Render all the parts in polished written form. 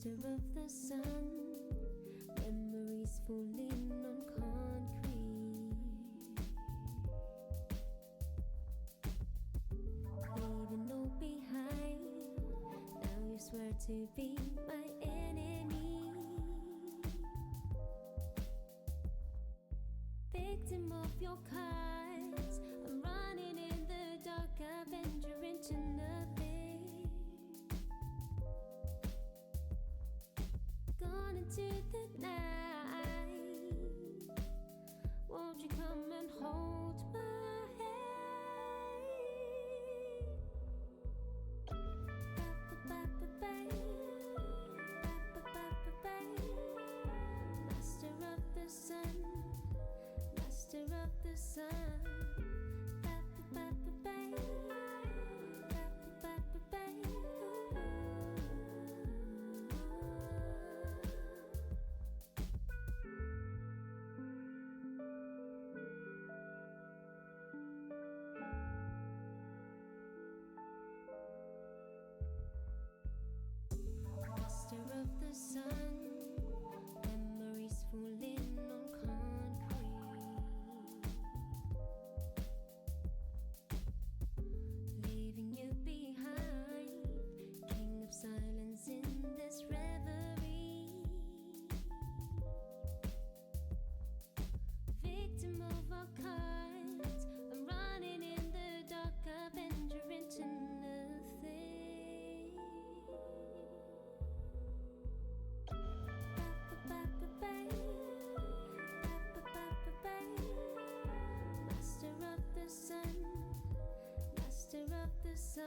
Master of the sun, memories falling on concrete, leaving no behind. Now you swear to be my enemy, victim of your cards. I'm running in the dark, I venture into nothing. Gone into the night, won't you come and hold my hand? Master of the sun, master of the sun. Master of the sun, memories falling on concrete, leaving you behind. King of silence in this reverie, victim of our cards. I'm running in the dark, I venture into nothing. Master of the sun, master of the sun.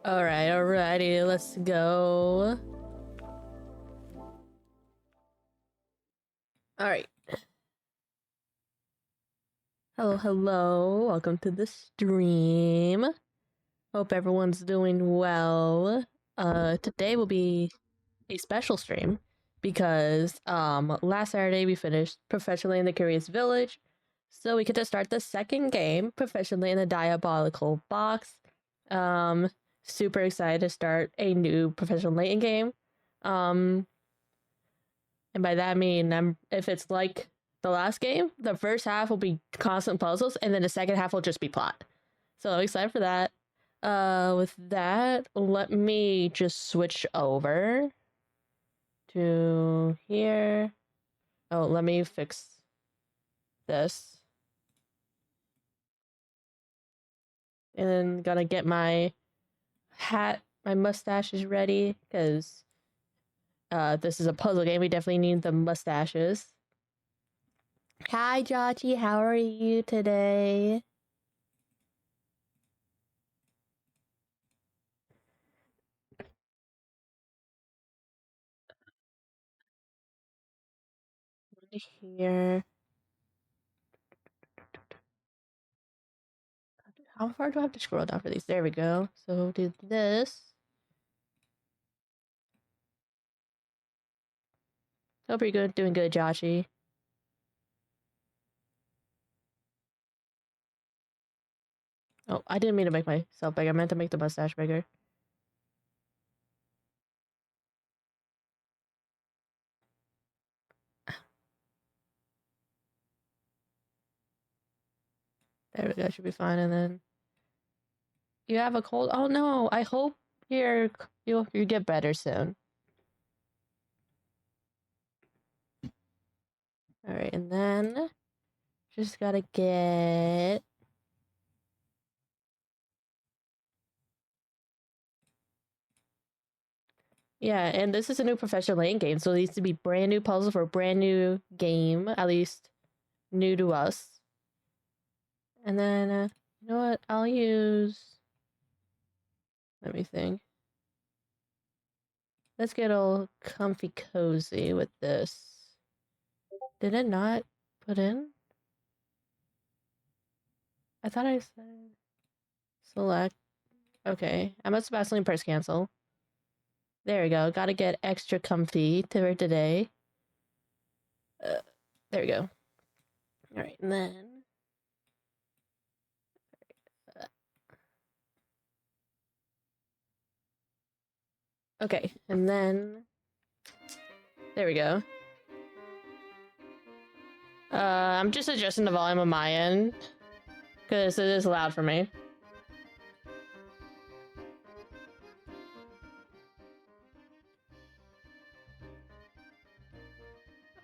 Alrighty, let's go. Alright. Hello. Welcome to the stream. Hope everyone's doing well. Today will be a special stream because last Saturday we finished Professionally in the Curious Village. So we get to start the second game, Professionally in the Diabolical box. Super excited to start a new Professional Layton game. And by that I mean, if it's like the last game, the first half will be constant puzzles, and then the second half will just be plot. So I'm excited for that. With that, let me just switch over to here. Oh, let me fix this. And then gotta get my hat, my mustache is ready, because this is a puzzle game. We definitely need the mustaches. Hi, Jachi. How are you today? Here. How far do I have to scroll down for these? There we go. So do this. Hope you're good, doing good, Joshy. Oh, I didn't mean to make myself bigger. I meant to make the mustache bigger. There we go. Should be fine. And then you have a cold. Oh no! I hope you get better soon. All right, and then just gotta get. Yeah, and this is a new professional Layton game, so it needs to be brand new puzzle for a brand new game, at least new to us. And then, you know what? I'll use. Let me think. Let's get all comfy cozy with this. Did it not put in? I thought I said select. Okay, I must have accidentally pressed cancel. There we go. Gotta get extra comfy for today. There we go. All right, and then. Okay, and then. There we go. I'm just adjusting the volume on my end because it is loud for me.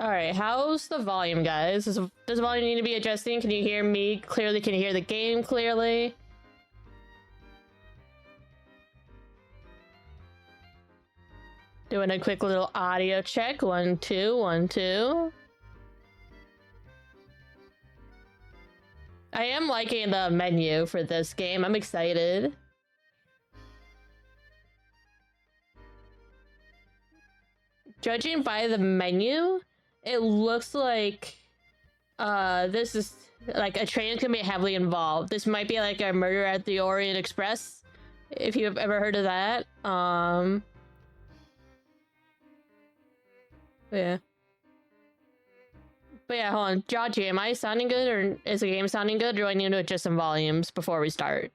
All right, how's the volume, guys? Does the volume need to be adjusting? Can you hear me clearly? Can you hear the game clearly? Doing a quick little audio check. 1, 2, 1, 2. I am liking the menu for this game. I'm excited. Judging by the menu, it looks like this is like a train can be heavily involved. This might be like a Murder at the Orient Express, if you've ever heard of that. Yeah. But yeah, hold on. Jaji, am I sounding good, or is the game sounding good, or do I need to adjust some volumes before we start?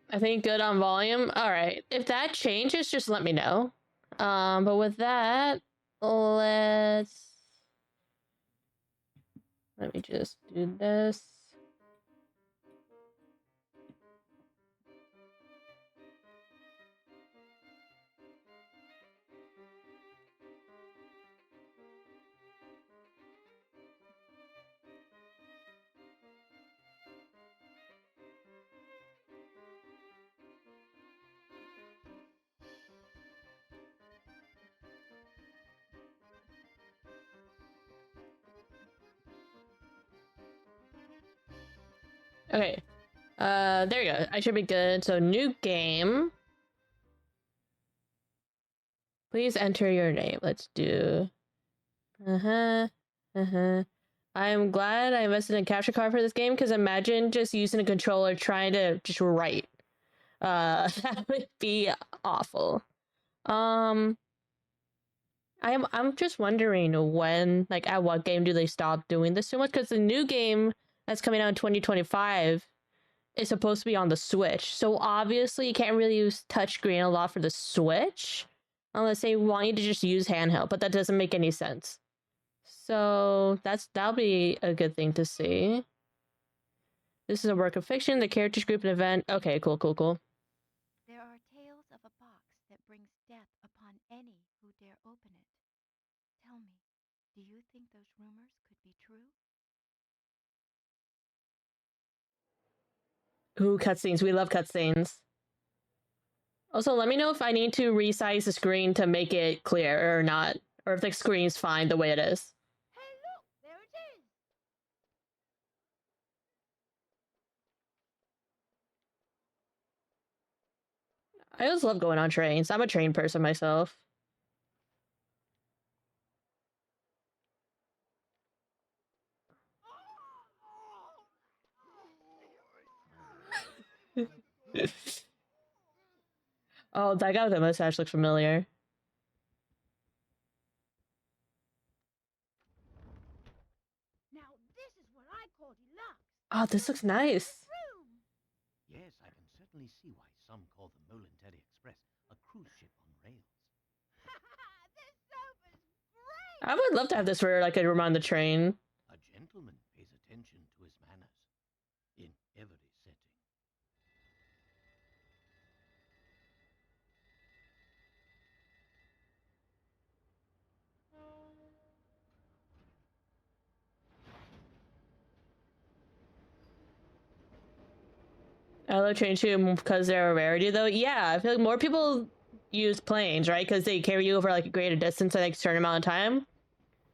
I think good on volume. All right. If that changes, just let me know. But with that, let me just do this. Okay. There you go. I should be good. So new game. Please enter your name. Let's do. I'm glad I invested in a capture card for this game, because imagine just using a controller trying to just write. That would be awful. I'm just wondering when, like, at what game do they stop doing this so much? Because the new game that's coming out in 2025 is supposed to be on the Switch. So obviously you can't really use touchscreen a lot for the Switch unless they want you to just use handheld, but that doesn't make any sense. So that'll be a good thing to see. This is a work of fiction, the characters group and event. Okay, cool. There are tales of a box that brings death upon any who dare open it. Tell me, Do you think those rumors could be true? Ooh, cutscenes. We love cutscenes. Also, let me know if I need to resize the screen to make it clear or not, or if the screen's fine the way it is. Hey, look! There it is! I just love going on trains. I'm a train person myself. Oh, that guy with the mustache looks familiar. Now this is what I call deluxe. Oh, this looks nice. Room. Yes, I can certainly see why some call the Molintetti Express a cruise ship on rails. This sofa's great. I would love to have this for like a room on the train. A gentleman pays attention to his manners in every setting. I love trains too because they're a rarity, though. Yeah, I feel like more people use planes, right? Because they carry you over like a greater distance in like a certain amount of time.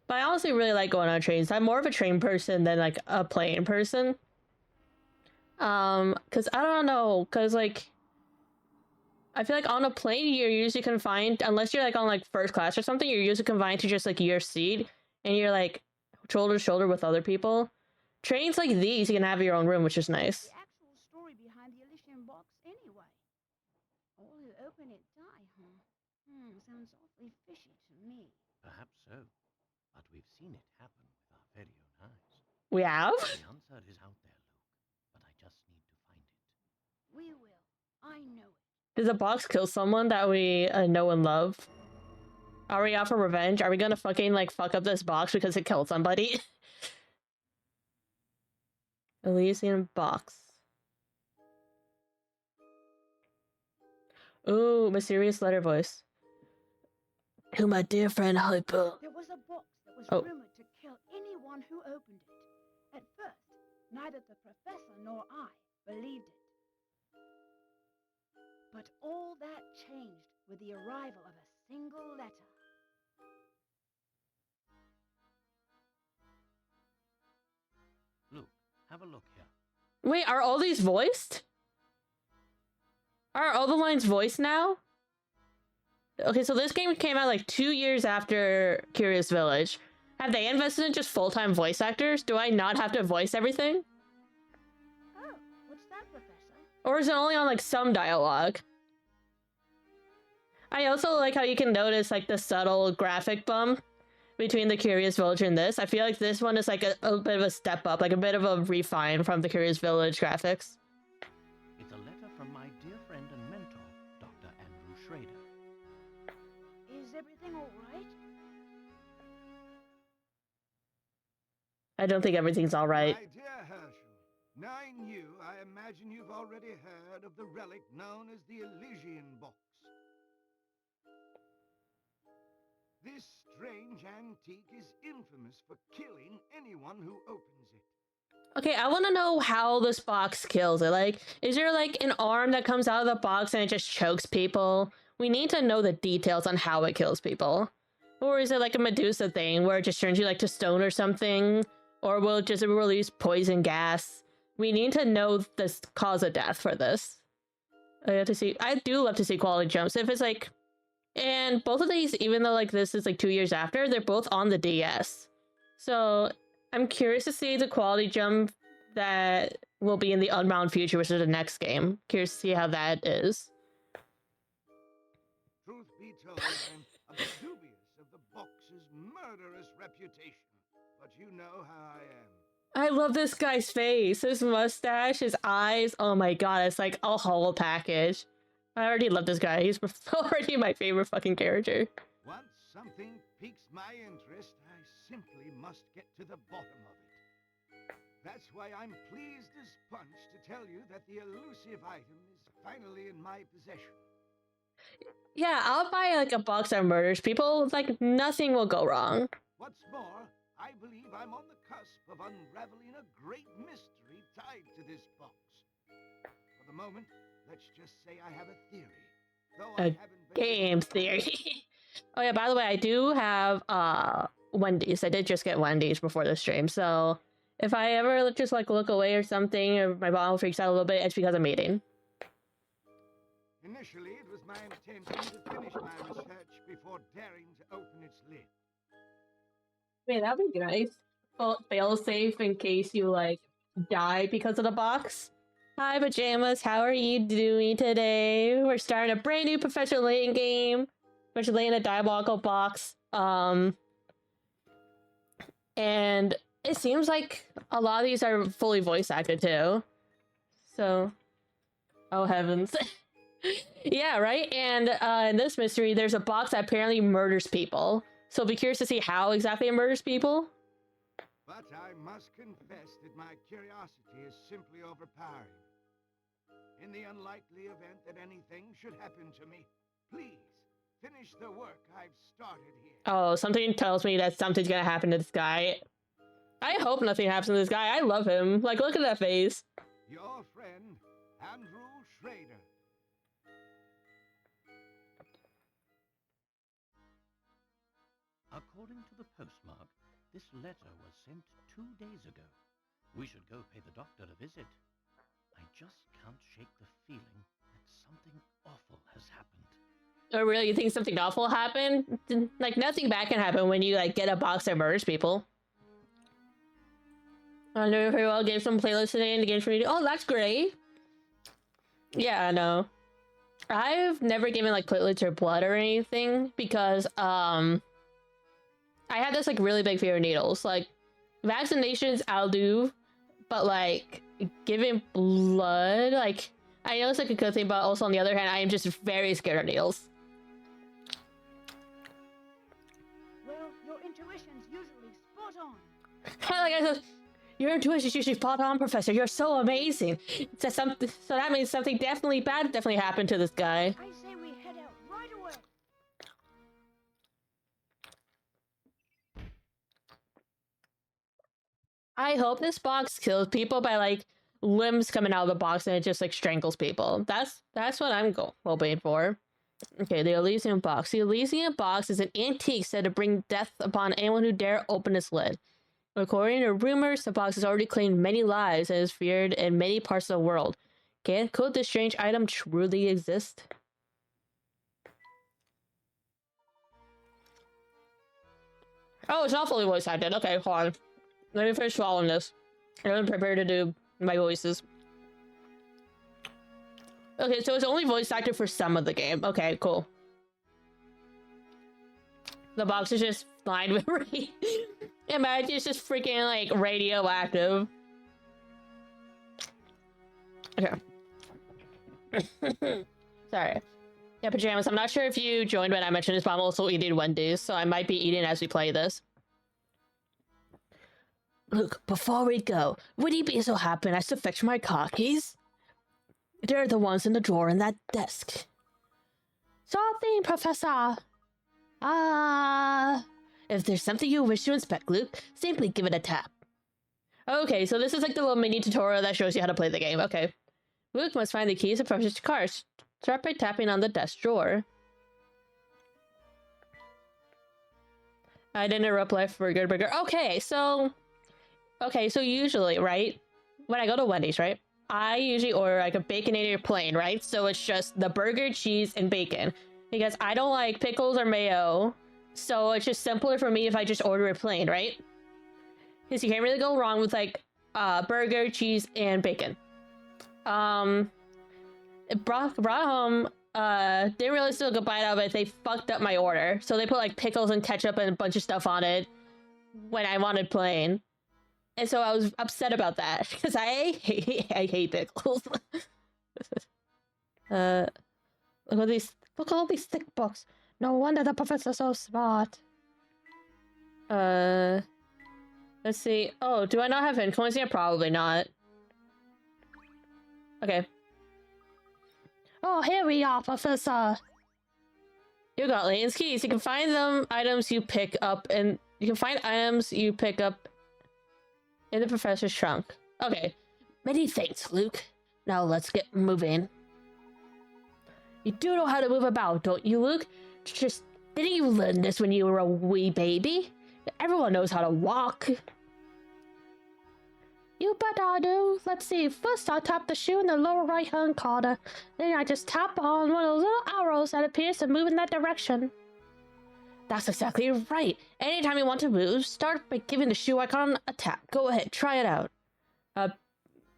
But I honestly really like going on trains. I'm more of a train person than like a plane person. Because I don't know, because like I feel like on a plane you're usually confined, unless you're like on like first class or something, you're usually confined to just like your seat, and you're like shoulder to shoulder with other people. Trains like these, you can have your own room, which is nice. The actual story behind the Elysian box, anyway. All who open it die, huh? Sounds awfully fishy to me. Perhaps so, but we've seen it happen with our very own eyes. We have? The answer is out there, Luke, but I just need to find it. We will. I know it. Did the box kill someone that we know and love? Are we out for revenge? Are we gonna fucking like fuck up this box because it killed somebody? Elysian box. Ooh, mysterious letter voice. To my dear friend Hyper. There was a box that was Oh. rumored to kill anyone who opened it. At first, neither the professor nor I believed it. But all that changed with the arrival of a single letter. Luke, have a look here. Wait, are all these voiced? Are all the lines voiced now? Okay, so this game came out like 2 years after Curious Village. Have they invested in just full-time voice actors? Do I not have to voice everything? Oh, what's that, Professor? Or is it only on like some dialogue? I also like how you can notice like the subtle graphic bump between the Curious Village and this. I feel like this one is like a bit of a step up, like a bit of a refine from the Curious Village graphics. It's a letter from my dear friend and mentor, Dr. Andrew Schrader. Is everything all right? I don't think everything's all right. My dear Herschel, knowing you, I imagine you've already heard of the relic known as the Elysian box. This strange antique is infamous for killing anyone who opens it. Okay, I want to know how this box kills it. Like, is there like an arm that comes out of the box and it just chokes people? We need to know the details on how it kills people. Or is it like a Medusa thing where it just turns you like to stone or something? Or will it just release poison gas? We need to know the cause of death for this. I do love to see quality jumps. If it's like, and both of these, even though like this is like 2 years after, they're both on the DS. So I'm curious to see the quality jump that will be in the Unbound future, which is the next game. Curious to see how that is. Truth be told, I'm a bit dubious of the box's murderous reputation. But you know how I am. I love this guy's face, his mustache, his eyes. Oh my god, it's like a whole package. I already love this guy. He's already my favorite fucking character. Once something piques my interest, I simply must get to the bottom of it. That's why I'm pleased as punch to tell you that the elusive item is finally in my possession. Yeah, I'll buy like a box that murders people. Like, nothing will go wrong. What's more, I believe I'm on the cusp of unraveling a great mystery tied to this box. For the moment, let's just say I have a theory. Though I A haven't been game theory. Oh yeah, by the way, I do have Wendy's. I did just get Wendy's before the stream, so if I ever just like look away or something, or my mom freaks out a little bit, it's because I'm eating. Initially, it was my intention to finish my research before daring to open its lid. Man, that'd be nice. Fail safe in case you like die because of the box. Hi pajamas, how are you doing today? We're starting a brand new Professor Layton game. Professor Layton, a Diabolical box. And it seems like a lot of these are fully voice acted too. So, oh heavens. Yeah, right? And in this mystery, there's a box that apparently murders people. So be curious to see how exactly it murders people. But I must confess that my curiosity is simply overpowering. In the unlikely event that anything should happen to me, please finish the work I've started here. Oh, something tells me that something's gonna happen to this guy. I hope nothing happens to this guy. I love him. Like, look at that face. Your friend, Andrew Schrader. According to the postmark, this letter was sent 2 days ago. We should go pay the doctor a visit. I just can't shake the feeling that something awful has happened. Oh, really? You think something awful happened? Like, nothing bad can happen when you, like, get a box that murders people. I'm doing very well. Gave some playlists today in the games community. Oh, that's great. Yeah, I know. I've never given, like, platelets or blood or anything because, I had this, like, really big fear of needles. Like, vaccinations, I'll do, but, like, giving blood, like, I know it's, like, a good thing, but also, on the other hand, I am just very scared of needles. Well, your intuition's usually spot on. Like I said, your intuition's usually spot on, Professor. You're so amazing. So that means something definitely bad definitely happened to this guy. I say we head out right away. I hope this box kills people by, like, limbs coming out of the box and it just, like, strangles people. That's what I'm hoping for. Okay, the Elysium box. The Elysium box is an antique said to bring death upon anyone who dare open its lid. According to rumors, the box has already claimed many lives and is feared in many parts of the world. Could this strange item truly exist? Oh, it's not fully voice acted. Okay, hold on. Let me finish swallowing this. I'm prepared to do my voices. Okay, so it's only voice acted for some of the game. Okay, cool. The box is just lined with imagine it's just freaking, like, radioactive. Okay. Sorry. Yeah, pajamas. I'm not sure if you joined when I mentioned this, but I'm also eating Wendy's, so I might be eating as we play this. Look, before we go, would you be so happy as to fetch my car keys? They're the ones in the drawer in that desk. Sure thing, Professor. If there's something you wish to inspect, Luke, simply give it a tap. Okay, so this is like the little mini tutorial that shows you how to play the game. Okay. Luke must find the keys to Professor's car. Start by tapping on the desk drawer. I didn't interrupt life for a good burger. Okay, so usually, right? When I go to Wendy's, right? I usually order like a Baconator plain, right? So it's just the burger, cheese, and bacon. Because I don't like pickles or mayo. So it's just simpler for me if I just order it plain, right? Because you can't really go wrong with like burger, cheese, and bacon. Brought home, didn't really still go bite out of it. They fucked up my order. So they put like pickles and ketchup and a bunch of stuff on it when I wanted plain. And so I was upset about that because I hate pickles. Look at all these thick books. No wonder the professor's so smart. Let's see. Oh, do I not have influence yet? Probably not. Okay. Oh, here we are, Professor. You got Layton's keys. You can find them items you pick up, and you can find items you pick up in the professor's trunk. Okay. Many thanks, Luke. Now let's get moving. You do know how to move about, don't you, Luke? Just didn't you learn this when you were a wee baby? Everyone knows how to walk. You bet I do. Let's see. First, I tap the shoe in the lower right-hand corner. Then I just tap on one of those little arrows that appears to move in that direction. That's exactly right. Anytime you want to move, start by giving the shoe icon a tap. Go ahead, try it out.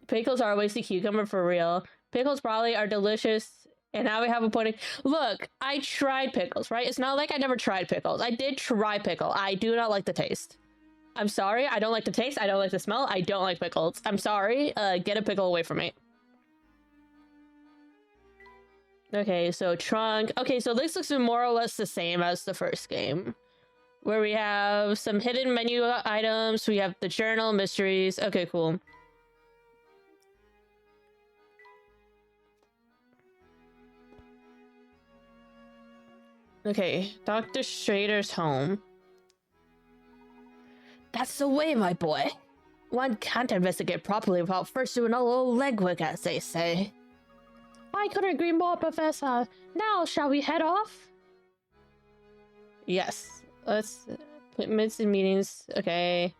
Pickles are a wasted cucumber for real. Pickles probably are delicious. And now we have a pudding. Look, I tried pickles, right? It's not like I never tried pickles. I did try pickle. I do not like the taste. I'm sorry. I don't like the taste. I don't like the smell. I don't like pickles. I'm sorry. Get a pickle away from me. Okay, so trunk. Okay, so this looks more or less the same as the first game. Where we have some hidden menu items. We have the journal, mysteries. Okay, cool. Okay, Dr. Schrader's home. That's the way, my boy. One can't investigate properly without first doing a little legwork, as they say. I couldn't agree more, Professor. Now, shall we head off? Yes. Let's... appointments and meetings. Okay.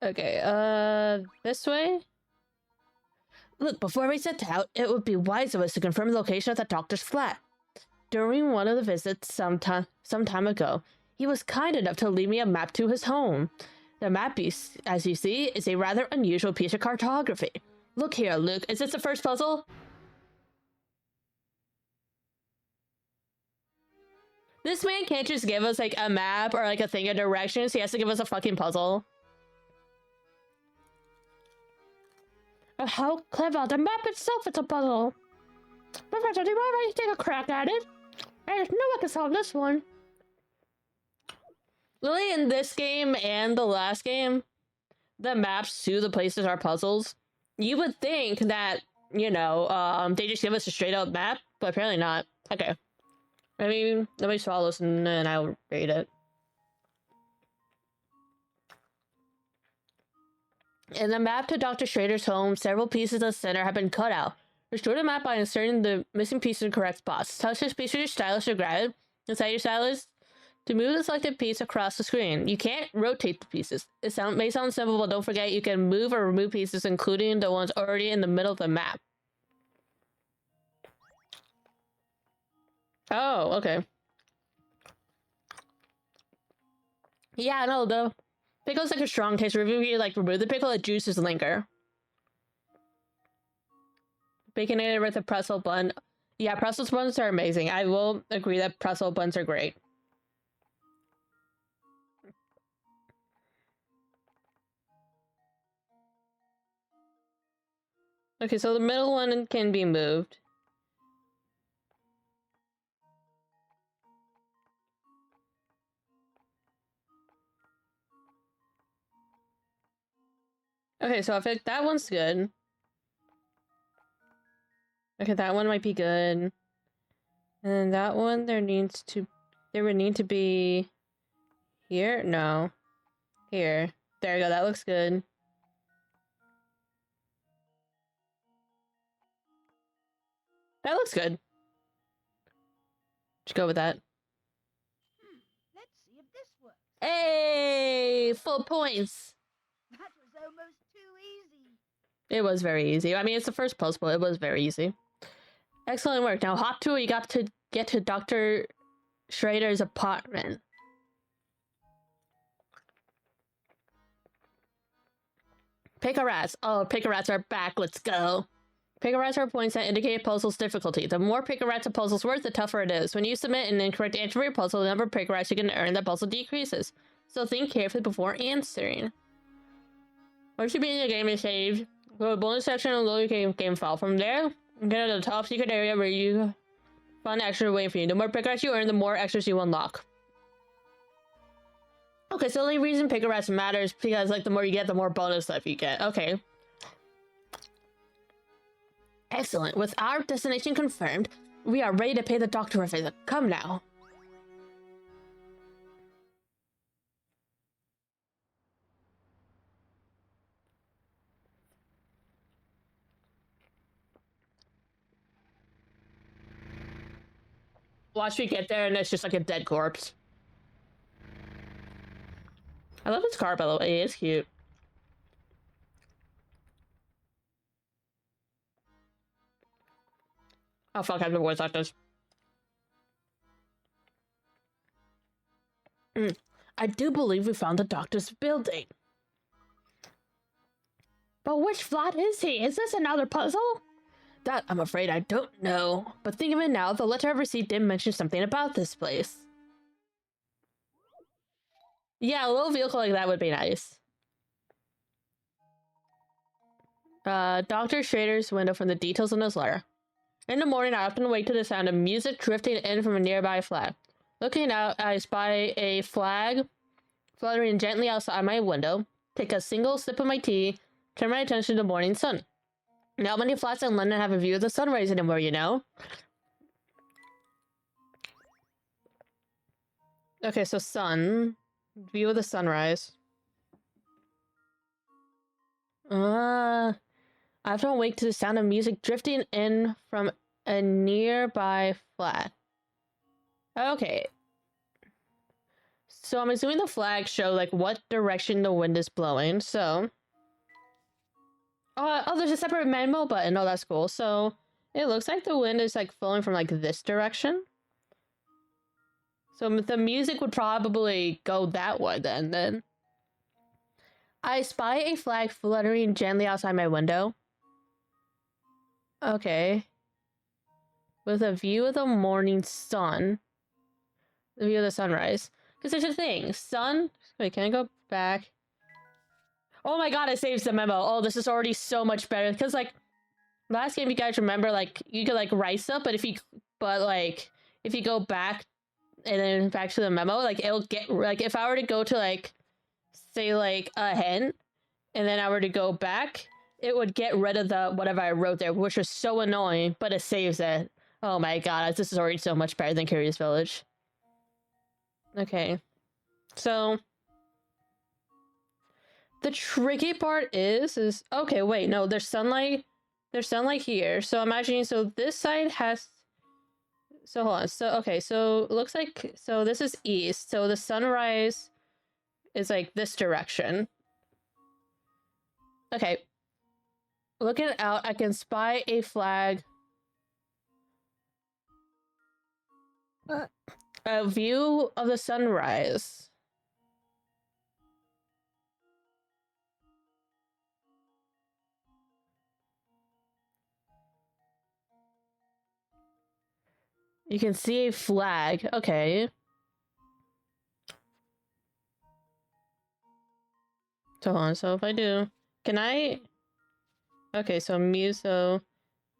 Okay, this way? Look, before we set out, it would be wise of us to confirm the location of the doctor's flat. During one of the visits some time ago, he was kind enough to leave me a map to his home. The map, as you see, is a rather unusual piece of cartography. Look here, Luke. Is this the first puzzle? This man can't just give us, like, a map or, like, a thing of directions. He has to give us a fucking puzzle. Oh, how clever. The map itself is a puzzle. Professor, do you mind take a crack at it? There's no one can solve this one. Really, in this game and the last game, the maps to the places are puzzles. You would think that, you know, they just give us a straight up map, but apparently not. Okay. Let me swallow this and then I'll read it. In the map to Dr. Schrader's home, several pieces of the center have been cut out. Restore the map by inserting the missing piece in the correct spots. Touch this piece with your stylus or grab it inside your stylus to move the selected piece across the screen. You can't rotate the pieces. It may sound simple, but don't forget you can move or remove pieces, including the ones already in the middle of the map. Oh, okay. Yeah, no, the pickle's like a strong taste. If you like remove the pickle, the juices linger. Baconated with a pretzel bun. Yeah, pretzel buns are amazing. I will agree that pretzel buns are great. Okay, so the middle one can be moved. Okay, so I think that one's good. Okay, that one might be good. And that one, there would need to be here? No. Here. There you go, that looks good. That looks good. Just go with that. Let's see if this works. Hey! Full points! That was almost too easy. It was very easy. I mean, it's the first puzzle, it was very easy. Excellent work. Now, hop tour, you got to get to Dr. Schrader's apartment. Pick-a-rats. Oh, pick-a-rats are back. Let's go. Pick-a-rats are points that indicate puzzle's difficulty. The more pick-a-rats a puzzle's worth, the tougher it is. When you submit an incorrect answer for your puzzle, the number of pick-a-rats you can earn that puzzle decreases. So think carefully before answering. Once you begin the game is saved, go to the bonus section and load your game file. From there, get to the top secret area where you find extra waiting for you. The more pick-a-rats you earn, the more extras you unlock. Okay, so the only reason pick-a-rats matters because, like, the more you get, the more bonus stuff you get. Okay. Excellent. With our destination confirmed, We are ready to pay the doctor a visit. Come now. Watch me get there and it's just like a dead corpse. I love his car, by the way. It's cute. Oh fuck, I have the voice actors. I do believe we found the doctor's building. But which flat is he? Is this another puzzle? That, I'm afraid I don't know. But think of it now, the letter I received did mention something about this place. Yeah, a little vehicle like that would be nice. Dr. Schrader's window from the details in his letter. In the morning, I often wake to the sound of music drifting in from a nearby flat. Looking out, I spy a flag fluttering gently outside my window, take a single sip of my tea, turn my attention to the morning sun. Not many flats in London have a view of the sunrise anymore, you know? Okay, so sun. View of the sunrise. I often awake to the sound of music drifting in from a nearby flat. Okay. So I'm assuming the flags show, like, what direction the wind is blowing, so... Oh, there's a separate memo button. Oh, that's cool. So, it looks like the wind is, like, flowing from, like, this direction. So, the music would probably go that way, then. I spy a flag fluttering gently outside my window. Okay. With a view of the morning sun. The view of the sunrise. Because there's a thing. Sun... Wait, can I go back? Oh my god, it saves the memo. Oh, this is already so much better. Because, like, last game, you guys remember, like, you could, like, write stuff, but if you go back and then back to the memo, like, it'll get, like, if I were to go to, like, say, like, a hint, and then I were to go back, it would get rid of the whatever I wrote there, which was so annoying, but it saves it. Oh my god, this is already so much better than Curious Village. Okay. So... the tricky part is okay, wait, no, there's sunlight here. So imagining, so this side has, so hold on. So, okay, so looks like, so this is east. So the sunrise is like this direction. Okay. Looking out, I can spy a flag. A view of the sunrise. You can see a flag. Okay. So hold on. So if I do, can I? Okay. So Muso.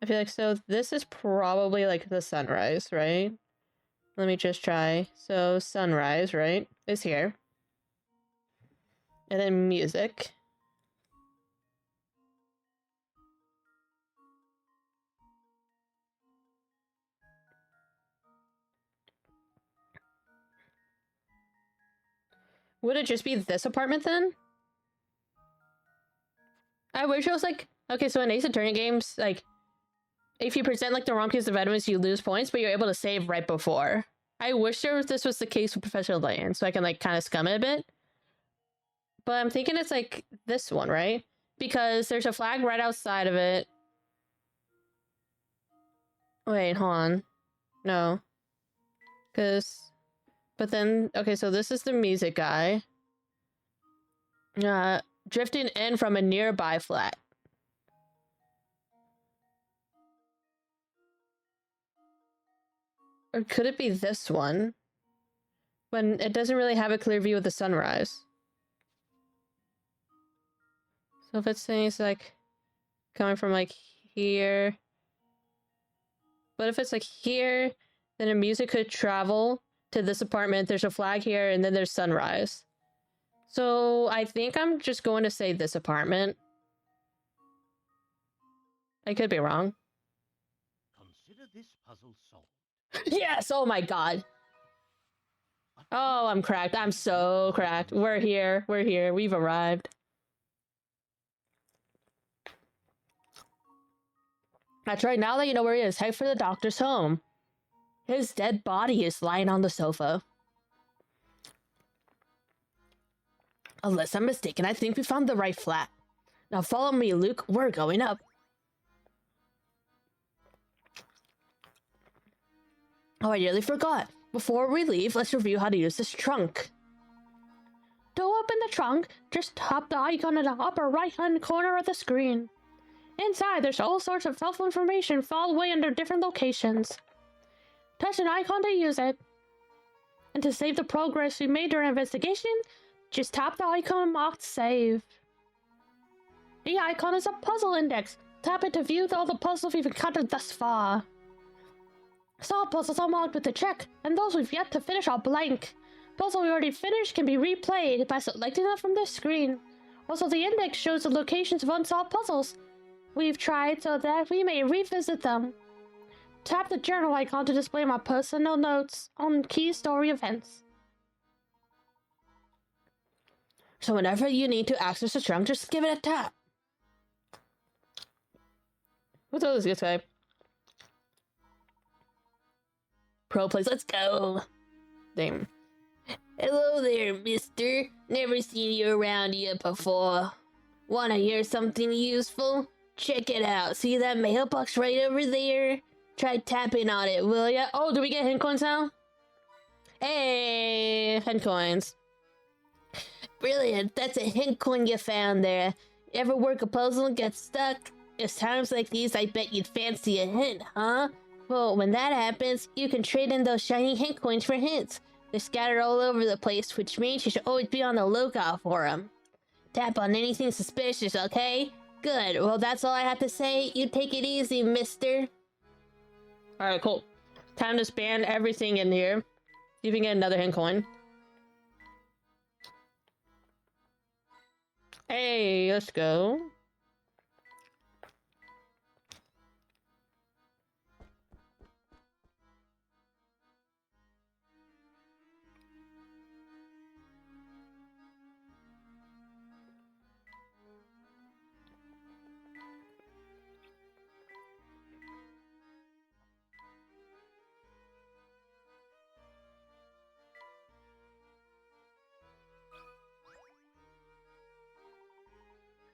I feel like so. This is probably like the sunrise, right? Let me just try. So sunrise, right, is here, and then music. Would it just be this apartment then? I wish it was like, okay, so in Ace Attorney games, like, if you present like the wrong piece of evidence, you lose points, but you're able to save right before. I wish this was the case with Professor Layton, so I can like kind of scum it a bit. But I'm thinking it's like this one, right? Because there's a flag right outside of it. Wait, hold on. No. But then, okay, so this is the music guy. Drifting in from a nearby flat. Or could it be this one? When it doesn't really have a clear view of the sunrise. So if it's saying it's like coming from like here. But if it's like here, then the music could travel to this apartment. There's a flag here, and then there's sunrise. So I think I'm just going to say this apartment. I could be wrong. Consider this puzzle solved. Yes! Oh my god. Oh, I'm cracked. I'm so cracked. We're here. We're here. We've arrived. That's right. Now that you know where he is, head for the doctor's home. His dead body is lying on the sofa. Unless I'm mistaken, I think we found the right flat. Now follow me, Luke. We're going up. Oh, I nearly forgot. Before we leave, let's review how to use this trunk. To open the trunk, just tap the icon in the upper right-hand corner of the screen. Inside, there's all sorts of helpful information filed away under different locations. Touch an icon to use it. And to save the progress we made during investigation, just tap the icon marked Save. The icon is a puzzle index. Tap it to view all the puzzles we've encountered thus far. Some puzzles are marked with a check, and those we've yet to finish are blank. Puzzles we already finished can be replayed by selecting them from the screen. Also, the index shows the locations of unsolved puzzles we've tried so that we may revisit them. Tap the journal icon to display my personal notes on key story events. So whenever you need to access the trunk, just give it a tap. What's all this guy? Pro plays, let's go. Damn. Hello there, mister. Never seen you around here before. Wanna hear something useful? Check it out. See that mailbox right over there? Try tapping on it, will ya? Oh, do we get hint coins now? Hey, hint coins. Brilliant. That's a hint coin you found there. Ever work a puzzle and get stuck? It's times like these I bet you'd fancy a hint, huh? Well, when that happens, you can trade in those shiny hint coins for hints. They're scattered all over the place, which means you should always be on the lookout for them. Tap on anything suspicious, okay? Good. Well, that's all I have to say. You take it easy, mister. Alright, cool. Time to span everything in here. See if we can get another hint coin. Hey, let's go.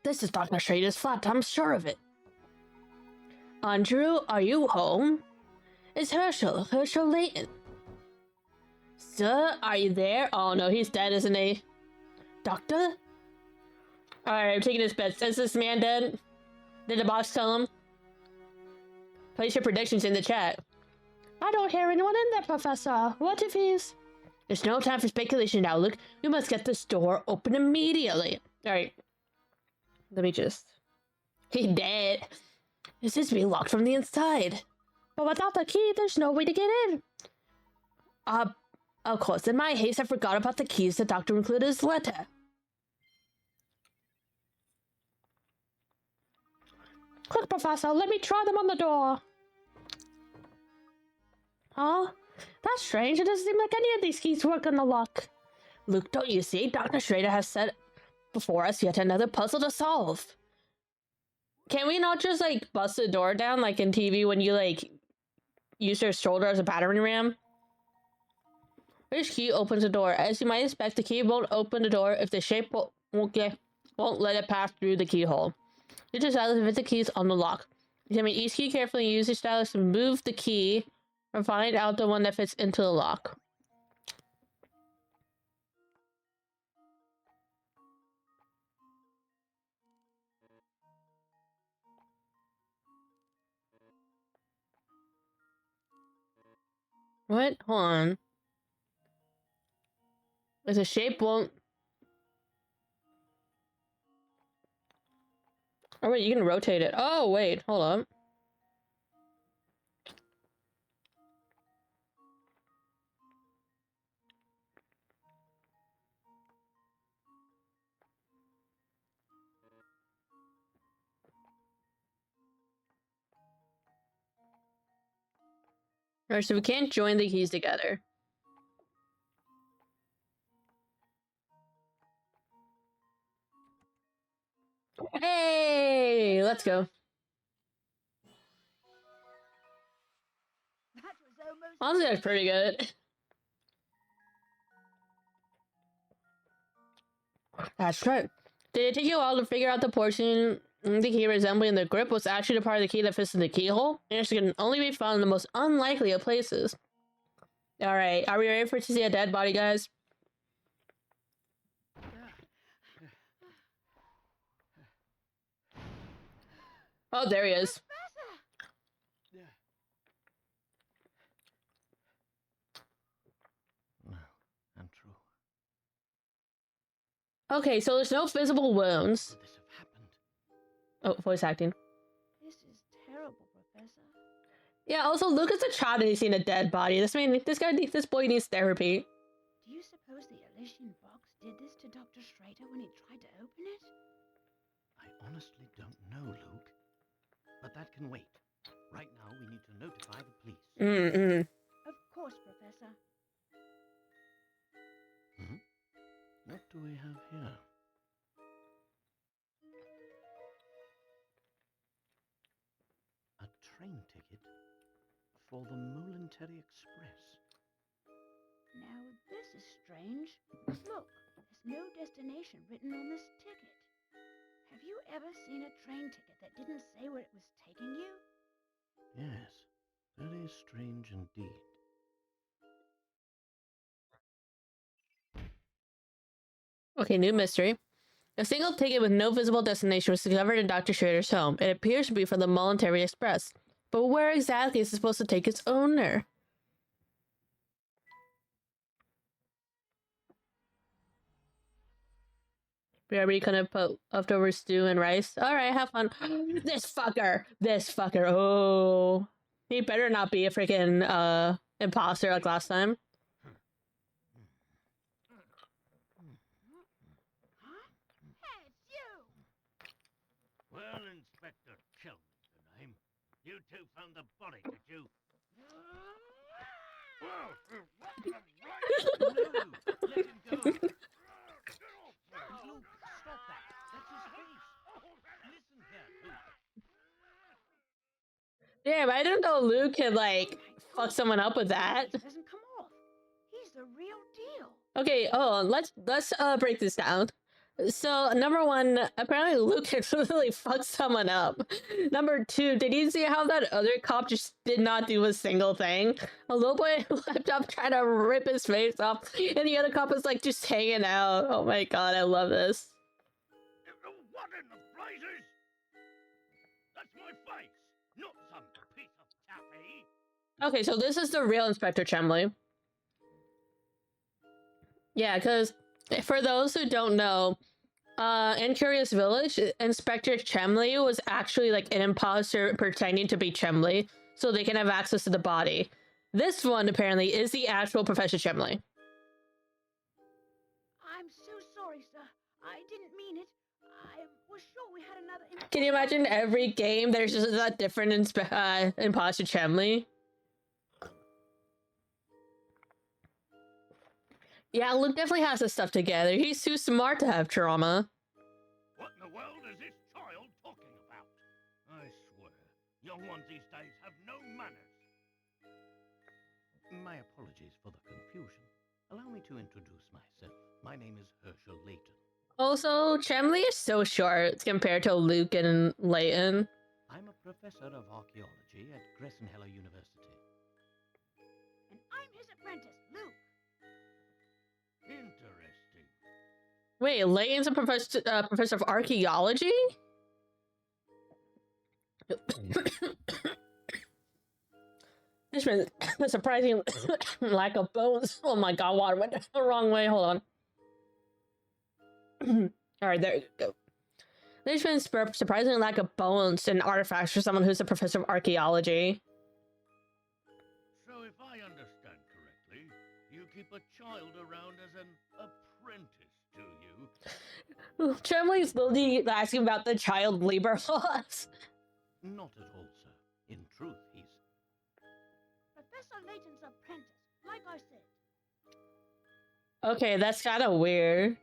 This is Dr. Schrader's flat, I'm sure of it. Andrew, are you home? It's Herschel Layton. Sir, are you there? Oh no, he's dead, isn't he? Doctor? Alright, I'm taking his bets. Is this man dead? Did the boss tell him? Place your predictions in the chat. I don't hear anyone in there, Professor. What if he's... There's no time for speculation now, Luke. We must get this door open immediately. Alright. Let me just... He's dead. This is being locked from the inside. But without the key, there's no way to get in. Of course, in my haste, I forgot about the keys the doctor included in his letter. Quick, Professor, let me try them on the door. Huh? That's strange. It doesn't seem like any of these keys work on the lock. Luke, don't you see? Dr. Schrader has set before us yet another puzzle to solve. Can we not just, like, bust the door down, like in TV when you, like, use your shoulder as a battering ram? Which key opens the door? As you might expect, the key won't open the door if the shape won't let it pass through the keyhole. Use your stylus to fit the keys on the lock. Examine each key carefully and use your stylus to move the key and find out the one that fits into the lock. What? Hold on. If the shape won't... Oh wait, you can rotate it. Oh wait, hold up. Alright, so we can't join the keys together. Hey, let's go. That was almost Honestly, that's pretty good. That's right. Did it take you a while to figure out the portion the key resembling the grip was actually the part of the key that fits in the keyhole? And it can only be found in the most unlikely of places. Alright, are we ready to see a dead body, guys? Oh, there he is. No, and true. Okay, so there's no visible wounds. Could this have happened? Oh, voice acting. This is terrible, Professor. Yeah, also Luke is a child and he's seen a dead body. This boy needs therapy. Do you suppose the Elysian box did this to Dr. Schrader when he tried to open it? I honestly don't know, Luke. But that can wait. Right now, we need to notify the police. Of course, Professor. What do we have here? A train ticket for the Moulintary Express. Now, this is strange. Look, there's no destination written on this ticket. Have you ever seen a train ticket that didn't say where it was taking you? Yes, very strange indeed. Okay, new mystery. A single ticket with no visible destination was discovered in Dr. Schrader's home. It appears to be for the Moulintary Express. But where exactly is it supposed to take its owner? We already kind of put leftover stew and rice. Alright, have fun. This fucker. Oh. He better not be a freaking imposter like last time. Huh? Hey, it's you! Well, Inspector Shelby's the name. You two found the body, did you? No, let him go. Luke, stop that. That's his face. Listen here, Luke. Damn, I didn't know Luke could, like, fuck someone up with that. It doesn't come off. He's the real deal. Okay, let's break this down. So, number one, apparently Luke had really fucked someone up. Number two, did you see how that other cop just did not do a single thing? A little boy leapt up trying to rip his face off, and the other cop was like just hanging out. Oh my god, I love this. What in the blazes? That's my face, not some piece of taffy. Okay, so this is the real Inspector Chemley. Yeah, because for those who don't know, in Curious Village, Inspector Chemley was actually like an imposter pretending to be Chemley, so they can have access to the body. This one apparently is the actual Professor Chemley. I'm so sorry, sir. I didn't mean it. I was sure we had another... Can you imagine every game there's just a different imposter Chemley? Yeah, Luke definitely has his stuff together. He's too smart to have trauma. What in the world is this child talking about? I swear, young ones these days have no manners. My apologies for the confusion. Allow me to introduce myself. My name is Herschel Layton. Also, Chemley is so short compared to Luke and Layton. I'm a professor of archaeology at Gressenheller University. And I'm his apprentice, Luke. Interesting. Wait, Layton's a professor of archaeology? This is a surprising lack of bones. Oh my god, water went the wrong way. Hold on. Alright, there you go. There's been surprising lack of bones and artifacts for someone who's a professor of archaeology. So if I understand correctly, you keep a child around as an apprentice, do you? Chemley's literally asking about the child labor laws. Not at all, sir. In truth, he's... Professor Layton's apprentice, like I said. Okay, that's kind of weird.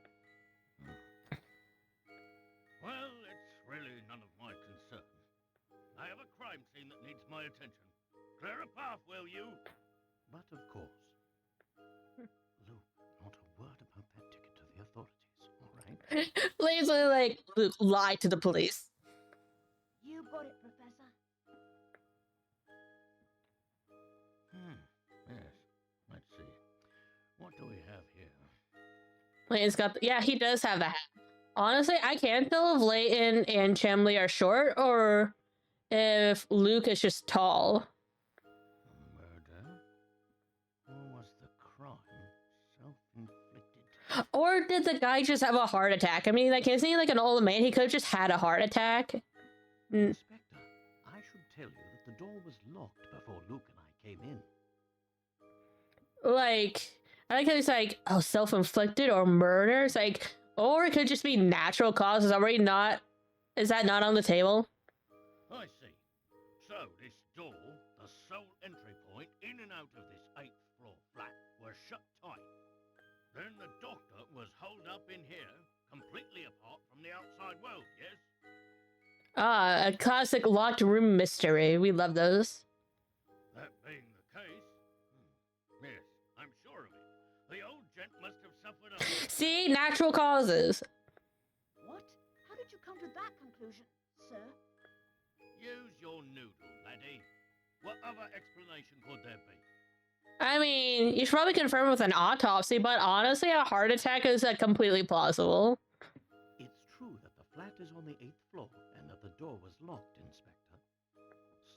Well, it's really none of my concern. I have a crime scene that needs my attention. Clear a path, will you? But of course. Luke, not a word about that ticket to the authorities, all right? Lazily, like, Luke, lie to the police. You got it, Professor. Yes. Let's see. What do we have here? Layton's got, yeah, he does have the hat. Honestly, I can't tell if Layton and Chemley are short or if Luke is just tall. Murder? Or was the crime self-inflicted? Or did the guy just have a heart attack? I mean, like, isn't he like an old man? He could have just had a heart attack. Inspector, I should tell you that the door was locked before Luke and I came in. Like, I like how he's like, oh, self-inflicted or murder. It's like, or it could just be natural causes. Already not. Is that not on the table? I see. So this door, the sole entry point in and out of this 8th floor flat, was shut tight. Then the doctor was holed up in here, completely apart from the outside world, yes? Ah, a classic locked room mystery. We love those. That being the case, yes, I'm sure of it. The old gent must have suffered a... See, natural causes. What? How did you come to that conclusion, sir? Use your noodle, laddie. What other explanation could there be? I mean, you should probably confirm with an autopsy, but honestly, a heart attack is completely plausible. It's true that the flat is on the 8th floor and that the door was locked, Inspector.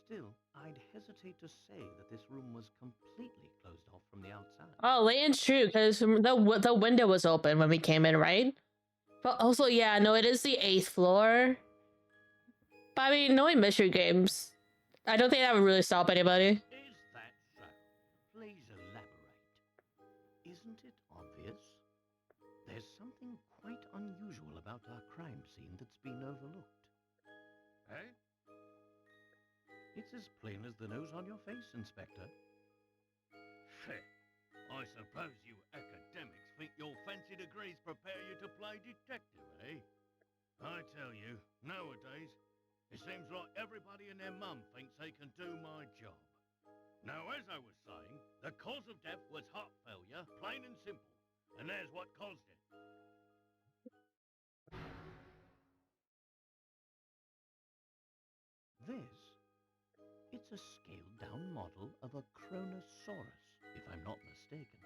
Still, I'd hesitate to say that this room was completely closed off from the outside. Oh, Layton's true, because the window was open when we came in, right? But also, yeah, no, it is the 8th floor. But I mean, knowing mystery games, I don't think that would really stop anybody. Is that so? Please elaborate. Isn't it obvious? There's something quite unusual about our crime scene that's been overlooked. Eh? It's as plain as the nose on your face, Inspector. Heh. I suppose you academics think your fancy degrees prepare you to play detective, eh? I tell you, nowadays, it seems like everybody and their mum thinks they can do my job. Now, as I was saying, the cause of death was heart failure, plain and simple. And there's what caused it. This? It's a scaled-down model of a Kronosaurus, if I'm not mistaken.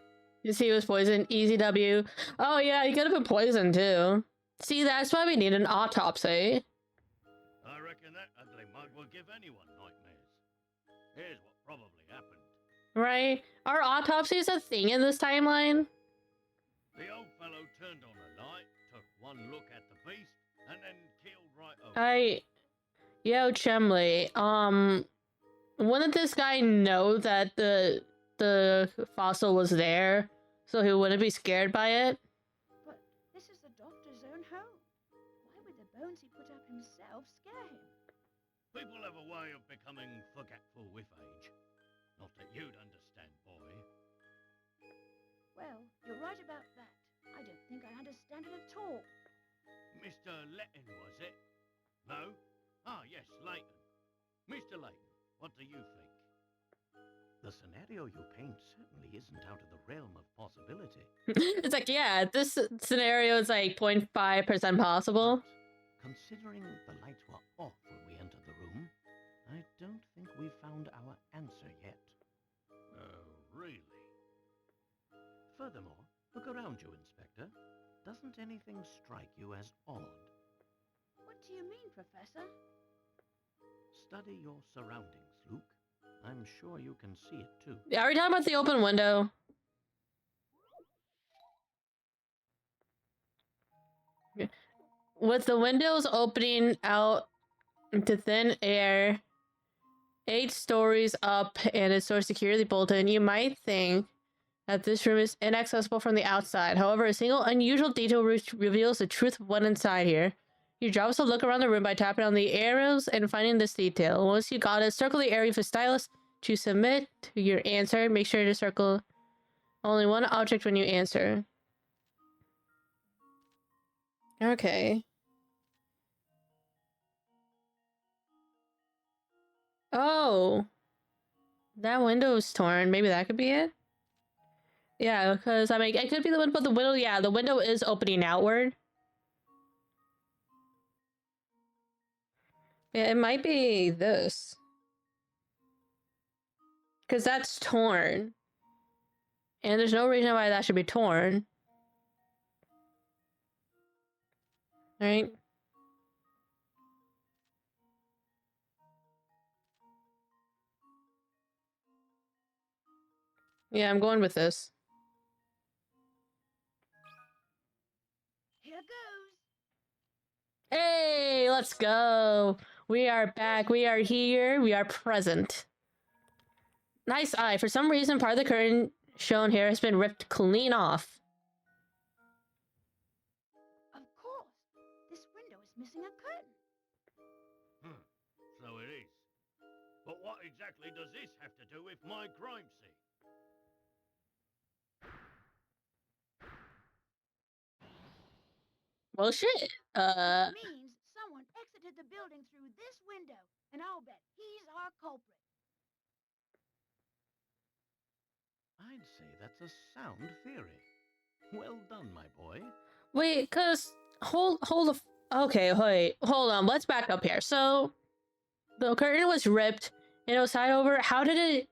You see, he was poisoned. Easy W. Oh yeah, he could have been poisoned too. See, that's why we need an autopsy. I reckon that ugly mug will give anyone nightmares. Here's what probably happened. Right? Are autopsies a thing in this timeline? The old fellow turned on a light, took one look at the beast, and then keeled right over. Yo, Chemley, wouldn't this guy know that the fossil was there, so he wouldn't be scared by it? But this is the doctor's own home. Why would the bones he put up himself scare him? People have a way of becoming forgetful with age. Not that you'd understand, boy. Well, you're right about that. I don't think I understand it at all. Mr. Layton, was it? No? Ah, yes, Layton. Mr. Layton, what do you think? The scenario you paint certainly isn't out of the realm of possibility. It's like, yeah, this scenario is like 0.5% possible. But considering the lights were off when we entered the room, I don't think we've found our answer yet. Oh, really? Furthermore, look around you, Inspector. Doesn't anything strike you as odd? What do you mean, Professor? Study your surroundings, Luke. I'm sure you can see it too. Yeah, are we talking about the open window? With the windows opening out into thin air, 8 stories up, and a store security bulletin, you might think that this room is inaccessible from the outside. However, a single unusual detail reveals the truth of what's inside here. Your job is to look around the room by tapping on the arrows and finding this detail. Once you got it, circle the area with a stylus, To submit your answer, make sure to circle only one object when you answer. Okay. Oh. That window is torn. Maybe that could be it? Yeah, because, I mean, it could be the window, but the window, yeah, the window is opening outward. Yeah, it might be this. Because that's torn. And there's no reason why that should be torn. Right? Yeah, I'm going with this. Here goes. Hey, let's go. We are back. We are here. We are present. Nice eye. For some reason, part of the curtain shown here has been ripped clean off. Of course. This window is missing a curtain. So it is. But what exactly does this have to do with my crime scene? Well, shit. It means someone exited the building through this window, and I'll bet he's our culprit. I'd say that's a sound theory. Well done, my boy. Wait, cause okay, wait, hold on. Let's back up here. So, the curtain was ripped and it was tied over. How did it?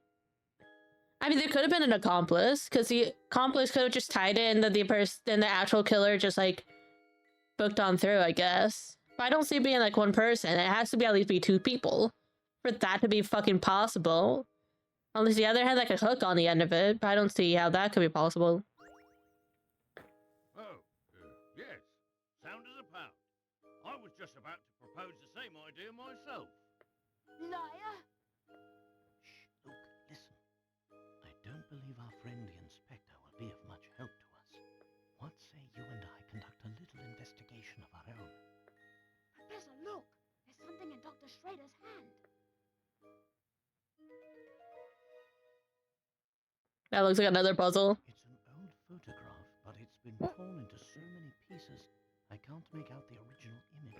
I mean, there could have been an accomplice, because the accomplice could have just tied it, and then the actual killer just like booked on through, I guess. But I don't see it being like one person. It has to be at least be two people for that to be fucking possible. Unless the other had like a hook on the end of it, but I don't see how that could be possible. Oh, yes. Sound as a pound. I was just about to propose the same idea myself. Liar! Shh, Luke, listen. I don't believe our friend the inspector will be of much help to us. What say you and I conduct a little investigation of our own? Professor, look! There's something in Dr. Schrader's hand. That looks like another puzzle. It's an old photograph, but it's been torn into so many pieces, I can't make out the original image.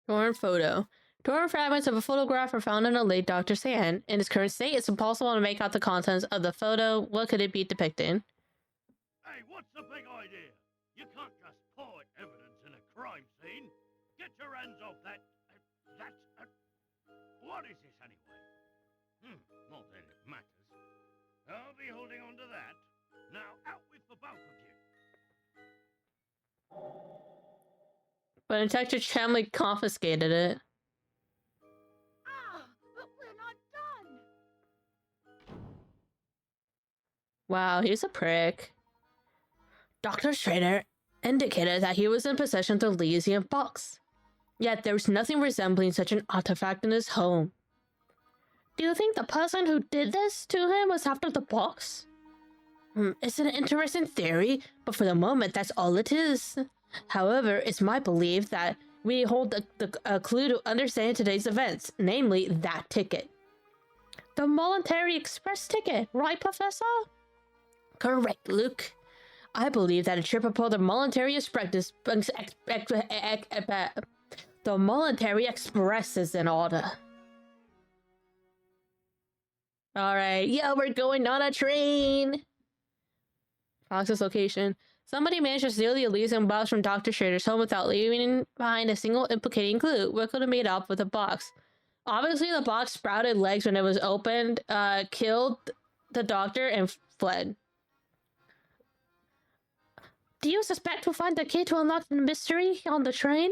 Torn photo. Torn fragments of a photograph were found in a late doctor's hand. In its current state, it's impossible to make out the contents of the photo. What could it be depicting? Hey, what's the big idea? You can't just point evidence in a crime scene. Get your hands off that. What is this anyway? Not that it matters. I'll be holding on to that. Now out with the both of you. But Detective Chamley confiscated it. Ah, but we're not done. Wow, he's a prick. Dr. Schrader indicated that he was in possession of the Elysium box. Yet there was nothing resembling such an artifact in his home. Do you think the person who did this to him was after the box? It's an interesting theory, but for the moment, that's all it is. However, it's my belief that we hold a clue to understand today's events, namely that ticket. The Voluntary Express ticket, right, Professor? Correct, Luke. I believe that a trip aboard the Voluntary Express the Voluntary Express is in order. Alright, yeah, we're going on a train! Fox's location. Somebody managed to steal the Elysium box from Dr. Schrader's home without leaving behind a single implicating clue. What could have made up with the box? Obviously, the box sprouted legs when it was opened, killed the doctor, and fled. Do you suspect we'll find the key to unlock the mystery on the train?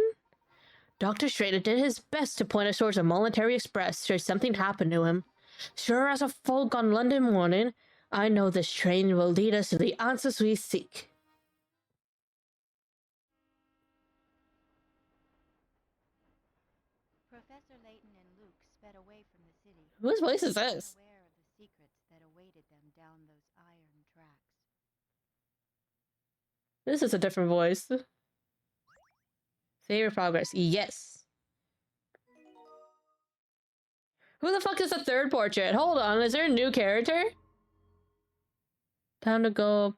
Dr. Schrader did his best to point us towards a Voluntary Express should something happen to him. Sure as a fog on London morning, I know this train will lead us to the answers we seek. Professor Layton and Luke sped away from the city. Whose voice is this? Aware of the secrets that awaited them down those iron tracks. This is a different voice. Save your progress. Yes. Who the fuck is the third portrait? Hold on, is there a new character? Time to go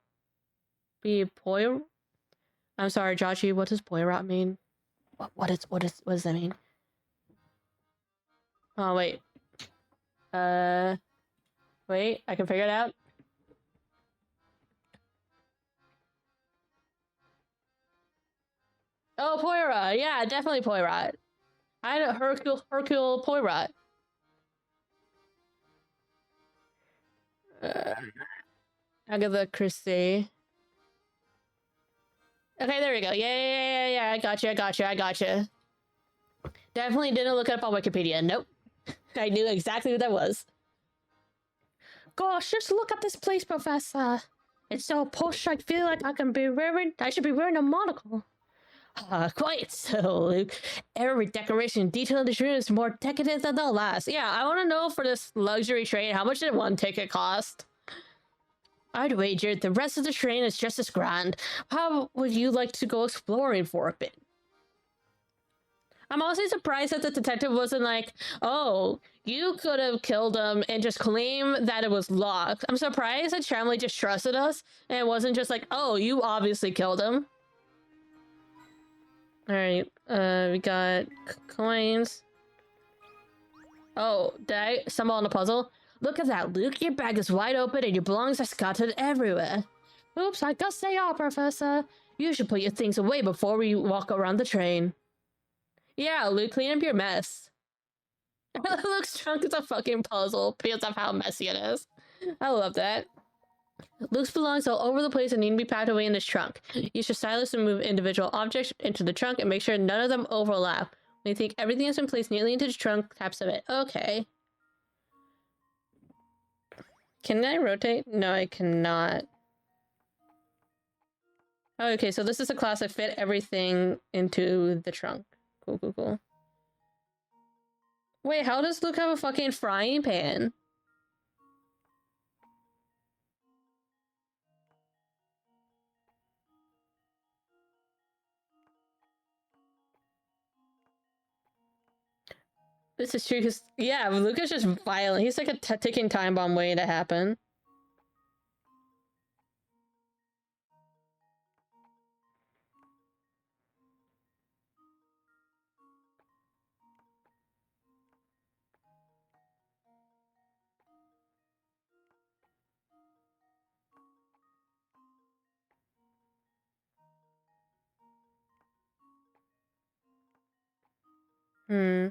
be Poirot? I'm sorry, Joshi, what does Poirot mean? What does that mean? Oh, wait. Wait, I can figure it out. Oh, Poirot. Yeah, definitely Poirot. I had Hercule Poirot. Agatha Christie. Okay, there we go. Yeah. I gotcha. Definitely didn't look it up on Wikipedia. Nope. I knew exactly what that was. Gosh, just look at this place, Professor. It's so posh, I feel like I should be wearing a monocle. Quite so, Luke. Every decoration detail in this room is more decadent than the last. Yeah, I want to know for this luxury train, how much did one ticket cost? I'd wager the rest of the train is just as grand. How would you like to go exploring for a bit? I'm also surprised that the detective wasn't like, oh, you could have killed him and just claim that it was locked. I'm surprised that Shamley just trusted us and it wasn't just like, oh, you obviously killed him. Alright, we got coins. Oh, did I stumble on a puzzle? Look at that, Luke. Your bag is wide open and your belongings are scattered everywhere. Oops, I guess they are, Professor. You should put your things away before we walk around the train. Yeah, Luke, clean up your mess. Luke's trunk is a fucking puzzle because of how messy it is. I love that. Luke's belongings all over the place and need to be packed away in his trunk. Use your stylus to move individual objects into the trunk and make sure none of them overlap. When you think everything has been placed neatly into the trunk, tap submit. Okay. Can I rotate? No, I cannot. Oh, okay, so this is a class that fit everything into the trunk. Cool. Wait, how does Luke have a fucking frying pan? This is true because, yeah, Luke is just violent. He's like a ticking time bomb waiting to happen. Hmm.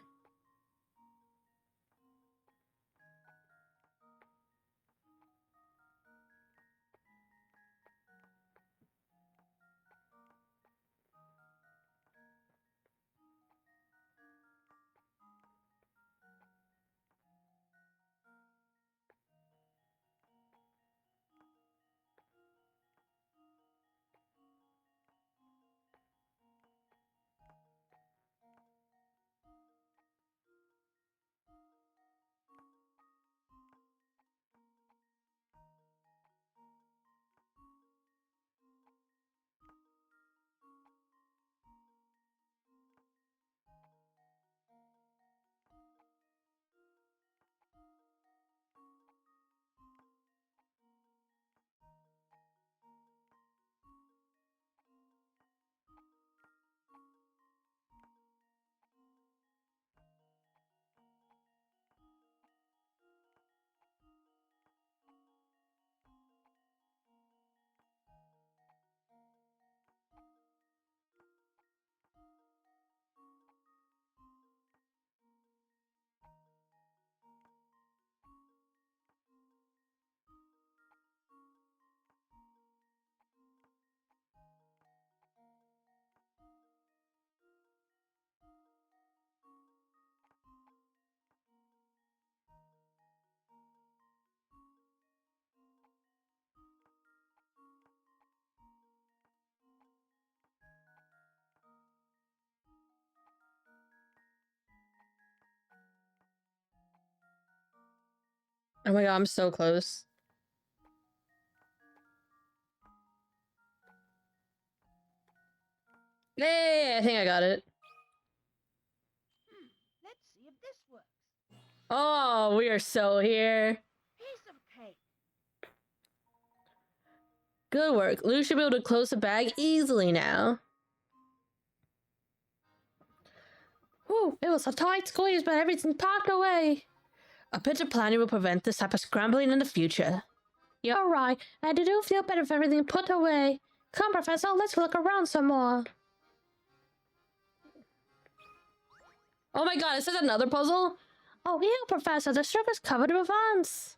Oh my god, I'm so close. Hey, I think I got it. Let's see if this works. Oh, we are so here. Piece of cake. Good work. Lou should be able to close the bag easily now. Whew, it was a tight squeeze, but everything's packed away. A bit of planning will prevent this type of scrambling in the future. You're right, and I do feel better if everything put away. Come, Professor, let's look around some more. Oh my god, is this another puzzle? Oh, yeah, Professor, the sugar's covered with ants.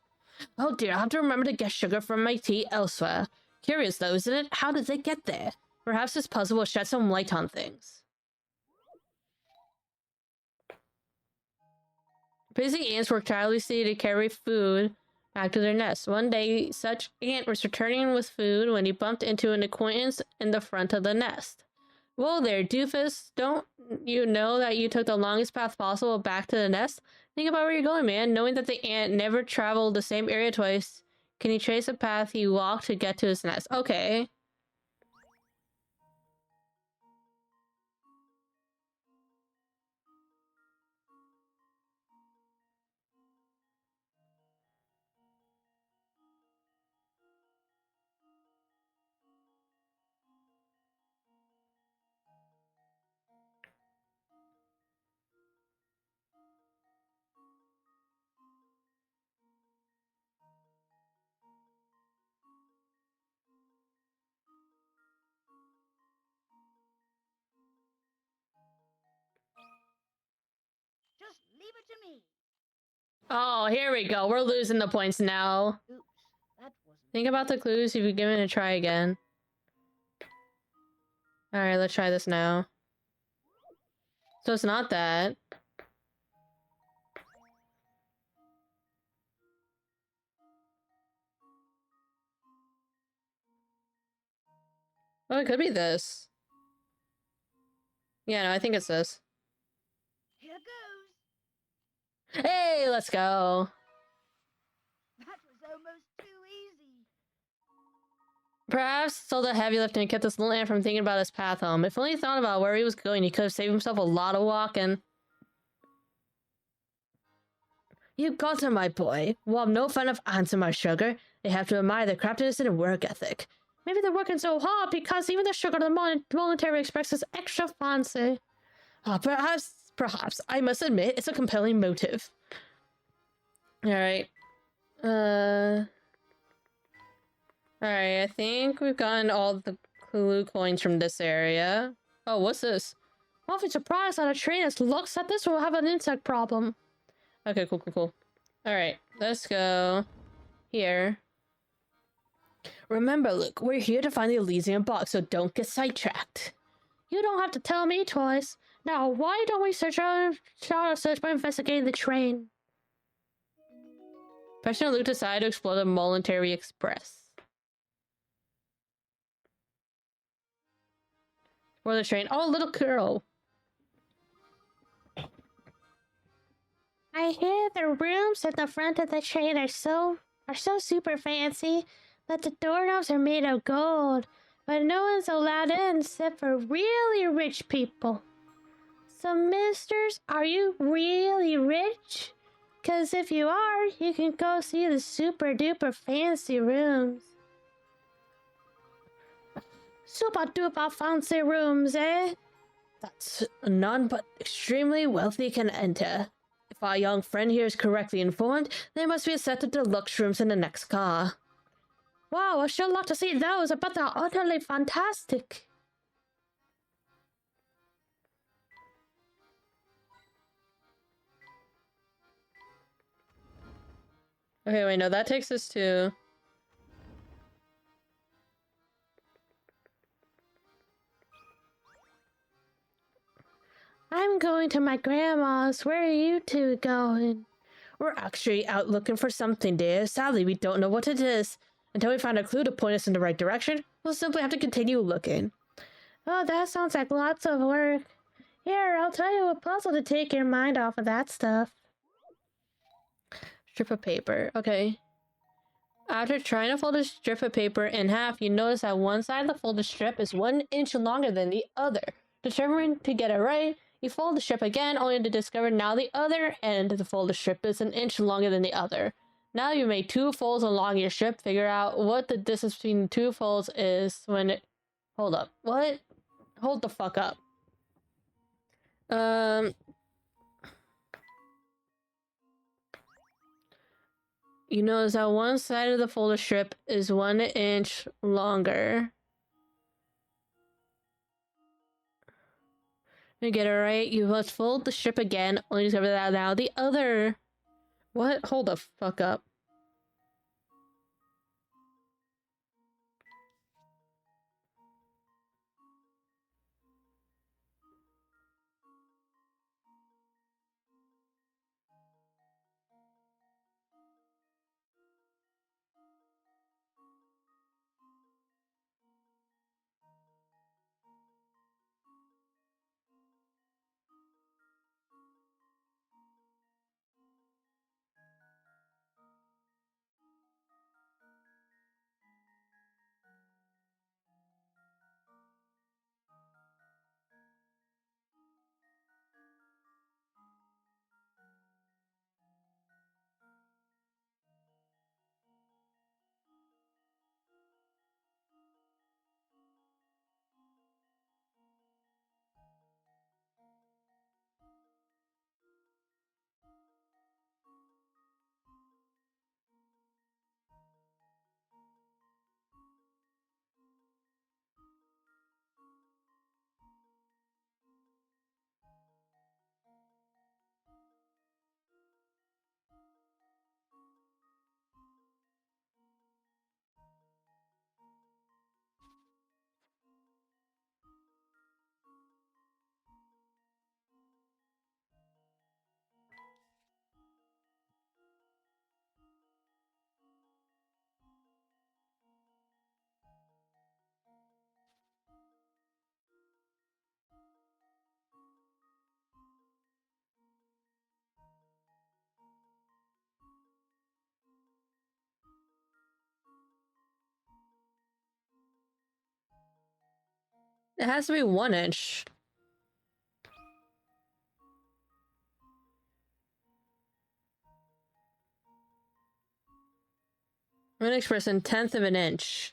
Oh dear, I'll have to remember to get sugar from my tea elsewhere. Curious though, isn't it? How did they get there? Perhaps this puzzle will shed some light on things. Busy ants work tirelessly to carry food back to their nest. One day, such ant was returning with food when he bumped into an acquaintance in the front of the nest. Whoa there, doofus. Don't you know that you took the longest path possible back to the nest? Think about where you're going, man. Knowing that the ant never traveled the same area twice, can you trace the path he walked to get to his nest? Okay. Just leave it to me. Oh, here we go. We're losing the points now. Oops, that wasn't. Think about the clues if you give it a try again. Alright, let's try this now. So it's not that. Oh, it could be this. Yeah, no, I think it's this. Here goes. Hey, let's go. That was almost too easy. Perhaps it's all the heavy lifting kept this little ant from thinking about his path home. If only he thought about where he was going, he could have saved himself a lot of walking. You got it, my boy. Well, I'm no fan of ants in my sugar. They have to admire their craftiness and work ethic. Maybe they're working so hard because even the sugar the Monetary Express is extra fancy. Perhaps. I must admit, it's a compelling motive. Alright. Alright, I think we've gotten all the clue coins from this area. Oh, what's this? Awfully surprised that a train as looks at this will have an insect problem. Okay, cool. Alright, let's go here. Remember, Luke, we're here to find the Elysium box, so don't get sidetracked. You don't have to tell me twice. Now, why don't we start our search by investigating the train? Professor Luke decided to explore the Monetary Express. Or the train. Oh, little girl. I hear the rooms at the front of the train are so super fancy that the doorknobs are made of gold, but no one's allowed in except for really rich people. So, misters, are you really rich? 'Cause if you are, you can go see the super duper fancy rooms. Super duper fancy rooms, eh? That's none but extremely wealthy can enter. If our young friend here is correctly informed, there must be a set of deluxe rooms in the next car. Wow, I sure love to see those. I bet they're utterly fantastic. Okay, wait, no, that takes us to... I'm going to my grandma's. Where are you two going? We're actually out looking for something, dear. Sadly, we don't know what it is. Until we find a clue to point us in the right direction, we'll simply have to continue looking. Oh, that sounds like lots of work. Here, I'll tell you a puzzle to take your mind off of that stuff. Strip of paper. Okay. After trying to fold a strip of paper in half, you notice that one side of the folded strip is 1 inch longer than the other. Determined to get it right, You fold the strip again, only to discover now the other end of the folded strip is an inch longer than the other. Now you made 2 folds along your strip. Figure out what the distance between 2 folds is when it... Hold up. What? Hold the fuck up. You notice that one side of the folded strip is 1 inch longer. You get it right. You must fold the strip again, only discover that now the other... What? Hold the fuck up. It has to be 1 inch. One express in 1/10 of an inch.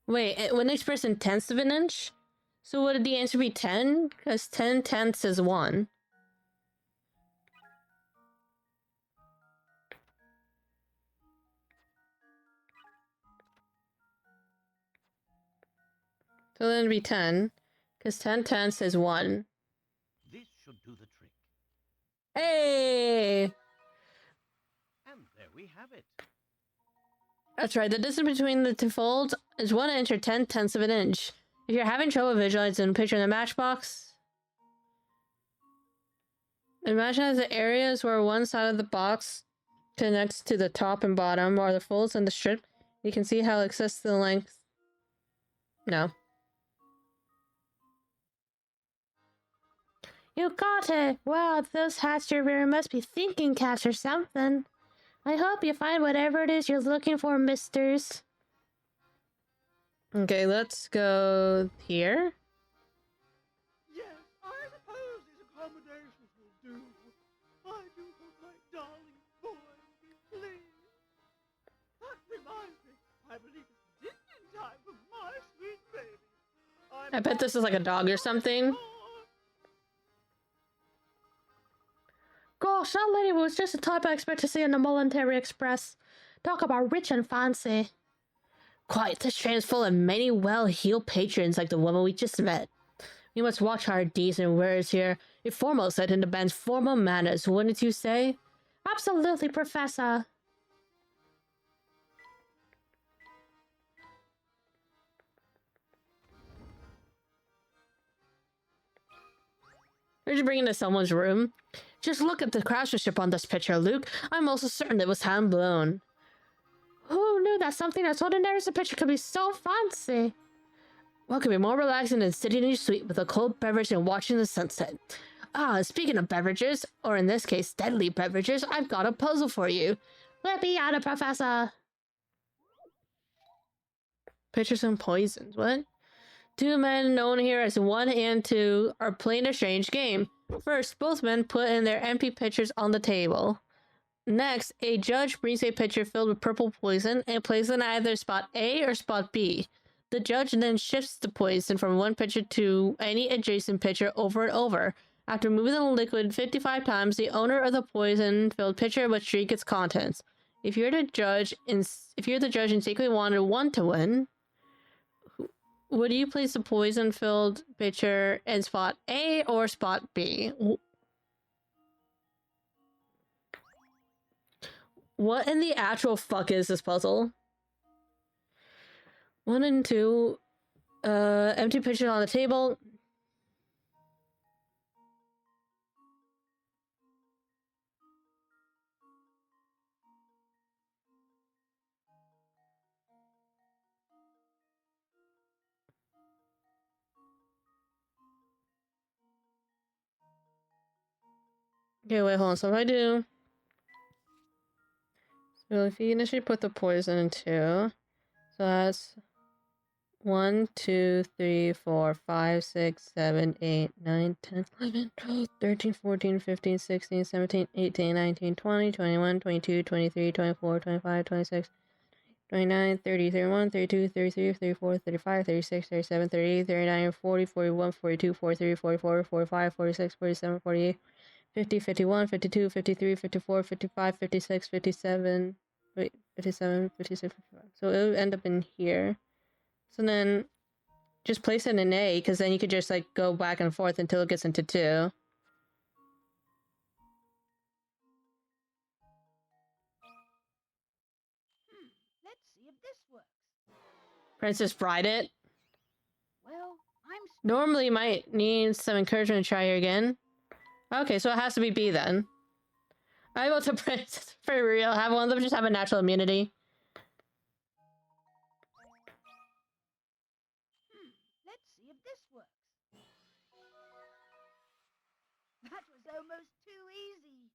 Wait, 1 express in 1/10 of an inch? So would the answer be 10? Because 10/10 is 1. So then it'd be 10. Because 10/10 is 1. This should do the trick. Hey! And there we have it. That's right, the distance between the 2 folds is 1 inch or 10/10 of an inch. If you're having trouble visualizing a picture in the matchbox, imagine as the areas where one side of the box connects to the top and bottom are the folds in the strip. You can see how it exists the length. No. You got it! Wow, those hats you're wearing must be thinking caps or something. I hope you find whatever it is you're looking for, misters. Okay, let's go here. Yes, I suppose these accommodations will do. I do hope my darling boy will be pleased. That reminds me, I believe it's dinner time for my sweet baby. I bet this is like a dog or something. Gosh, that lady was just the type I expect to see in the Voluntary Express. Talk about rich and fancy. Quite, this train is full of many well-heeled patrons like the woman we just met. We must watch our deeds and words here. A formal set in the band's formal manners, wouldn't you say? Absolutely, Professor. Did you bring into someone's room? Just look at the craftsmanship on this picture, Luke. I'm also certain it was hand-blown. Who knew that something as ordinary as a picture could be so fancy? What could be more relaxing than sitting in your suite with a cold beverage and watching the sunset? Ah, speaking of beverages, or in this case, deadly beverages, I've got a puzzle for you. Let me at it, Professor. Pictures and poisons, what? Two men, known here as 1 and 2, are playing a strange game. First, both men put in their empty pitchers on the table. Next, a judge brings a pitcher filled with purple poison and places it in either spot A or spot B. The judge then shifts the poison from one pitcher to any adjacent pitcher over and over. After moving the liquid 55 times, the owner of the poison-filled pitcher must drink its contents. If you're the judge and secretly wanted one to win, would you place the poison-filled pitcher in spot A or spot B? What in the actual fuck is this puzzle? 1 and 2, empty pitchers on the table. Okay, wait, hold on. So if I do... So if you initially put the poison in 2, so that's 1, 2, 3, 4, 5, 6, 7, 8, 9, 10, 11, 12, 13, 14, 15, 16, 17, 18, 19, 20, 21, 22, 23, 24, 25, 26, 29, 30, 31, 32, 33, 34, 35, 36, 37, 38, 39, 40, 41, 42, 43, 44, 45, 46, 47, 48, 50, 51, 52, 53, 54, 55, 56, 57, wait, 57, 56, 55. So it would end up in here. So then just place it in A, because then you could just like go back and forth until it gets into 2. Let's see if this works. Princess Bride it. Well, I'm Normally you might need some encouragement to try here again. Okay, so it has to be B then. I want to Princess for real. Have one of them just have a natural immunity. Let's see if this works. That was almost too easy.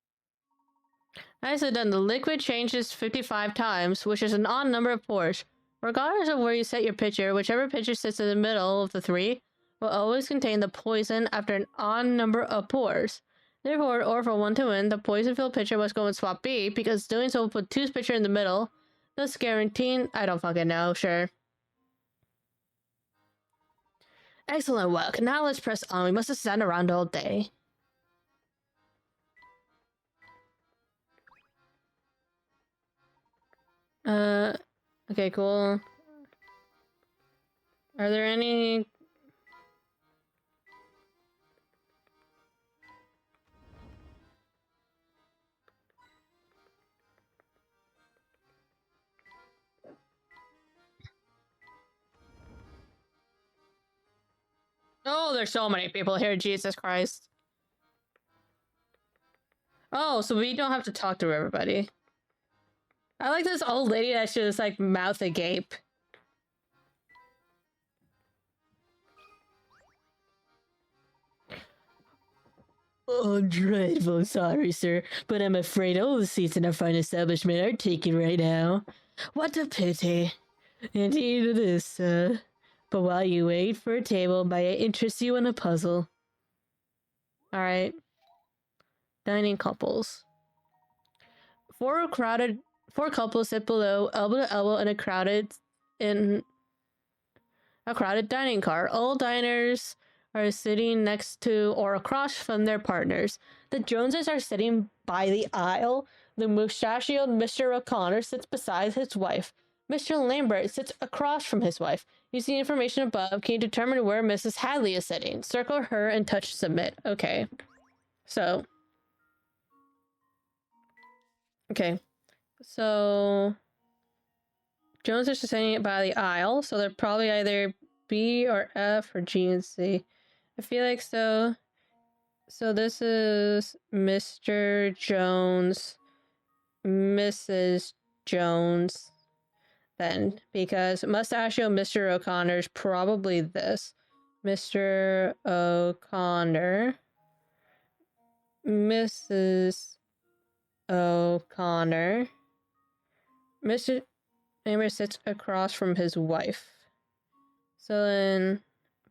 Nicely done. The liquid changes 55 times, which is an odd number of pours. Regardless of where you set your pitcher, whichever pitcher sits in the middle of the 3 will always contain the poison after an odd number of pours. Therefore, or for 1 to win, the poison-filled pitcher must go in spot B, because doing so will put 2's pitcher in the middle, thus guaranteeing... I don't fucking know, sure. Excellent work. Now let's press on. We must stand around all day. Okay, cool. Are there any... Oh, there's so many people here, Jesus Christ. Oh, so we don't have to talk to everybody. I like this old lady that's just like mouth agape. Oh, I'm dreadful sorry, sir, but I'm afraid all the seats in our fine establishment are taken right now. What a pity. Indeed it is, sir. But while you wait for a table, may I interest you in a puzzle? Alright. Dining couples. Four couples sit below, elbow to elbow, in a crowded dining car. All diners are sitting next to or across from their partners. The Joneses are sitting by the aisle. The mustachioed Mr. O'Connor sits beside his wife. Mr. Lambert sits across from his wife. Using the information above, can you determine where Mrs. Hadley is sitting? Circle her and touch submit. Okay. So. Okay. So. Jones is sitting by the aisle, so they're probably either B or F or G and C. I feel like so. So this is Mr. Jones, Mrs. Jones, then, because Mustachio Mr. O'Connor's probably this. Mr. O'Connor, Mrs. O'Connor, Mr. Amber sits across from his wife. So then,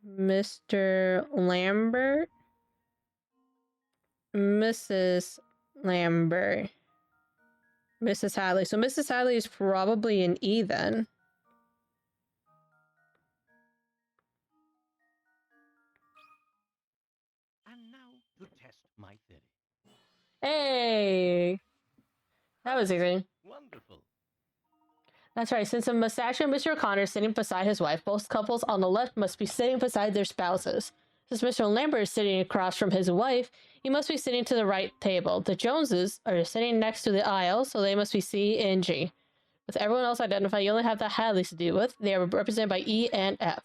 Mr. Lambert. Mrs. Lambert. Mrs. Hadley. So Mrs. Hadley is probably an E then. And now to test my theory. Hey! That was easy. Wonderful. That's right. Since a mustachio Mr. O'Connor is sitting beside his wife, both couples on the left must be sitting beside their spouses. Since Mr. Lambert is sitting across from his wife, he must be sitting to the right table. The Joneses are sitting next to the aisle, so they must be C and G. With everyone else identified, you only have the Hadleys to deal with. They are represented by E and F.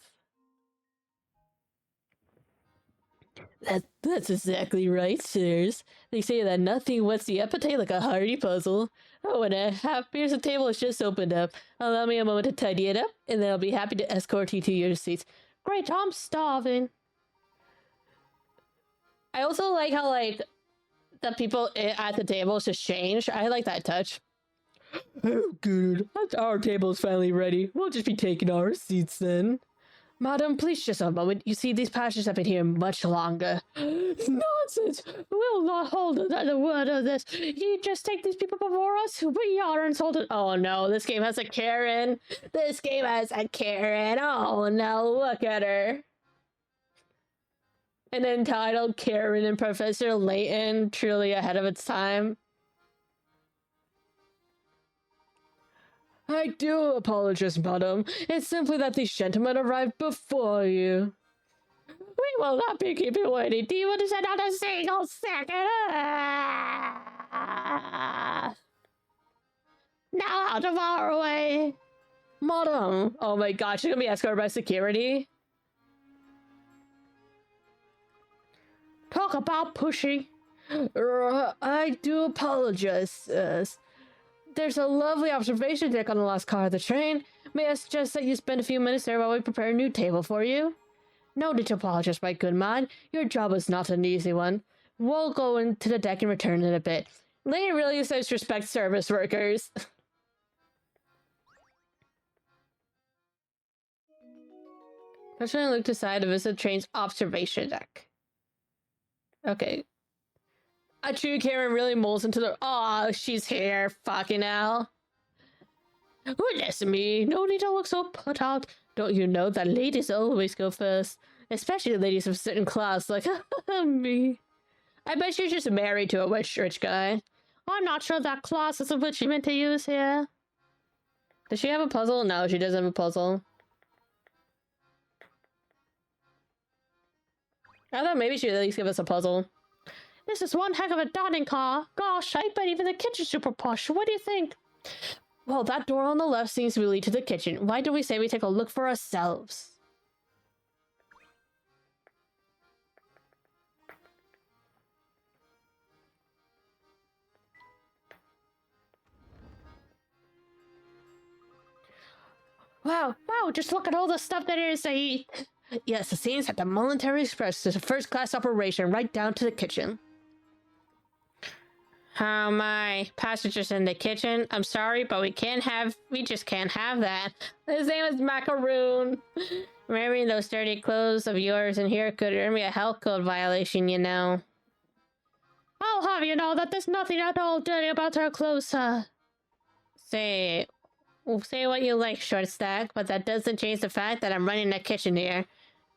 That's exactly right, sirs. They say that nothing whets the appetite like a hearty puzzle. Oh, and a half beers table has just opened up. Allow me a moment to tidy it up, and then I'll be happy to escort you to your seats. Great, I'm starving. I also like how, like, the people at the tables just change. I like that touch. Oh, good. Our table's finally ready. We'll just be taking our seats then. Madam, please just a moment. You see, these passengers have been here much longer. Nonsense! We'll not hold another word of this. You just take these people before us? We are insulted. Oh no, this game has a Karen. This game has a Karen. Oh no, look at her. An entitled Karen and Professor Layton, truly ahead of its time. I do apologize, madam. It's simply that these gentlemen arrived before you. We will not be keeping waiting. Do you understand? Not a single second. Now out of our way. Madam. Oh my gosh, she's gonna be escorted by security. Talk about pushy. I do apologize, there's a lovely observation deck on the last car of the train. May I suggest that you spend a few minutes there while we prepare a new table for you? No need to apologize, my good man. Your job was not an easy one. We'll go into the deck and return in a bit. Layton really says respect service workers. Personally look aside to visit the train's observation deck. Okay. A true Karen really molds into the... Oh, she's here. Fucking hell. Goodness me. No need to look so put out. Don't you know that ladies always go first? Especially ladies of a certain class like me. I bet she's just married to a rich guy. I'm not sure that class is what she meant to use here. Does she have a puzzle? No, she doesn't have a puzzle. I thought maybe she'd at least give us a puzzle. This is one heck of a dining car. Gosh, I bet even the kitchen's super posh. What do you think? Well, that door on the left seems to lead to the kitchen. Why don't we say we take a look for ourselves? Wow, just look at all the stuff that is to eat. Yes, it seems that the Military Express is a first-class operation right down to the kitchen. Oh my, passengers in the kitchen. I'm sorry, but we just can't have that. His name is Macaroon. Wearing those dirty clothes of yours in here could earn me a health code violation, you know. I'll have you know that there's nothing at all dirty about our clothes, sir. Say what you like, short stack, but that doesn't change the fact that I'm running the kitchen here.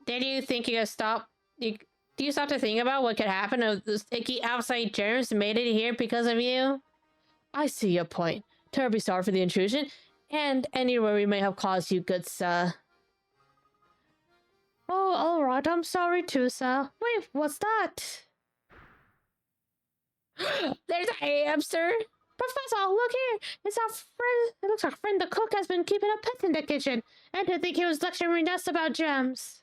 Did you think you could stop? Do you stop to think about what could happen if those icky outside germs made it here because of you? I see your point. Terribly sorry for the intrusion, and any worry may have caused you, good sir. Oh, alright, I'm sorry too, sir. Wait, what's that? There's a hamster! Professor, look here! It's our friend. It looks like friend the cook has been keeping a pet in the kitchen, and to think he was lecturing us about germs.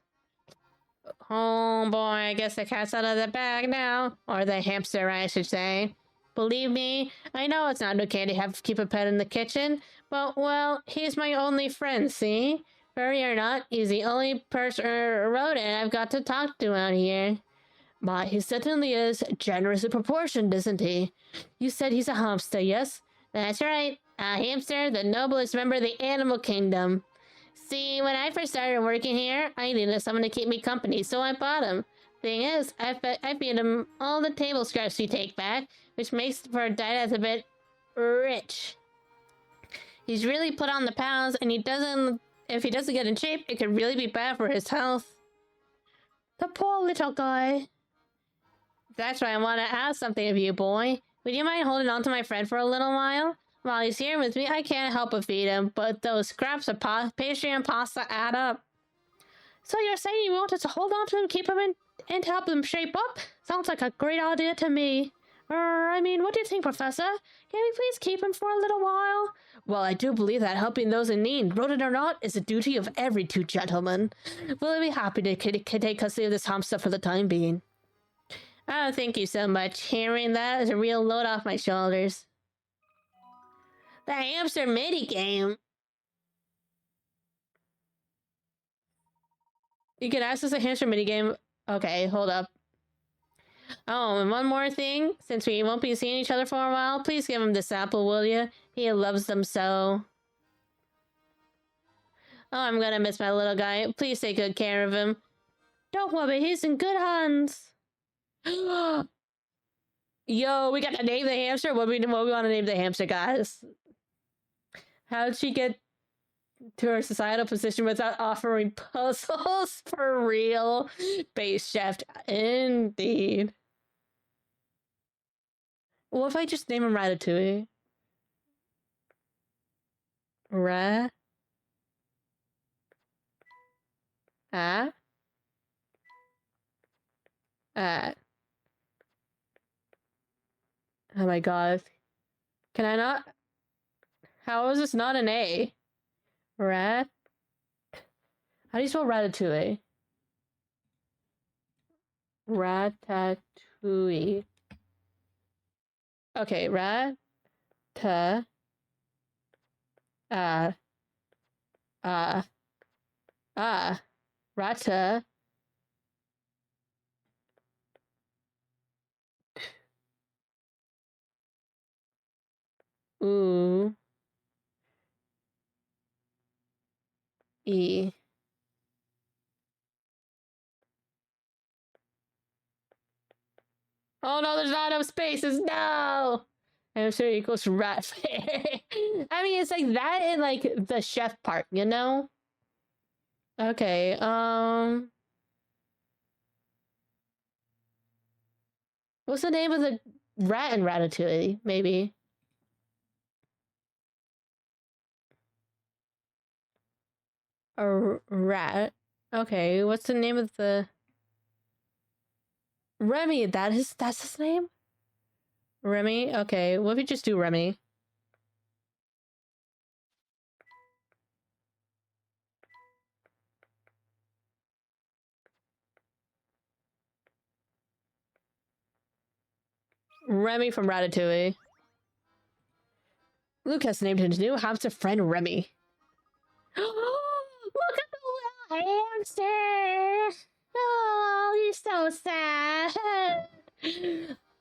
Oh boy, I guess the cat's out of the bag now. Or the hamster, I should say. Believe me, I know it's not okay to have to keep a pet in the kitchen, but, well, he's my only friend, see? Furry or not, he's the only person or rodent I've got to talk to out here. But he certainly is generously proportioned, isn't he? You said he's a hamster, yes? That's right. A hamster, the noblest member of the animal kingdom. See, when I first started working here, I needed someone to keep me company, so I bought him. Thing is, I feed him all the table scraps we take back, which makes for a diet that's a bit rich. He's really put on the pounds, and if he doesn't get in shape, it could really be bad for his health. The poor little guy. That's why I want to ask something of you, boy. Would you mind holding on to my friend for a little while? While he's here with me, I can't help but feed him, but those scraps of pastry and pasta add up. So you're saying you want us to hold on to him, keep him in, and help him shape up? Sounds like a great idea to me. I mean, what do you think, Professor? Can we please keep him for a little while? Well, I do believe that helping those in need, rodent or not, is a duty of every two gentlemen. We'll be happy to take custody of this hamster for the time being. Oh, thank you so much. Hearing that is a real load off my shoulders. The hamster mini-game. You can access the hamster minigame. Okay, hold up. Oh, and one more thing. Since we won't be seeing each other for a while, please give him this apple, will you? He loves them so. Oh, I'm gonna miss my little guy. Please take good care of him. Don't worry, he's in good hands. Yo, we got to name the hamster? What we want to name the hamster, guys? How did she get to her societal position without offering puzzles? For real? Base chef. Indeed. What if I just name him Ratatouille? Rat. Ah. Ah. Oh my god. Can I not? How is this not an A? Rat? How do you spell Ratatouille? Ratatouille. Okay, rat. Ta. Rata. Ooh. E. Oh no, there's not enough spaces. No. Hamster equals rat fair. I mean, it's like that in like the chef part, you know? Okay, what's the name of the rat in Ratatouille, maybe? A rat. Okay, what's the name of the... Remy, that's his name? Remy? Okay, what if we just do Remy? Remy from Ratatouille. Lucas named his new hamster friend Remy. Look at the little hamster! Oh, he's so sad.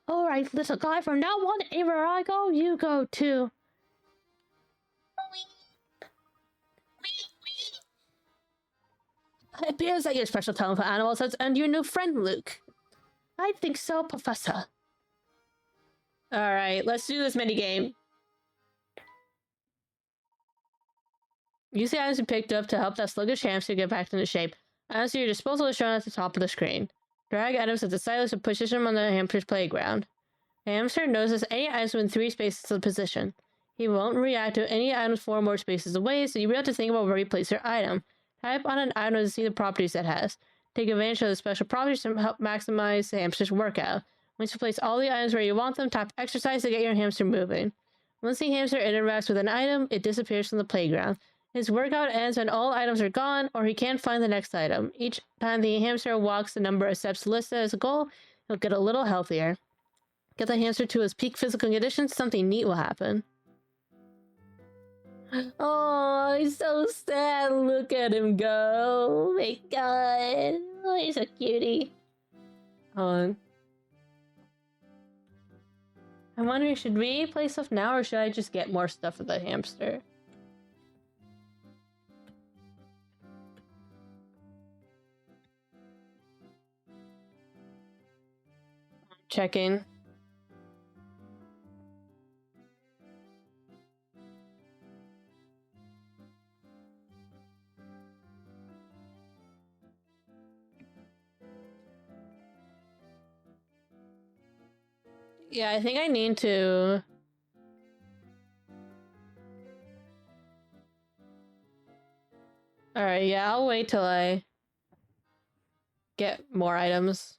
Alright, little guy, from now on, anywhere I go, you go too. It appears that your special talent for animals has earned you a new friend, Luke. I think so, Professor. Alright, let's do this minigame. Use the items you picked up to help that sluggish hamster get back into shape. Items at your disposal is shown at the top of the screen. Drag items at the stylus and push them on the hamster's playground. The hamster notices any items within 3 spaces of the position. He won't react to any items 4 more spaces away, so you will have to think about where you place your item. Type on an item to see the properties it has. Take advantage of the special properties to help maximize the hamster's workout. Once you place all the items where you want them, tap exercise to get your hamster moving. Once the hamster interacts with an item, it disappears from the playground. His workout ends when all items are gone, or he can't find the next item. Each time the hamster walks the number of steps listed as a goal, he'll get a little healthier. Get the hamster to his peak physical condition, something neat will happen. Oh, he's so sad. Look at him go. Oh my god. Oh, he's a cutie. Hold on. I'm wondering, should we play stuff now, or should I just get more stuff for the hamster? checking. Yeah, I think I need to... Alright, yeah, I'll wait till I get more items.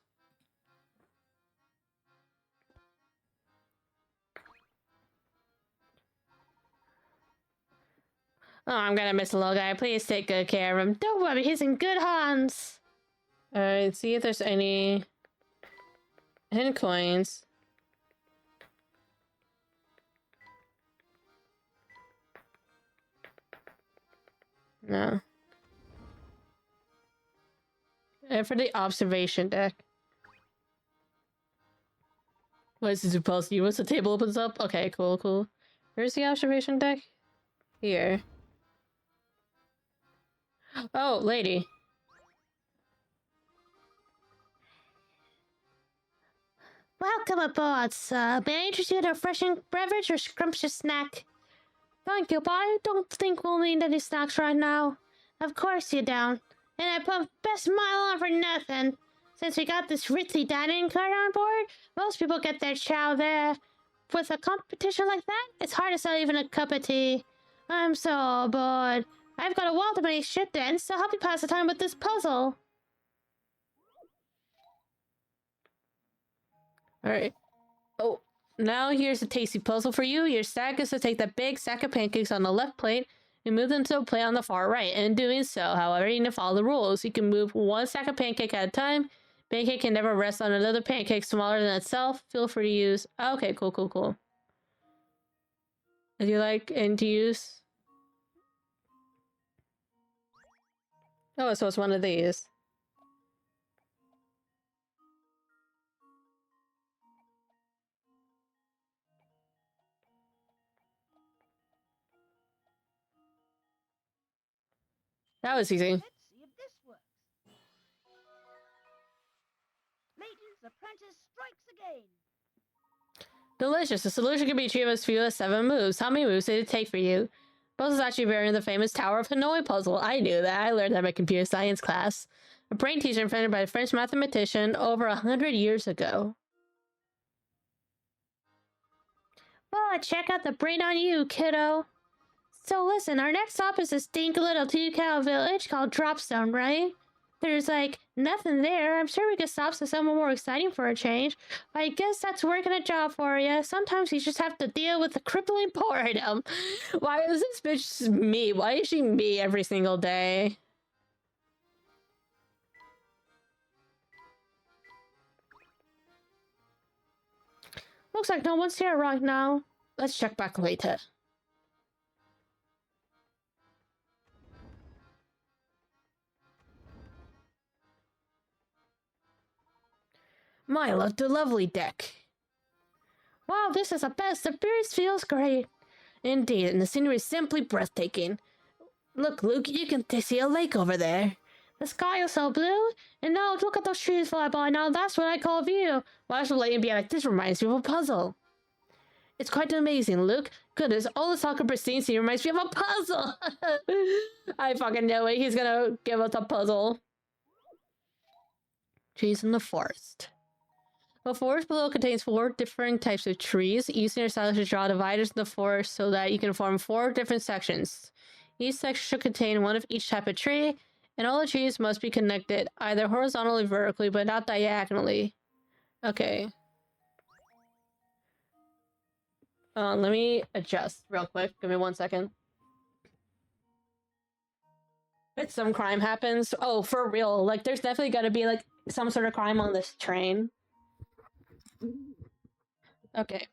Oh, I'm gonna miss the little guy. Please take good care of him. Don't worry, he's in good hands. Alright, see if there's any hidden coins. No. And for the observation deck. What is this supposed to do? Once the table opens up? Okay, cool, cool. Where's the observation deck? Here. Oh, lady. Welcome aboard, sir. May I interest you in a refreshing beverage or scrumptious snack? Thank you, but I don't think we'll need any snacks right now. Of course you don't. And I put best mile on for nothing. Since we got this ritzy dining cart on board, most people get their chow there. With a competition like that, it's hard to sell even a cup of tea. I'm so bored. I've got a wealth of money shit to end, so help you pass the time with this puzzle. Alright. Oh, now here's a tasty puzzle for you. Your stack is to take the big stack of pancakes on the left plate and move them to a plate on the far right. And in doing so, however, you need to follow the rules. You can move one stack of pancake at a time. Pancake can never rest on another pancake smaller than itself. Feel free to use... Okay, cool, cool, cool. Do you like and to use? Oh, so it's one of these. That was easy. Let's see if this works. Layton's apprentice strikes again. Delicious. The solution can be achieved as few as 7 moves. How many moves did it take for you? Puzzle is actually varying the famous Tower of Hanoi puzzle. I knew that. I learned that in my computer science class. A brain teacher invented by a French mathematician over 100 years ago. Well, check out the brain on you, kiddo. So listen, our next stop is this dink little 2-cow village called Dropstone, right? There's, like, nothing there. I'm sure we could stop to somewhere more exciting for a change. But I guess that's working a job for you. Sometimes you just have to deal with the crippling boredom. Why is this bitch me? Why is she me every single day? Looks like no one's here right now. Let's check back later. My lovely deck. Wow, this is the best. The breeze feels great. Indeed, and the scenery is simply breathtaking. Look, Luke, you can see a lake over there. The sky is so blue, and now look at those trees fly by. Now that's what I call a view. Why should Layton be like, this reminds me of a puzzle? It's quite amazing, Luke. Goodness, all the soccer pristine scene reminds me of a puzzle. I fucking know it. He's gonna give us a puzzle. Trees in the forest. The forest below contains 4 different types of trees. Using your stylus to draw dividers in the forest so that you can form 4 different sections. Each section should contain one of each type of tree, and all the trees must be connected, either horizontally or vertically, but not diagonally. Okay. Let me adjust real quick. Give me 1 second. If some crime happens, oh, for real, like, there's definitely gotta be, like, some sort of crime on this train. Okay.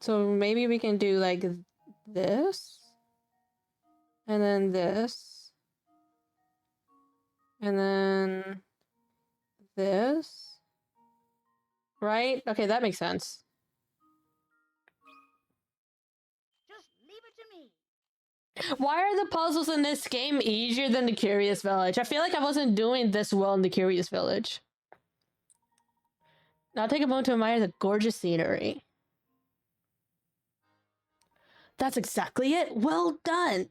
So maybe we can do like this. And then this. And then this. Right? Okay, that makes sense. Just leave it to me. Why are the puzzles in this game easier than the Curious Village? I feel like I wasn't doing this well in the Curious Village. Now take a moment to admire the gorgeous scenery. That's exactly it. Well done.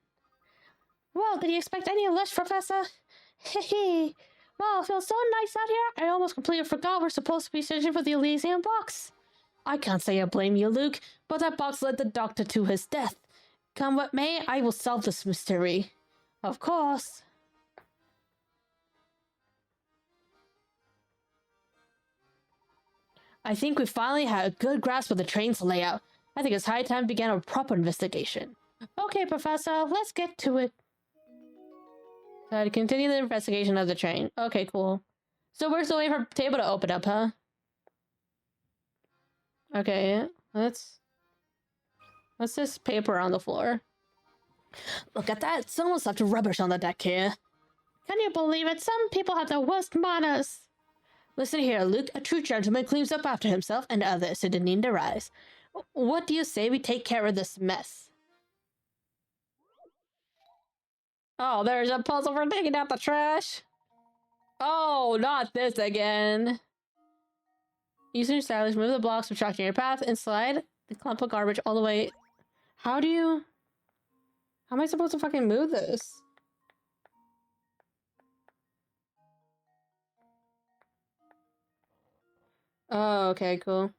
Well, did you expect any less, Professor? Hehe. Well, it feels so nice out here. I almost completely forgot we're supposed to be searching for the Elysium box. I can't say I blame you, Luke, but that box led the doctor to his death. Come what may, I will solve this mystery. Of course. I think we finally had a good grasp of the train's layout. I think it's high time to begin a proper investigation. Okay, Professor, let's get to it. To continue the investigation of the train. Okay, cool. So we're still waiting for the table to open up, huh? Okay, what's this paper on the floor? Look at that! Someone's left rubbish on the deck here. Can you believe it? Some people have the worst manners. Listen here, Luke. A true gentleman cleans up after himself and others who didn't need to rise. What do you say we take care of this mess? Oh, there's a puzzle for taking out the trash. Oh, not this again. Using your stylus, move the blocks obstructing your path and slide the clump of garbage all the way. How am I supposed to fucking move this? Oh, okay, cool.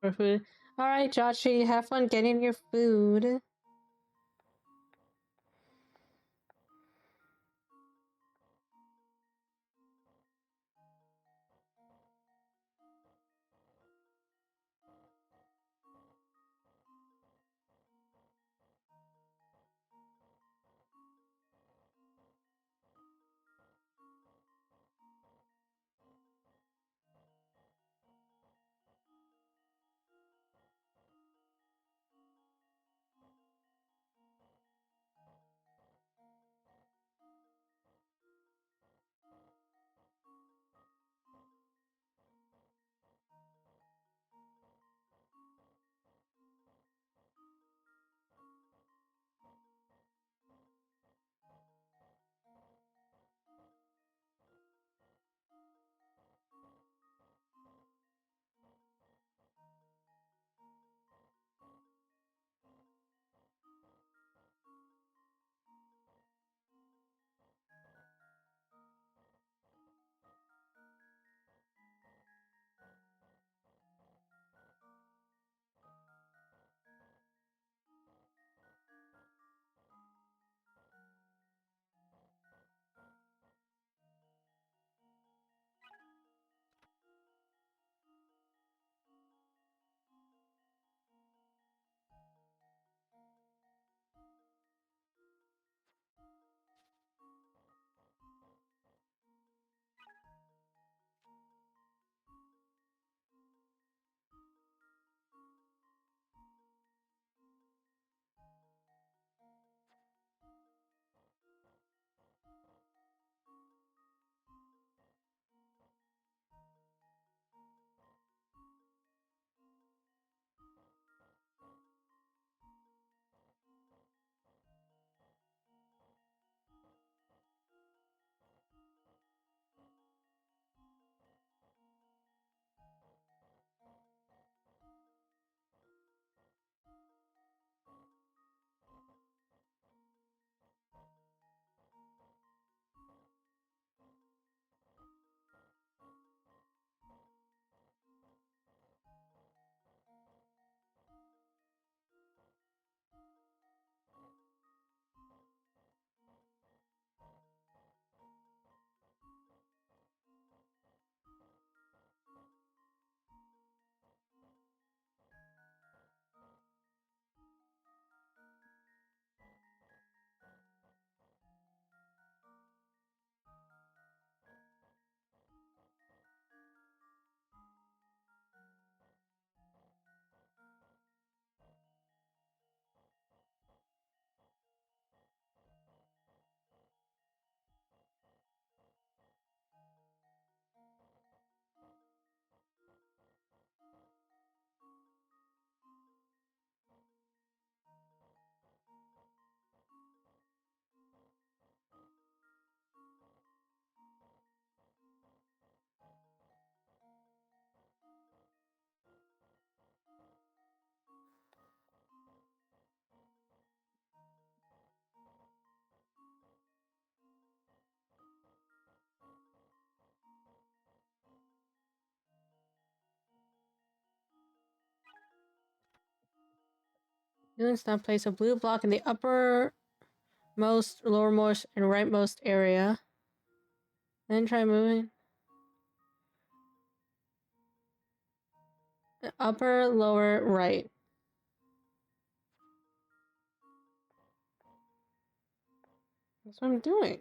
For food. Alright, Joshi, have fun getting your food. Doing stuff, place a blue block in the uppermost, lowermost, and rightmost area. Then try moving. Upper, lower, right. That's what I'm doing.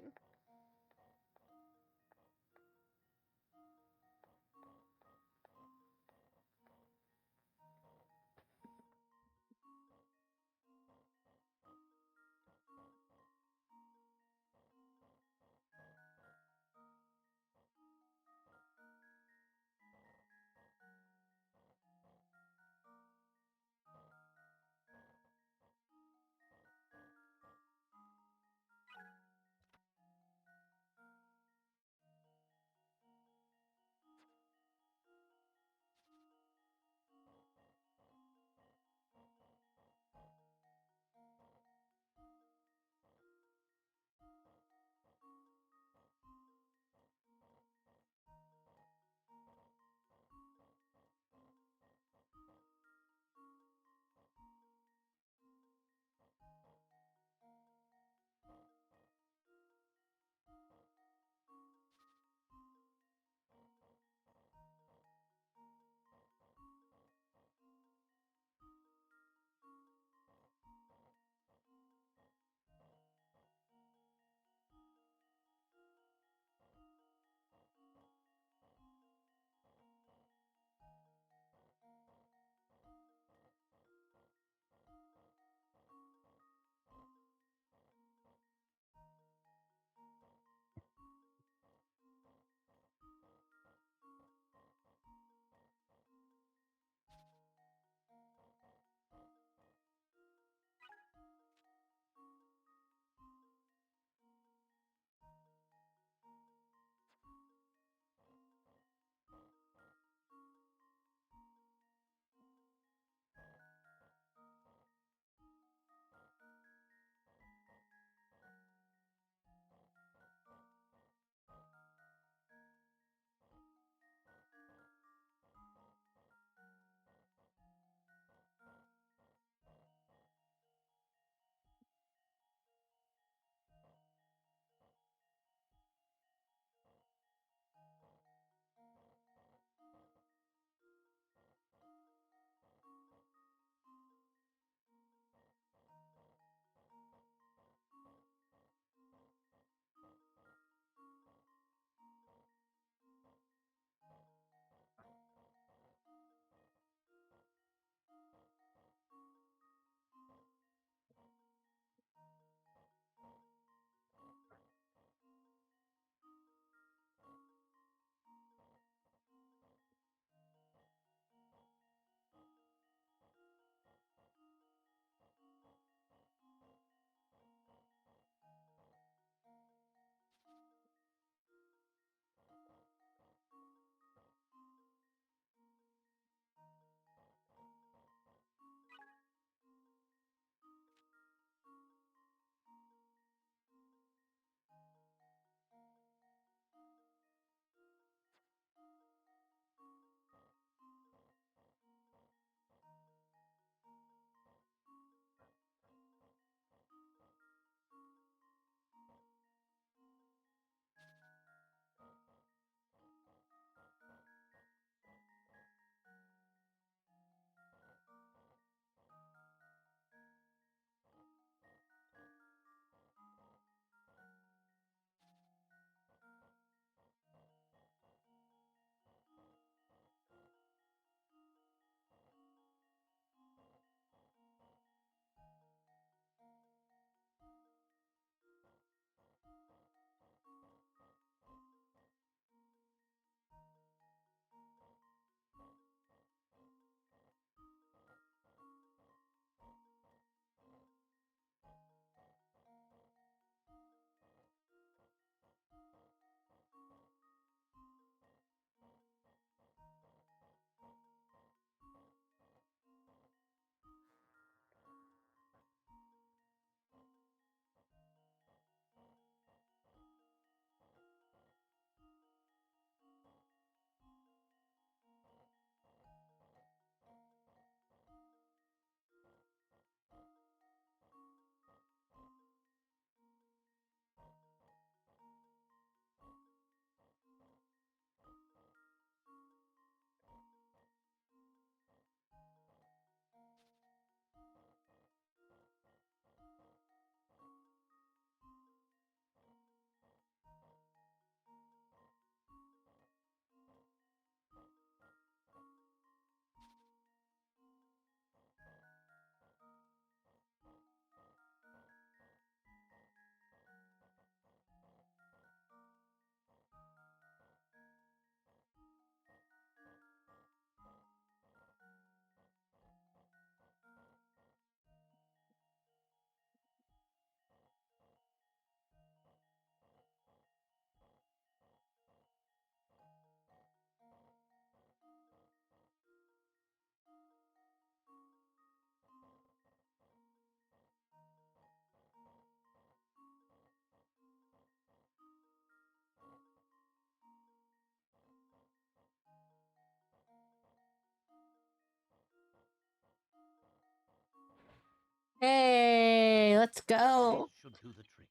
Hey, let's go. This should do the trick.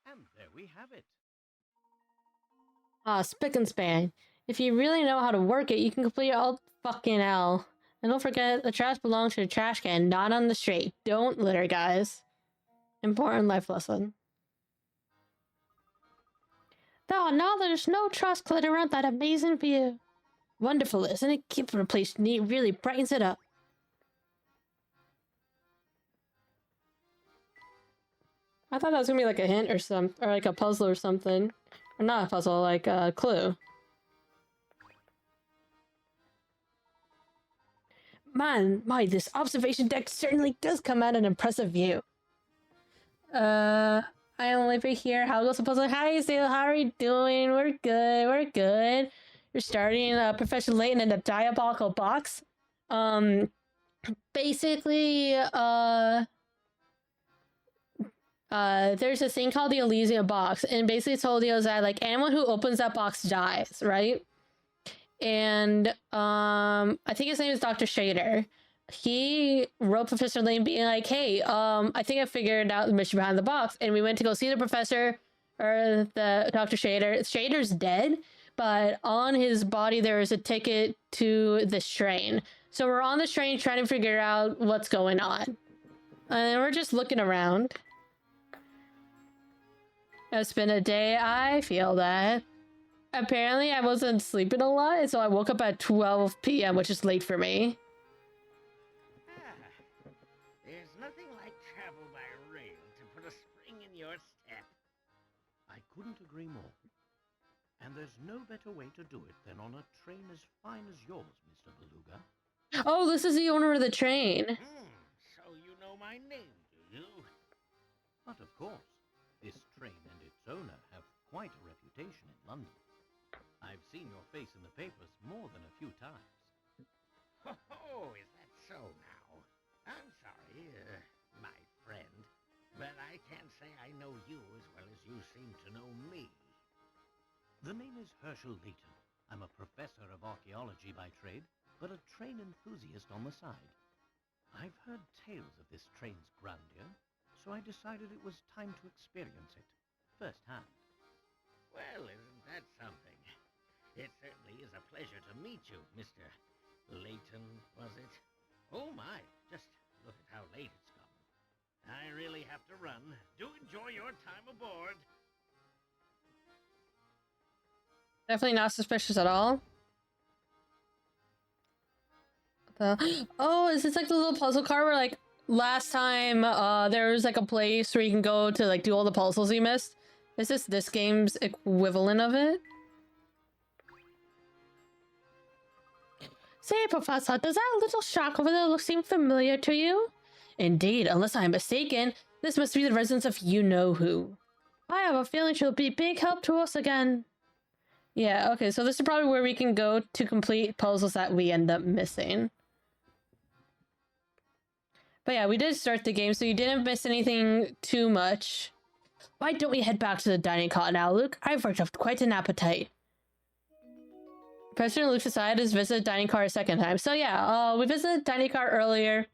And there we have it. Ah, spick and span. If you really know how to work it, you can complete all fucking hell. And don't forget, the trash belongs to the trash can, not on the street. Don't litter, guys. Important life lesson. Oh, now there's no trash clutter around that amazing view. Wonderful, isn't it? Keeping the place neat really brightens it up. I thought that was gonna be like a hint or like a puzzle or something. Or not a puzzle, like a clue. Man, this observation deck certainly does come at an impressive view. I only be here. How goes the puzzle? Hi, Zale. How are you doing? We're good. We're good. You're starting Professor Layton in the Diabolical box. Basically, there's a thing called the Elysium box, and basically told you that like anyone who opens that box dies, right? And I think his name is Dr. Shader. He wrote Professor Lane being like, hey, I think I figured out the mission behind the box. And we went to go see the professor, or the Dr. Shader. Shader's dead, but on his body there is a ticket to this train. So we're on this train trying to figure out what's going on. And we're just looking around. It's been a day, I feel that. Apparently I wasn't sleeping a lot, so I woke up at 12 p.m., which is late for me. There's nothing like travel by rail to put a spring in your step. I couldn't agree more. And there's no better way to do it than on a train as fine as yours, Mr. Beluga. Oh, this is the owner of the train. So you know my name, do you? But of course, this train and its owner have quite a reputation in London. I've seen your face in the papers more than a few times. Oh, is that so now? I'm sorry, my friend, but I can't say I know you as well as you seem to know me. The name is Herschel Layton. I'm a professor of archaeology by trade, but a train enthusiast on the side. I've heard tales of this train's grandeur, so I decided it was time to experience it firsthand. Well, isn't that something? It certainly is a pleasure to meet you, Mr. Layton, was it? Oh my, just look at how late it's gotten. I really have to run. Do enjoy your time aboard. Definitely not suspicious at all. Oh, is this like the little puzzle card where like last time there was like a place where you can go to like do all the puzzles you missed? Is this game's equivalent of it? Say, Professor, does that little shack over there seem familiar to you? Indeed, unless I am mistaken, this must be the residence of you-know-who. I have a feeling she'll be big help to us again. Yeah, okay, so this is probably where we can go to complete puzzles that we end up missing. But yeah, we did start the game, so you didn't miss anything too much. Why don't we head back to the dining hall now, Luke? I've worked up quite an appetite. President Luke decided to visit dining car a second time. So yeah, we visited dining car earlier.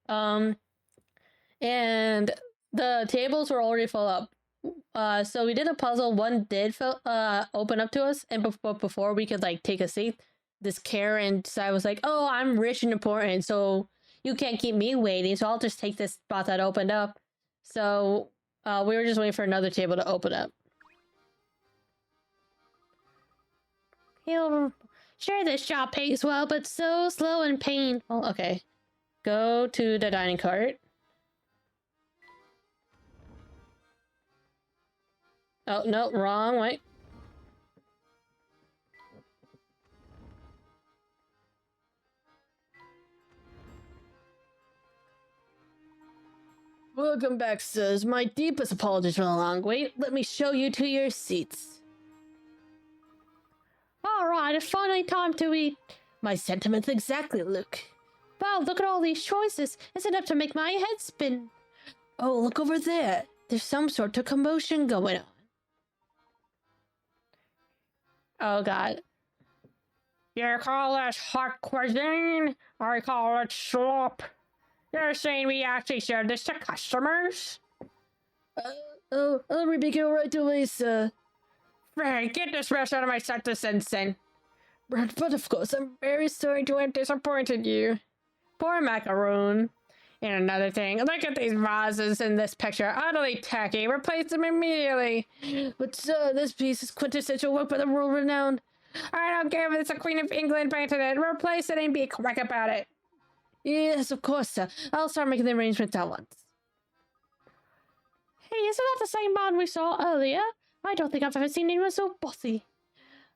And the tables were already full up. So we did a puzzle. One did open up to us, and before we could like take a seat, this Karen side was like, "Oh, I'm rich and important, so you can't keep me waiting. So I'll just take this spot that opened up." So we were just waiting for another table to open up. Sure, this job pays well, but so slow and painful. Okay, go to the dining cart. Oh, no, wrong way. Welcome back, sirs. My deepest apologies for the long wait. Let me show you to your seats. Alright, it's finally time to eat. My sentiments exactly, Luke. Wow, look at all these choices. It's enough to make my head spin. Oh, look over there. There's some sort of commotion going on. Oh, God. You call this hot cuisine? I call it slop. You're saying we actually serve this to customers? I'll make it right away, sir. Right, get this mess out of my sight to Sensen. But of course, I'm very sorry to have disappointed you. Poor macaroon. And another thing, look at these vases in this picture. Utterly tacky. Replace them immediately. But sir, this piece is quintessential work by the world-renowned. I don't care if it's the Queen of England painted it. Replace it and be quick about it. Yes, of course, sir. I'll start making the arrangements at once. Hey, isn't that the same man we saw earlier? I don't think I've ever seen anyone so bossy.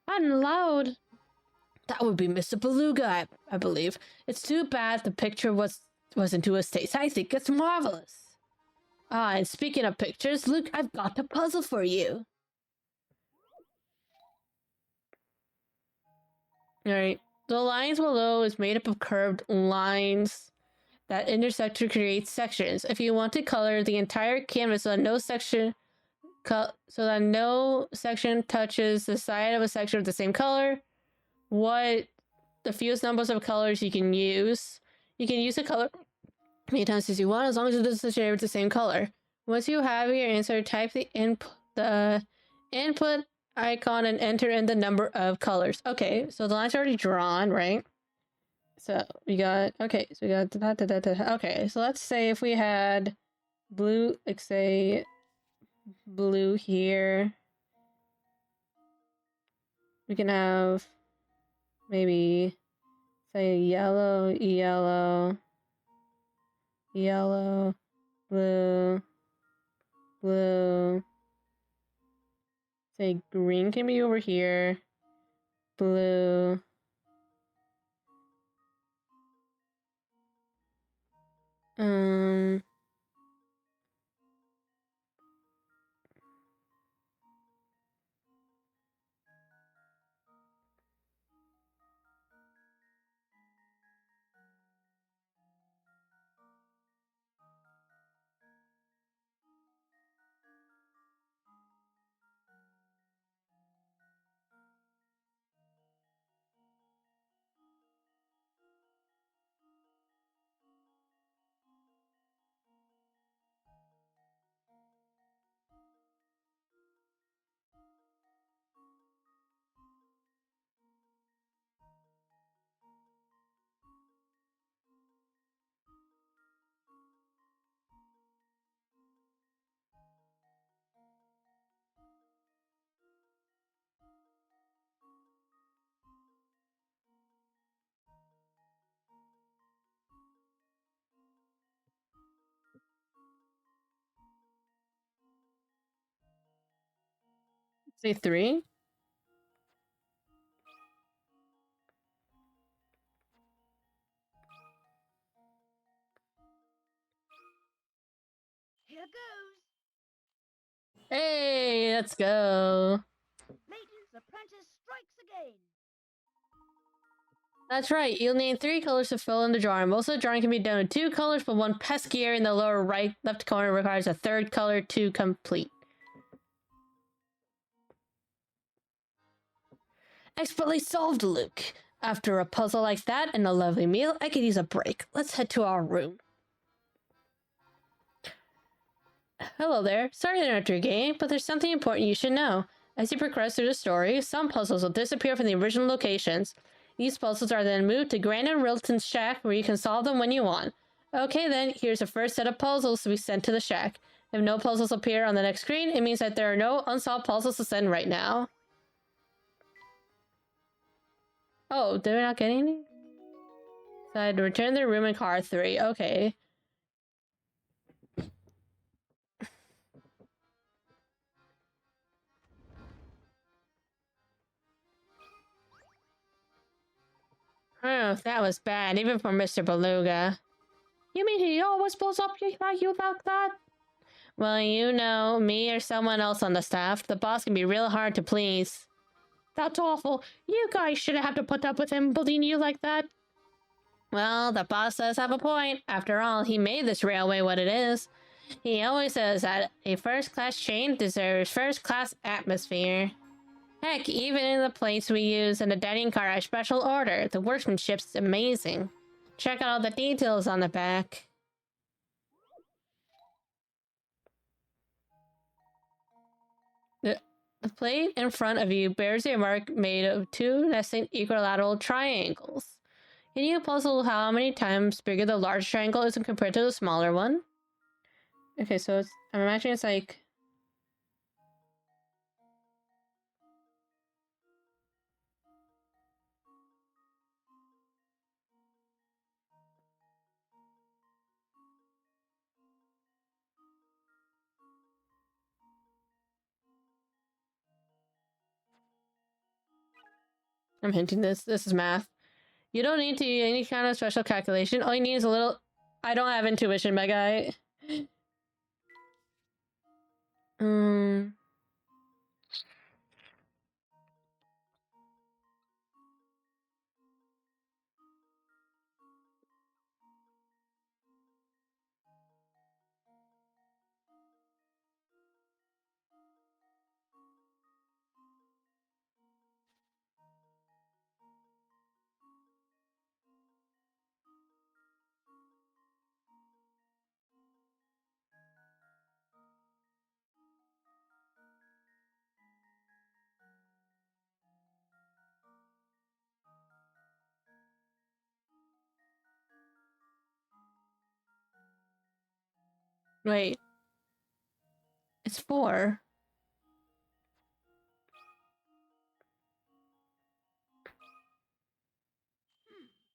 And loud. That would be Mr. Beluga, I believe. It's too bad the picture wasn't to his taste. I think it's marvelous. Ah, and speaking of pictures, Luke, I've got a puzzle for you. Alright, the lines below is made up of curved lines that intersect to create sections. If you want to color the entire canvas so that no section touches the side of a section of the same color, what the fewest numbers of colors you can use. You can use a color many times as you want, as long as it doesn't share with the same color. Once you have your answer, type the input icon and enter in the number of colors. Okay, so the line's already drawn, right? So we got okay, so let's say if we had blue, like say blue here, we can have maybe say yellow, yellow, yellow, blue, blue. Say green can be over here, blue. Say 3. Here goes. Hey, let's go. Layton's apprentice strikes again. That's right, you'll need 3 colors to fill in the drawing. Most of the drawing can be done with 2 colors, but one pesky area in the lower right left corner requires a 3rd color to complete. Expertly solved, Luke. After a puzzle like that and a lovely meal, I could use a break. Let's head to our room. Hello there. Sorry to interrupt your game, but there's something important you should know. As you progress through the story, some puzzles will disappear from the original locations. These puzzles are then moved to Grant and Rilton's shack, where you can solve them when you want. Okay then, here's the first set of puzzles to be sent to the shack. If no puzzles appear on the next screen, it means that there are no unsolved puzzles to send right now. Oh, did we not get any? So I had to return the room in car 3. Okay. Oh, that was bad, even for Mr. Beluga. You mean he always pulls up like you like that? Well, you know, me or someone else on the staff, the boss can be real hard to please. That's awful. You guys shouldn't have to put up with him bullying you like that. Well, the boss does have a point. After all, he made this railway what it is. He always says that a first-class train deserves first-class atmosphere. Heck, even in the plates we use in the dining car are special order. The workmanship's amazing. Check out all the details on the back. The plate in front of you bears a mark made of two nesting equilateral triangles. Can you puzzle how many times bigger the large triangle is compared to the smaller one? Okay, so it's, I'm imagining it's like... I'm hinting this. This is math. You don't need to use any kind of special calculation. All you need is a little... I don't have intuition, my guy. Wait. It's 4.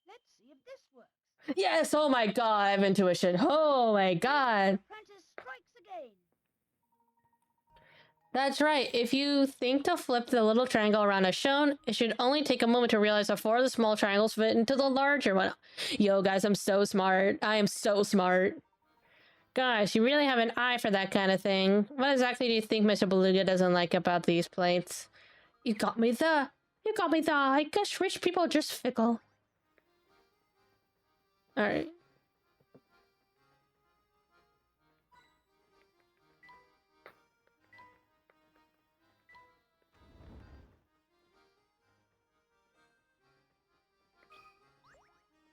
Let's see if this works. Yes! Oh my god, I have intuition. Oh my god. Apprentice strikes again. That's right. If you think to flip the little triangle around as shown, it should only take a moment to realize that 4 of the small triangles fit into the larger one. Yo, guys, I'm so smart. I am so smart. Gosh, you really have an eye for that kind of thing. What exactly do you think Mr. Beluga doesn't like about these plates? You got me there. You got me there. I guess rich people are just fickle. Alright.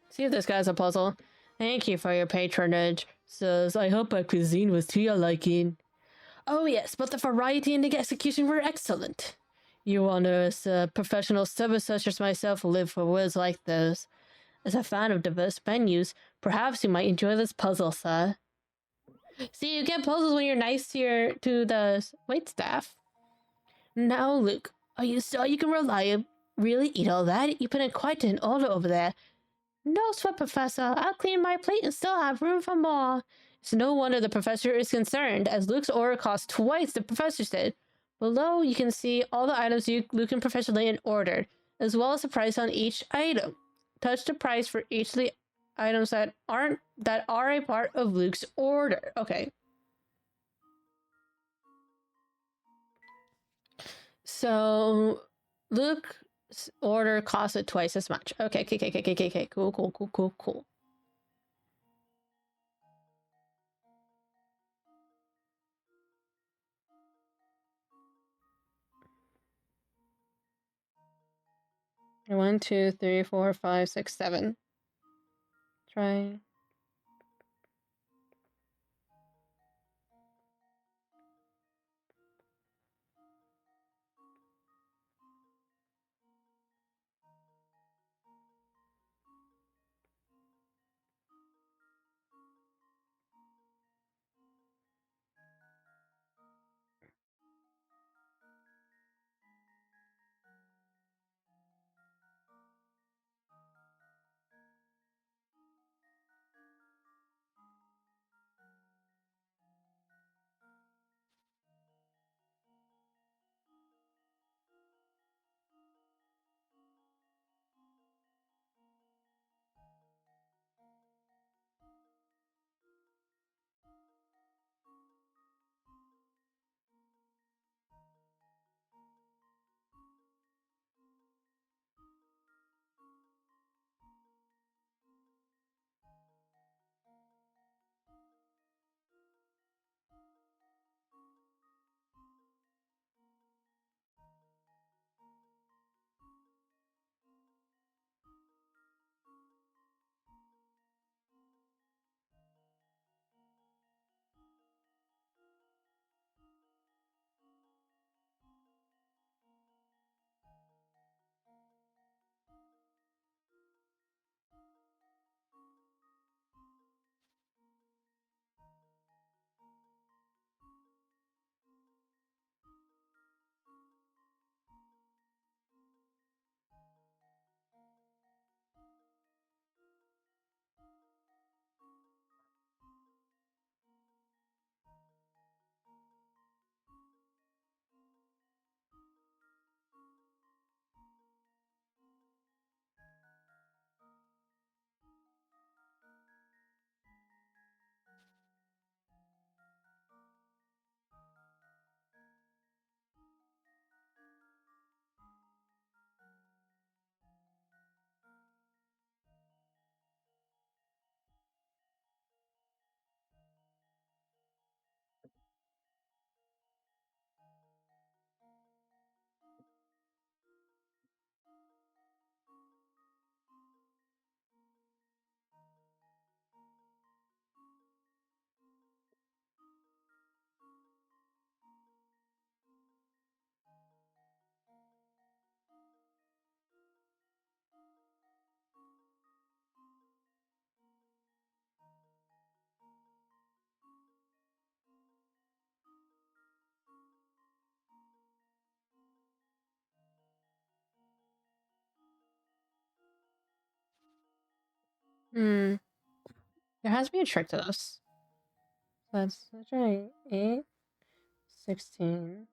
See if this guy's a puzzle. Thank you for your patronage. Says, I hope our cuisine was to your liking. Oh yes, but the variety and the execution were excellent. You honors professional service such as myself live for words like those. As a fan of diverse menus, perhaps you might enjoy this puzzle, sir. See, you get puzzles when you're nice to the waitstaff. Now, Luke, are you sure you can really eat all that? You put in quite an order over there. No sweat, Professor. I'll clean my plate and still have room for more. It's no wonder the professor is concerned, as Luke's order cost twice the professor's did. Below, you can see all the items Luke and Professor Layton ordered, as well as the price on each item. Touch the price for each of the items that are a part of Luke's order. Okay. So, Luke's order costed twice as much. Okay, cool. 1, 2, 3, 4, 5, 6, 7. Try. Hmm. There has to be a trick to this. So that's 8, 16.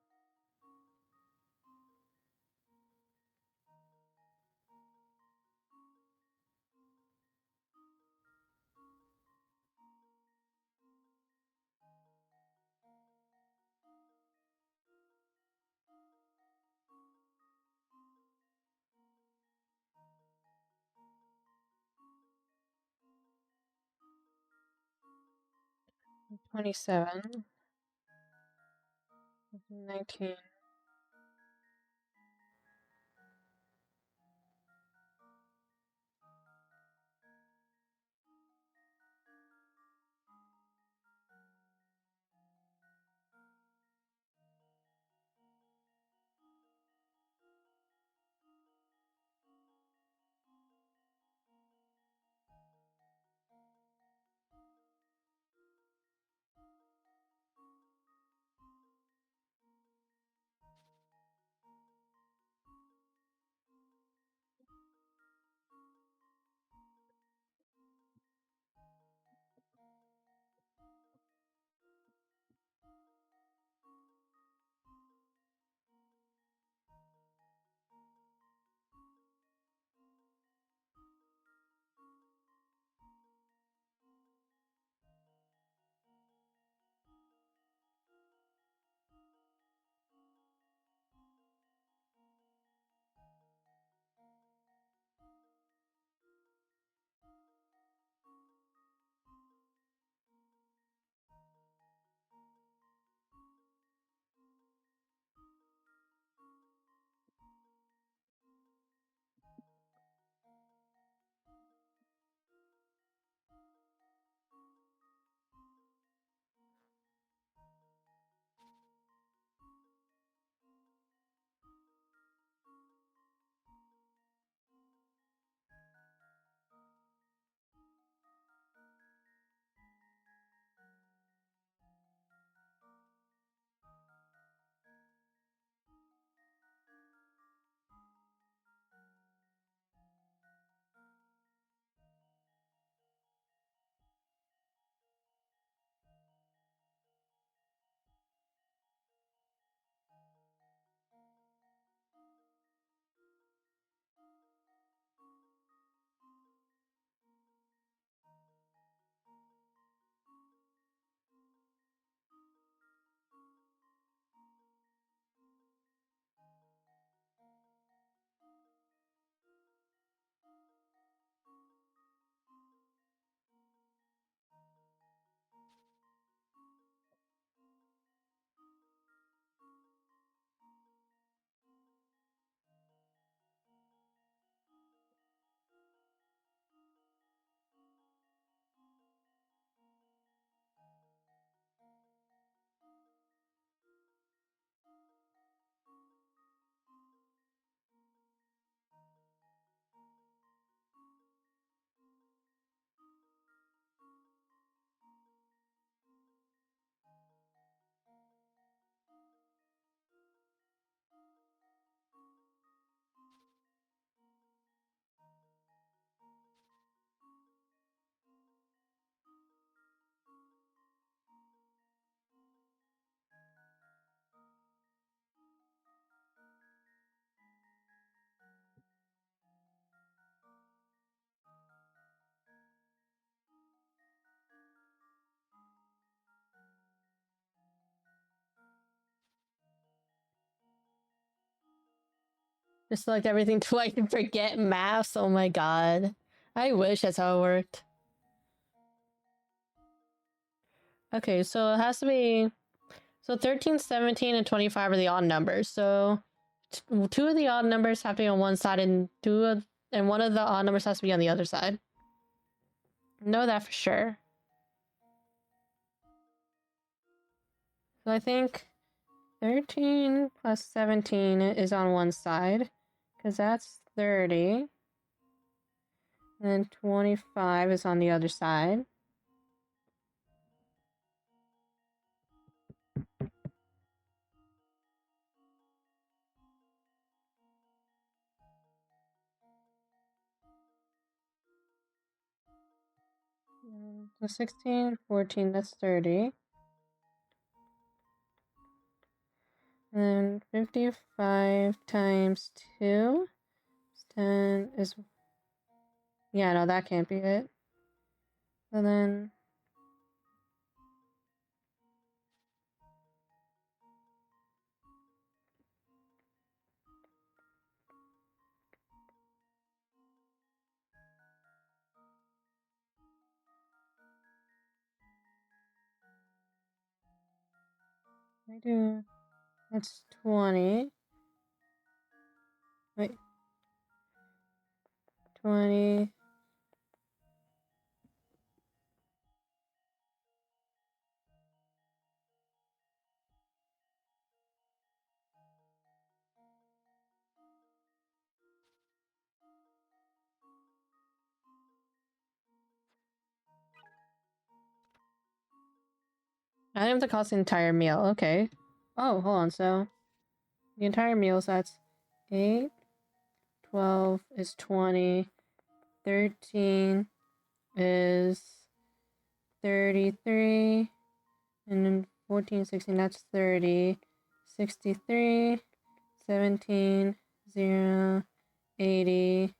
$27, 19. Just select everything till I can forget maths. Oh my god. I wish that's how it worked. Okay, so it has to be... So 13, 17, and 25 are the odd numbers. So two of the odd numbers have to be on one side and one of the odd numbers has to be on the other side. Know that for sure. So I think 13 plus 17 is on one side, because that's 30. And then 25 is on the other side. So 16, 14, that's 30. And then 55 times 2 is 10 is... Yeah, no, that can't be it. So then... I do... That's 20. Wait. 20... Item that costs the entire meal. Okay. Oh, hold on. So the entire meal, so that's 8, 12 is 20, 13 is 33, and then 14, 16, that's 30, 63, 17, 0, 80,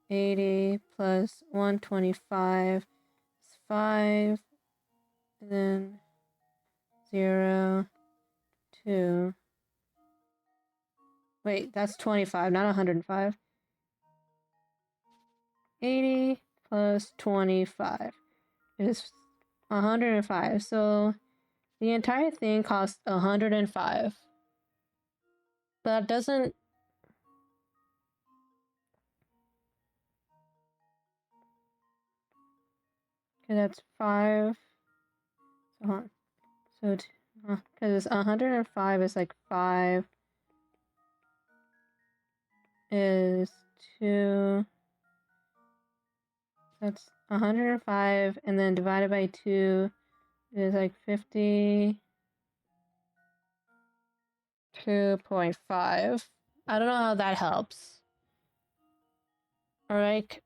80 plus 125 is 5, and then 0, 2. Wait, that's 25, not 105. 80 plus 25 is 105. So the entire thing costs 105. But that doesn't... Okay, that's 5. So, because it's 105 is like 5 is 2. That's 105, and then divided by 2 is like 52.5. I don't know how that helps. Alright.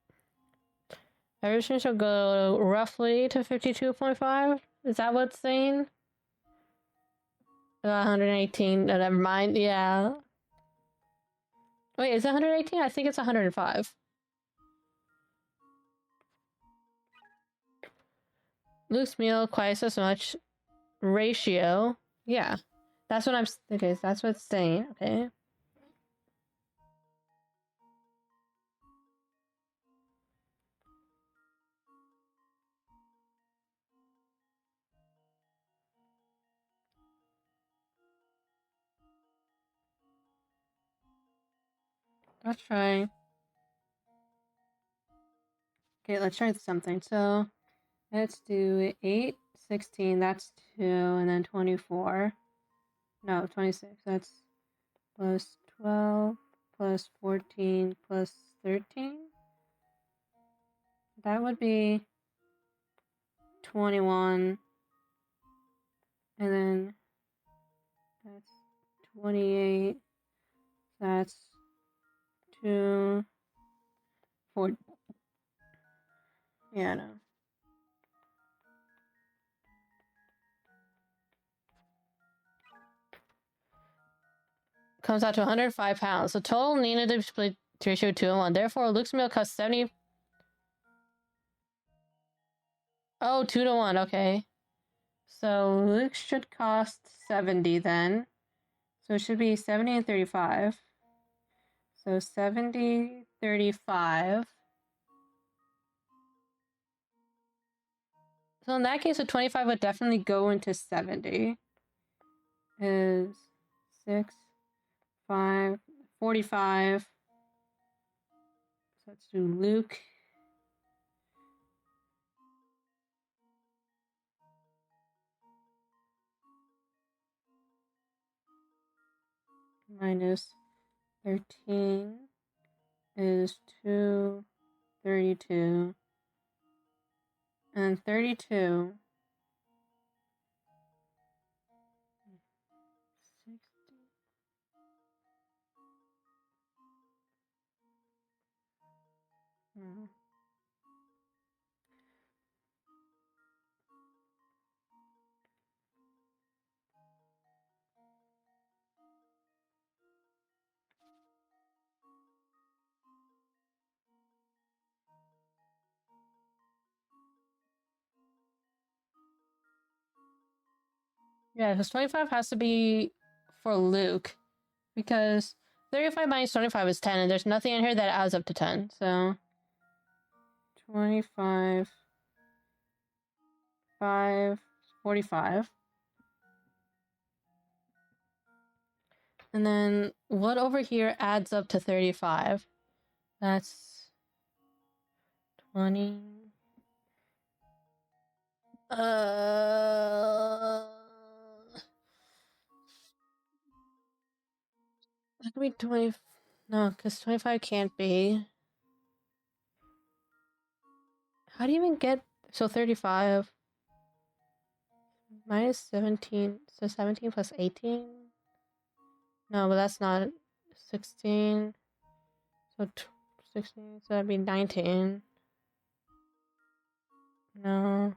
Everything should go roughly to 52.5? Is that what's saying? 118, never mind, yeah. Wait, is it 118? I think it's 105. Luke's meal, twice as much. Ratio. Yeah. That's what I'm... Okay, so that's what it's saying. Okay. Let's try... Okay, let's try something. So, let's do 8, 16, that's 2, and then 24. No, 26, that's plus 12, plus 14, plus 13. That would be 21, and then that's 28, that's 2, 4. Yeah, no. Comes out to 105 pounds. The total needed to split ratio 2 and 1. Therefore, Luke's meal costs 70. Oh, 2 to 1. Okay. So Luke should cost 70 then. So it should be 70 and 35. So 70, 35. So in that case, a 25 would definitely go into 70. Is 6, 5, 45. So let's do Luke. Minus 13 is 232. And 32. 60. Yeah, because 25 has to be for Luke. Because 35 minus 25 is 10, and there's nothing in here that adds up to 10. So 25, 5, 45. And then what over here adds up to 35? That's 20. That could be 20. No, because 25 can't be. How do you even get. So 35 minus 17. So 17 plus 18? No, but that's not 16. So 16. So that'd be 19. No.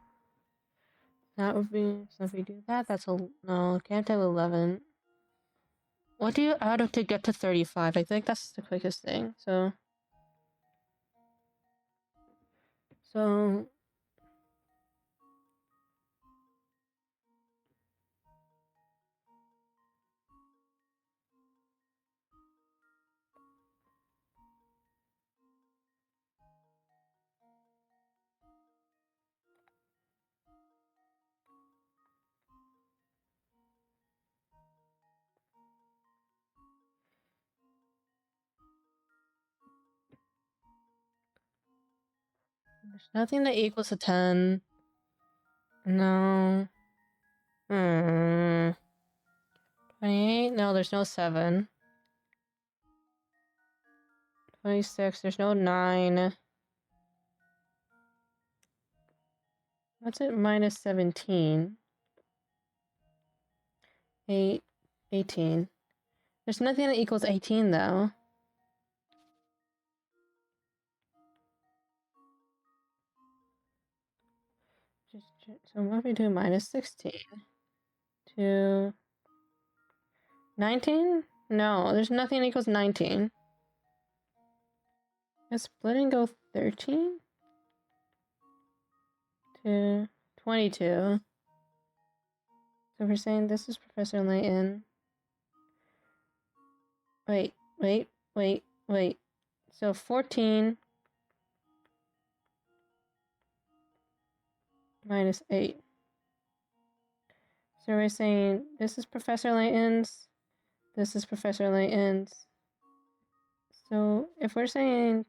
That would be. So if we do that, that's a. No, can't have 11. What do you add up to get to 35? I think that's the quickest thing. So there's nothing that equals a 10. No. 28? No, there's no 7. 26, there's no 9. What's it minus 17? 8, 18. There's nothing that equals 18, though. So what if we do minus 16? To 19? No, there's nothing that equals 19. Let's split and go 13? To 22. So we're saying this is Professor Layton. Wait. So 14 minus 8. So we're saying this is Professor Layton's. This is Professor Layton's. So if we're saying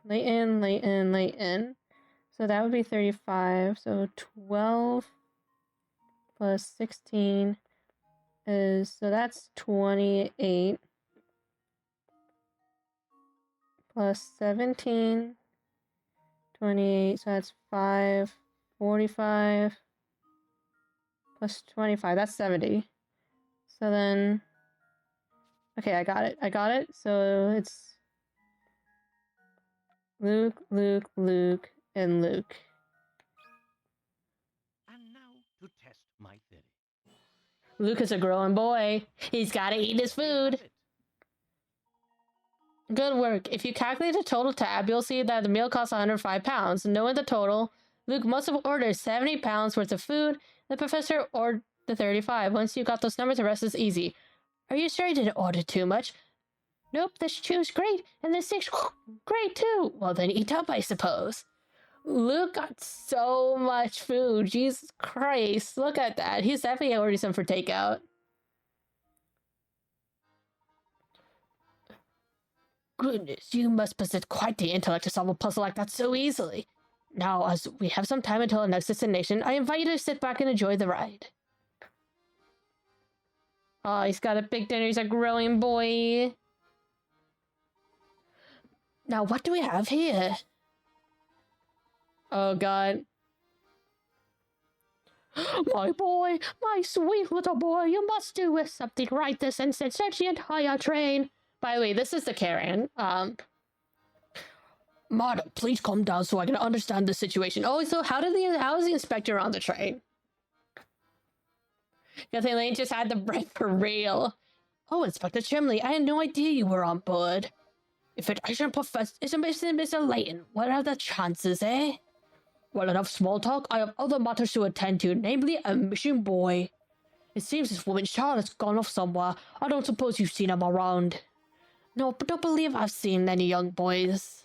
Layton, so that would be 35. So 12 plus 16 is, so that's 28. Plus 17, 28, so that's 5, 45. Plus 25, that's 70. So then, okay, I got it. So it's Luke, and Luke. And now to test my theory. Luke is a growing boy. He's gotta eat his We food. have it. Good work. If you calculate the total tab, you'll see that the meal costs 105 pounds. Knowing the total, Luke must have ordered 70 pounds worth of food. The professor ordered the 35. Once you got those numbers, the rest is easy. Are you sure you didn't order too much? Nope, the stew's great, and the steak's great too. Well, then eat up, I suppose. Luke got so much food. Jesus Christ, look at that. He's definitely ordering some for takeout. Goodness, you must possess quite the intellect to solve a puzzle like that so easily. Now, as we have some time until our next destination, I invite you to sit back and enjoy the ride. Oh, he's got a big dinner. He's a growing boy. Now, what do we have here? Oh, God. My boy, my sweet little boy, you must do something right this instant. Search the entire train. By the way, this is the Karen. Madam, please calm down so I can understand the situation. Oh, so how is the inspector on the train? Good thing Lane just had the bread for real. Oh, Inspector Chimley, I had no idea you were on board. If it isn't Mr. Layton, what are the chances, eh? Well, enough small talk. I have other matters to attend to, namely a mission boy. It seems this woman's child has gone off somewhere. I don't suppose you've seen him around. No, but don't believe I've seen any young boys.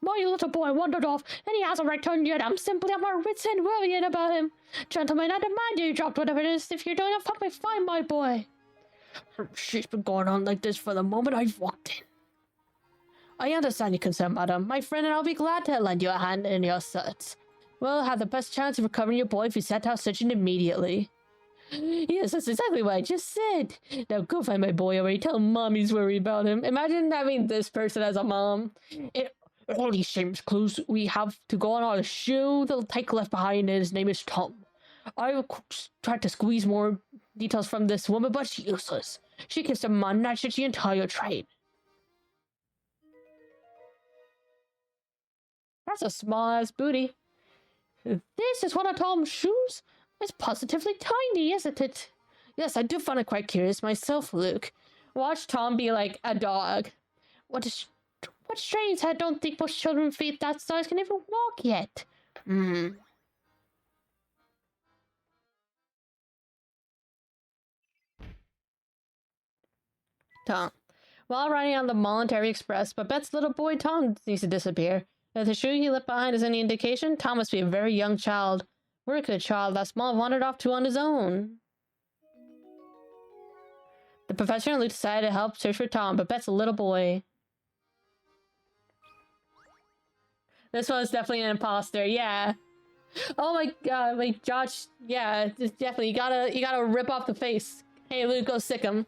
My little boy wandered off, and he hasn't returned yet. I'm simply at my wits' end worrying about him. Gentlemen, I demand you drop whatever it is if you're doing to help me find my boy. She's been going on like this for the moment I've walked in. I understand your concern, madam. My friend and I'll be glad to lend you a hand in your search. We'll have the best chance of recovering your boy if you set out searching immediately. Yes, that's exactly what I just said. Now go find my boy already. Tell Mom he's worried about him. Imagine having this person as a mom. It only seems clues we have to go on our shoe. The tyke left behind, and his name is Tom. I tried to squeeze more details from this woman, but she's useless. She keeps the man matches the entire train. That's a small-ass booty. This is one of Tom's shoes? It's positively tiny, isn't it? Yes, I do find it quite curious myself, Luke. Watch Tom be like a dog. What strange head don't think most children with feet that size can even walk yet? Tom. While riding on the Voluntary Express, Babette's little boy Tom needs to disappear. If the shoe he left behind is any indication, Tom must be a very young child. Where could a child that small wandered off to on his own? The professor and Luke decided to help search for Tom, Babette's a little boy. This one's definitely an imposter, yeah. Oh my god, like Josh, yeah, definitely. You gotta rip off the face. Hey Luke, go sick him.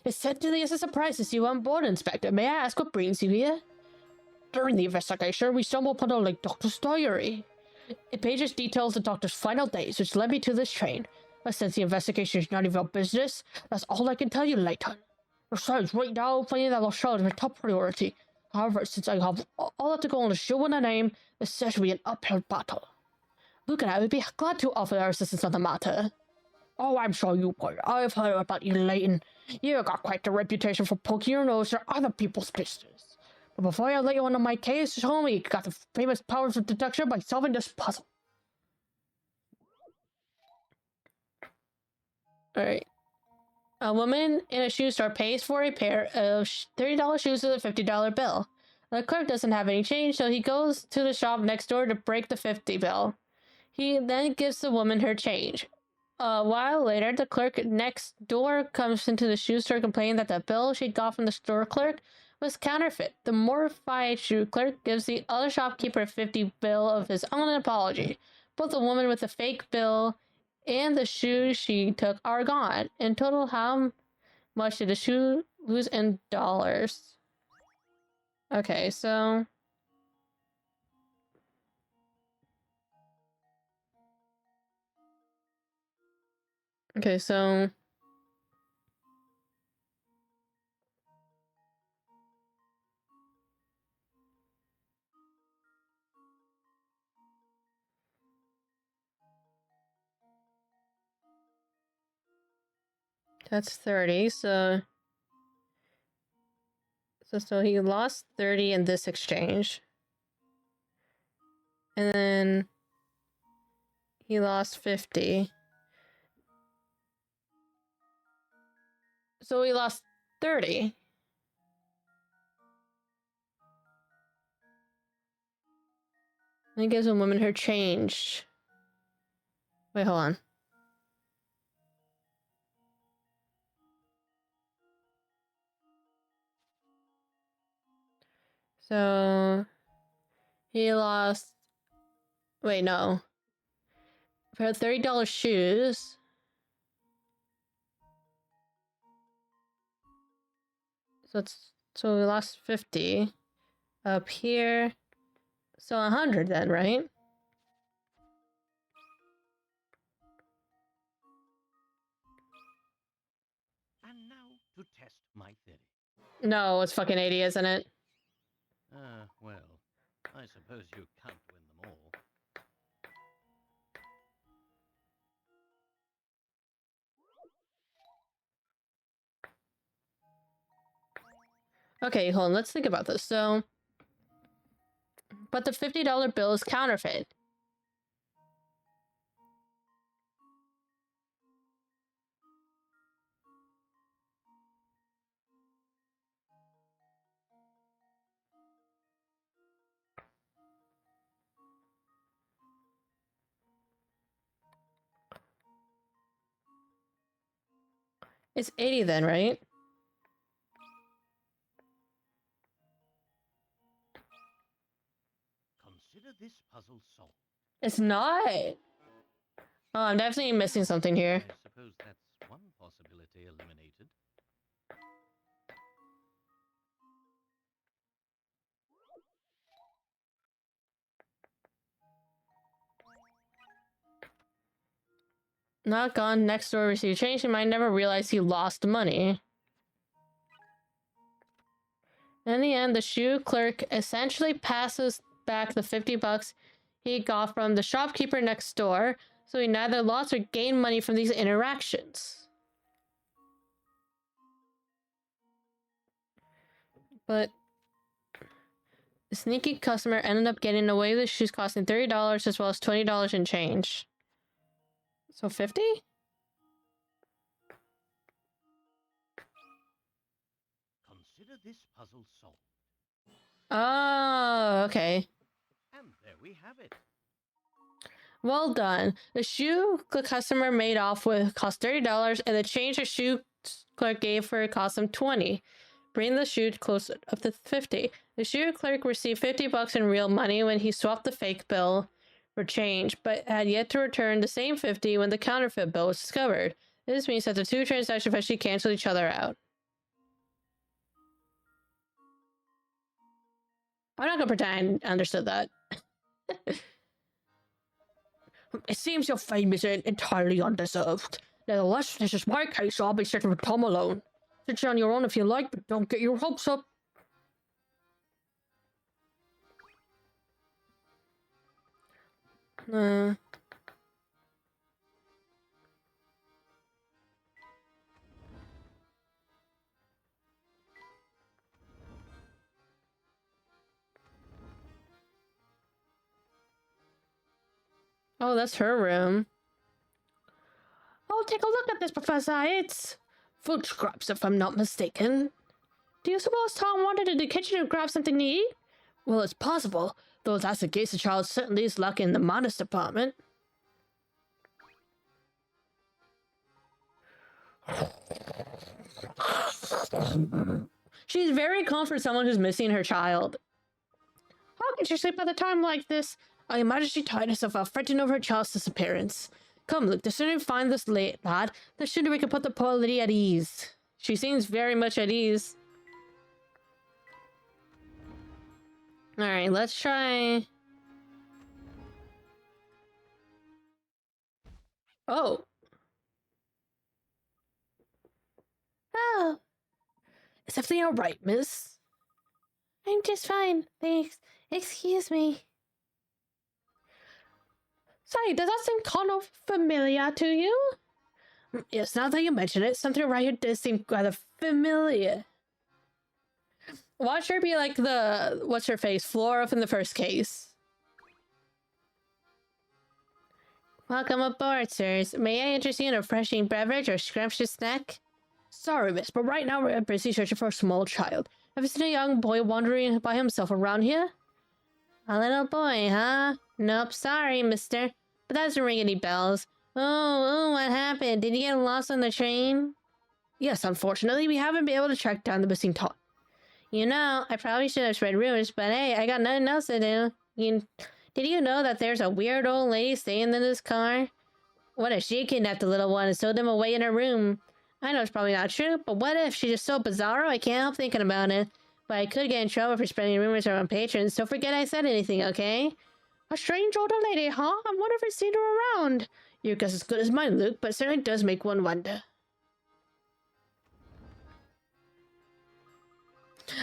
It certainly is a surprise to see you on board, Inspector. May I ask what brings you here? During the investigation, we stumbled upon a late doctor's diary. It pages details the doctor's final days, which led me to this train. But since the investigation is none of your business, that's all I can tell you, Layton. Besides, right now, finding that lost child is my top priority. However, since I have all that to go on the show and a name, this search will be an uphill battle. Luke and I would be glad to offer our assistance on the matter. Oh, I'm sure you would. I've heard about you, Layton. You've got quite the reputation for poking your nose to other people's business. But before I let you into my case, show me you got the famous powers of deduction by solving this puzzle. Alright. A woman in a shoe store pays for a pair of $30 shoes with a $50 bill. The clerk doesn't have any change, so he goes to the shop next door to break the $50 bill. He then gives the woman her change. A while later, the clerk next door comes into the shoe store complaining that the bill she got from the store clerk was counterfeit. The mortified shoe clerk gives the other shopkeeper a $50 bill of his own apology. Both the woman with the fake bill and the shoes she took are gone. In total, how much did the shoe lose in dollars? Okay, so... Okay, so... That's 30, so he lost 30 in this exchange. And then he lost 50. So he lost 30. And he gives a woman her change. Wait, hold on. So he lost. Wait, no. For $30 shoes. So we lost 50. Up here. So 100 then, right? And now to test my theory. No, it's fucking 80, isn't it? Well, I suppose you can't win them all. Okay, hold on, let's think about this. So, but the $50 bill is counterfeit. It's 80 then, right? Consider this puzzle solved. It's not. Oh, I'm definitely missing something here. I suppose that's one possibility eliminated. Not gone. Next door received change. He might never realize he lost money. In the end, the shoe clerk essentially passes back the 50 bucks he got from the shopkeeper next door, so he neither lost or gained money from these interactions. But the sneaky customer ended up getting away with the shoes costing $30 as well as $20 in change. So 50? Consider this puzzle solved. Oh, okay. And there we have it. Well done. The shoe the customer made off with cost $30, and the change the shoe clerk gave her cost him $20. Bring the shoe close up to 50. The shoe clerk received 50 bucks in real money when he swapped the fake bill for change, but had yet to return the same 50 when the counterfeit bill was discovered. This means that the two transactions eventually cancel each other out. I'm not gonna pretend I understood that. It seems your fame is entirely undeserved. Nevertheless, this is my case, so I'll be sitting with Tom alone. Sit on your own if you like, but don't get your hopes up. Oh, that's her room. Oh, take a look at this, Professor. It's food scraps, if I'm not mistaken. Do you suppose Tom wanted in the kitchen to grab something to eat? Well, it's possible, though if that's the case, the child certainly is lucky in the modest department. She's very calm for someone who's missing her child. How can she sleep at a time like this? I imagine she tied herself out fretting over her child's disappearance. Come, Luke, the sooner we find this late lad, the sooner we can put the poor lady at ease. She seems very much at ease. Alright, let's try... Oh. Oh. Is everything alright, miss? I'm just fine, thanks. Excuse me. Sorry, does that seem kind of familiar to you? Yes, now that you mention it, something around here does seem rather familiar. Watch her be like the... what's her face? Flora from the first case. Welcome aboard, sirs. May I interest you in a refreshing beverage or scrumptious snack? Sorry, miss, but right now we're busy searching for a small child. Have you seen a young boy wandering by himself around here? A little boy, huh? Nope, sorry, mister. But that doesn't ring any bells. Oh, what happened? Did you get lost on the train? Yes, unfortunately, we haven't been able to track down the missing tot. You know, I probably should have spread rumors, but hey, I got nothing else to do. Did you know that there's a weird old lady staying in this car? What if she kidnapped the little one and stowed him away in her room? I know it's probably not true, but what if she's just so bizarro I can't help thinking about it? But I could get in trouble for spreading rumors around patrons, so forget I said anything, okay? A strange older lady, huh? I wonder if I've seen her around. Your guess is as good as mine, Luke, but it certainly does make one wonder.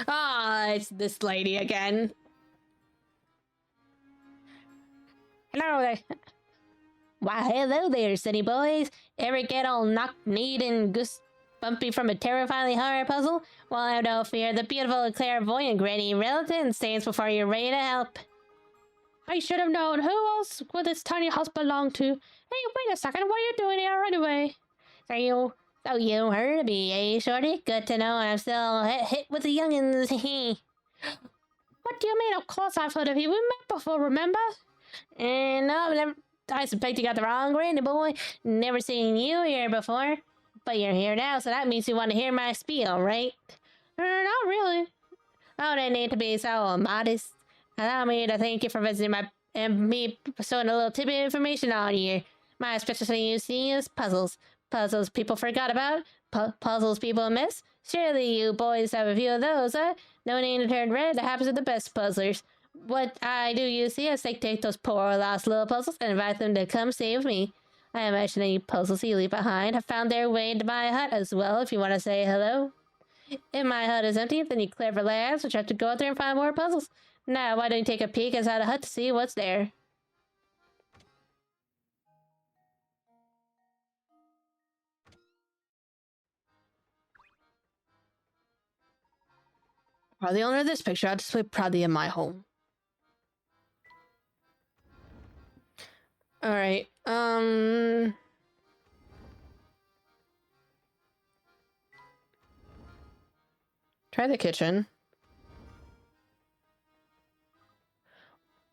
Ah, it's this lady again. Hello there. Why, hello there, city boys. Ever get all knock-kneed and goose-bumpy from a terrifying horror puzzle? Well, have no fear. The beautiful clairvoyant Granny Relative stands before you ready to help. I should have known. Who else would this tiny house belong to? Hey, wait a second. What are you doing here anyway? So you heard of me, eh, shorty? Good to know I'm still hit with the youngins. What do you mean? Of course I've heard of you. We met before, remember? And no, never. I suspect you got the wrong Granny boy. Never seen you here before. But you're here now, so that means you want to hear my spiel, right? Not really. Oh, they need to be so modest. Allow me to thank you for visiting my and me showing a little tidbit of information on you. My specialty, you see, is puzzles. Puzzles people forgot about. Puzzles people miss. Surely you boys have a few of those, huh? No need to turn red. That happens to the best puzzlers. What I do, you see, is take those poor lost little puzzles and invite them to come save me. I imagine any puzzles you leave behind have found their way into my hut as well, if you want to say hello. If my hut is empty, then you clever lads will have to go out there and find more puzzles. Now, why don't you take a peek inside the hut to see what's there? Proud the owner of this picture, I'll display proudly in my home. Alright, try the kitchen.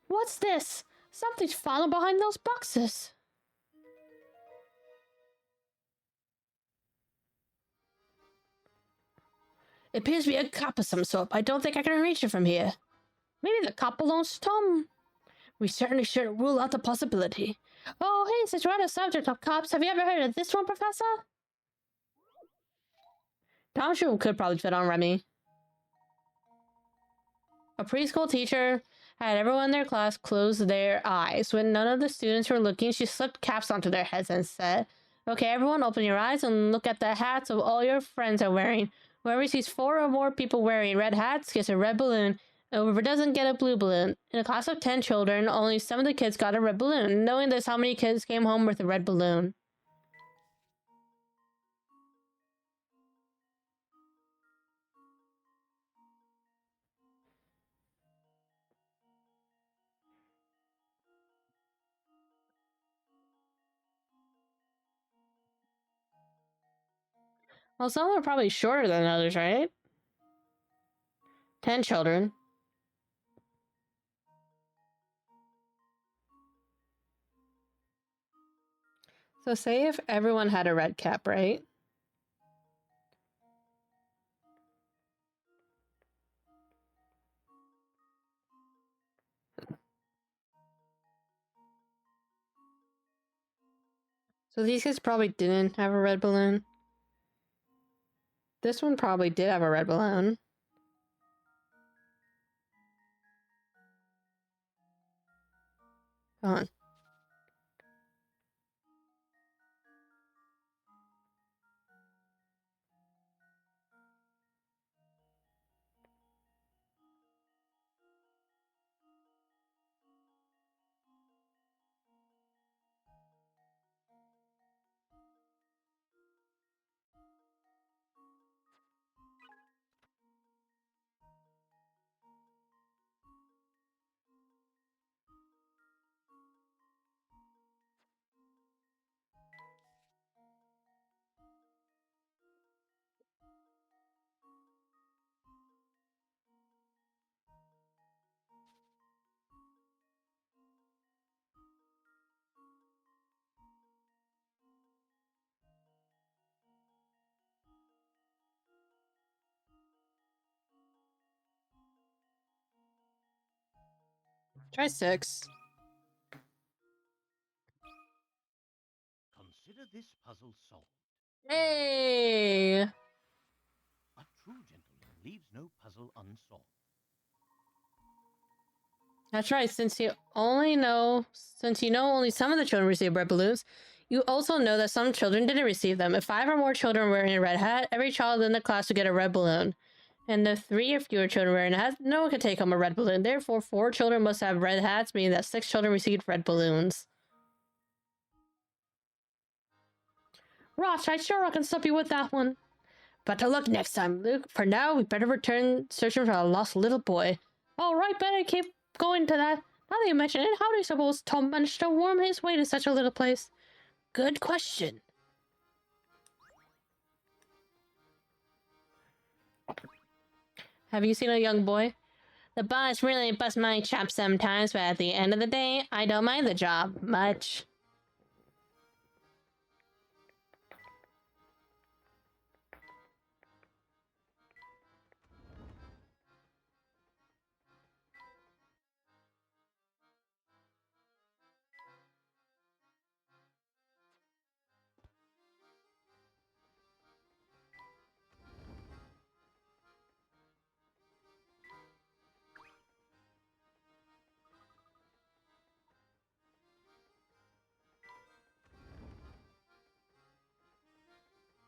What's this? Something's fallen behind those boxes. It appears to be a cup of some sort, but I don't think I can reach it from here. Maybe the cup belongs to Tom. We certainly shouldn't rule out the possibility. Oh, hey, since we're on the subject of cops, have you ever heard of this one, Professor? Tom Shoe could probably fit on Remy. A preschool teacher had everyone in their class close their eyes. When none of the students were looking, she slipped caps onto their heads and said, "Okay, everyone, open your eyes and look at the hats of all your friends are wearing. Whoever sees 4 or more people wearing red hats gets a red balloon. And whoever doesn't get a blue balloon. In a class of 10 children, only some of the kids got a red balloon. Knowing this, how many kids came home with a red balloon?" Well, some are probably shorter than others, right? 10 children. So say if everyone had a red cap, right? So these kids probably didn't have a red balloon. This one probably did have a red balloon. Hold on. Try 6. Consider this puzzle solved. Hey! A true gentleman leaves no puzzle unsolved. That's right, since you know only some of the children receive red balloons, you also know that some children didn't receive them. If 5 or more children were wearing a red hat, every child in the class would get a red balloon. And if 3 or fewer children wearing a hat, no one could take home a red balloon. Therefore, 4 children must have red hats, meaning that 6 children received red balloons. Rosh, I sure can stop you with that one. Better luck next time, Luke. For now, we better return searching for a lost little boy. Alright, better keep going to that. Now that you mention it, how do you suppose Tom managed to worm his way to such a little place? Good question. Have you seen a young boy? The boss really busts my chops sometimes, but at the end of the day, I don't mind the job much.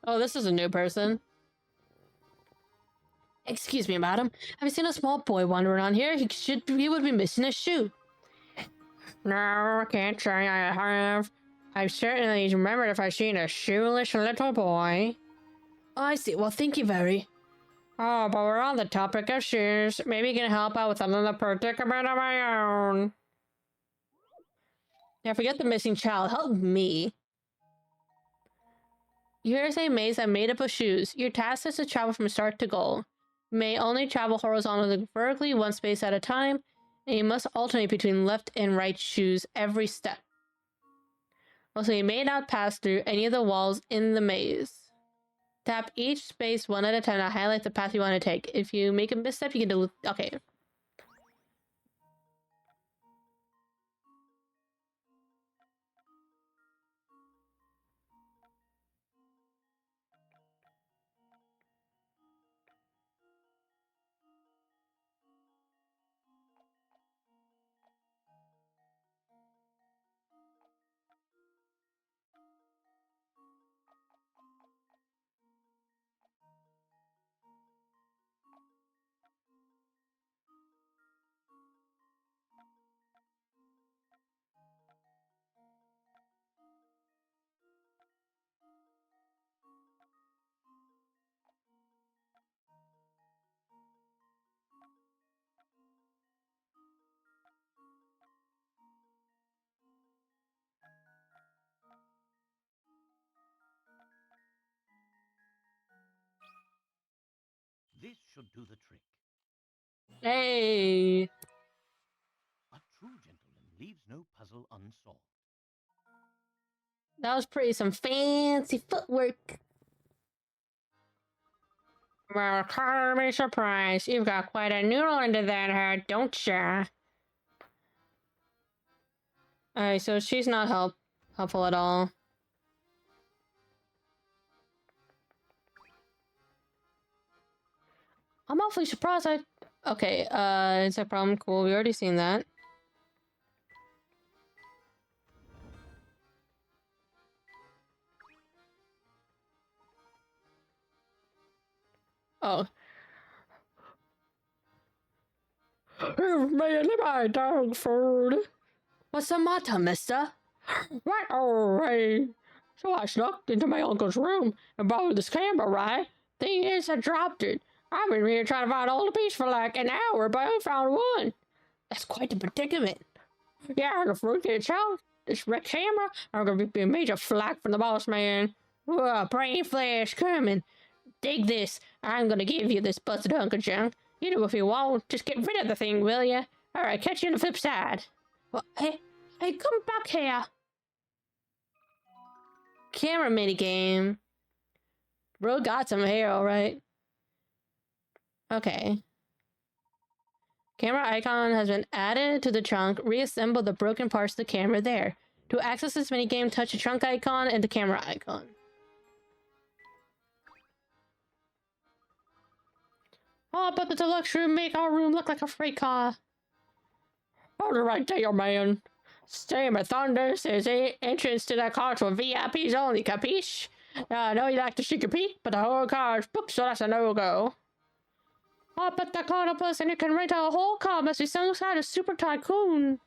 Oh, this is a new person. Excuse me, madam. Have you seen a small boy wandering around here? He would be missing a shoe. No, I can't say I have. I certainly remembered if I seen a shoeless little boy. Oh, I see. Well, thank you very. Oh, but we're on the topic of shoes. Maybe you can help out with another predicament of my own. Yeah, forget the missing child. Help me. Here's a maze I made up of shoes. Your task is to travel from start to goal. You may only travel horizontally vertically one space at a time, and you must alternate between left and right shoes every step. Also, you may not pass through any of the walls in the maze. Tap each space one at a time to highlight the path you want to take. If you make a misstep, you can delete. Okay. This should do the trick. Hey. A true gentleman leaves no puzzle unsolved. That was pretty. Some fancy footwork. Well, call me surprised. You've got quite a noodle into that head, don't ya? Alright, so she's not helpful at all. I'm awfully surprised Okay, it's a problem. Cool, we already seen that. Oh. You've made my dog food. What's the matter, mister? What? Oh, hey. So I snuck into my uncle's room and borrowed this camera, right? Thing is, I dropped it. I've been here trying to find all the pieces for like an hour, but I only found one. That's quite a predicament. Yeah, the fruit itself, this red camera, I'm gonna be a major flack from the boss man. Brain flash coming. Dig this. I'm gonna give you this busted hunk of junk. You know if you won't, just get rid of the thing, will ya? Alright, catch you on the flip side. Well, hey, come back here. Camera minigame. Bro got some hair, alright. Okay. Camera icon has been added to the trunk. Reassemble the broken parts of the camera there. To access this minigame, touch the trunk icon and the camera icon. Oh, but the deluxe room make our room look like a freight car. Hold it right there, man. Steam of Thunder says entrance to that car for VIPs only, capiche? I know you like to sneak a peek, but the whole car is booked, so that's a no-go. Oh, but the kind of person who can rent out a whole car must be some kind of super tycoon.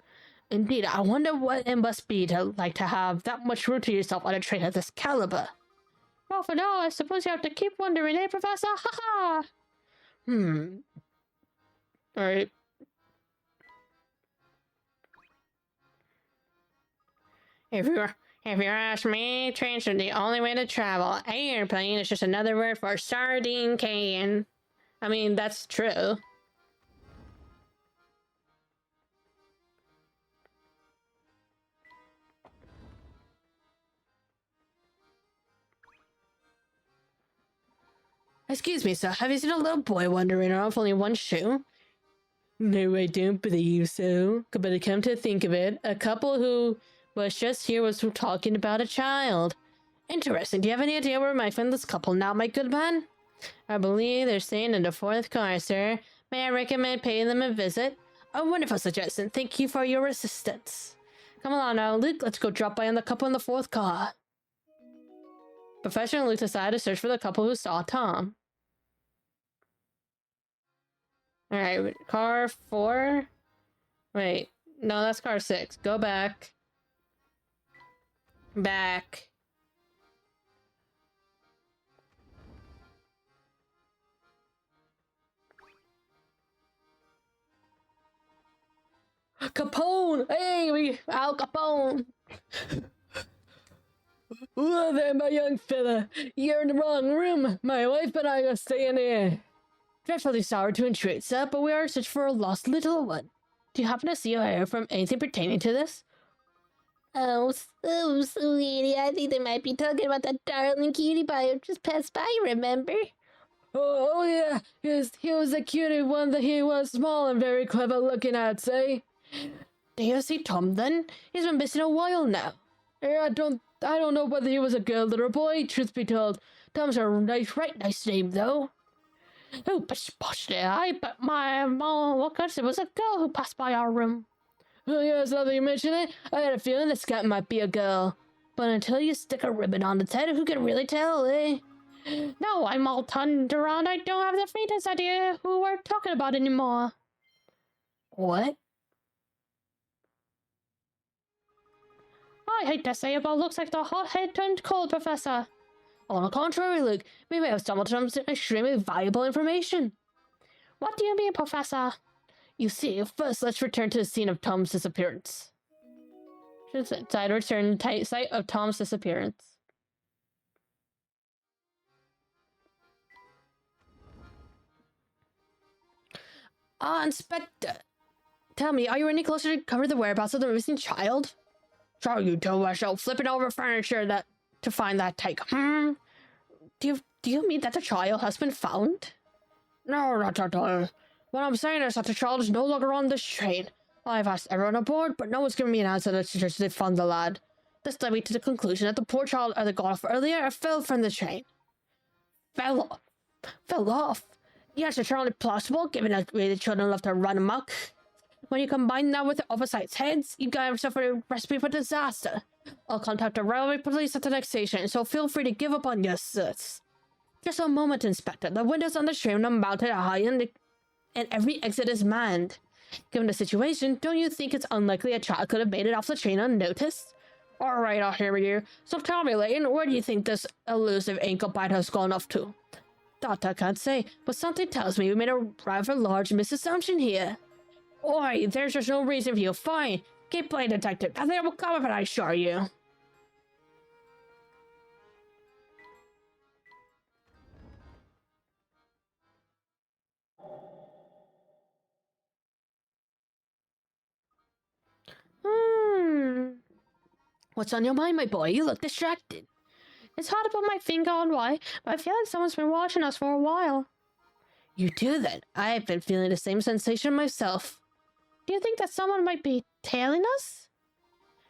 Indeed, I wonder what it must be to have that much room to yourself on a train of this caliber. Well, for now, I suppose you have to keep wondering, eh, Professor? Ha-ha! Alright. If you ask me, trains are the only way to travel. Airplane is just another word for sardine can. I mean, that's true. Excuse me, sir. Have you seen a little boy wandering around with only one shoe? No, I don't believe so. But come to think of it, a couple who was just here was talking about a child. Interesting. Do you have any idea where we might find this couple now, my good man? I believe they're staying in the fourth car, sir. May I recommend paying them a visit? A wonderful suggestion. Thank you for your assistance. Come along now, Luke. Let's go drop by on the couple in the fourth car. Professor and Luke decided to search for the couple who saw Tom. Alright, car 4. Wait, no, that's car 6. Go back. Back. Capone! Hey, Al Capone! Hello there, my young fella. You're in the wrong room. My wife and I are staying here. Dreadfully sorry to intrude, sir, but we are searching for a lost little one. Do you happen to see or hear from anything pertaining to this? Oh, so sweetie. I think they might be talking about that darling cutie pie who just passed by, remember? Oh yeah. He was a cutie one that he was small and very clever looking, I'd say. Do you see Tom then? He's been missing a while now. I don't know whether he was a girl or a boy, truth be told. Tom's a right nice name, though. Oh, posh there, I bet my mom, what course it was a girl who passed by our room. Oh, yes, now that you mention it, I had a feeling this cat might be a girl. But until you stick a ribbon on its head, who can really tell, eh? No, I'm all turned around. I don't have the faintest idea who we're talking about anymore. What? I hate to say it, but it looks like the hothead turned cold, Professor. On the contrary, Luke, we may have stumbled on some extremely valuable information. What do you mean, Professor? You see, first let's return to the scene of Tom's disappearance. Side return site of Tom's disappearance. Inspector, tell me, are you any closer to cover the whereabouts of the missing child? So you told myself flipping over furniture to find that take. Do you mean that the child has been found? No, not at all. What I'm saying is that the child is no longer on this train. I've asked everyone aboard, but no one's given me an answer that suggests they found the lad. This led me to the conclusion that the poor child either got off earlier or fell from the train. Fell off? Fell off? Yes, it's only plausible, given that way the children left to run amok. When you combine that with the opposite's heads, you got yourself a recipe for disaster. I'll contact the railway police at the next station, so feel free to give up on your search. Just a moment, Inspector. The windows on the train are mounted high and every exit is manned. Given the situation, don't you think it's unlikely a child could have made it off the train unnoticed? Alright, I'll hear you. So tell me, Layton, where do you think this elusive ankle biter has gone off to? That I can't say, but something tells me we made a rather large misassumption here. Oi, there's just no reason for you. Fine. Keep playing detective. Nothing will come of it, I assure you. What's on your mind, my boy? You look distracted. It's hard to put my finger on why, but I feel like someone's been watching us for a while. You do then? I've been feeling the same sensation myself. Do you think that someone might be tailing us?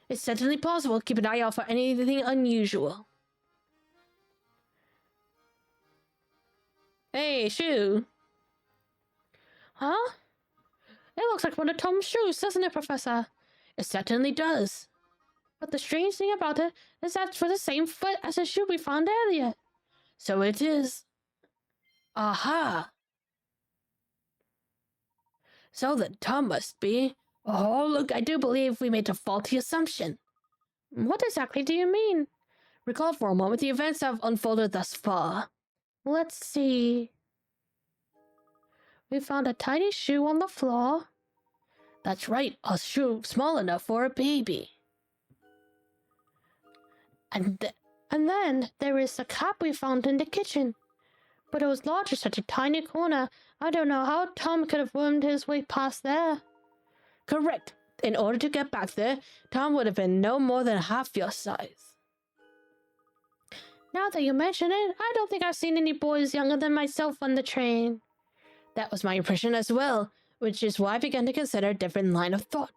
It's certainly possible. Keep an eye out for anything unusual. Hey, shoe. Huh? It looks like one of Tom's shoes, doesn't it, Professor? It certainly does. But the strange thing about it is that it's for the same foot as the shoe we found earlier. So it is. Aha! So then Tom must be... Oh, look, I do believe we made a faulty assumption. What exactly do you mean? Recall for a moment the events that have unfolded thus far. Let's see... We found a tiny shoe on the floor. That's right, a shoe small enough for a baby. And then there is the cap we found in the kitchen. But it was large in such a tiny corner. I don't know how Tom could have wormed his way past there. Correct. In order to get back there, Tom would have been no more than half your size. Now that you mention it, I don't think I've seen any boys younger than myself on the train. That was my impression as well, which is why I began to consider a different line of thought.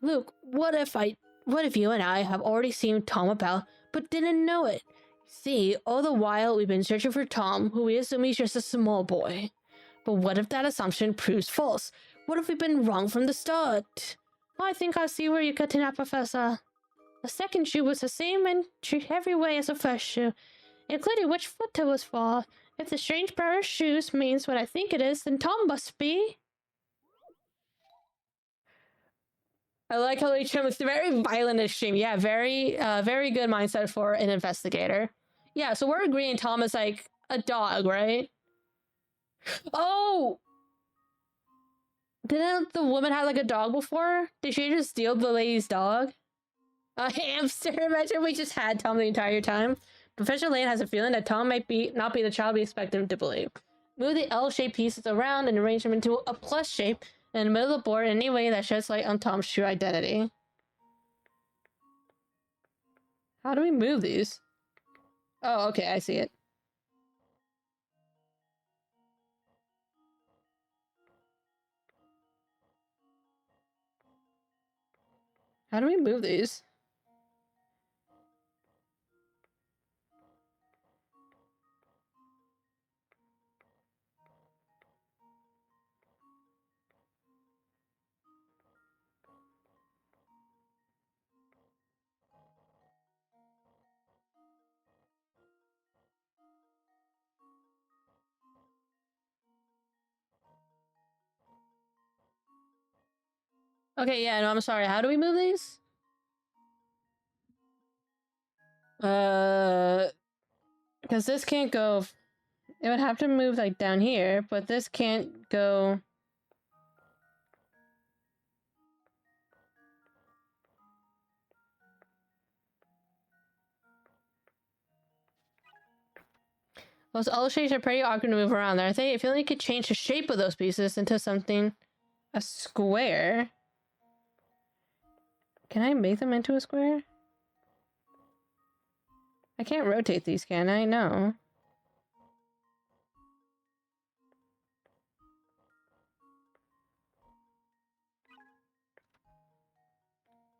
Luke, what if you and I have already seen Tom about, but didn't know it? See, all the while we've been searching for Tom, who we assume he's just a small boy. But what if that assumption proves false? What if we've been wrong from the start? I think I see where you're getting at, Professor. The second shoe was the same in every way as the first shoe. including which foot it was for. If the strange pair of shoes means what I think it is, then Tom must be. I like how they trim. It's very violent extreme. Yeah, very good mindset for an investigator. Yeah, so we're agreeing Tom is like a dog, right? Oh! Didn't the woman have like a dog before? Did she just steal the lady's dog? A hamster? Imagine we just had Tom the entire time. Professor Layton has a feeling that Tom might not be the child we expect him to believe. Move the L-shaped pieces around and arrange them into a plus shape in the middle of the board in any way that sheds light on Tom's true identity. How do we move these? Oh, okay, I see it. How do we move these? Okay, yeah, no, I'm sorry. How do we move these? Because this can't go... It would have to move, like, down here, but this can't go... Those L shapes are pretty awkward to move around there. I feel like you could change the shape of those pieces into something... a square. Can I make them into a square? I can't rotate these, can I? No.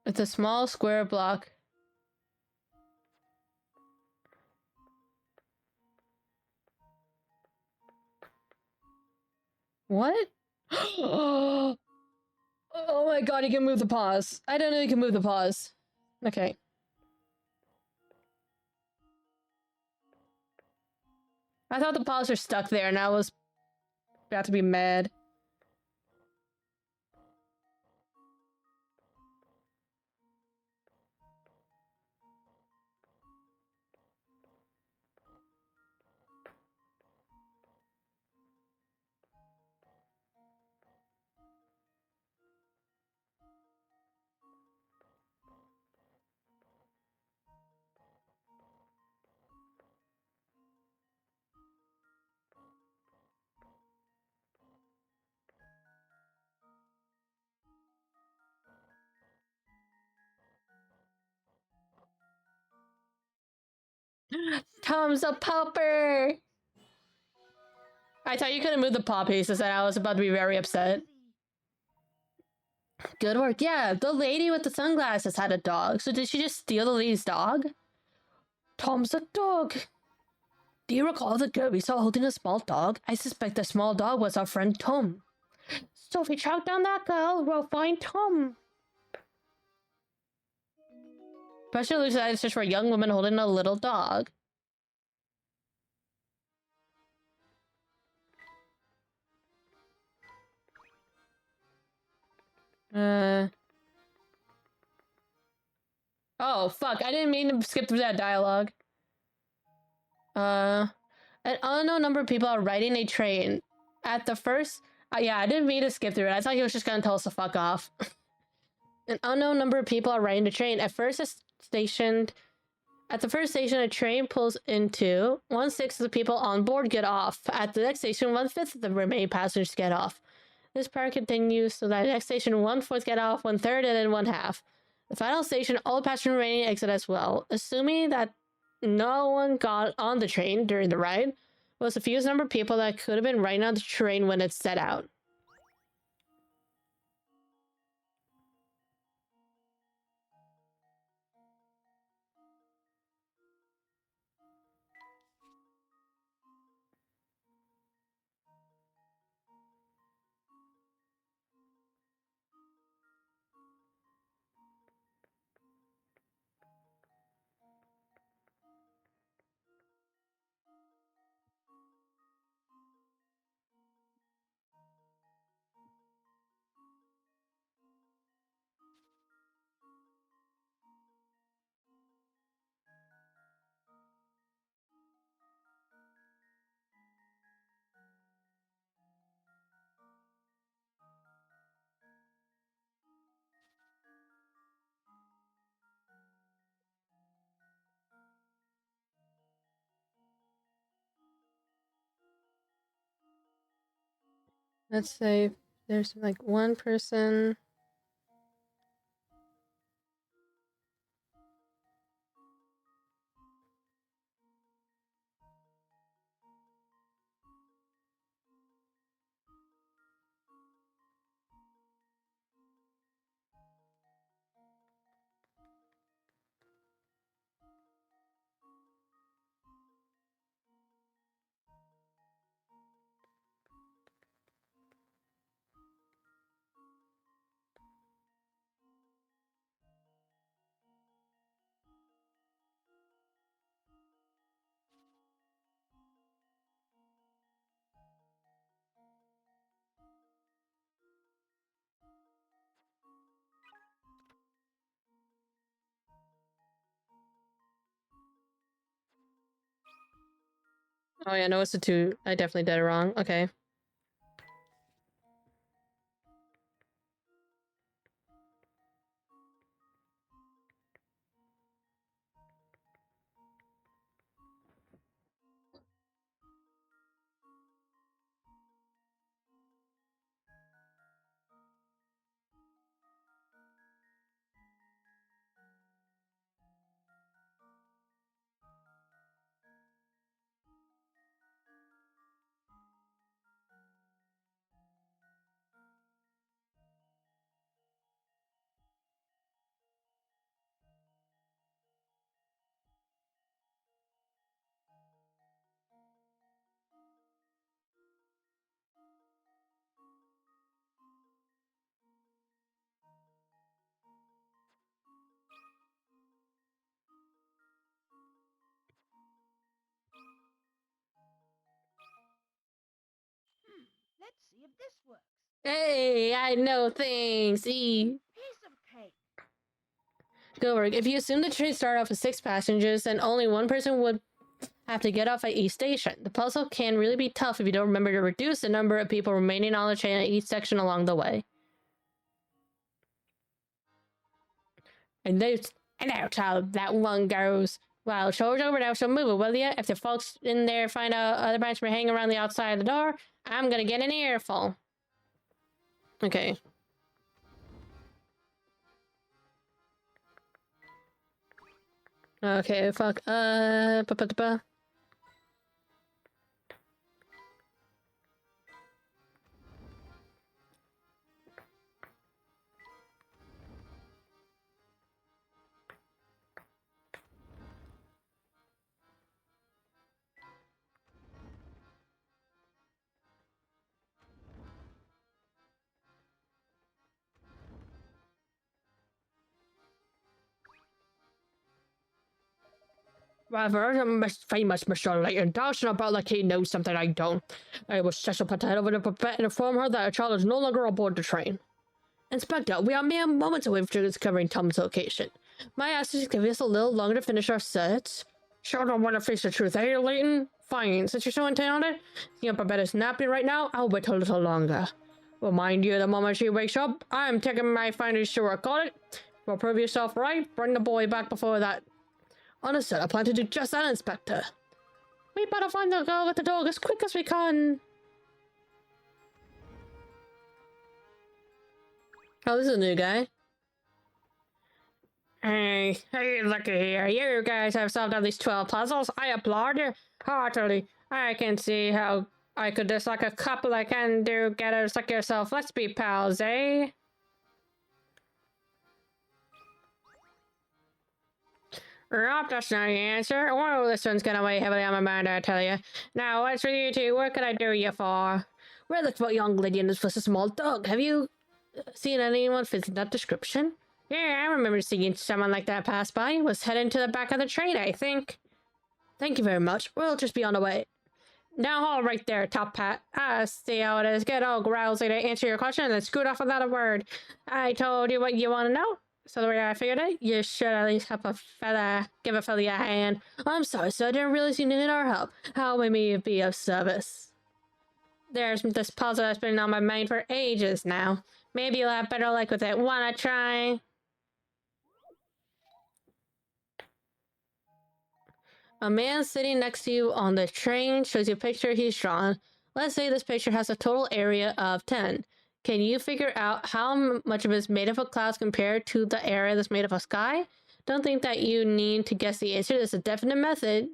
It's a small square block. What? Oh my god, he can move the paws. I don't know he can move the paws. Okay. I thought the paws were stuck there and I was about to be mad. Tom's a pauper! I thought you couldn't move the paw pieces and I was about to be very upset. Good work. Yeah, the lady with the sunglasses had a dog. So did she just steal the lady's dog? Tom's a dog. Do you recall the girl we saw holding a small dog? I suspect the small dog was our friend Tom. So if we track down that girl, we'll find Tom. Pressure looks at search for a young woman holding a little dog. Oh, fuck. I didn't mean to skip through that dialogue. An unknown number of people are riding a train. At the first... yeah, I didn't mean to skip through it. I thought he was just gonna tell us to fuck off. An unknown number of people are riding the train. At the first station, a train pulls into. 1/6 of the people on board get off. At the next station, 1/5 of the remaining passengers get off. This pattern continues so that the next station, 1/4 get off, 1/3, and then 1/2. The final station, all passengers remaining exit as well. Assuming that no one got on the train during the ride, was the fewest number of people that could have been riding on the train when it set out. Let's say there's like one person. Oh yeah, no, it's a 2. I definitely did it wrong. Okay. Let's see if this works. Hey, I know things. Piece of cake. Good work. If you assume the train started off with 6 passengers, then only one person would have to get off at each station. The puzzle can really be tough if you don't remember to reduce the number of people remaining on the train at each section along the way. And that's how that one goes. Well, show's over now, so move it, will ya? If the folks in there find out other branch were hanging around the outside of the door, I'm gonna get an earful. Okay. Okay, fuck. Ba-ba-da-ba. Well, there's a famous Mr. Layton dashing about like he knows something I don't. I was just to put the head over the puppet and inform her that a child is no longer aboard the train. Inspector, we are mere moments away from discovering Tom's location. May I ask you to give us a little longer to finish our search? Sure don't want to face the truth, eh, Layton? Fine, since you're so intent on it, your puppet is napping right now, I'll wait a little longer. Remind you the moment she wakes up, I'm taking my findings to her, got it? Well, prove yourself right, bring the boy back before that. Understood, I plan to do just that, Inspector. We better find the girl with the dog as quick as we can. Oh, this is a new guy. Hey, looky here. You guys have solved at least 12 puzzles. I applaud you heartily. I can see how I could just like a couple I can do getters like yourself. Let's be pals, eh? Nope, that's not the answer. Whoa, this one's gonna weigh heavily on my mind, I tell you. Now, what's with you two? What can I do you for? We're looking for a young lady and this was a small dog. Have you seen anyone fitting that description? Yeah, I remember seeing someone like that pass by. Was heading to the back of the train, I think. Thank you very much. We'll just be on the way. Now hold right there, Top Hat. I see how it is. Get all grousy to answer your question and then scoot off without a word. I told you what you want to know. So the way I figured it, you should at least help give a fella a hand. I'm sorry, sir. I didn't realize you needed our help. How may we be of service? There's this puzzle that's been on my mind for ages now. Maybe you'll have better luck with it. Wanna try? A man sitting next to you on the train shows you a picture he's drawn. Let's say this picture has a total area of 10. Can you figure out how much of it is made up of clouds compared to the area that's made up of sky? Don't think that you need to guess the answer. There's a definite method.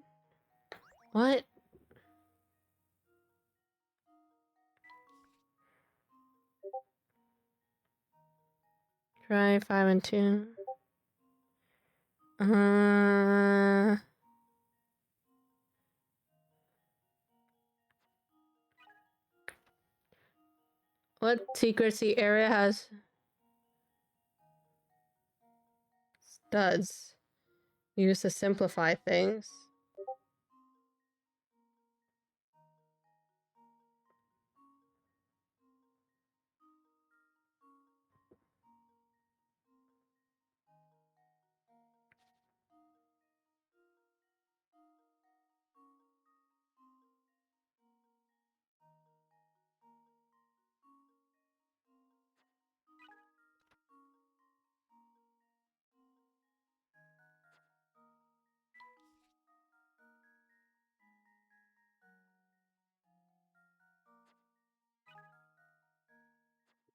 What? Try 5 and 2. What secrecy area has studs used to simplify things?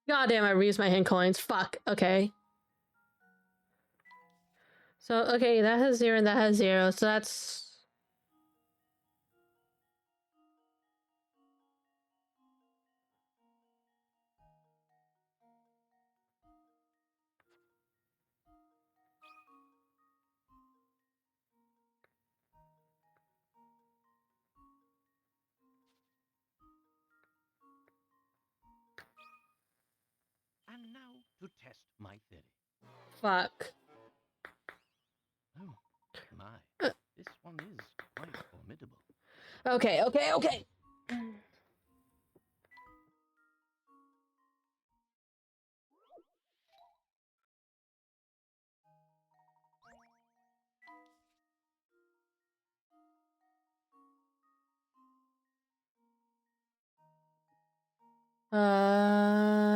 God damn, I reused my hand coins. Fuck. Okay. So, okay, that has 0 and that has 0. So that's... And now to test my theory. Fuck. Oh, my. This one is quite formidable. Okay, okay, okay. Uh...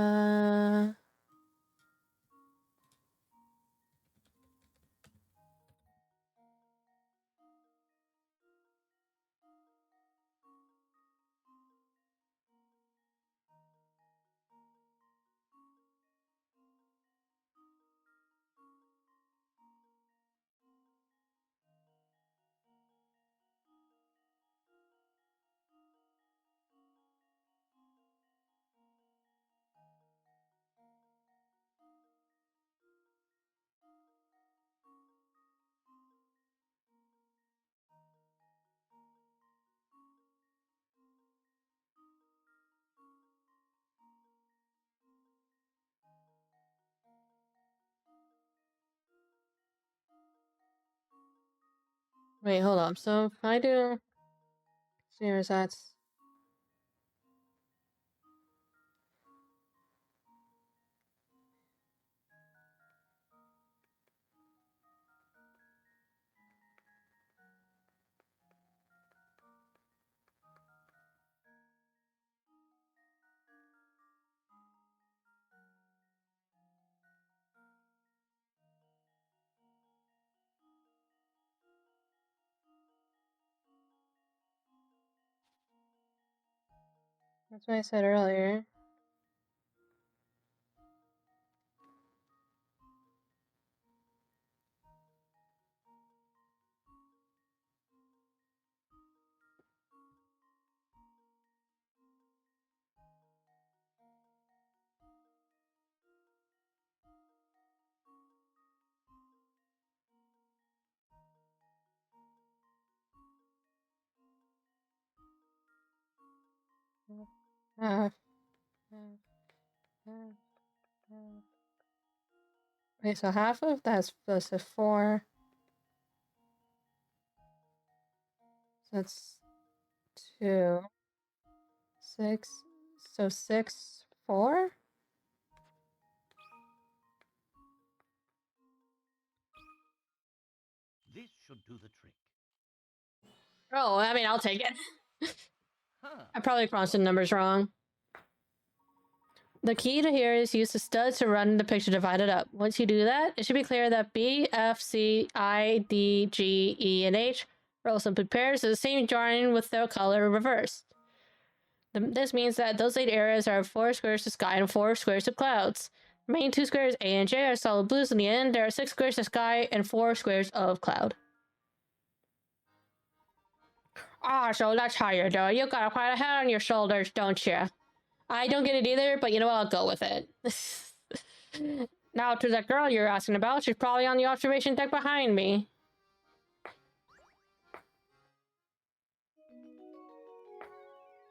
Wait, hold on. So if I do... Serious, that's... That's what I said earlier. Half. Wait, so half of that's plus a 4. So that's 2. 6. So 6, 4? This should do the trick. Oh, I mean, I'll take it. Huh. I probably crossed the numbers wrong. The key to here is use the studs to run the picture divided up. Once you do that, it should be clear that B, F, C, I, D, G, E, and H are all simply pairs of the same drawing with their color reversed. This means that those 8 areas are 4 squares of sky and 4 squares of clouds. The main 2 squares, A and J, are solid blues. In the end, there are 6 squares of sky and 4 squares of cloud. Ah, so that's how you do it. You got quite a head on your shoulders, don't you? I don't get it either, but you know what? I'll go with it. Now to that girl you're asking about, she's probably on the observation deck behind me.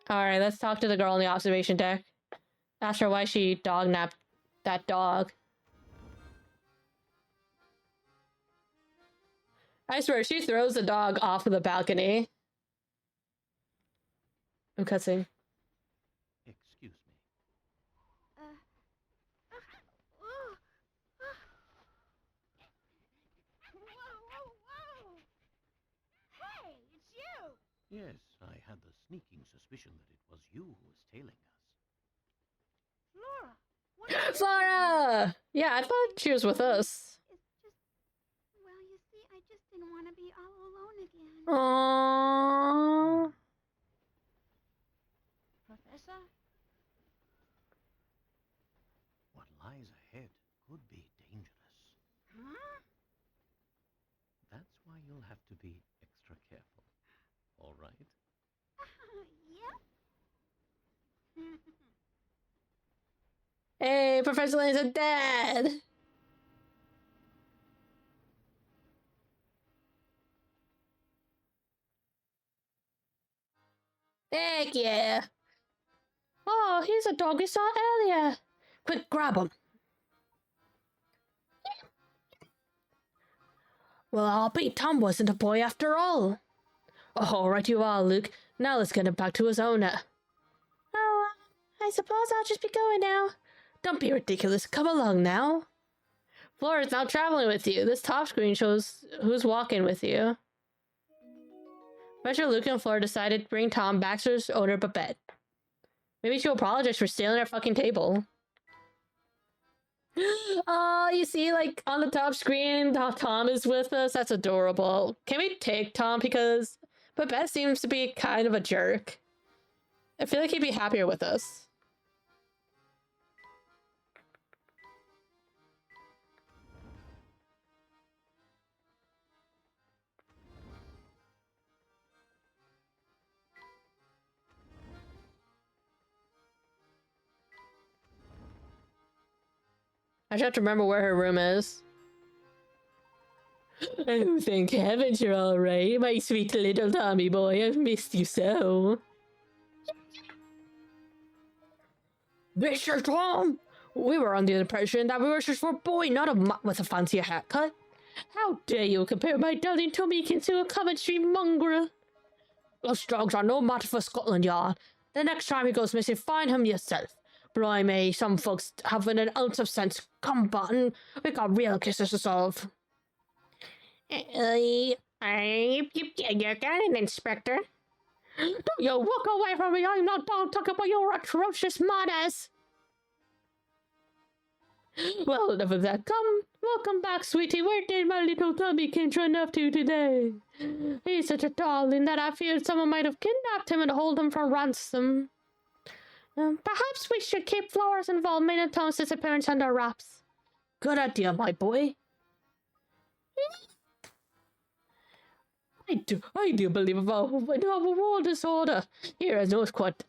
Alright, let's talk to the girl on the observation deck. Ask her why she dog-napped that dog. I swear, she throws the dog off of the balcony. I'm cussing. Excuse me. Whoa! Hey, it's you! Yes, I had the sneaking suspicion that it was you who was tailing us. Flora! What are you Flora! Yeah, I thought she was with us. It's just, well, you see, I just didn't want to be all alone again. Aww. Professor? What lies ahead could be dangerous. Huh? That's why you'll have to be extra careful. All right? Yep. Hey, Professor Layton's dead! Heck yeah! Oh, here's a dog we saw earlier! Quick, grab him! Well, I'll bet Tom wasn't a boy after all. Oh, right you are, Luke. Now let's get him back to his owner. Oh, I suppose I'll just be going now. Don't be ridiculous. Come along now. Flora's now traveling with you. This top screen shows who's walking with you. Professor Luke and Flora decided to bring Tom back to his owner, Babette. Maybe she'll apologize for stealing our fucking table. Oh, you see, like, on the top screen, Tom is with us. That's adorable. Can we take Tom? Because Babette seems to be kind of a jerk. I feel like he'd be happier with us. I just have to remember where her room is. Oh, thank heavens you're alright, my sweet little Tommy boy. I've missed you so. Mr. Tom! We were under the impression that we were just for a boy, not a mutt with a fancier haircut. How dare you compare my darling Tommykins to a Coventry mongrel? Those dogs are no matter for Scotland Yard. The next time he goes missing, find him yourself. Blimey, some folks haven't an ounce of sense. Come, Button, we got real cases to solve. You got it, Inspector. Don't you walk away from me, I'm not done talking about your atrocious manners. Well, enough of that. Welcome back, sweetie. Where did my little Tommykins run off to today? He's such a darling that I feared someone might have kidnapped him and hold him for ransom. Perhaps we should keep Flora's involvement in Tom's disappearance under wraps. Good idea, my boy. I do believe about war disorder. Here is no quite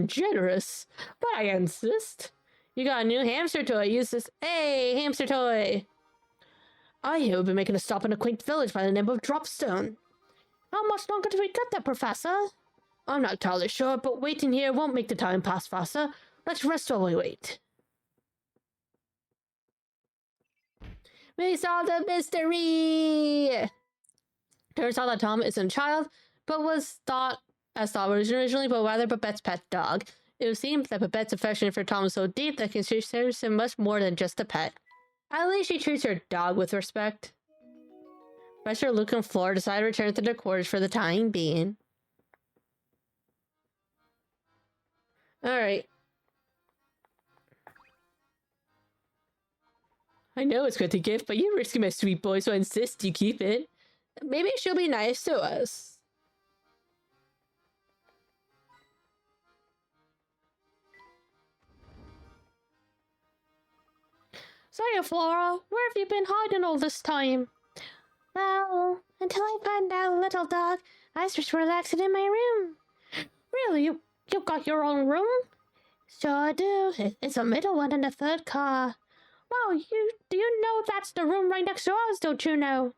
generous, but I insist. You got a new hamster toy. Use this. Hey, hamster toy. I hear we'll be making a stop in a quaint village by the name of Dropstone. How much longer do we get there, Professor? I'm not entirely sure, but waiting here won't make the time pass faster. Let's rest while we wait. We solved the mystery! Turns out that Tom isn't a child, but was thought originally, but rather Babette's pet dog. It would seem that Babette's affection for Tom is so deep that she considers him much more than just a pet. At least she treats her dog with respect. Professor Luke and Flora decide to return to their quarters for the time being. Alright. I know it's good to give, but you're risking my sweet boy, so I insist you keep it. Maybe she'll be nice to us. Say, Flora, where have you been hiding all this time? Well, until I found out, little dog, I was just relaxing in my room. Really? You got your own room? Sure do. It's a middle one and a third car. Wow, do you know that's the room right next to ours, don't you know?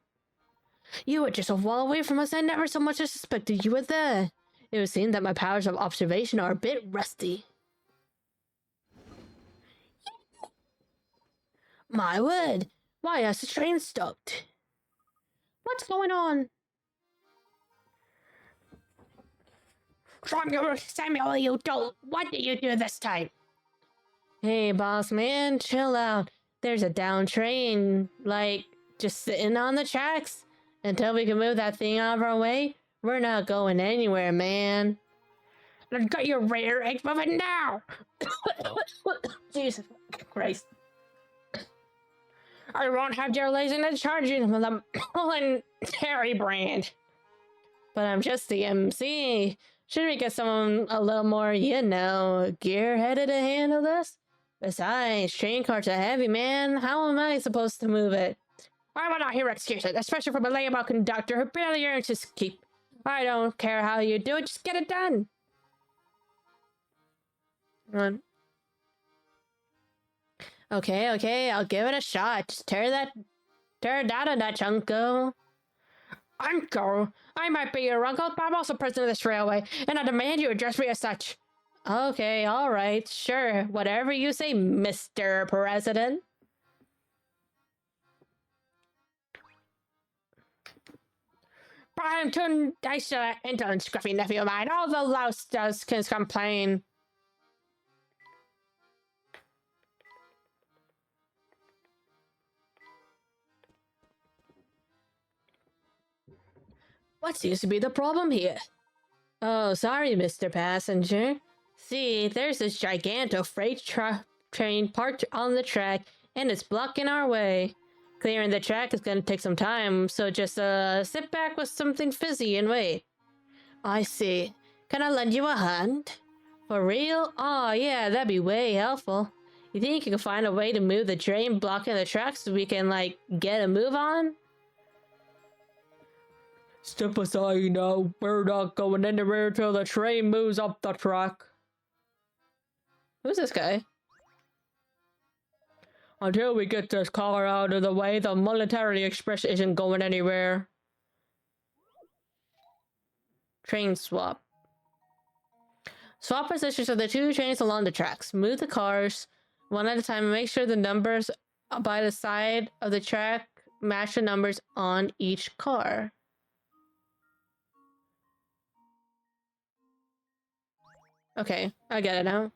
You were just a wall away from us. I never so much as suspected you were there. It would seem that my powers of observation are a bit rusty. My word! Why has the train stopped? What's going on? Samuel, you dolt! What did you do this time? Hey, boss man, chill out. There's a down train, just sitting on the tracks. Until we can move that thing out of our way, we're not going anywhere, man. Let's get your rear eggs moving now! Jesus Christ. I won't have your laziness charging with the voluntary brand. But I'm just the MC. Should we get someone a little more, gear-headed to handle this? Besides, train carts are heavy, man. How am I supposed to move it? I will not hear excuses, especially from a layabout conductor who barely earns his keep. I don't care how you do it, just get it done. Run. Okay, I'll give it a shot. Just tear it out of that chunko. Uncle, I might be your uncle, but I'm also president of this railway, and I demand you address me as such. Okay, alright, sure. Whatever you say, Mr. President. I'm too nice to that indolent scruffy nephew of mine. All the louse does can complain. What seems to be the problem here? Oh, sorry, Mr. Passenger. See, there's this gigantic freight train parked on the track, and it's blocking our way. Clearing the track is gonna take some time, so just sit back with something fizzy and wait. I see. Can I lend you a hand? For real? Oh yeah, that'd be way helpful. You think you can find a way to move the train blocking the track so we can, get a move on? Step aside now. We're not going anywhere till the train moves up the track. Who's this guy? Until we get this car out of the way, the Military Express isn't going anywhere. Train swap. Swap positions of the two trains along the tracks. Move the cars one at a time and make sure the numbers by the side of the track match the numbers on each car. Okay, I get it now.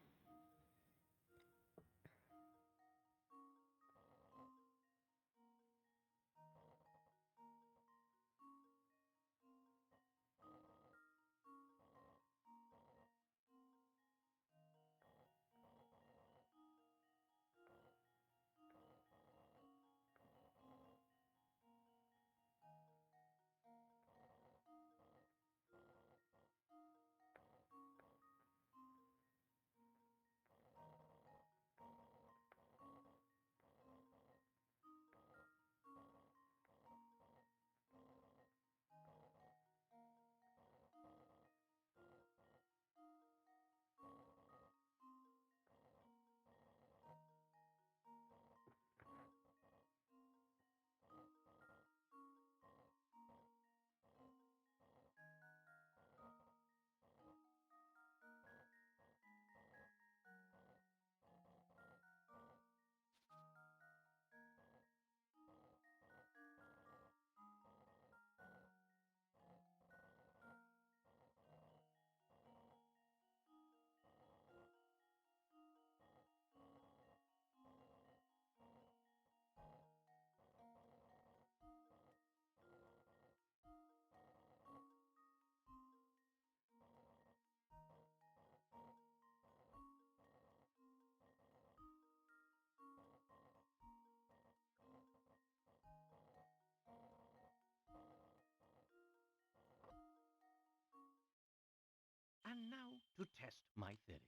And now to test my theory.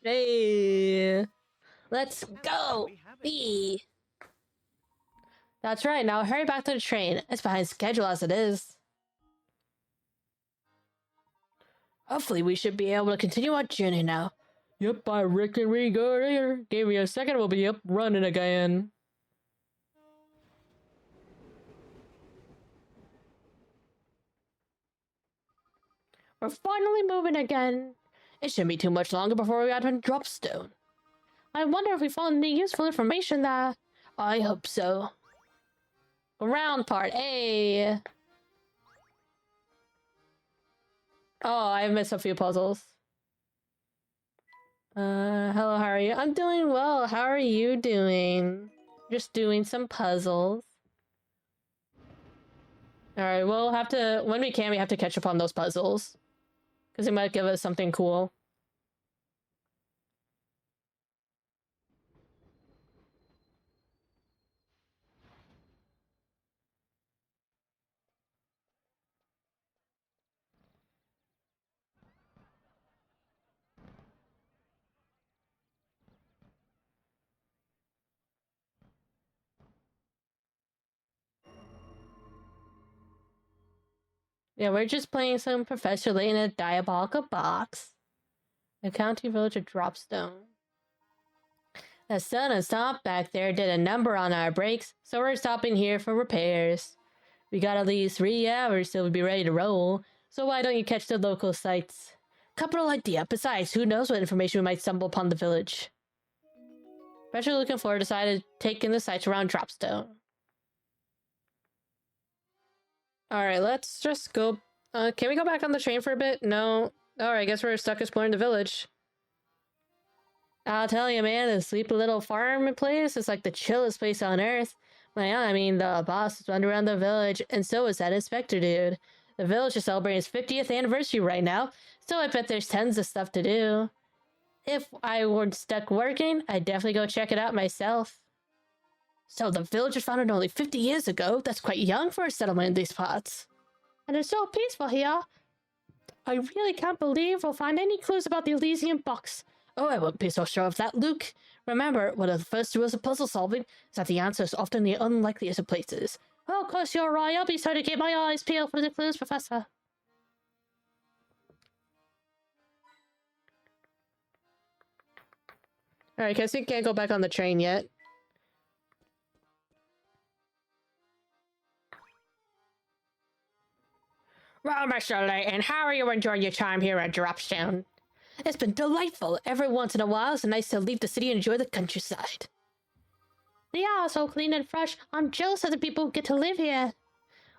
Hey, let's And go. we have it. B. That's right, now hurry back to the train. It's behind schedule as it is. Hopefully we should be able to continue our journey now. Yep, I reckon we go there. Give me a second, we'll be up running again. We're finally moving again. It shouldn't be too much longer before we got to Dropstone. I wonder if we found any useful information there. I hope so. Round part, hey! Oh, I missed a few puzzles. Hello, how are you? I'm doing well. How are you doing? Just doing some puzzles. Alright, we'll have to... When we can, we have to catch up on those puzzles. Because it might give us something cool. Yeah, we're just playing some Professor Layton in a Diabolical box. The county village of Dropstone. The sun and stop back there did a number on our brakes, so we're stopping here for repairs. We got at least 3 hours till we'll be ready to roll, so why don't you catch the local sites? Capital idea. Besides, who knows what information we might stumble upon the village. Especially looking forward to taking the sites around Dropstone. Alright, let's just go... can we go back on the train for a bit? No. Alright, I guess we're stuck exploring the village. I'll tell you, man, this sleepy little farm place is like the chillest place on earth. Well, I mean, the boss is running around the village, and so is that inspector dude. The village is celebrating its 50th anniversary right now, so I bet there's tons of stuff to do. If I were stuck working, I'd definitely go check it out myself. So the village was founded only 50 years ago. That's quite young for a settlement in these parts. And it's so peaceful here. I really can't believe we'll find any clues about the Elysian box. Oh, I wouldn't be so sure of that, Luke. Remember, one of the first rules of puzzle solving is that the answer is often the unlikeliest of places. Oh, of course you're right. I'll be sure to keep my eyes peeled for the clues, Professor. Alright, guess we can't go back on the train yet. Well, Mr. Layton, how are you enjoying your time here at Dropstone? It's been delightful. Every once in a while, it's nice to leave the city and enjoy the countryside. They are so clean and fresh. I'm jealous of the people who get to live here.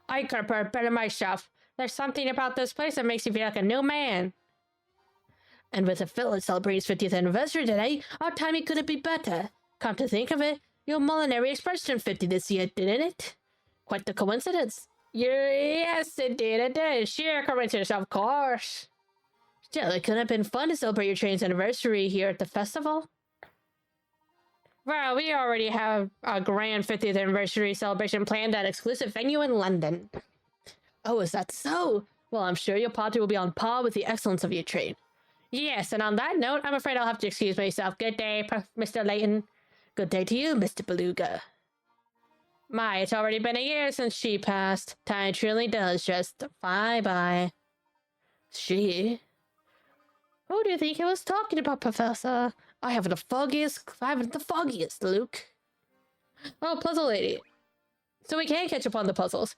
I could have put it better myself. There's something about this place that makes you feel like a new man. And with the village celebrating its 50th anniversary today, our timing couldn't be better. Come to think of it, your Molinary Express turned 50 this year, didn't it? Quite the coincidence. Yes, it did. It did. Sheer coincidence, of course. Still, it couldn't have been fun to celebrate your train's anniversary here at the festival. Well, we already have a grand 50th anniversary celebration planned at an exclusive venue in London. Oh, is that so? Well, I'm sure your party will be on par with the excellence of your train. Yes, and on that note, I'm afraid I'll have to excuse myself. Good day, Mr. Layton. Good day to you, Mr. Beluga. My, it's already been a year since she passed. Time truly does just bye-bye. She? Who do you think he was talking about, Professor? I haven't the foggiest, Luke. Oh, puzzle lady. So we can catch up on the puzzles.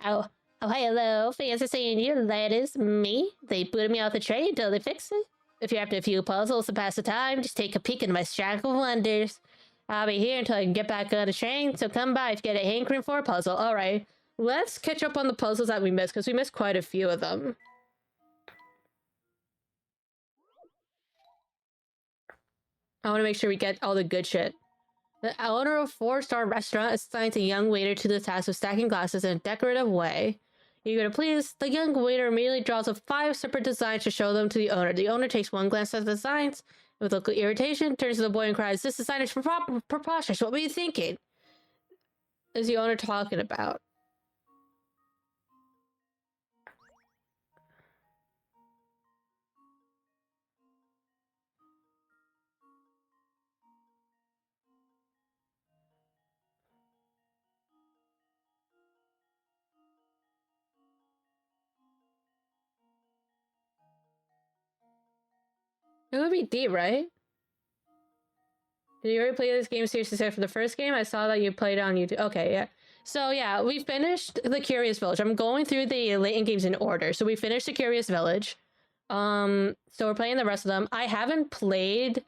Oh, hello. Fancy seeing you, ladies. Me? They booted me off the train until they fixed it. If you're after a few puzzles to pass the time, just take a peek into my stack of wonders. I'll be here until I can get back on the train, so come by if you get a hankering for a puzzle. Alright, let's catch up on the puzzles that we missed, because we missed quite a few of them. I want to make sure we get all the good shit. The owner of a 4-star restaurant assigns a young waiter to the task of stacking glasses in a decorative way. Eager to please, the young waiter immediately draws up 5 separate designs to show them to the owner. The owner takes one glance at the designs, with local irritation, turns to the boy and cries, "This design is preposterous. What were you thinking?" Is the owner talking about? It would be D, right? Did you already play this game seriously except for the first game? I saw that you played it on YouTube. Okay, yeah. So yeah, we finished the Curious Village. I'm going through the Layton games in order. So we finished the Curious Village. So we're playing the rest of them. I haven't played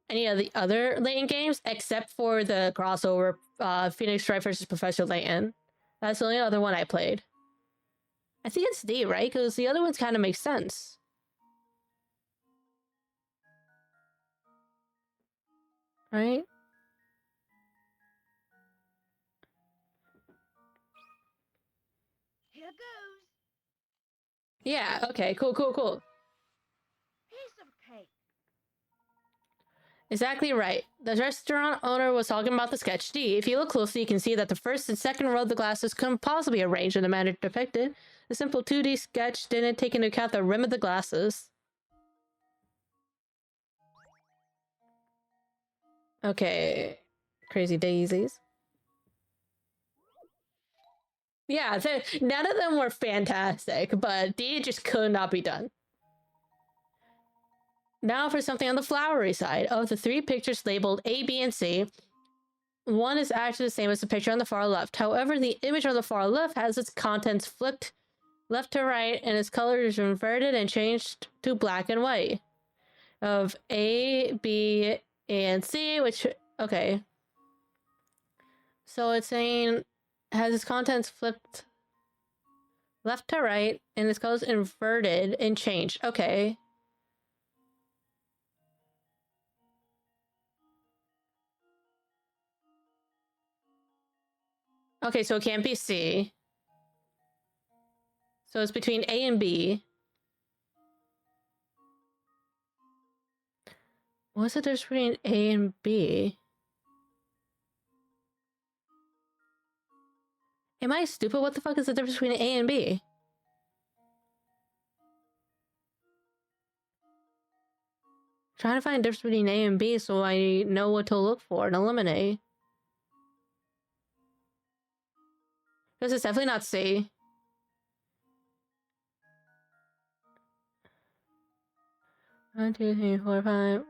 any of the other Layton games except for the crossover Phoenix Wright versus Professor Layton. That's the only other one I played. I think it's D, right? Because the other ones kind of make sense. Right? Here goes. Yeah, okay, cool. Piece of cake. Exactly right. The restaurant owner was talking about the sketch D. If you look closely, you can see that the first and second row of the glasses couldn't possibly be arranged in the manner depicted. The simple 2D sketch didn't take into account the rim of the glasses. Okay. Crazy daisies. Yeah, none of them were fantastic, but D just could not be done. Now for something on the flowery side. Of the 3 pictures labeled A, B, and C, one is actually the same as the picture on the far left. However, the image on the far left has its contents flipped left to right, and its color is inverted and changed to black and white. Of A, B, and C, which... Okay. So it's saying... has its contents flipped left to right, and its colors inverted and changed. Okay. Okay, so it can't be C. So it's between A and B. What's the difference between A and B? Am I stupid? What the fuck is the difference between A and B? Trying to find a difference between A and B so I know what to look for and eliminate. Because it's definitely not C. One, two, three, four, five.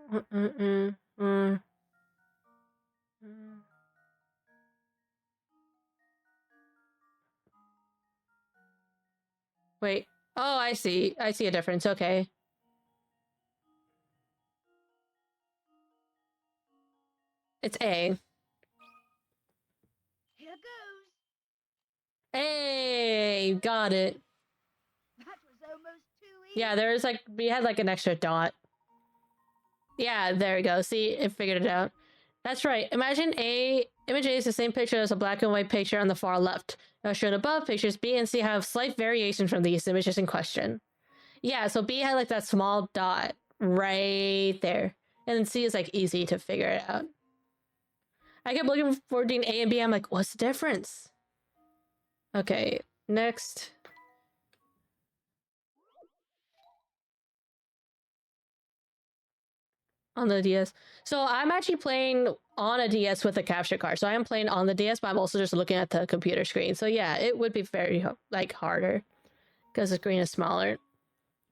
Wait. Oh, I see. I see a difference. Okay. It's A. Here goes. Hey, got it. That was almost too easy. Yeah, there's like, we had like an extra dot. Yeah, there we go. See, it figured it out. That's right. Imagine image A is the same picture as a black and white picture on the far left. As shown above, pictures B and C have slight variation from these images in question. Yeah, so B had like that small dot right there. And then C is like easy to figure it out. I kept looking for doing A and B. I'm like, what's the difference? Okay, next. On the DS. So I'm actually playing on a DS with a capture card. So I am playing on the DS, but I'm also just looking at the computer screen. So yeah, it would be very like harder because the screen is smaller.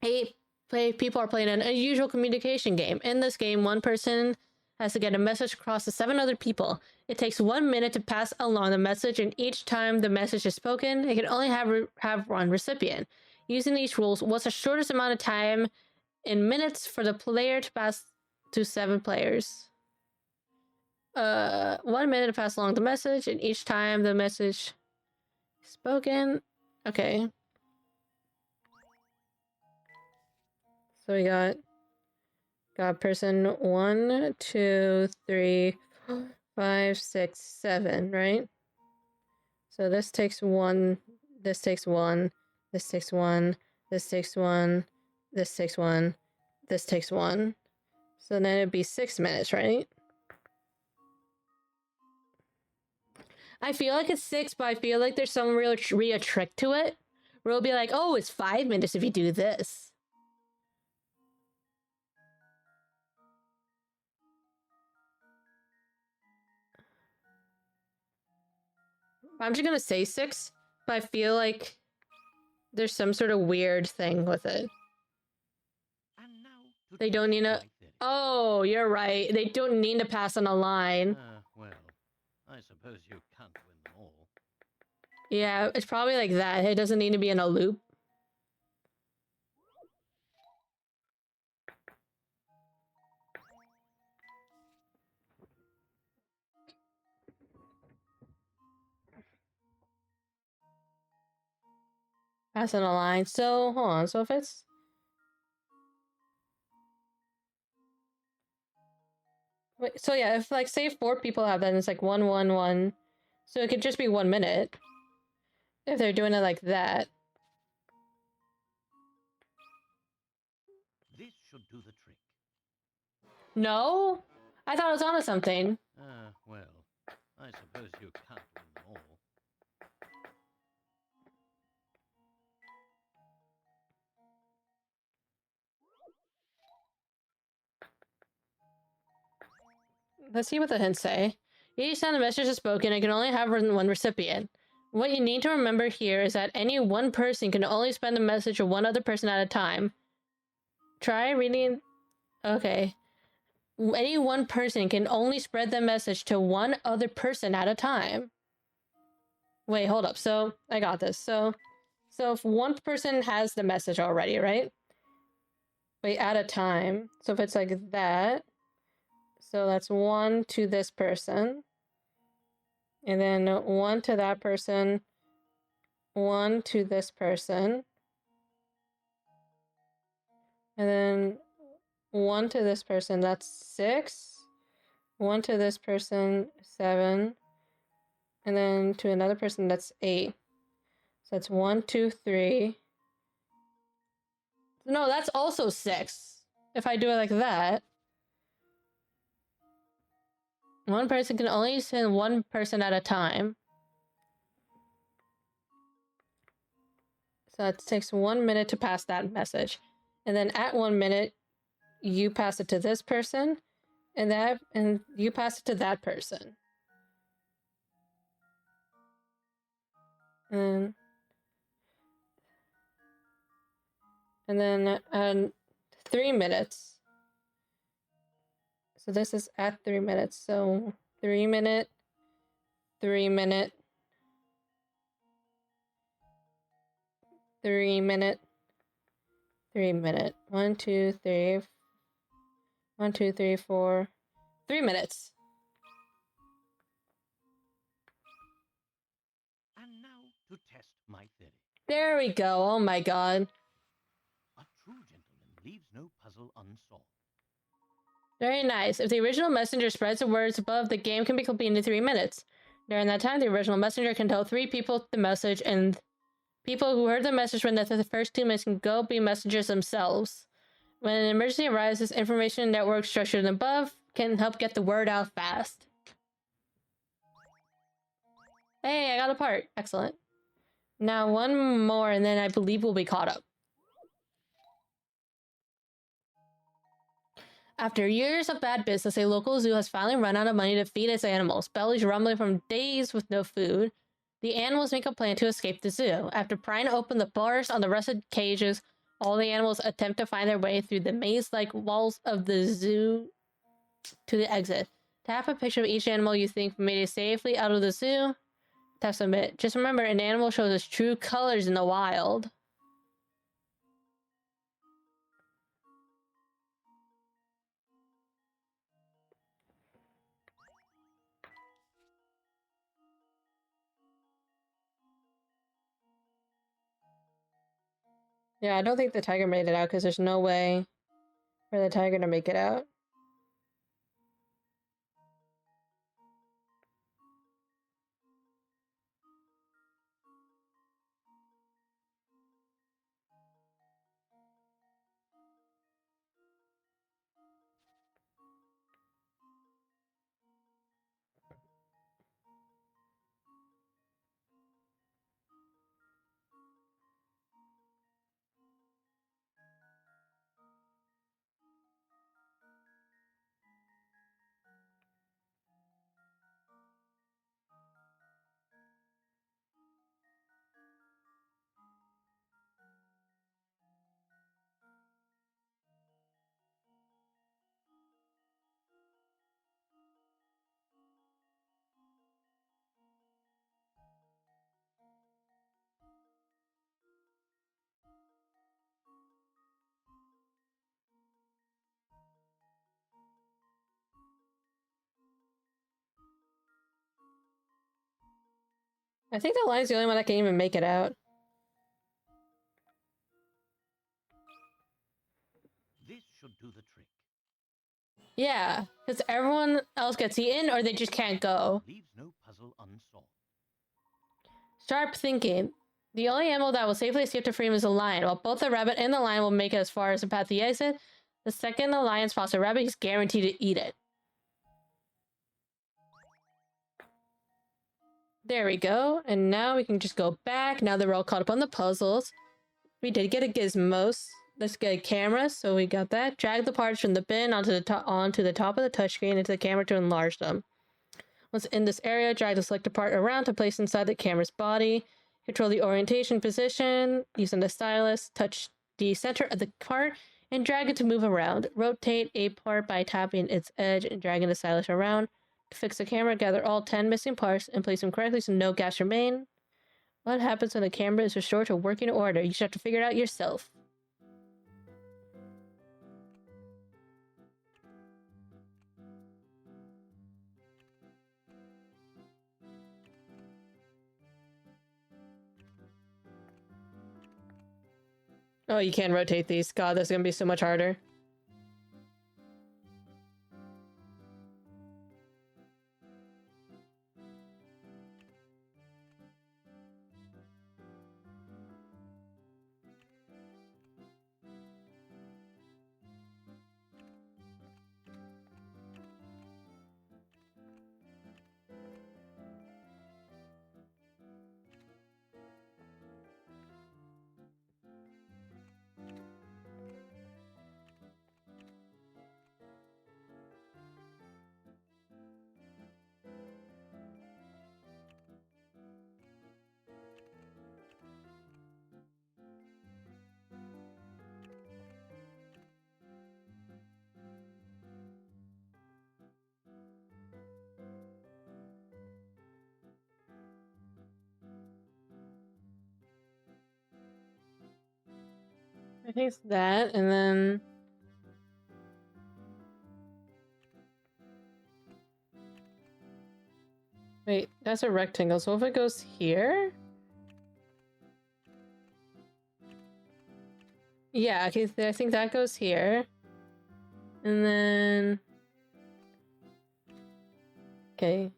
People are playing an unusual communication game. In this game, one person has to get a message across to 7 other people. It takes 1 minute to pass along the message, and each time the message is spoken, it can only have one recipient. Using these rules, what's the shortest amount of time in minutes for the player to pass to 7 players? 1 minute to pass along the message, and each time the message is spoken. Okay. So we got person 1, 2, 3, 4, 5, 6, 7, right? So this takes 1, this takes 1, this takes 1, this takes 1, this takes 1, this takes 1. So then it'd be 6 minutes, right? I feel like it's 6, but I feel like there's some real trick to it. Where it'll be like, oh, it's 5 minutes if you do this. I'm just gonna say 6, but I feel like there's some sort of weird thing with it. And now They don't need to... my theory. Oh, you're right. They don't need to pass on a line. Well, I suppose you can't win them all. Yeah, it's probably like that. It doesn't need to be in a loop. Passing a line. So, hold on. So if it's... Wait, so yeah, if like say 4 people have that, and it's like 1, 1, 1. So it could just be 1 minute. If they're doing it like that. This should do the trick. No? I thought I was onto something. Well, I suppose you can't win them all. Let's see what the hints say. Each time the message is spoken, it can only have one recipient. What you need to remember here is that any one person can only send the message to one other person at a time. Try reading... Okay. Any one person can only spread the message to one other person at a time. Wait, hold up. So, I got this. So if one person has the message already, right? Wait, at a time. So if it's like that... So that's 1 to this person. And then 1 to that person. 1 to this person. And then 1 to this person. That's 6. 1 to this person. 7. And then to another person, that's 8. So that's 1, 2, 3. No, that's also 6. If I do it like that. One person can only send one person at a time. So it takes 1 minute to pass that message. And then at 1 minute, you pass it to this person, and you pass it to that person. And then at 3 minutes. So this is at 3 minutes. So 3 minute, 3 minute, 3 minute, 3 minute. 1, 2, 3. 1, 2, 3, 4. 3 minutes. And now to test my theory. There we go. Oh my god. A true gentleman leaves no puzzle unsolved. Very nice. If the original messenger spreads the words above, the game can be completed in 3 minutes. During that time, the original messenger can tell 3 people the message, and people who heard the message within the first 2 minutes can go be messengers themselves. When an emergency arises, information network structured above can help get the word out fast. Hey, I got a part. Excellent. Now 1 more, and then I believe we'll be caught up. After years of bad business, a local zoo has finally run out of money to feed its animals, bellies rumbling from days with no food. The animals make a plan to escape the zoo. After prying open the bars on the rusted cages, all the animals attempt to find their way through the maze-like walls of the zoo to the exit. Tap a picture of each animal you think made it safely out of the zoo. Tap submit. Just remember, an animal shows its true colors in the wild. Yeah, I don't think the tiger made it out because there's no way for the tiger to make it out. I think the lion's the only one that can even make it out. This should do the trick. Yeah, because everyone else gets eaten or they just can't go. Leaves no puzzle unsolved. Sharp thinking. The only animal that will safely escape to freedom is a lion. While both the rabbit and the lion will make it as far as the path to the exit, the second the lion spots a rabbit, he's guaranteed to eat it. There we go. And now we can just go back. Now that we're all caught up on the puzzles. We did get a gizmos. Let's get a camera. So we got that. Drag the parts from the bin onto the top of the touchscreen into the camera to enlarge them. Once in this area, drag the selected part around to place inside the camera's body. Control the orientation position using the stylus. Touch the center of the part and drag it to move around. Rotate a part by tapping its edge and dragging the stylus around. To fix the camera, gather all 10 missing parts and place them correctly so no gaps remain. What happens when the camera is restored to working order? You just have to figure it out yourself. Oh, you can't rotate these. God, that's gonna be so much harder. I think it's that, and then... Wait, that's a rectangle, so if it goes here? Yeah, okay, I think that goes here. And then... Okay.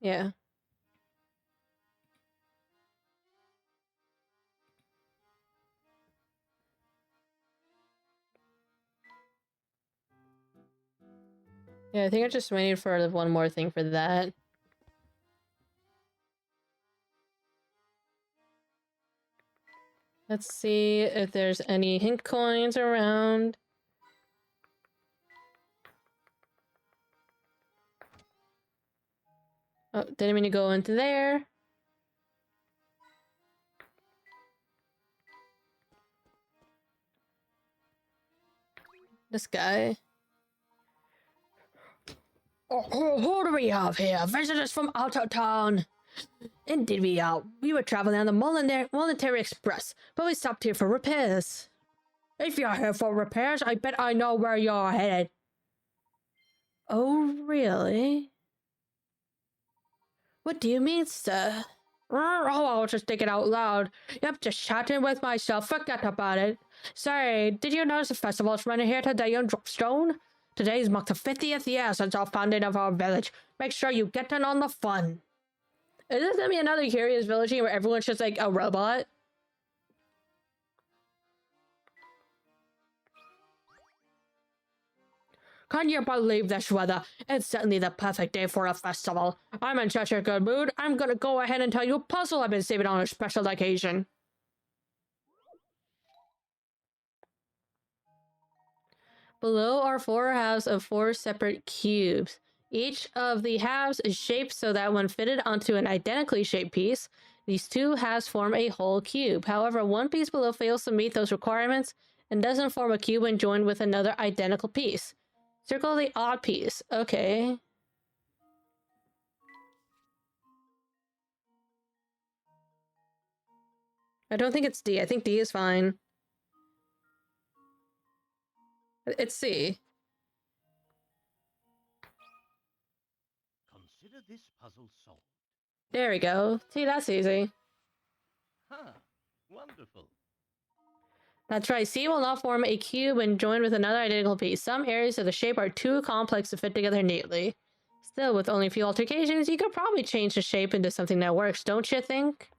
Yeah. Yeah, I think I just waited for one more thing for that. Let's see if there's any hint coins around. Oh, didn't mean to go into there. This guy. Oh, who do we have here? Visitors from out of town. Indeed we are. We were traveling on the Military Express, but we stopped here for repairs. If you're here for repairs, I bet I know where you're headed. Oh, really? What do you mean, sir? Oh, I was just thinking out loud. Yep, just chatting with myself. Forget about it. Sorry, did you notice the festival is running here today on Dropstone? Today's marked the 50th year since our founding of our village. Make sure you get in on the fun. Is this gonna be another Curious Village where everyone's just like a robot? Can you believe this weather? It's certainly the perfect day for a festival. I'm in such a good mood, I'm gonna go ahead and tell you a puzzle I've been saving on a special occasion. Below are 4 halves of 4 separate cubes. Each of the halves is shaped so that when fitted onto an identically shaped piece, these 2 halves form a whole cube. However, one piece below fails to meet those requirements and doesn't form a cube when joined with another identical piece. Circle the odd piece. Okay. I don't think it's D. I think D is fine. It's C. Consider this puzzle solved. There we go. See, that's easy. Huh. Wonderful. That's right. C will not form a cube when joined with another identical piece. Some areas of the shape are too complex to fit together neatly. Still, with only a few alterations, you could probably change the shape into something that works, don't you think?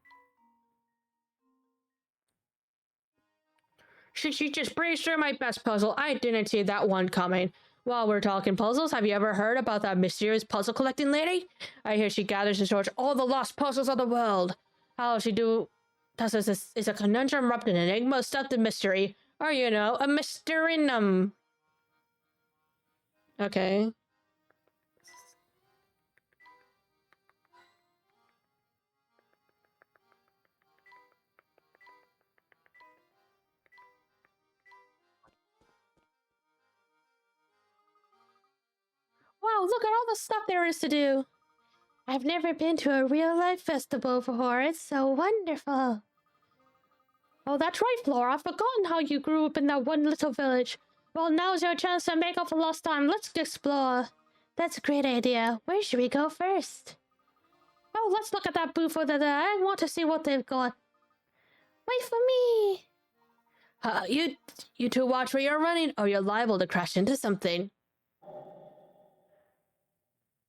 She just breezed through my best puzzle. I didn't see that one coming. While we're talking puzzles, have you ever heard about that mysterious puzzle collecting lady? I hear she gathers and stores all the lost puzzles of the world. How does she do? This is a conundrum wrapped in enigma stuffed in mystery. Or, you know, a mysterium. Okay. Wow, look at all the stuff there is to do. I've never been to a real-life festival before. It's so wonderful. Oh, that's right, Flora. I've forgotten how you grew up in that one little village. Well, now's your chance to make up for lost time. Let's explore. That's a great idea. Where should we go first? Oh, let's look at that booth over there. I want to see what they've got. Wait for me. You two watch where you're running, or you're liable to crash into something.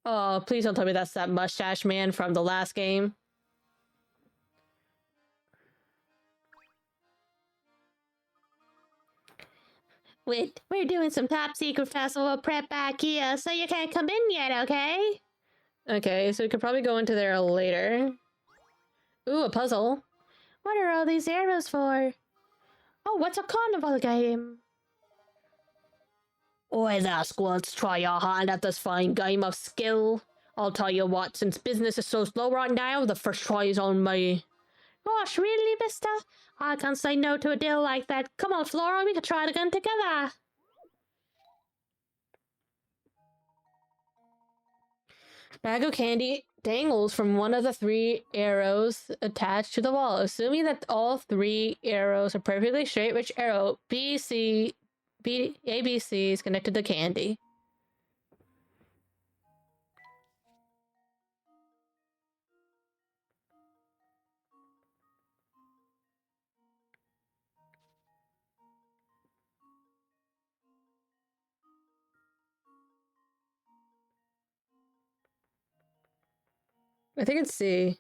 Oh, please don't tell me that's that mustache man from the last game. We're doing some top secret festival prep back here, so you can't come in yet, okay? Okay, so we could probably go into there later. Ooh, a puzzle. What are all these arrows for? Oh, what's a carnival game? Oi there, squads, try your hand at this fine game of skill. I'll tell you what, since business is so slow right now, the first try is on me. Gosh, really, mister? I can't say no to a deal like that. Come on, Flora, we could try it again together. Bag of candy dangles from one of the 3 arrows attached to the wall. Assuming that all 3 arrows are perfectly straight, which arrow A, B, C is connected to candy? I think it's C.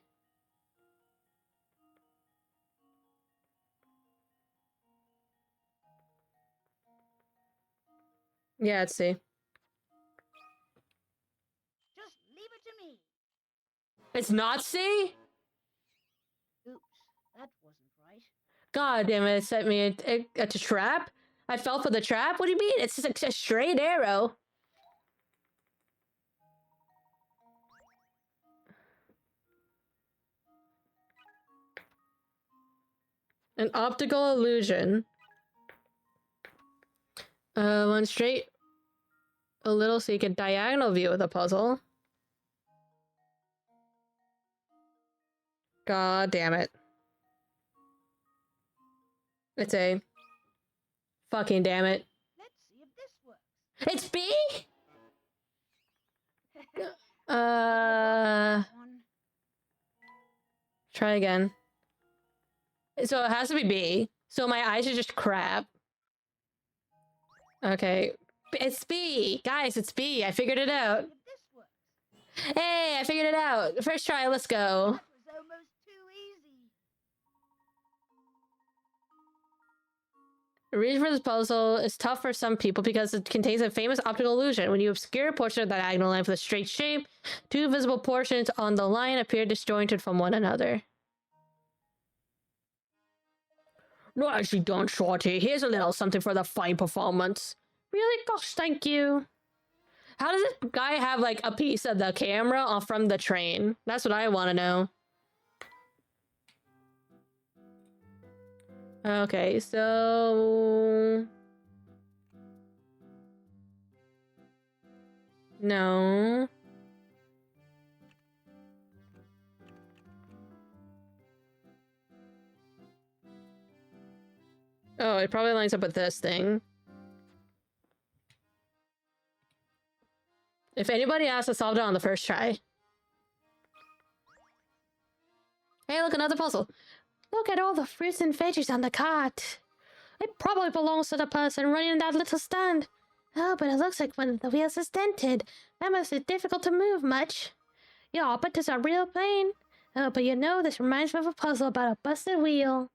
Yeah, it's C. Just leave it to me. It's not C? Oops, that wasn't right. God damn it, it set me a trap? I fell for the trap? What do you mean? It's just a straight arrow. An optical illusion. One straight, a little so you get diagonal view of the puzzle. God damn it. It's A. Fucking damn it. Let's see if this works. It's B? One. Try again. So it has to be B. So my eyes are just crap. Okay. It's B! Guys, it's B. I figured it out. If this works. Hey, I figured it out. First try, let's go. That was almost too easy. The reason for this puzzle is tough for some people because it contains a famous optical illusion. When you obscure a portion of the diagonal line with a straight shape, 2 visible portions on the line appear disjointed from one another. Nicely done, Shorty. Here's a little something for the fine performance. Really? Gosh, thank you. How does this guy have, like, a piece of the camera from the train? That's what I want to know. Okay, so... No. Oh, it probably lines up with this thing. If anybody has to solve it on the first try. Hey, look, another puzzle. Look at all the fruits and veggies on the cart. It probably belongs to the person running that little stand. Oh, but it looks like one of the wheels is dented. That must be difficult to move much. Yeah, but this is a real pain. Oh, but you know, this reminds me of a puzzle about a busted wheel.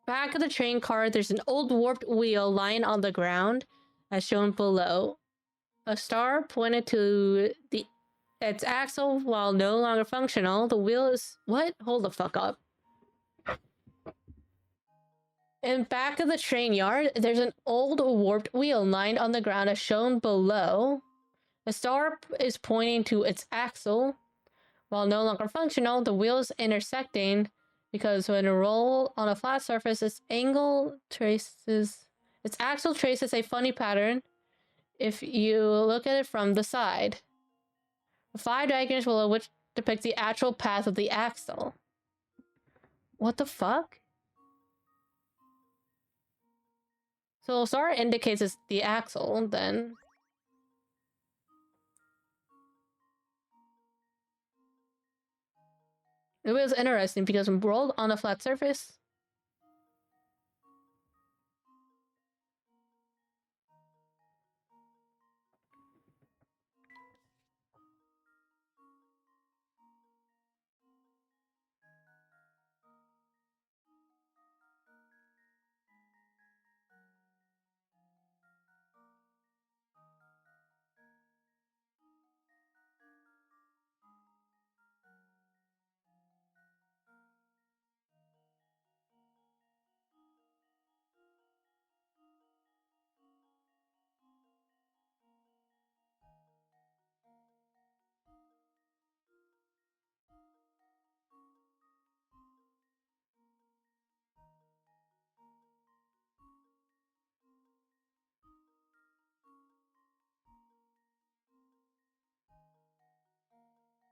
Back of the train car, there's an old warped wheel lying on the ground, as shown below. A star pointed to its axle while no longer functional. The wheel is... What? Hold the fuck up. In back of the train yard, there's an old warped wheel lying on the ground as shown below. A star is pointing to its axle. While no longer functional, the wheel is intersecting because when it rolls on a flat surface, its axle traces a funny pattern if you look at it from the side. 5 diagrams below which depict the actual path of the axle. What the fuck? So star indicates it's the axle, then. It was interesting because when rolled on a flat surface,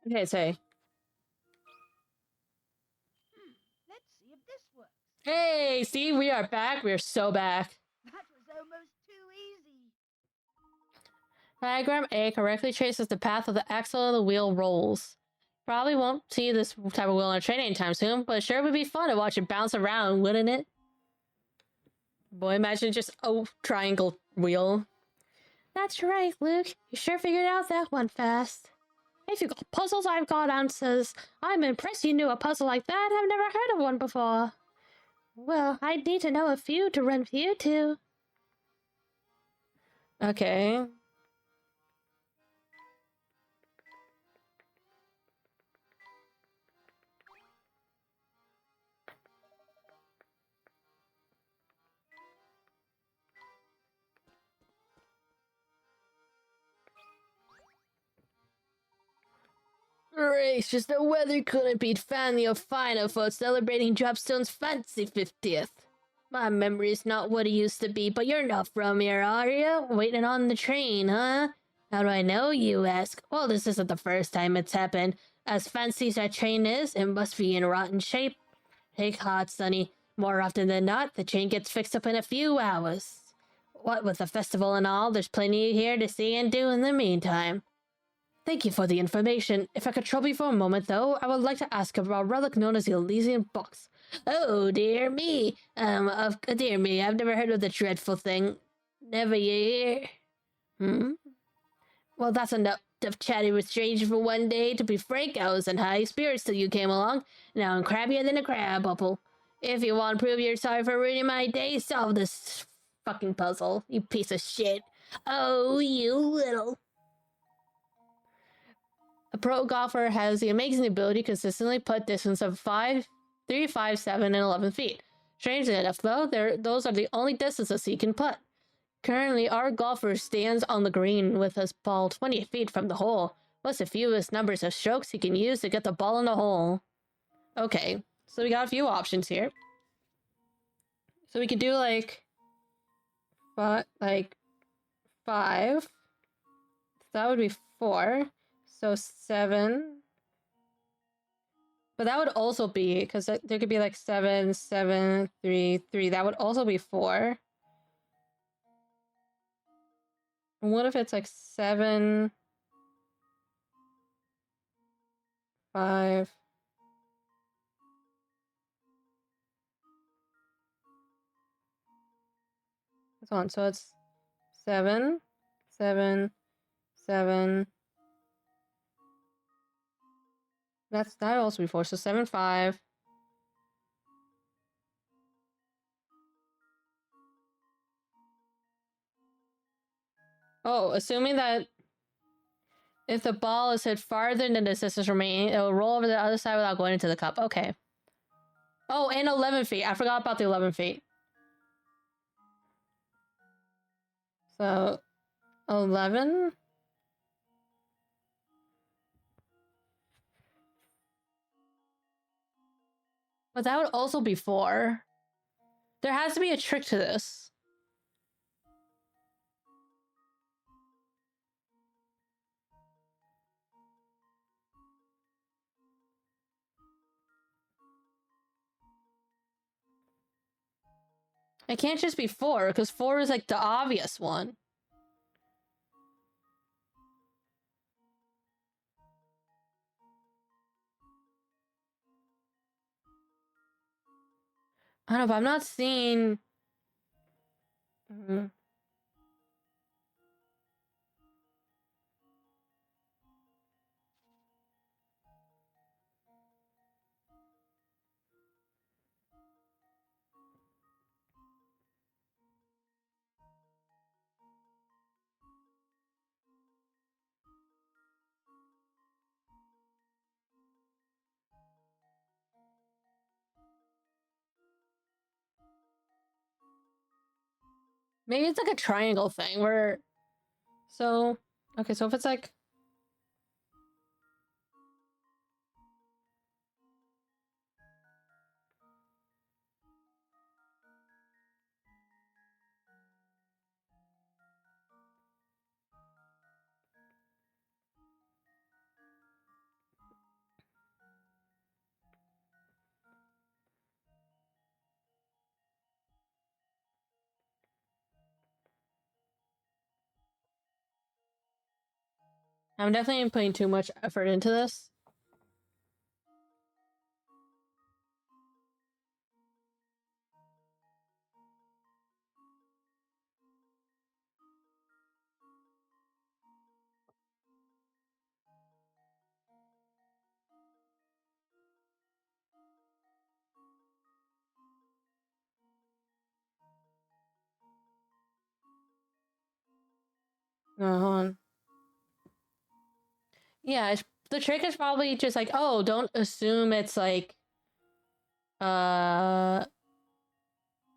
okay, say. Let's see if this works. Hey, see, we are back. We are so back. That was almost too easy. Diagram A correctly traces the path of the axle of the wheel rolls. Probably won't see this type of wheel on a train anytime soon, but it sure would be fun to watch it bounce around, wouldn't it? Boy, imagine just a triangle wheel. That's right, Luke. You sure figured out that one fast. If you got puzzles, I've got answers. I'm impressed you knew a puzzle like that. I've never heard of one before. Well, I'd need to know a few to run for you two. Okay. Gracious, the weather couldn't be funny or finer for celebrating Dropstone's fancy 50th. My memory's not what it used to be, but you're not from here, are you? Waiting on the train, huh? How do I know, you ask? Well, this isn't the first time it's happened. As fancy as that train is, it must be in rotten shape. Take heart, Sonny. More often than not, the train gets fixed up in a few hours. What with the festival and all, there's plenty here to see and do in the meantime. Thank you for the information. If I could trouble you for a moment, though, I would like to ask about a relic known as the Elysian Box. Oh, dear me. Dear me, I've never heard of the dreadful thing. Never you hear? Well, that's enough of chatting with strangers for one day. To be frank, I was in high spirits till you came along. Now I'm crabbier than a crab apple. If you want to prove you're sorry for ruining my day, solve this fucking puzzle, you piece of shit. Oh, you little... A pro golfer has the amazing ability to consistently putt distance of 3, 5, 7, and 11 feet. Strangely enough, though, those are the only distances he can putt. Currently, our golfer stands on the green with his ball 20 feet from the hole. What's the fewest numbers of strokes he can use to get the ball in the hole? Okay, so we got a few options here. So we could do like 5. That would be 4. So 7. But that would also be, because there could be like 7, 7, 3, 3. That would also be 4. And what if it's like 7, 5. Hold on, so it's 7, 7, 7. That also be 4, so 7, 5. Oh, assuming that if the ball is hit farther than the distance remaining, it will roll over the other side without going into the cup. Okay. Oh, and 11 feet. I forgot about the 11 feet. So, 11? But that would also be 4. There has to be a trick to this. It can't just be 4, because 4 is like the obvious one. I don't know, but I'm not seeing... Maybe it's like a triangle thing where... So... Okay, so if it's like... I'm definitely putting too much effort into this. Hold on. Yeah, the trick is probably just like, oh, don't assume it's like...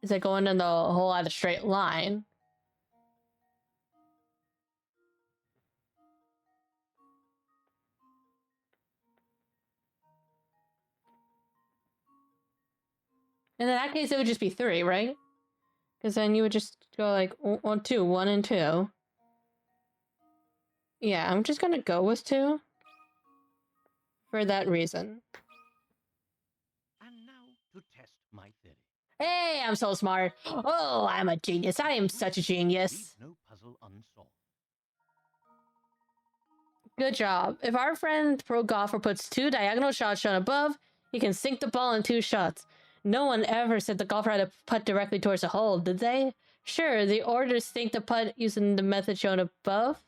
Is it going in the whole other straight line? And in that case, it would just be 3, right? Because then you would just go like 1, 2, 1 and 2. Yeah, I'm just gonna go with 2. For that reason. And now to test my theory. Hey, I'm so smart. Oh, I'm a genius. I am such a genius. Leave no puzzle unsolved. Good job. If our friend pro golfer puts 2 diagonal shots shown above, he can sink the ball in 2 shots. No one ever said the golfer had to putt directly towards the hole, did they? Sure, the order is sink the putt using the method shown above.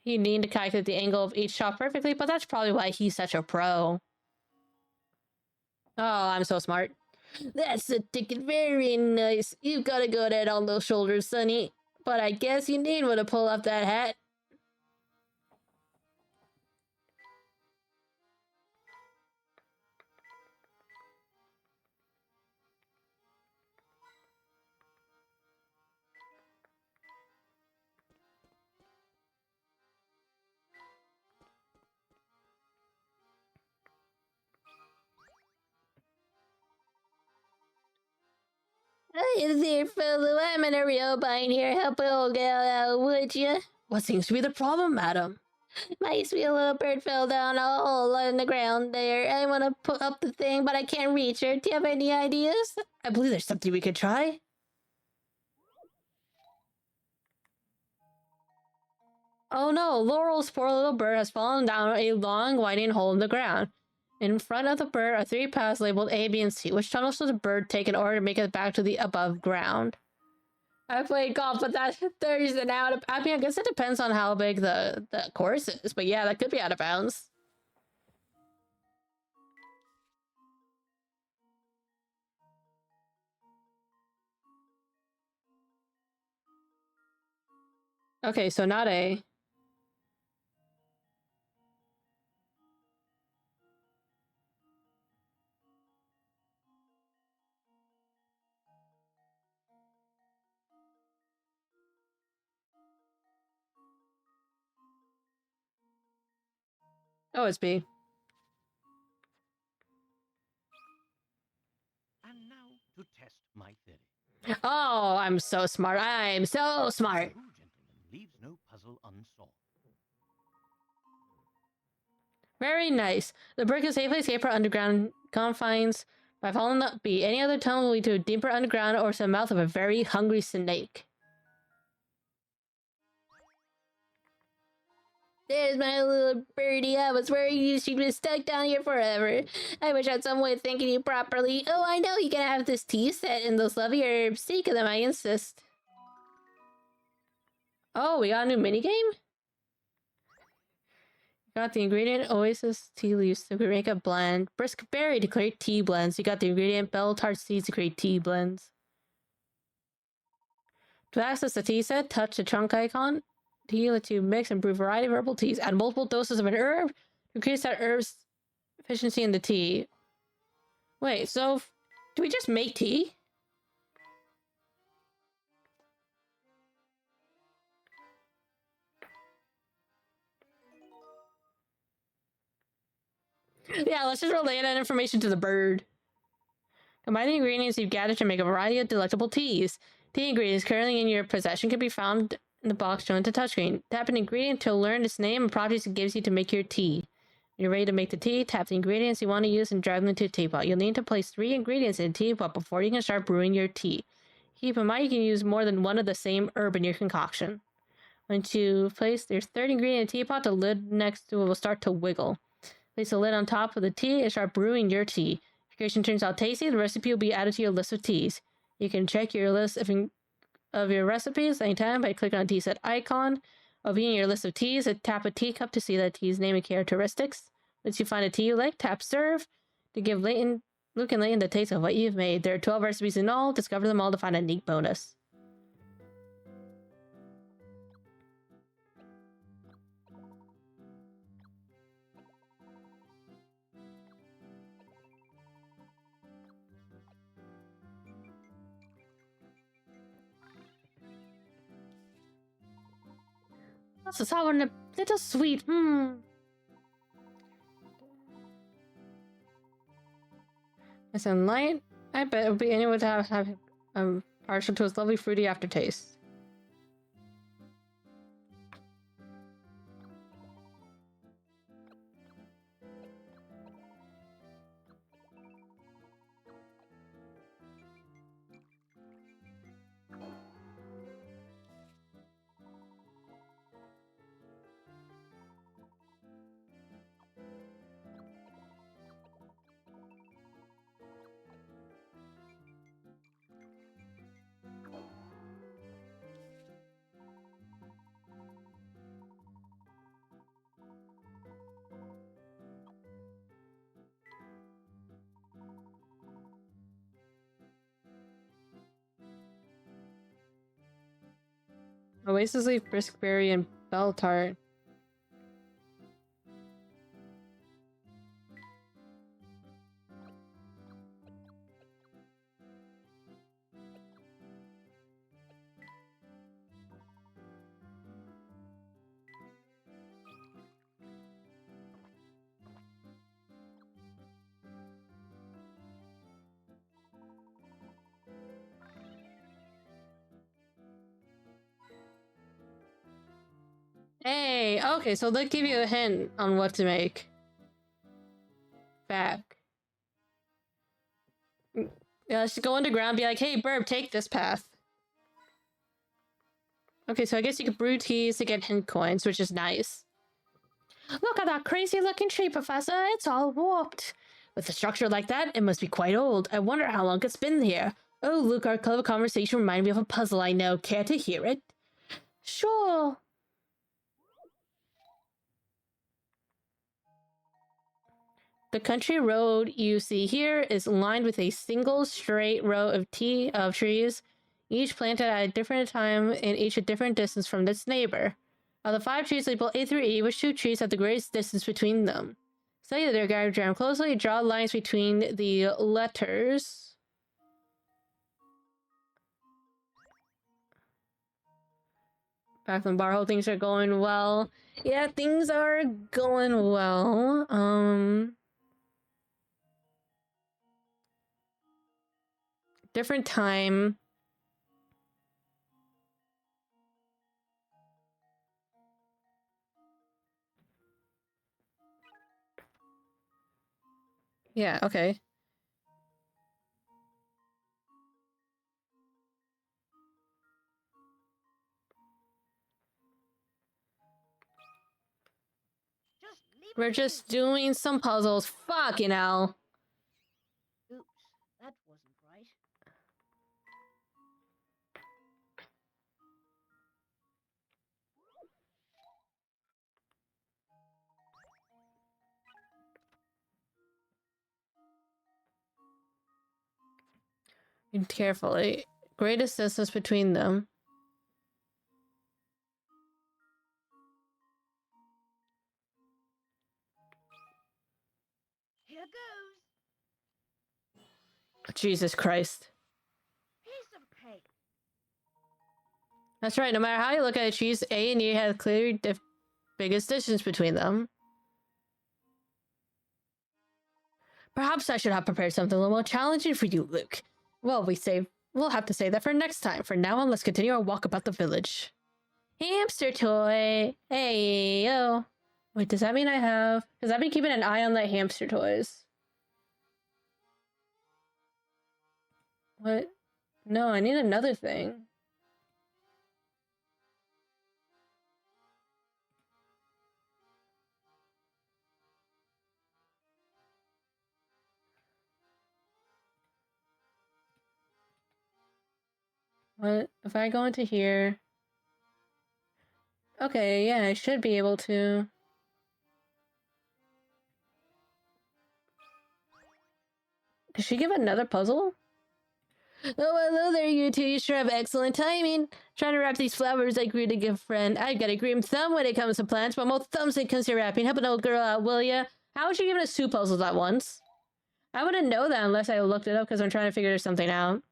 You need to calculate the angle of each shot perfectly, but that's probably why he's such a pro. Oh, I'm so smart. That's the ticket. Very nice. You've got a good head on those shoulders, Sonny. But I guess you need one to pull off that hat. Hey there, fellow. I'm in a real bind here. Help an old gal out, would ya? What seems to be the problem, madam? My sweet little bird fell down a hole in the ground there. I want to put up the thing, but I can't reach her. Do you have any ideas? I believe there's something we could try. Oh no, Laurel's poor little bird has fallen down a long, winding hole in the ground. In front of the bird are 3 paths labeled A, B, and C, which tunnels should the bird take in order to make it back to the above ground. I played golf, but there's an out of... I mean, I guess it depends on how big the course is, but yeah, that could be out of bounds. Okay, so not A. Oh, it's B. And now to test my theory. Oh, I'm so smart. I'm so smart. True gentleman leaves no puzzle unsolved. Very nice. The bird can safely escape her underground confines by following the B. Any other tunnel will lead to a deeper underground or to the mouth of a very hungry snake. There's my little birdie. I was worried she'd been stuck down here forever. I wish I had some way of thanking you properly. Oh, I know you can have this tea set and those lovely herbs. Take them, I insist. Oh, we got a new minigame? Got the ingredient Oasis tea leaves to make a blend. Brisk berry to create tea blends. You got the ingredient Bell Tart seeds to create tea blends. To access the tea set, touch the trunk icon. Tea lets you mix and brew a variety of herbal teas. Add multiple doses of an herb to increase that herb's efficiency in the tea. Wait, so do we just make tea? Yeah, let's just relay that information to the bird. Combine the ingredients you've gathered to make a variety of delectable teas. Tea ingredients currently in your possession can be found in the box shown to touchscreen. Tap an ingredient to learn its name and properties it gives you to make your tea. When you're ready to make the tea, tap the ingredients you want to use and drag them into a teapot. You'll need to place 3 ingredients in a teapot before you can start brewing your tea. Keep in mind you can use more than one of the same herb in your concoction. Once you place your 3rd ingredient in a teapot, the lid next to it will start to wiggle. Place the lid on top of the tea and start brewing your tea. If your creation turns out tasty, the recipe will be added to your list of teas. You can check your list of your recipes anytime by clicking on the tea set icon. While being in your list of teas, tap a teacup to see that tea's name and characteristics. Once you find a tea you like, tap serve to give Luke and Layton the taste of what you've made. There are 12 recipes in all. Discover them all to find a neat bonus. That's a sour and a little sweet. Nice and light. I bet it would be anyone to have partial to its lovely fruity aftertaste. Oasis leaf, briskberry, and bell tart. Hey, okay, so they'll give you a hint on what to make. Fab. Yeah, let's go underground and be like, hey, Burb, take this path. Okay, so I guess you can brew teas to get hint coins, which is nice. Look at that crazy-looking tree, Professor. It's all warped. With a structure like that, it must be quite old. I wonder how long it's been here. Oh, Luke, our clever conversation reminded me of a puzzle I know. Care to hear it? Sure. The country road you see here is lined with a single straight row of trees, each planted at a different time and each a different distance from its neighbor. Of the 5 trees labeled A through E, which 2 trees have the greatest distance between them? Study their diagram closely, draw lines between the letters. Back from Barho, things are going well. Yeah, things are going well. Different time. Yeah, okay. Just leave We're it just doing some puzzles. Fucking hell. Oops, that wasn't right. And carefully. Greatest distance between them. Here goes. Jesus Christ. Piece of cake. That's right, no matter how you look at it, cheese A and E have clearly the biggest distance between them. Perhaps I should have prepared something a little more challenging for you, Luke. Well, we'll have to save that for next time. For now on, let's continue our walk about the village. Hamster toy! Hey, yo! Wait, does that mean I have... Because I've been keeping an eye on the hamster toys. What? No, I need another thing. What? If I go into here... Okay, yeah, I should be able to... Did she give another puzzle? Oh, hello there, you two. You sure have excellent timing. Trying to wrap these flowers I grew to give a friend. I've got a green thumb when it comes to plants, but more thumbs when it comes to wrapping. Help an old girl out, will ya? How would you give us 2 puzzles at once? I wouldn't know that unless I looked it up because I'm trying to figure something out.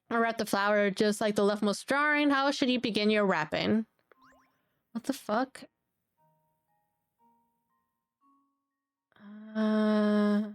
I wrap the flower just like the leftmost drawing. How should you begin your wrapping? What the fuck? Uh...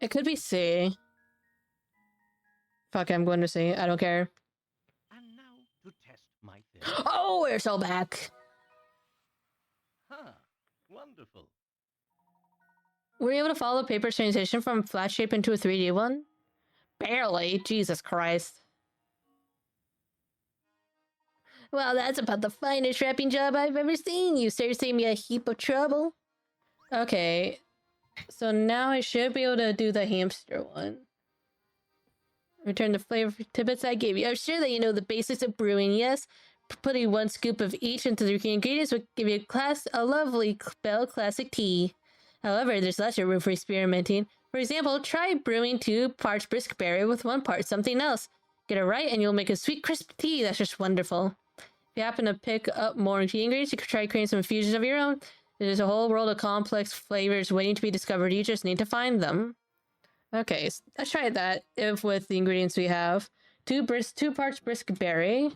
It could be C. Fuck, I'm going to C. I don't care. And now to test my theory. Oh, we're so back. Huh. Wonderful. Were you able to follow the paper's transition from a flat shape into a 3D one? Barely. Jesus Christ. Well, that's about the finest wrapping job I've ever seen. You saved me a heap of trouble. Okay. So now I should be able to do the hamster one. Return the flavor tidbits I gave you. I'm sure that you know the basics of brewing, yes? Putting 1 scoop of each into the key ingredients would give you a lovely Bell Classic tea. However, there's lots of room for experimenting. For example, try brewing 2 parts brisk berry with 1 part something else. Get it right and you'll make a sweet, crisp tea that's just wonderful. If you happen to pick up more key ingredients, you could try creating some infusions of your own. There's a whole world of complex flavors waiting to be discovered. You just need to find them. Okay, so let's try that if with the ingredients we have. 2 parts brisk berry.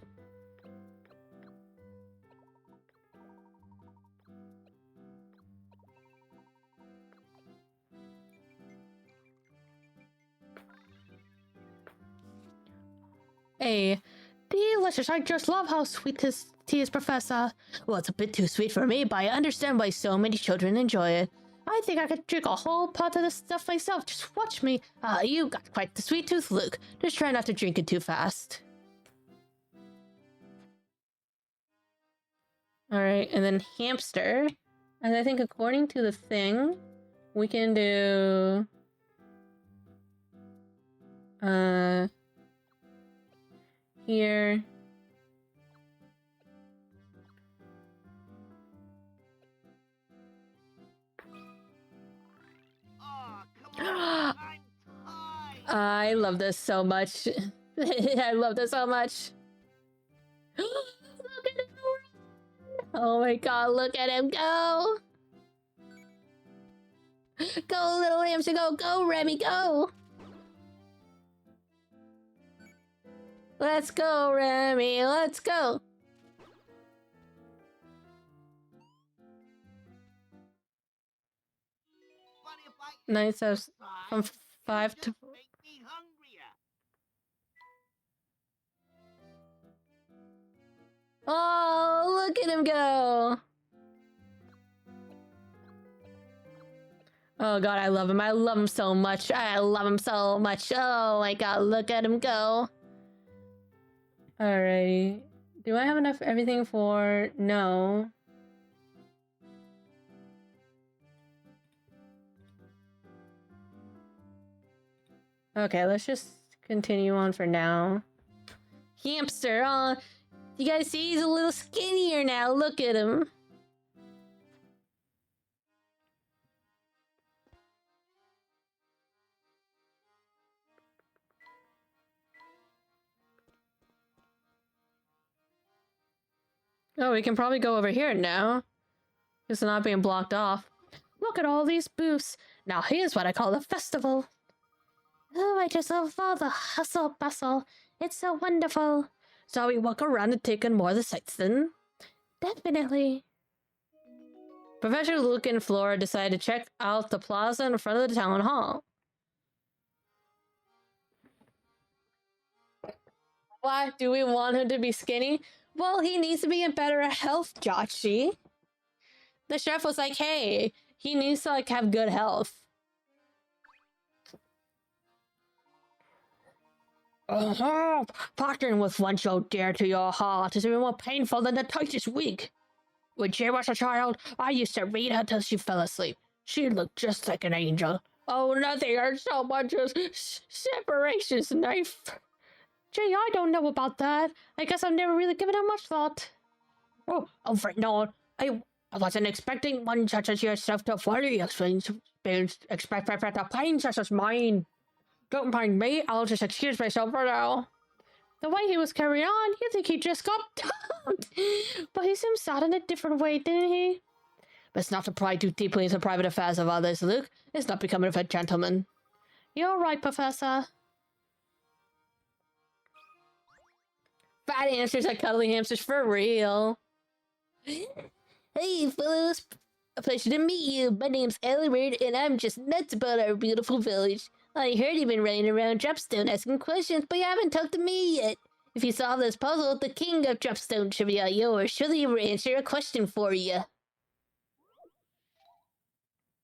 Hey, delicious. I just love how sweet this tea is, Professor. Well, it's a bit too sweet for me, but I understand why so many children enjoy it. I think I could drink a whole pot of this stuff myself. Just watch me. You got quite the sweet tooth, Luke. Just try not to drink it too fast. Alright, and then hamster. And I think according to the thing, we can do... Here... I love this so much. I love this so much. Look at him! Oh my god, look at him go! Go, little hamster, go! Go, Remy, go! Let's go, Remy, let's go! Nice, from 5 to... Oh, look at him go! Oh god, I love him. I love him so much. I love him so much. Oh my god, look at him go. Alrighty. Do I have enough everything for... No. Okay, let's just continue on for now. Hamster, oh, you guys see he's a little skinnier now. Look at him. Oh, we can probably go over here now. It's not being blocked off. Look at all these booths. Now here's what I call a festival. Oh, I just love all the hustle bustle. It's so wonderful. Shall we walk around and take in more of the sights then? Definitely. Professor Luke and Flora decided to check out the plaza in front of the town hall. Why do we want him to be skinny? Well, he needs to be in better health, Jotchi. The chef was like, hey, he needs to like have good health. Partnering with one so dear to your heart is even more painful than the tightest wig. When she was a child, I used to read her till she fell asleep. She looked just like an angel. Oh, nothing hurts so much as separation's knife. Gee, I don't know about that. I guess I've never really given it much thought. Oh, no, I wasn't expecting one such as yourself to fully expect the pain such as mine. Don't mind me, I'll just excuse myself for now. The way he was carrying on, you'd think he just got dumped. But he seemed sad in a different way, didn't he? Best not to pry too deeply into private affairs of others, Luke. It's not becoming of a gentleman. You're right, Professor. Fat hamsters are cuddly hamsters for real. Hey, fellows. A pleasure to meet you. My name's Ellery, and I'm just nuts about our beautiful village. I heard you've been running around Dropstone asking questions, but you haven't talked to me yet. If you solve this puzzle, the king of Dropstone should be all yours. Surely he will answer a question for you.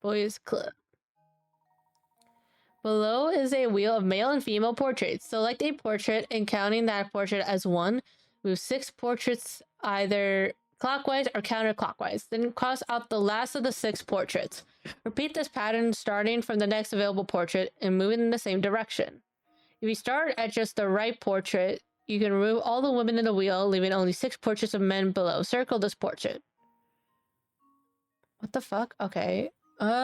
Boys Club. Below is a wheel of male and female portraits. Select a portrait and counting that portrait as one. Move 6 portraits either clockwise or counterclockwise. Then cross out the last of the 6 portraits. Repeat this pattern starting from the next available portrait and moving in the same direction. If you start at just the right portrait, you can remove all the women in the wheel, leaving only 6 portraits of men below. Circle this portrait. What the fuck? Okay. All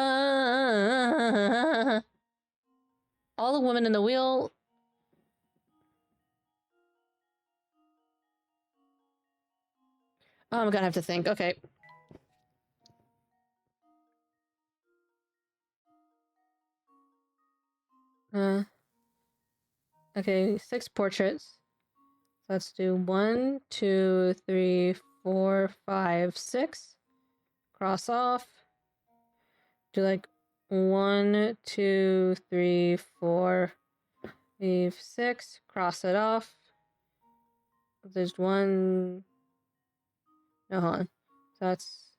the women in the wheel. Oh, I'm gonna have to think. Okay. Okay, 6 portraits. Let's do 1, 2, 3, 4, 5, 6. Cross off. Do like 1, 2, 3, 4, 5, 6. Cross it off. There's 1. No, hold on. So that's.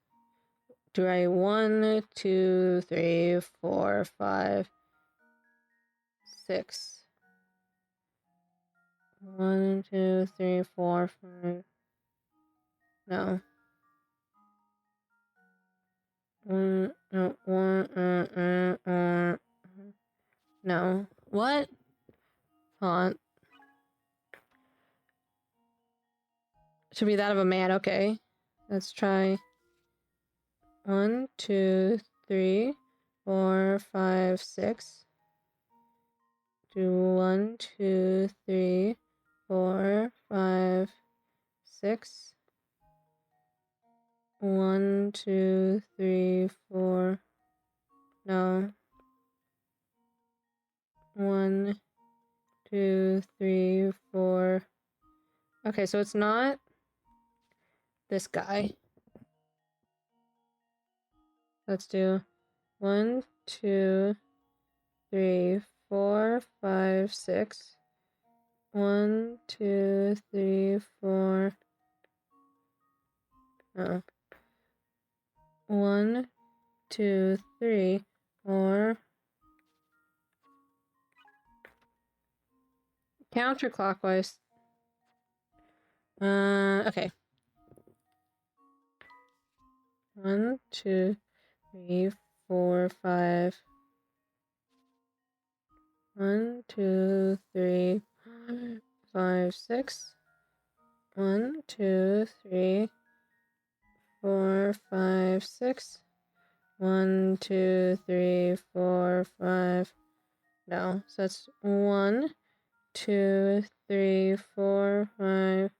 Do I 1, 2, 3, 4, 5, 6. 1, 2, 3, 4, 5. No. No. What? Hold on. Should be that of a man. Okay. Let's try. 1, 2, 3, 4, 5, 6. Do 1, 2, 3, 4, 5, 6. 1, 2, 3, 4. No. 1, 2, 3, 4. Okay, so it's not this guy. Let's do 1, 2, 3, 4, 5, 6. 1, 2, 3, 4. No. 1, 2, 3, 4. Counterclockwise. Okay. 1, 2, 3, 4, 5. 1, 2, 3, 4, 5, 6. 1, 2, 3, 4, 5, 6. 1, 2, 3, 4, 5. No, so that's 1, 2, 3, 4, 5.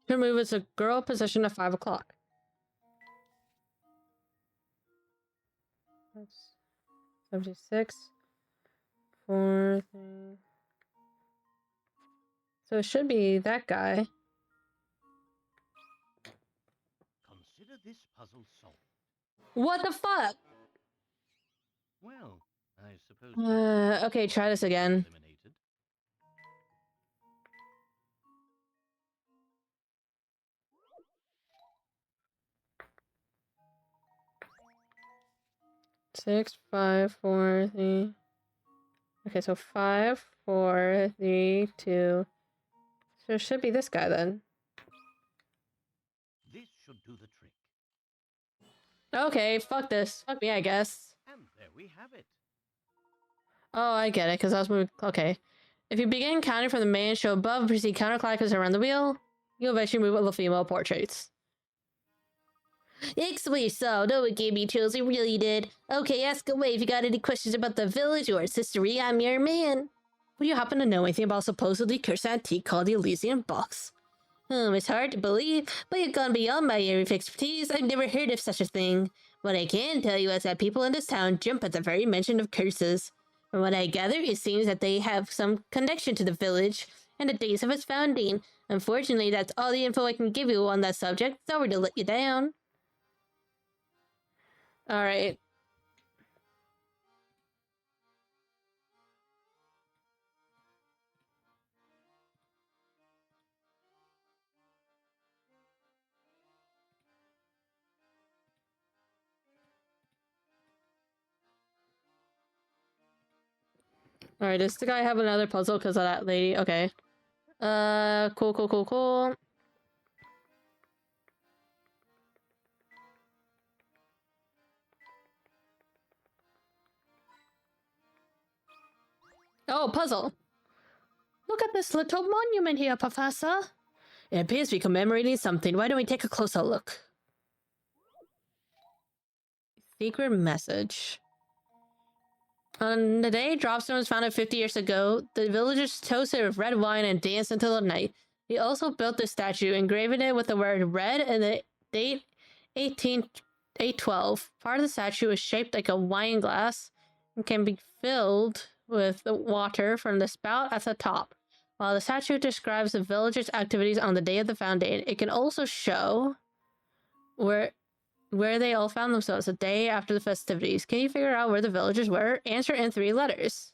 Her move is a girl position at 5 o'clock. That's 76. 4, 3. So it should be that guy. Consider this puzzle solved. What the fuck? Well, I suppose. Okay, try this again. Eliminated. 6, 5, 4, 3. Okay, so 5, 4, 3, 2. So it should be this guy then. This should do the trick. Okay, fuck this. Fuck me, I guess. And there we have it. Oh, I get it, because I was moving. Okay. If you begin counting from the main show above and proceed counterclockwise around the wheel, you'll eventually move all the female portraits. Explain so. No one gave me chills, it really did. Okay, ask away if you got any questions about the village or its history. I'm your man. Would you happen to know anything about a supposedly cursed antique called the Elysian Box? It's hard to believe, but you've gone beyond my area of expertise. I've never heard of such a thing. What I can tell you is that people in this town jump at the very mention of curses. From what I gather, it seems that they have some connection to the village and the days of its founding. Unfortunately, that's all the info I can give you on that subject. Sorry to let you down. Alright. Alright, does the guy have another puzzle because of that lady? Okay. Cool. Oh, puzzle! Look at this little monument here, Professor! It appears to be commemorating something. Why don't we take a closer look? Secret message. On the day Dropstone was founded 50 years ago, the villagers toasted with red wine and danced until the night. They also built the statue, engraving it with the word red and the date 812. Part of the statue is shaped like a wine glass and can be filled with the water from the spout at the top. While the statue describes the villagers' activities on the day of the founding, it can also show where they all found themselves the day after the festivities. Can you figure out where the villagers were? Answer in 3 letters.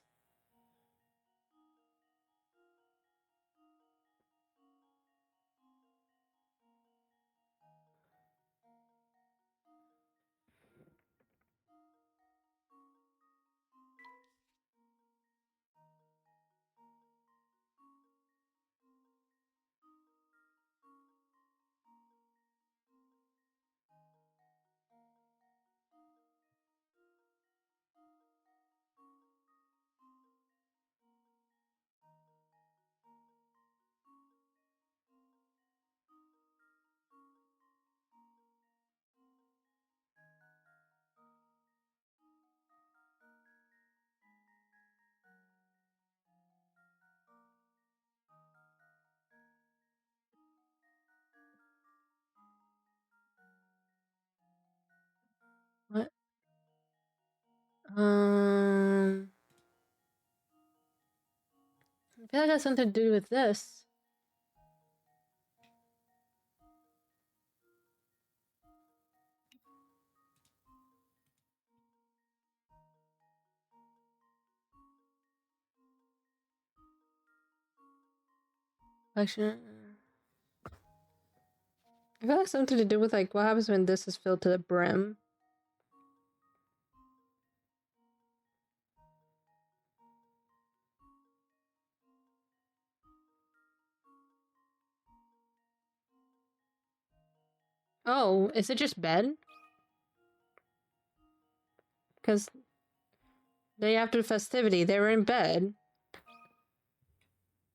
What? I feel like it has something to do with this. Actually, I feel like something to do with like what happens when this is filled to the brim. Oh, is it just bed? Because day after the festivity, they were in bed.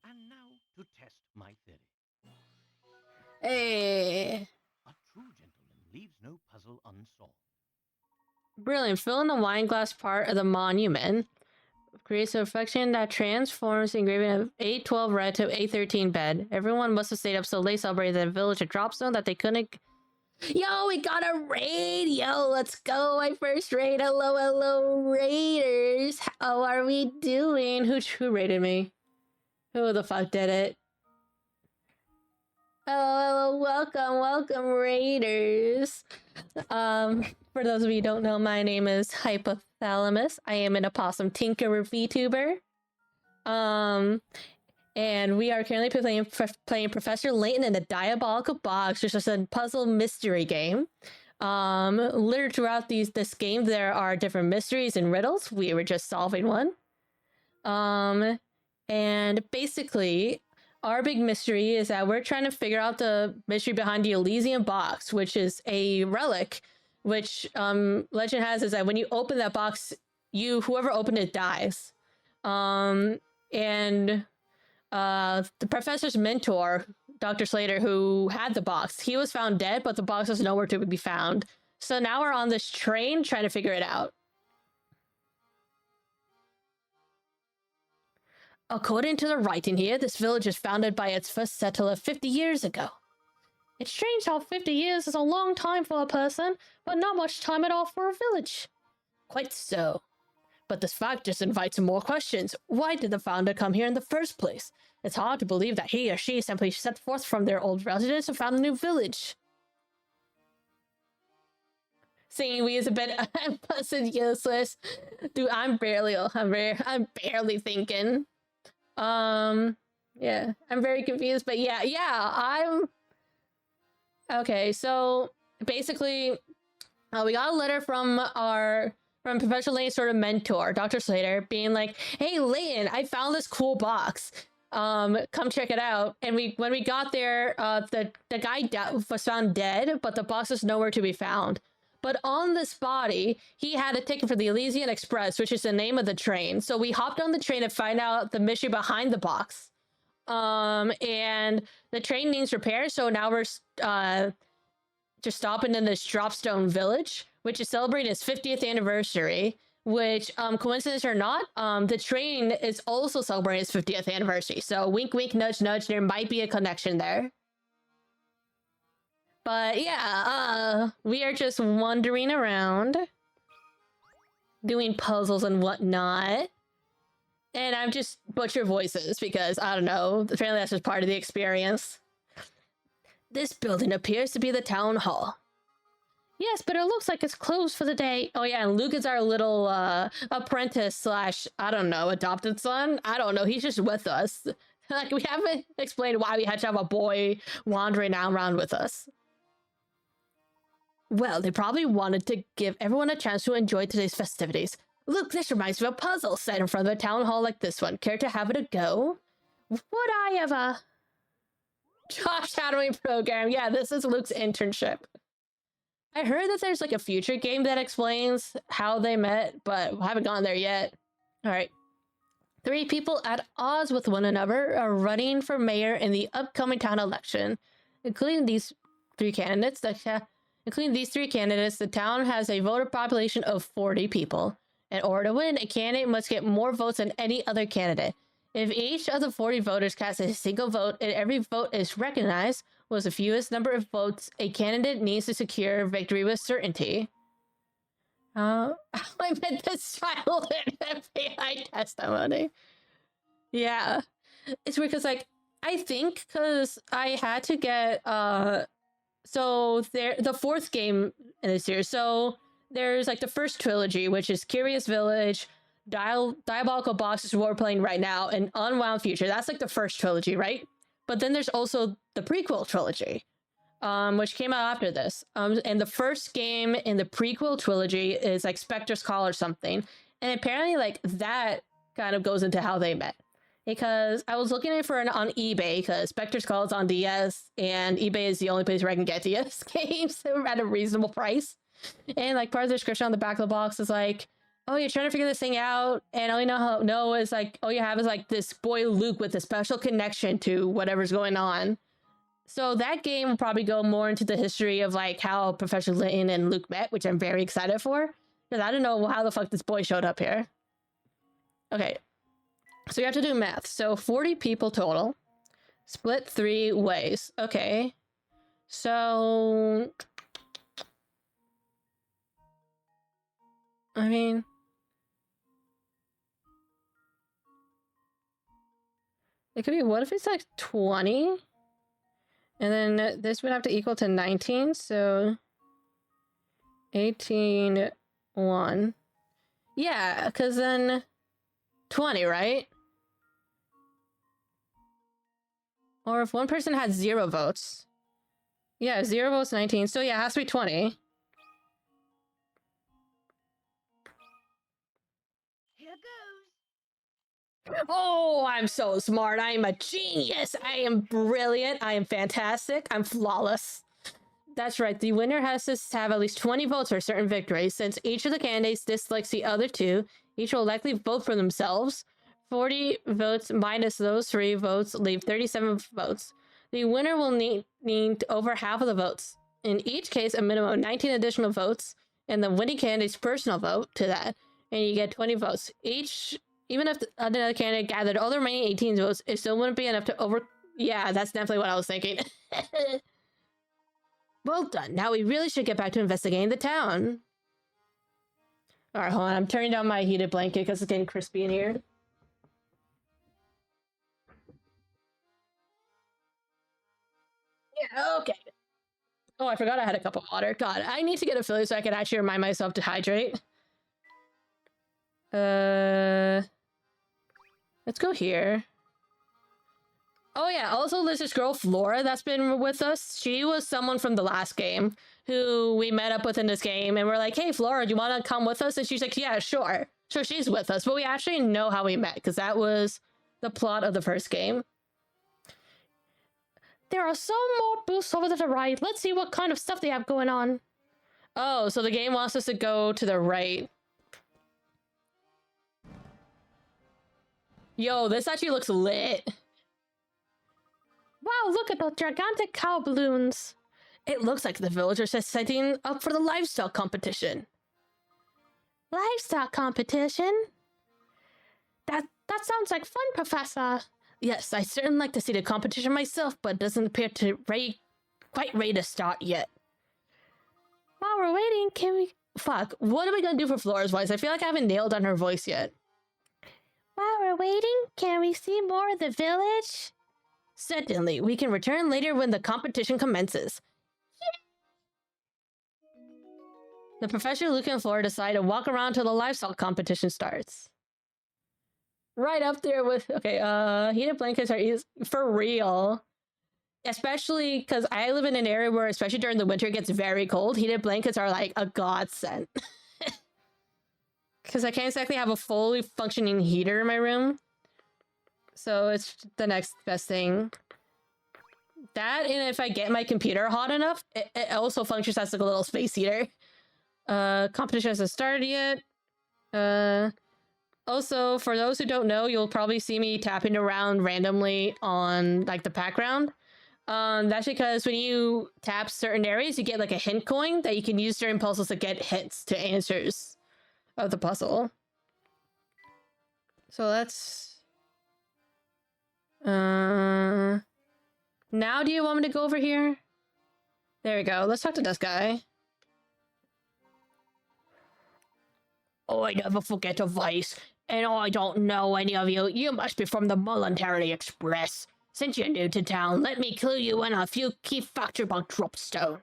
And now to test my theory. Hey! A true gentleman leaves no puzzle unsolved. Brilliant. Fill in the wine glass part of the monument. Creates a reflection that transforms the engraving of 812 red to 813 bed. Everyone must have stayed up so late celebrating the village of Dropstone that they couldn't... Yo, we got a raid! Yo, let's go! My first raid! Hello, raiders! How are we doing? Who raided me? Who the fuck did it? Hello, welcome, raiders! For those of you who don't know, my name is Hypothalamus. I am an opossum tinkerer VTuber. And we are currently playing Professor Layton in the Diabolical Box, which is a puzzle mystery game. Literally throughout this game, there are different mysteries and riddles. We were just solving one. And basically, our big mystery is that we're trying to figure out the mystery behind the Elysium box, which is a relic, which legend has is that when you open that box, whoever opened it dies. And the professor's mentor, Dr. Slater, who had the box, he was found dead, but the box was nowhere to be found. So now we're on this train trying to figure it out. According to the writing here, this village was founded by its first settler 50 years ago. It's strange how 50 years is a long time for a person, but not much time at all for a village. Quite so. But this fact just invites more questions. Why did the founder come here in the first place? It's hard to believe that he or she simply set forth from their old residence and found a new village. Seeing we is a bit useless. Dude, I'm barely thinking. Yeah, I'm very confused, but yeah, okay, so basically, we got a letter from Professor Layton's sort of mentor, Dr. Slater, being like, "Hey, Layton, I found this cool box. Come check it out." And when we got there, the guy was found dead, but the box is nowhere to be found. But on this body, he had a ticket for the Elysian Express, which is the name of the train. So we hopped on the train to find out the mystery behind the box. And the train needs repair, so now we're just stopping in this Dropstone Village, which is celebrating its 50th anniversary, which, coincidence or not, the train is also celebrating its 50th anniversary. So wink, wink, nudge, nudge, there might be a connection there. But yeah, we are just wandering around, doing puzzles and whatnot. And I'm just butcher voices because, I don't know, apparently that's just part of the experience. This building appears to be the town hall. Yes, but it looks like it's closed for the day. Oh yeah, and Luke is our little apprentice slash, I don't know, adopted son? I don't know, he's just with us. Like, we haven't explained why we had to have a boy wandering around with us. Well, they probably wanted to give everyone a chance to enjoy today's festivities. Look, this reminds me of a puzzle set in front of the town hall like this one. Care to have it a go? Would I have a job shadowing program? Yeah, this is Luke's internship. I heard that there's like a future game that explains how they met, but I haven't gone there yet. All right. 3 people at odds with one another are running for mayor in the upcoming town election, including these 3 candidates. The town has a voter population of 40 people. In order to win, a candidate must get more votes than any other candidate. If each of the 40 voters casts a single vote and every vote is recognized, with the fewest number of votes, a candidate needs to secure victory with certainty. I met this child in FBI testimony. Yeah. It's weird because, like, I think because I had to get, so the 4th game in this series. So there's like the first trilogy, which is Curious Village, Diabolical Box is what we're playing right now, and Unwound Future. That's like the first trilogy, right? But then there's also the prequel trilogy, which came out after this. And the first game in the prequel trilogy is like Spectre's Call or something. And apparently like that kind of goes into how they met. Because I was looking for it on eBay because Spectre's Call is on DS and eBay is the only place where I can get DS games at a reasonable price. And like part of the description on the back of the box is like, oh, you're trying to figure this thing out, and all you know is like, all you have is like this boy Luke with a special connection to whatever's going on. So that game will probably go more into the history of like how Professor Layton and Luke met, which I'm very excited for, because I don't know how the fuck this boy showed up here. Okay, so you have to do math. So 40 people total, split 3 ways. Okay, so I mean, it could be, what if it's like 20? And then this would have to equal to 19, so 18, 1. Yeah, because then 20, right? Or if one person had 0 votes. Yeah, 0 votes, 19. So yeah, it has to be 20. Oh, I'm so smart. I am a genius. I am brilliant. I am fantastic. I'm flawless. That's right. The winner has to have at least 20 votes for a certain victory. Since each of the candidates dislikes the other 2, each will likely vote for themselves. 40 votes minus those 3 votes leave 37 votes. The winner will need over half of the votes. In each case, a minimum of 19 additional votes, and the winning candidate's personal vote to that, and you get 20 votes. Even if another candidate gathered all the remaining 18 votes, it still wouldn't be enough to over... Yeah, that's definitely what I was thinking. Well done. Now we really should get back to investigating the town. Alright, hold on. I'm turning down my heated blanket because it's getting crispy in here. Yeah, okay. Oh, I forgot I had a cup of water. God, I need to get a filler so I can actually remind myself to hydrate. Let's go here. Oh yeah, also there's this girl, Flora, that's been with us. She was someone from the last game who we met up with in this game, and we're like, hey, Flora, do you want to come with us? And she's like, yeah, sure. So she's with us, but we actually know how we met, because that was the plot of the first game. There are some more booths over to the right. Let's see what kind of stuff they have going on. Oh, so the game wants us to go to the right. Yo, this actually looks lit. Wow, look at the gigantic cow balloons. It looks like the villagers are setting up for the livestock competition. Livestock competition? That sounds like fun, Professor. Yes, I'd certainly like to see the competition myself, but it doesn't appear to quite ready to start yet. While we're waiting, can we... Fuck, what are we gonna do for Flora's voice? I feel like I haven't nailed on her voice yet. While we're waiting, can we see more of the village? Certainly, we can return later when the competition commences. The professor, Luke, and Flora decide to walk around till the livestock competition starts. Right up there with... Okay, heated blankets are for real. Especially because I live in an area where, especially during the winter, it gets very cold. Heated blankets are like a godsend. Because I can't exactly have a fully functioning heater in my room. So it's the next best thing. That, and if I get my computer hot enough, it also functions as like a little space heater. Competition hasn't started yet. Also, for those who don't know, you'll probably see me tapping around randomly on like the background. That's because when you tap certain areas, you get like a hint coin that you can use during puzzles to get hints to answers of the puzzle. So that's... Now do you want me to go over here? There we go. Let's talk to this guy. Oh, I never forget a voice. And I don't know any of you. You must be from the Voluntary Express. Since you're new to town, let me clue you in on a few key facts about Dropstone.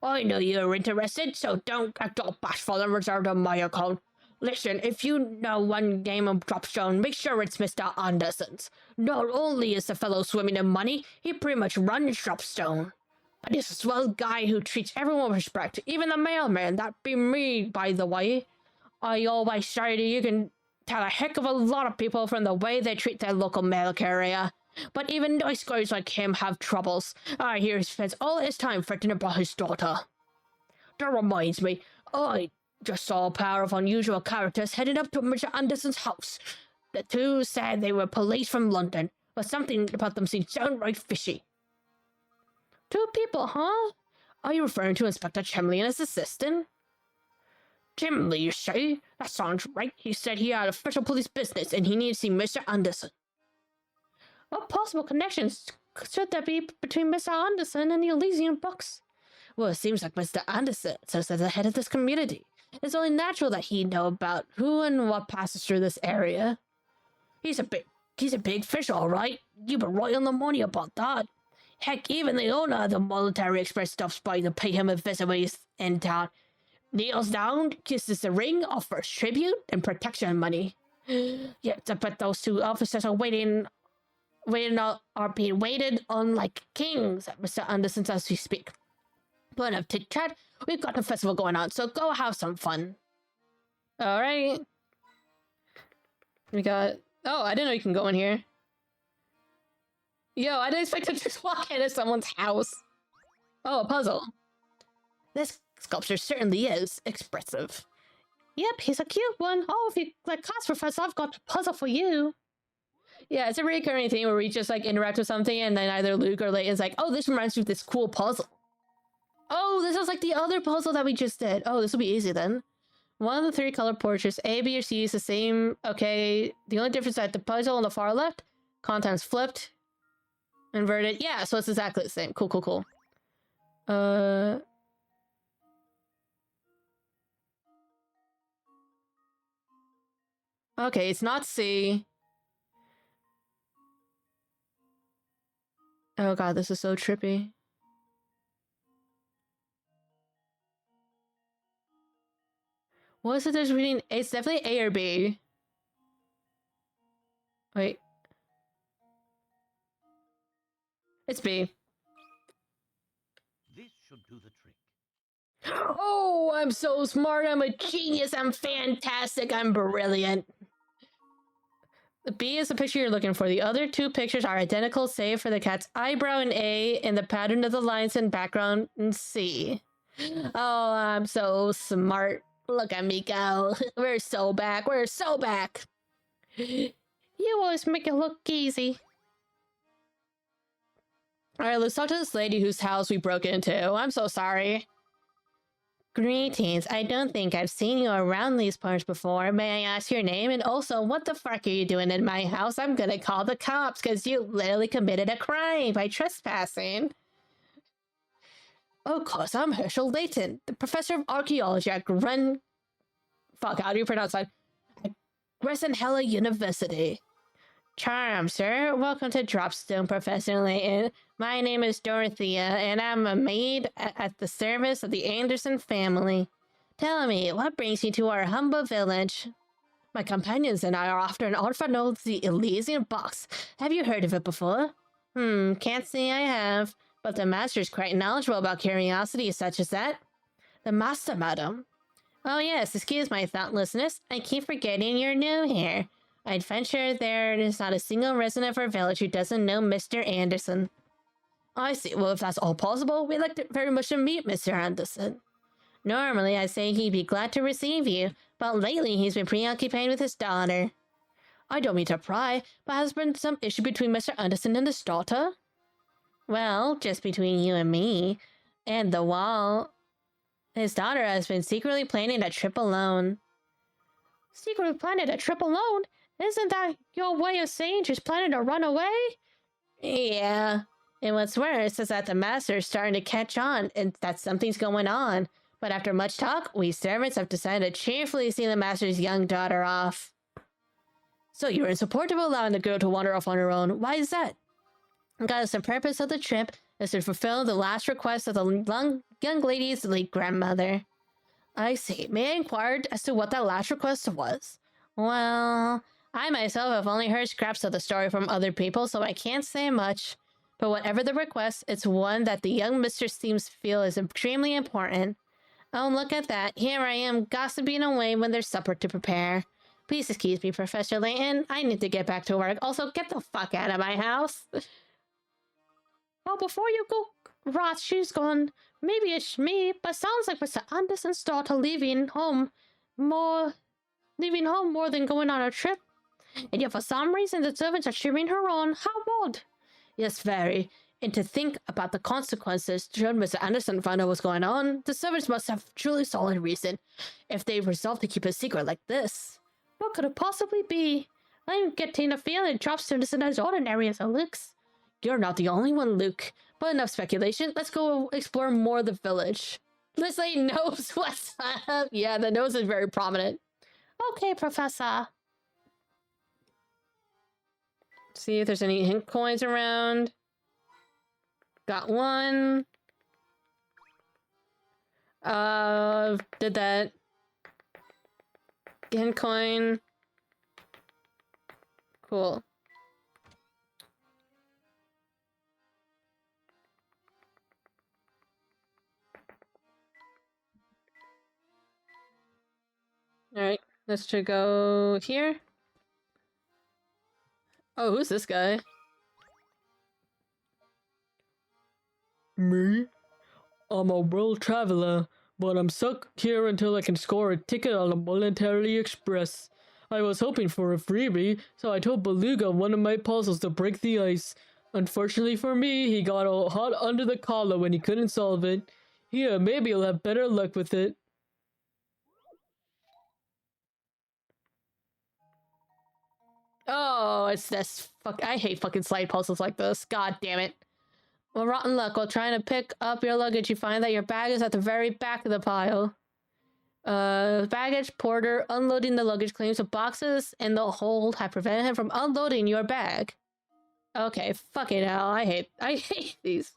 I know you're interested, so don't act all bashful and reserved on my account. Listen, if you know one game of Dropstone, make sure it's Mr. Anderson's. Not only is the fellow swimming in money, he pretty much runs Dropstone. But he's a swell guy who treats everyone with respect, even the mailman. That be me, by the way. I always say that you can tell a heck of a lot of people from the way they treat their local mail carrier. But even nice guys like him have troubles. I hear he spends all his time fretting about his daughter. That reminds me, I just saw a pair of unusual characters heading up to Mr. Anderson's house. The two said they were police from London, but something about them seemed downright fishy. Two people, huh? Are you referring to Inspector Chimley and his assistant? Chimley, you say? That sounds right. He said he had official police business and he needed to see Mr. Anderson. What possible connections should there be between Mr. Anderson and the Elysian books? Well, it seems like Mr. Anderson serves as the head of this community. It's only natural that he'd know about who and what passes through this area. He's a big fish, all right. You were right on the money about that. Heck, even the owner of the Military Express stops by to pay him a visit when he's in town. Kneels down, kisses the ring, offers tribute and protection money. Yet, I bet those two officers are being waited on like kings at Mr. Anderson's as we speak. But enough chit-chat, we've got a festival going on, so go have some fun. Alright. We got... Oh, I didn't know you can go in here. Yo, I didn't expect to just walk into someone's house. Oh, a puzzle. This sculpture certainly is expressive. Yep, he's a cute one. Oh, if you like class professor, I've got a puzzle for you. Yeah, it's a recurring thing where we just like interact with something and then either Luke or Layton's like, oh, this reminds me of this cool puzzle. Oh, this is like the other puzzle that we just did. Oh, this will be easy then. One of the three color portraits, A, B, or C, is the same. Okay, the only difference is that the puzzle on the far left, contents flipped, inverted. Yeah, so it's exactly the same. Cool, cool, cool. Okay, it's not C. Oh god, this is so trippy. What is it there's between? It's definitely A or B. Wait. It's B. This should do the trick. Oh, I'm so smart. I'm a genius. I'm fantastic. I'm brilliant. The B is the picture you're looking for. The other two pictures are identical, save for the cat's eyebrow in A and the pattern of the lines in background in C. Oh, I'm so smart. Look at me go. We're so back. We're so back. You always make it look easy. Alright, let's talk to this lady whose house we broke into. I'm so sorry. Greetings. I don't think I've seen you around these parts before. May I ask your name? And also, what the fuck are you doing in my house? I'm gonna call the cops because you literally committed a crime by trespassing. Of course, I'm Herschel Layton, the professor of archaeology at Fuck, how do you pronounce that? At Hella University. Charm, sir. Welcome to Dropstone, Professor Layton. My name is Dorothea, and I'm a maid at the service of the Anderson family. Tell me, what brings you to our humble village? My companions and I are after an orphan known as the Elysian Box. Have you heard of it before? Can't say I have, but the master's quite knowledgeable about curiosities such as that. The master, madam. Oh yes, excuse my thoughtlessness. I keep forgetting you're new here. I'd venture there is not a single resident of our village who doesn't know Mr. Anderson. I see. Well, if that's all possible, we'd like to very much to meet Mr. Anderson. Normally, I'd say he'd be glad to receive you, but lately he's been preoccupied with his daughter. I don't mean to pry, but has there been some issue between Mr. Anderson and his daughter? Well, just between you and me, and the wall. His daughter has been secretly planning a trip alone. Secretly planning a trip alone? Isn't that your way of saying she's planning to run away? Yeah. And what's worse is that the master's starting to catch on and that something's going on. But after much talk, we servants have decided to cheerfully see the master's young daughter off. So you're in support of allowing the girl to wander off on her own. Why is that? Because the purpose of the trip is to fulfill the last request of the young lady's late grandmother. I see. May I inquire as to what that last request was? Well, I myself have only heard scraps of the story from other people, so I can't say much. But whatever the request, it's one that the young mistress seems to feel is extremely important. Oh, look at that. Here I am, gossiping away when there's supper to prepare. Please excuse me, Professor Layton. I need to get back to work. Also, get the fuck out of my house. Well, before you go, Ross, she's gone. Maybe it's me, but sounds like Mr. Anderson's daughter leaving home more than going on a trip. And yet for some reason the servants are cheering her on. How odd. Yes, very. And to think about the consequences should Mr. Anderson find out what's going on, the servants must have truly solid reason if they resolve to keep a secret like this. What could it possibly be? I'm getting a feeling Dropstone isn't as ordinary as it looks. You're not the only one, Luke. But enough speculation. Let's go explore more of the village. This lady knows what's up. Yeah, the nose is very prominent. Okay, Professor. See if there's any hint coins around. Got one. Did that. Hint coin. Cool. Alright, let's try go here. Oh, who's this guy? Me? I'm a world traveler, but I'm stuck here until I can score a ticket on a Voluntary Express. I was hoping for a freebie, so I told Beluga one of my puzzles to break the ice. Unfortunately for me, he got all hot under the collar when he couldn't solve it. Here, maybe you'll have better luck with it. Oh, it's this. Fuck, I hate fucking slide puzzles like this. God damn it. Well, rotten luck. While trying to pick up your luggage, you find that your bag is at the very back of the pile. Baggage porter unloading the luggage claims the boxes and the hold have prevented him from unloading your bag. Okay, fucking hell, I hate these.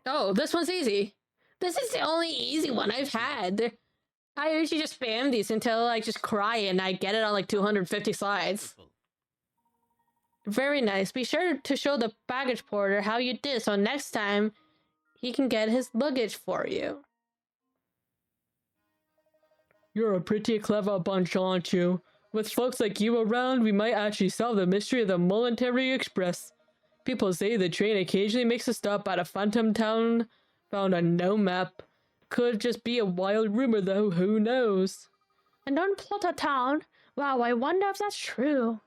Oh, this one's easy. This is the only easy one I've had. I usually just spam these until I just cry and I get it on like 250 slides. Very nice. Be sure to show the baggage porter how you did so next time he can get his luggage for you. You're a pretty clever bunch, aren't you? With folks like you around, we might actually solve the mystery of the Military Express. People say the train occasionally makes a stop at a phantom town found on no map. Could just be a wild rumor though, who knows? An unplotted town? Wow, I wonder if that's true.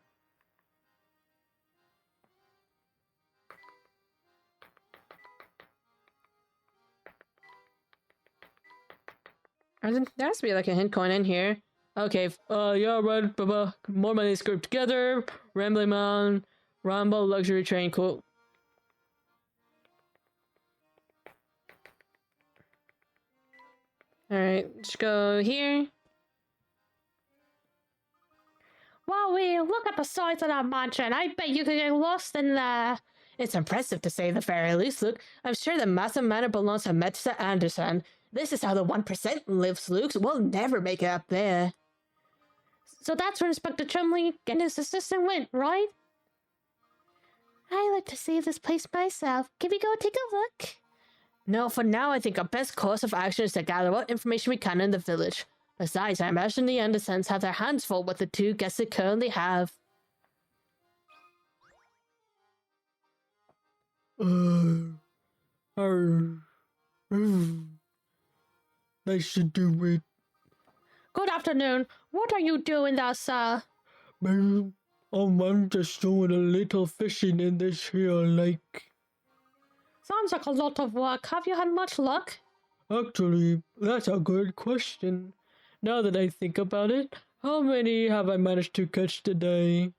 There has to be like a hint coin in here. Okay, yeah, right, more money grouped together. Rambling Man, Rambo luxury train, cool. Alright, let's go here. Wowie, look at the size of that mansion. I bet you could get lost in there. It's impressive to say the very least. Look, I'm sure the massive manor belongs to Mr. Anderson. This is how the 1% lives, Luke. We'll never make it up there. So that's where Inspector Chumley and his assistant went, right? I like to see this place myself. Can we go take a look? No, for now I think our best course of action is to gather what information we can in the village. Besides, I imagine the Andersons have their hands full with the two guests they currently have. I should do it. Good afternoon. What are you doing there, sir? I'm just doing a little fishing in this here lake. Sounds like a lot of work. Have you had much luck? Actually, that's a good question. Now that I think about it, how many have I managed to catch today?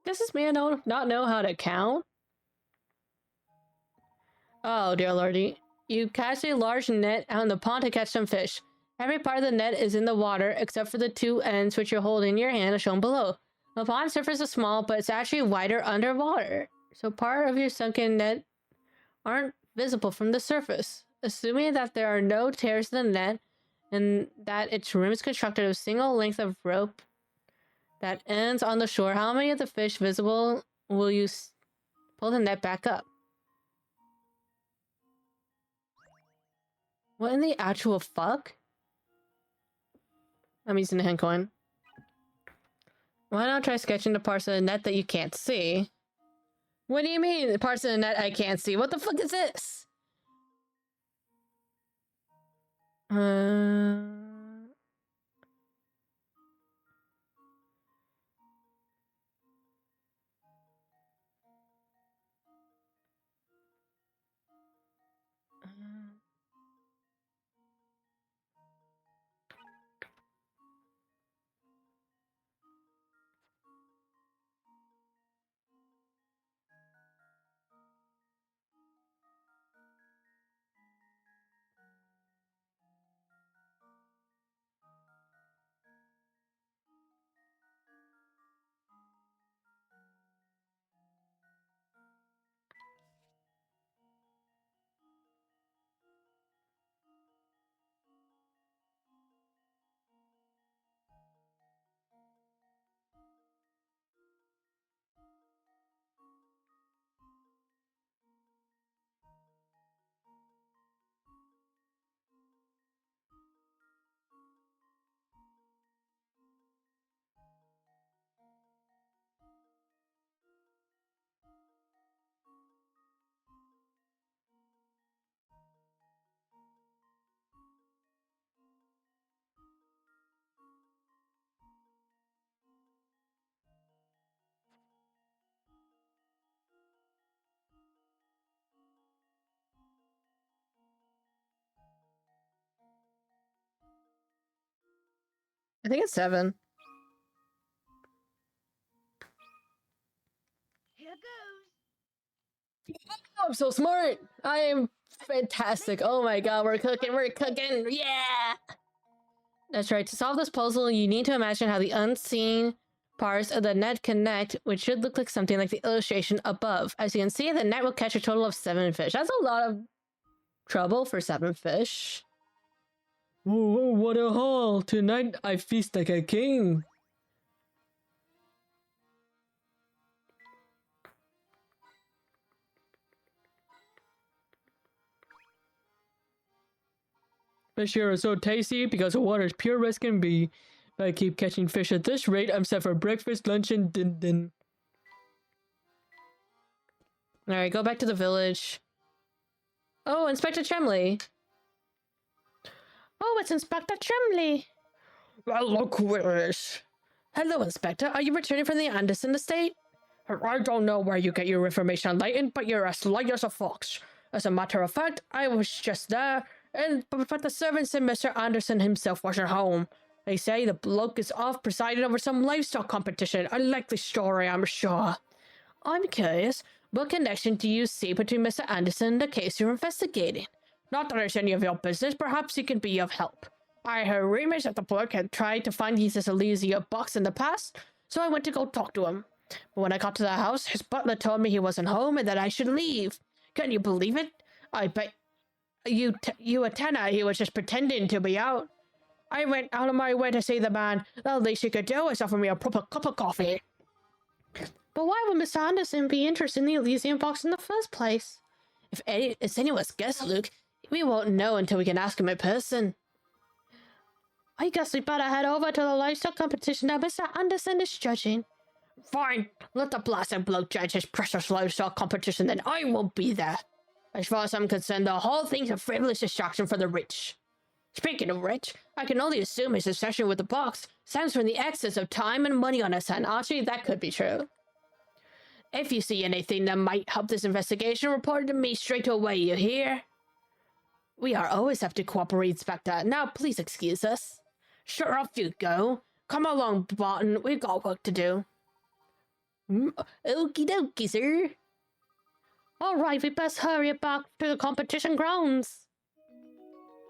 Does this man not know how to count? Oh, dear lordy. You cast a large net out in the pond to catch some fish. Every part of the net is in the water, except for the two ends which you hold in your hand as shown below. The pond surface is small, but it's actually wider underwater. So part of your sunken net aren't visible from the surface. Assuming that there are no tears in the net, and that its rim is constructed of a single length of rope that ends on the shore, how many of the fish visible will you pull the net back up? What in the actual fuck? I'm using a hand coin. Why not try sketching the parts of the net that you can't see? What do you mean, the parts of the net I can't see? What the fuck is this? think it's 7. Here goes. I'm so smart. I am fantastic. Oh my god, we're cooking. We're cooking. Yeah. That's right. To solve this puzzle, you need to imagine how the unseen parts of the net connect, which should look like something like the illustration above. As you can see, the net will catch a total of 7 fish. That's a lot of trouble for 7 fish. Whoa, what a haul! Tonight I feast like a king. Fish here are so tasty because the water is pure as can be. If I keep catching fish at this rate, I'm set for breakfast, lunch, and din. Alright, go back to the village. Oh, Inspector Tremley. Oh, it's Inspector Tremley. Well, look who it is. Hello, Inspector. Are you returning from the Anderson estate? I don't know where you get your information on Layton, but you're as light as a fox. As a matter of fact, I was just there, but the servant said Mr. Anderson himself wasn't home. They say the bloke is off presiding over some livestock competition. A likely story, I'm sure. I'm curious, what connection do you see between Mr. Anderson and the case you're investigating? Not that it's any of your business, perhaps he can be of help. I heard rumors that the bloke had tried to find his Elysia box in the past, so I went to go talk to him. But when I got to the house, his butler told me he wasn't home and that I should leave. Can you believe it? I bet you a tenner he was just pretending to be out. I went out of my way to see the man. The least he could do was offer me a proper cup of coffee. But why would Mr. Anderson be interested in the Elysian box in the first place? If it's anyone's guess, Luke, we won't know until we can ask him in person. I guess we better head over to the livestock competition that Mr. Anderson is judging. Fine, let the blasted bloke judge his precious livestock competition, then I won't be there. As far as I'm concerned, the whole thing's a frivolous distraction for the rich. Speaking of rich, I can only assume his obsession with the box stems from the excess of time and money on his hand. Actually, that could be true. If you see anything that might help this investigation, report it to me straight away, you hear? We are always have to cooperate, Inspector. Now, please excuse us. Sure, off you go. Come along, Barton. We've got work to do. Okie dokie, sir. Alright, we best hurry back to the competition grounds.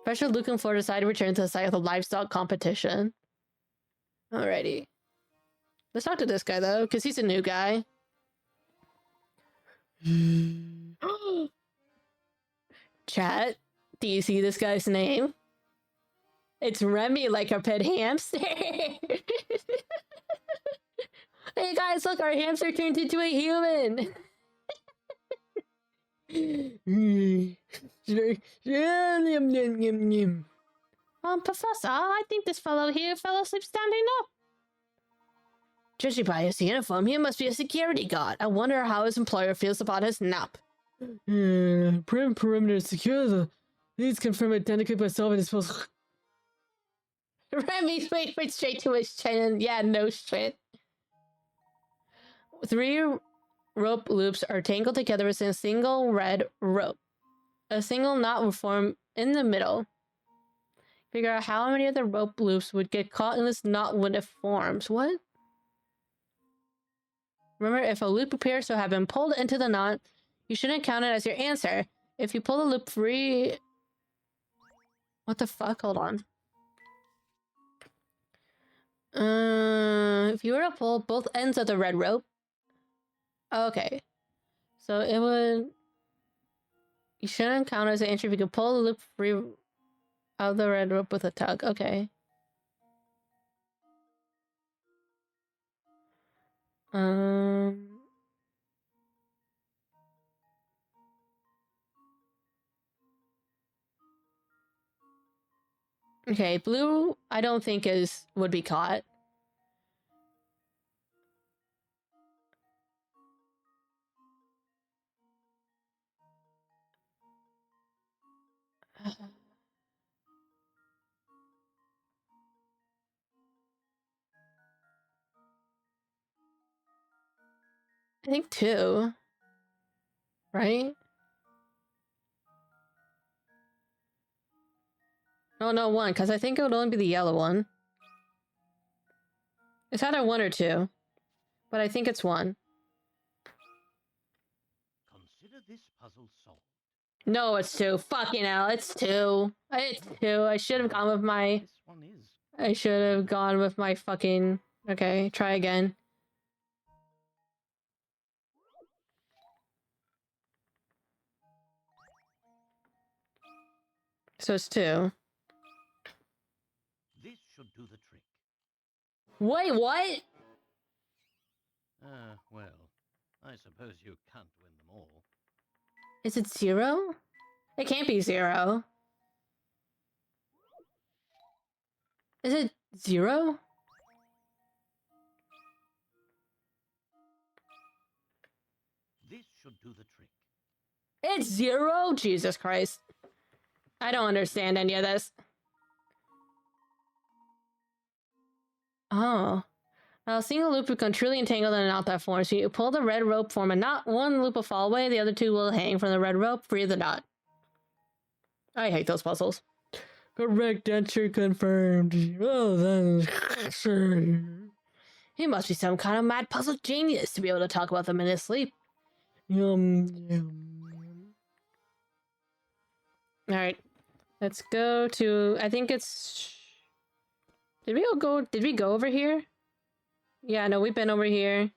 Pressure looking for the side to return to the site of the livestock competition. Alrighty. Let's talk to this guy, though, because he's a new guy. Chat, do you see this guy's name? It's Remy, like our pet hamster. Hey guys, look, our hamster turned into a human. Professor, I think this fellow here fell asleep standing up. Judging by his uniform, he must be a security guard. I wonder how his employer feels about his nap. Perimeter secure. Please confirm identically myself and his supposed. Remy went straight to his chin. Yeah, no shit. 3 rope loops are tangled together within a single red rope. A single knot will form in the middle. Figure out how many of the rope loops would get caught in this knot when it forms. What? Remember, if a loop appears to have been pulled into the knot, you shouldn't count it as your answer. If you pull the loop free... What the fuck? Hold on. If you were to pull both ends of the red rope... Okay. So it would... You shouldn't count as an entry if you can pull the loop free out of the red rope with a tug. Okay. Okay, blue I don't think would be caught. I think 2. Right? No, 1, because I think it would only be the yellow one. It's either 1 or 2. But I think it's 1. Consider this puzzle solved. No, it's 2. Fucking hell, it's 2. It's 2. I should have gone with my... This one is. I should have gone with my fucking... Okay, try again. So it's 2. This should do the trick. Wait, what? Well, I suppose you can't win them all. Is it 0? It can't be 0. Is it 0? This should do the trick. It's 0? Jesus Christ. I don't understand any of this. Oh. A single loop will become truly entangled in a knot that forms. So you pull the red rope, form a knot. One loop will fall away, the other 2 will hang from the red rope, free of the knot. I hate those puzzles. Correct answer confirmed. Well then, sure. He must be some kind of mad puzzle genius to be able to talk about them in his sleep. Alright. Let's go to... I think it's... Did we go over here? Yeah, no, we've been over here.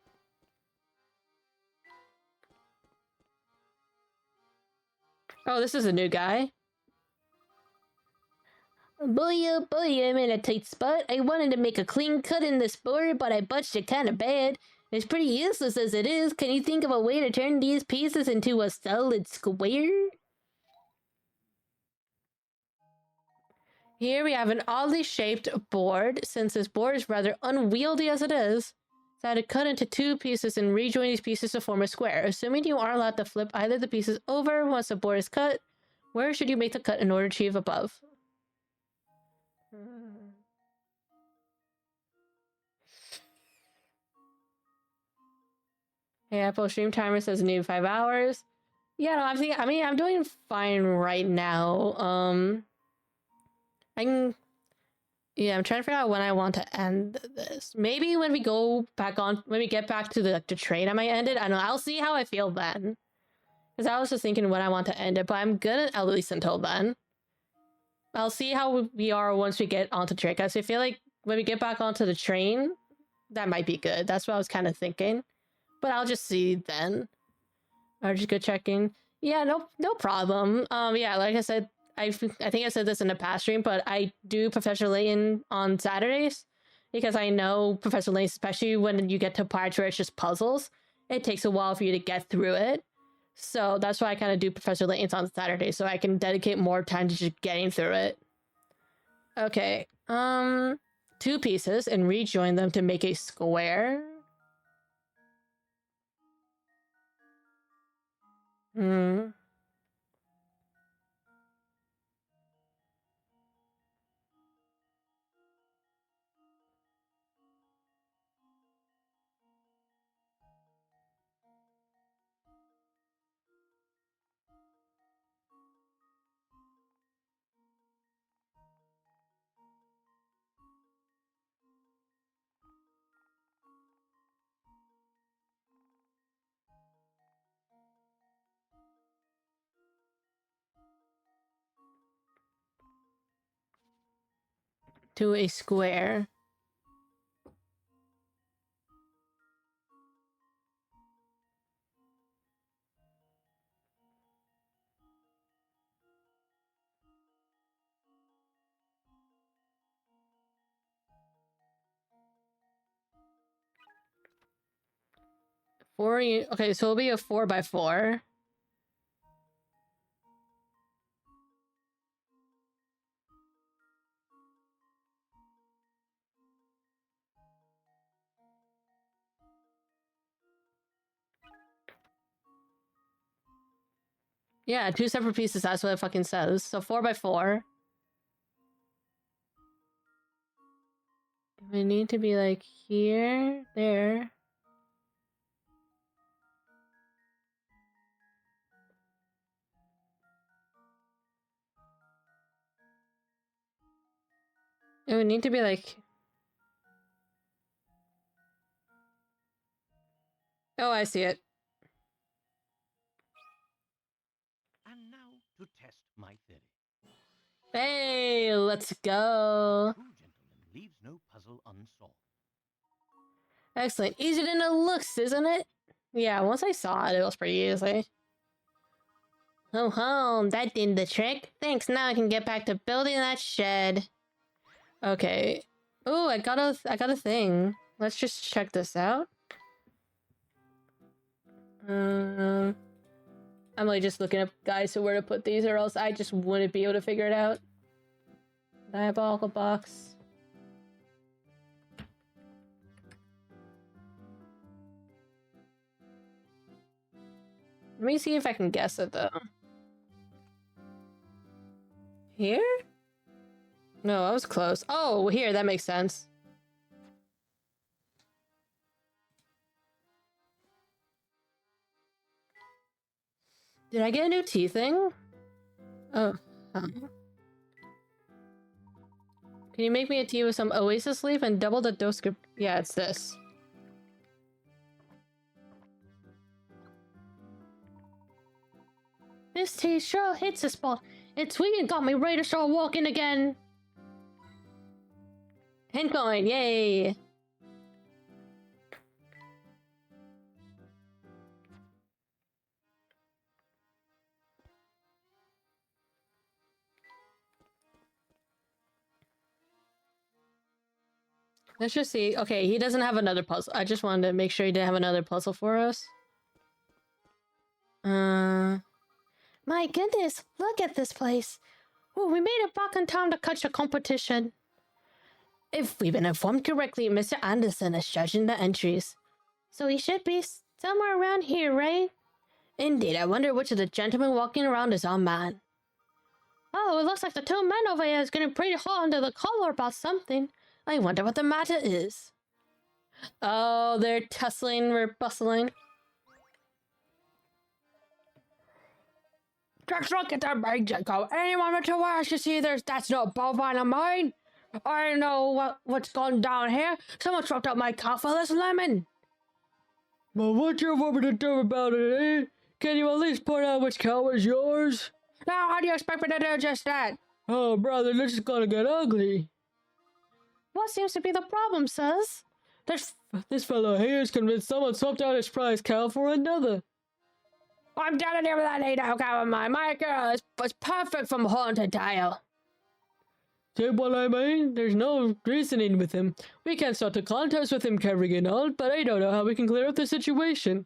Oh, this is a new guy. Boy, oh boy, I'm in a tight spot. I wanted to make a clean cut in this board, but I botched it kinda bad. It's pretty useless as it is. Can you think of a way to turn these pieces into a solid square? Here we have an oddly shaped board. Since this board is rather unwieldy as it is, so I had to cut into 2 pieces and rejoin these pieces to form a square. Assuming you are allowed to flip either of the pieces over once the board is cut, where should you make the cut in order to achieve above? Hey, Apple stream timer says new 5 hours. Yeah, no, I'm doing fine right now. I'm trying to figure out when I want to end this. Maybe when we get back to the train, I might end it. I don't know. I'll see how I feel then. Because I was just thinking when I want to end it, but I'm good at least until then. I'll see how we are once we get onto train. Because I feel like when we get back onto the train, that might be good. That's what I was kind of thinking. But I'll just see then. Or just go checking. Yeah, no problem. Yeah, like I said, I think I said this in a past stream, but I do Professor Layton on Saturdays because I know Professor Layton, especially when you get to parts where it's just puzzles, it takes a while for you to get through it. So that's why I kind of do Professor Layton's on Saturdays, so I can dedicate more time to just getting through it. Okay, 2 pieces and rejoin them to make a square. To a square. Okay, so it'll be a 4x4. Yeah, 2 separate pieces, that's what it fucking says. So 4x4. We need to be like here, there. It would need to be like... Oh, I see it. And now to test my theory. Hey, let's go. True gentleman leaves no puzzle unsolved. Excellent. Easier than it looks, isn't it? Yeah, once I saw it, it was pretty easy. Oh, home. That did the trick. Thanks, now I can get back to building that shed. Okay. Oh, I got a thing. Let's just check this out. I'm like just looking up guys to where to put these, or else I just wouldn't be able to figure it out. Diabolical box. Let me see if I can guess it though. Here? No, I was close. Oh, here, that makes sense. Did I get a new tea thing? Oh. Can you make me a tea with some oasis leaf and double the dose? Yeah, it's this. This tea sure hits the spot. It's sweet and got me ready to start walking again. Hand coin, yay! Let's just see. Okay, he doesn't have another puzzle. I just wanted to make sure he didn't have another puzzle for us. My goodness, look at this place. Oh, we made it back in time to catch the competition. If we've been informed correctly, Mr. Anderson is judging the entries. So he should be somewhere around here, right? Indeed, I wonder which of the gentlemen walking around is our man. Oh, it looks like the two men over here is getting pretty hot under the collar about something. I wonder what the matter is. Oh, they're tussling, we're bustling. Just look at the big Jacob. Anyone with two eyes to see that's no bovine of mine. I know what's gone down here. Someone swapped out my cow for this lemon. Well, what you want me to do about it, eh? Can you at least point out which cow is yours? Now, how do you expect me to do just that? Oh, brother, this is gonna get ugly. What seems to be the problem, sirs? This fellow here is convinced someone swapped out his prize cow for another. I'm down here with that ain't cow of mine. My girl was perfect from horn to tail. See what I mean? There's no reasoning with him. We can't start a contest with him carrying on, but I don't know how we can clear up the situation.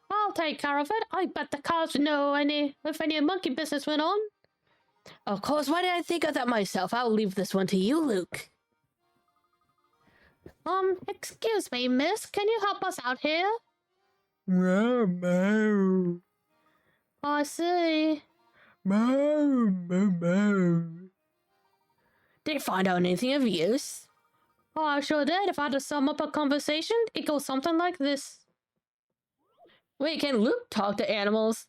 I'll take care of it. I bet the cows know if any monkey business went on. Of course, why did I think of that myself? I'll leave this one to you, Luke. Excuse me, miss. Can you help us out here? No. I see. Did you find out anything of use? Oh, I sure did. If I had to sum up a conversation, it goes something like this. Wait, can Luke talk to animals?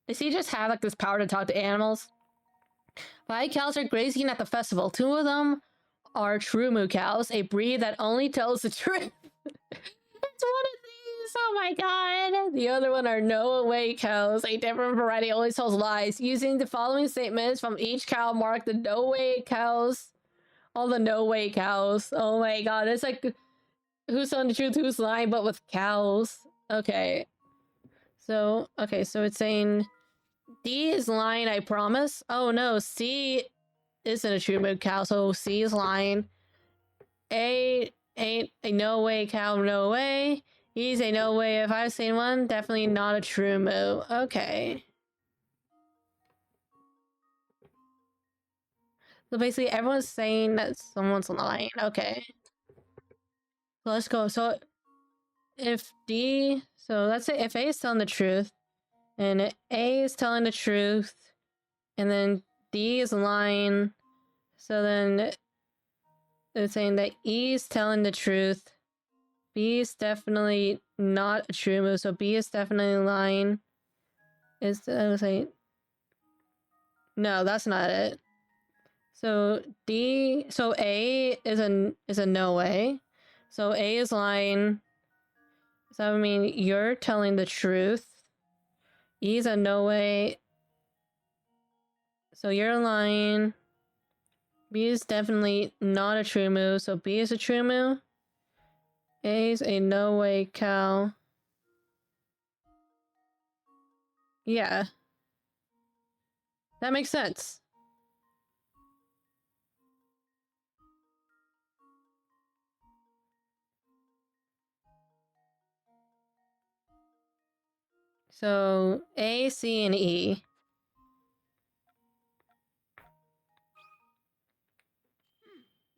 Does he just have like this power to talk to animals? 5 cows are grazing at the festival. 2 of them are true moo cows, a breed that only tells the truth. It's one of these. Oh my god. The other one are no-way cows. A different variety only tells lies. Using the following statements from each cow mark the no-way cows. All the no-way cows. Oh my god. It's like who's telling the truth, who's lying, but with cows. Okay. So it's saying D is lying, I promise. Oh no, C isn't a true moo cow, so C is lying. A ain't a no way cow, no way. He's a no way. If I've seen one, definitely not a true moo. Okay. So basically everyone's saying that someone's lying. Okay. So let's go. So if D, so let's say if A is telling the truth, and A is telling the truth, and then D is lying, so then it's saying that E is telling the truth. B is definitely not a true move, so B is definitely lying. I was saying, no, that's not it. So A is a no way. So A is lying. So, I mean, you're telling the truth. E's a no way. So you're lying. B is definitely not a true move, so B is a true move. A's a no way cow. Yeah. That makes sense. So A, C, and E.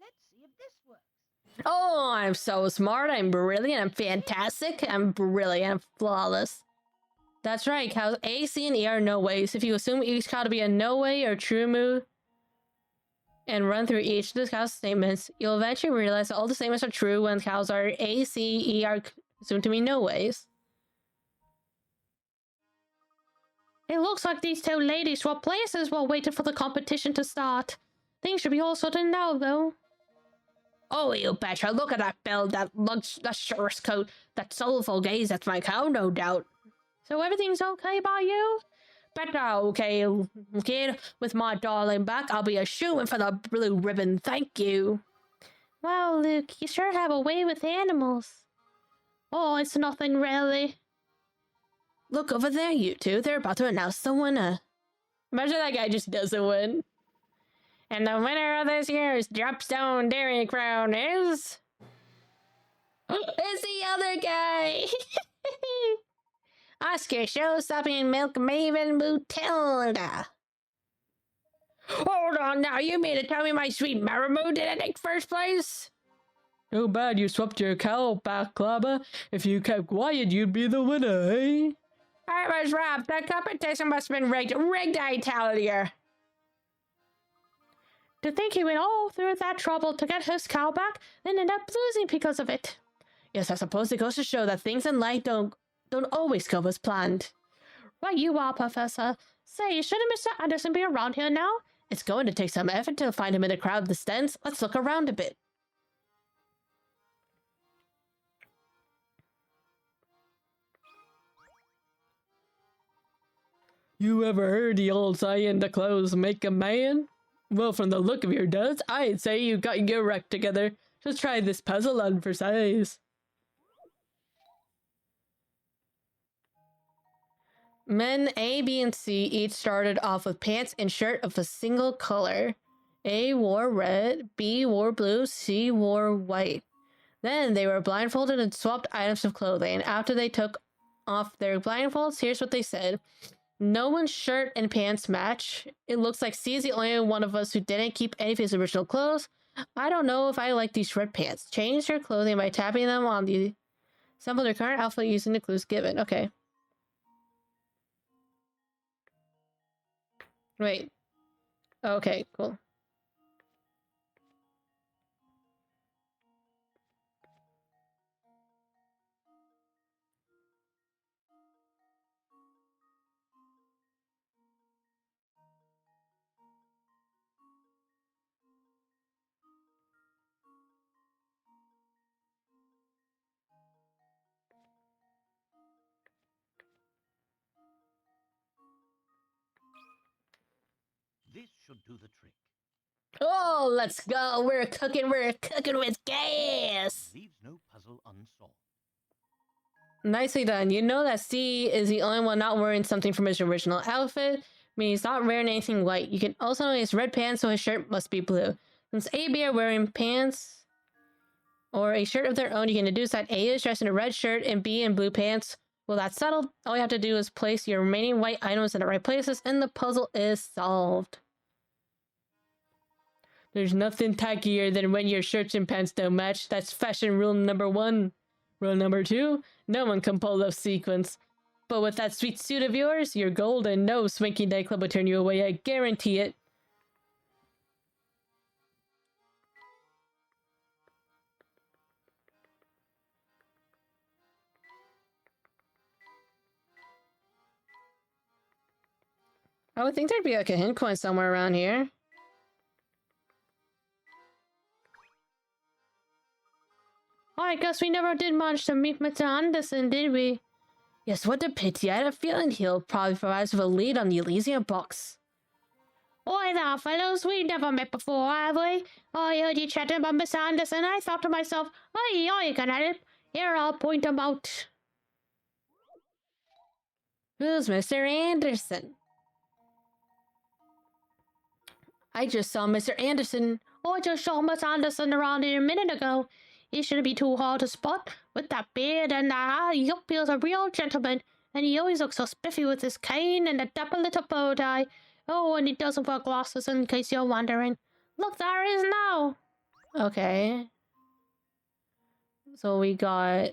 Let's see if this works. Oh, I'm so smart. I'm brilliant. I'm fantastic. I'm brilliant. I'm flawless. That's right, cows. A, C, and E are no ways. If you assume each cow to be a no way or true move and run through each of the cow's statements, you'll eventually realize that all the statements are true when cows are A, C, E are assumed to be no ways. It looks like these two ladies swapped places while waiting for the competition to start. Things should be all sorted now, though. Oh, you betcha. Look at that belt, that luxurious coat, that soulful gaze. That's my cow, no doubt. So everything's okay by you? Better okay, kid. With my darling back, I'll be a-shooing for the blue ribbon. Thank you. Wow, Luke, you sure have a way with animals. Oh, it's nothing really. Look over there, you two. They're about to announce the winner. Imagine that guy just doesn't win. And the winner of this year's Dropstone Dairy Crown is... it's the other guy! Oscar show-stopping milk maven Bootilda. Hold on now, you mean to tell me my sweet Marabou didn't take first place? Too bad you swapped your cow back, Clabba. If you kept quiet, you'd be the winner, eh? I was robbed. The competition must have been rigged. Rigged, I tell you. To think he went all through that trouble to get his cow back, then end up losing because of it. Yes, I suppose it goes to show that things in life don't always go as planned. Right you are, Professor. Say, shouldn't Mr. Anderson be around here now? It's going to take some effort to find him in a crowd of the stands. Let's look around a bit. You ever heard the old saying, the clothes make a man? Well, from the look of your duds, I'd say you got your act together. Just try this puzzle on for size. Men A, B, and C each started off with pants and shirt of a single color. A wore red, B wore blue, C wore white. Then they were blindfolded and swapped items of clothing. After they took off their blindfolds, here's what they said. No one's shirt and pants match. It looks like C is the only one of us who didn't keep any of his original clothes. I don't know if I like these red pants. Change your clothing by tapping them on the sample their current outfit using the clues given. Okay. Wait. Okay, cool. This should do the trick. Oh, let's go. We're cooking with gas. Leaves no puzzle unsolved. Nicely done. You know that C is the only one not wearing something from his original outfit. I mean, he's not wearing anything white. You can also know he has red pants, so his shirt must be blue. Since A and B are wearing pants or a shirt of their own, you can deduce that A is dressed in a red shirt and B in blue pants. Well, that's settled. All you have to do is place your remaining white items in the right places, and the puzzle is solved. There's nothing tackier than when your shirts and pants don't match. That's fashion rule number 1. Rule number 2, no one can pull those sequins. But with that sweet suit of yours, you're golden. No swanky nightclub will turn you away, I guarantee it. I would think there'd be like a hint coin somewhere around here. I guess we never did manage to meet Mr. Anderson, did we? Yes, what a pity. I had a feeling he'll probably provide us with a lead on the Elysium box. Why there, fellows? We've never met before, have we? I heard you chatting about Mr. Anderson. I thought to myself, hey, I can help. Here, I'll point him out. Who's Mr. Anderson? I just saw Mr. Anderson. I just saw Mr. Anderson around here a minute ago. He shouldn't be too hard to spot. With that beard and that, he feels a real gentleman. And he always looks so spiffy with his cane and the dapper little bow tie. Oh, and he doesn't wear glasses in case you're wondering. Look, there he is now. Okay. So we got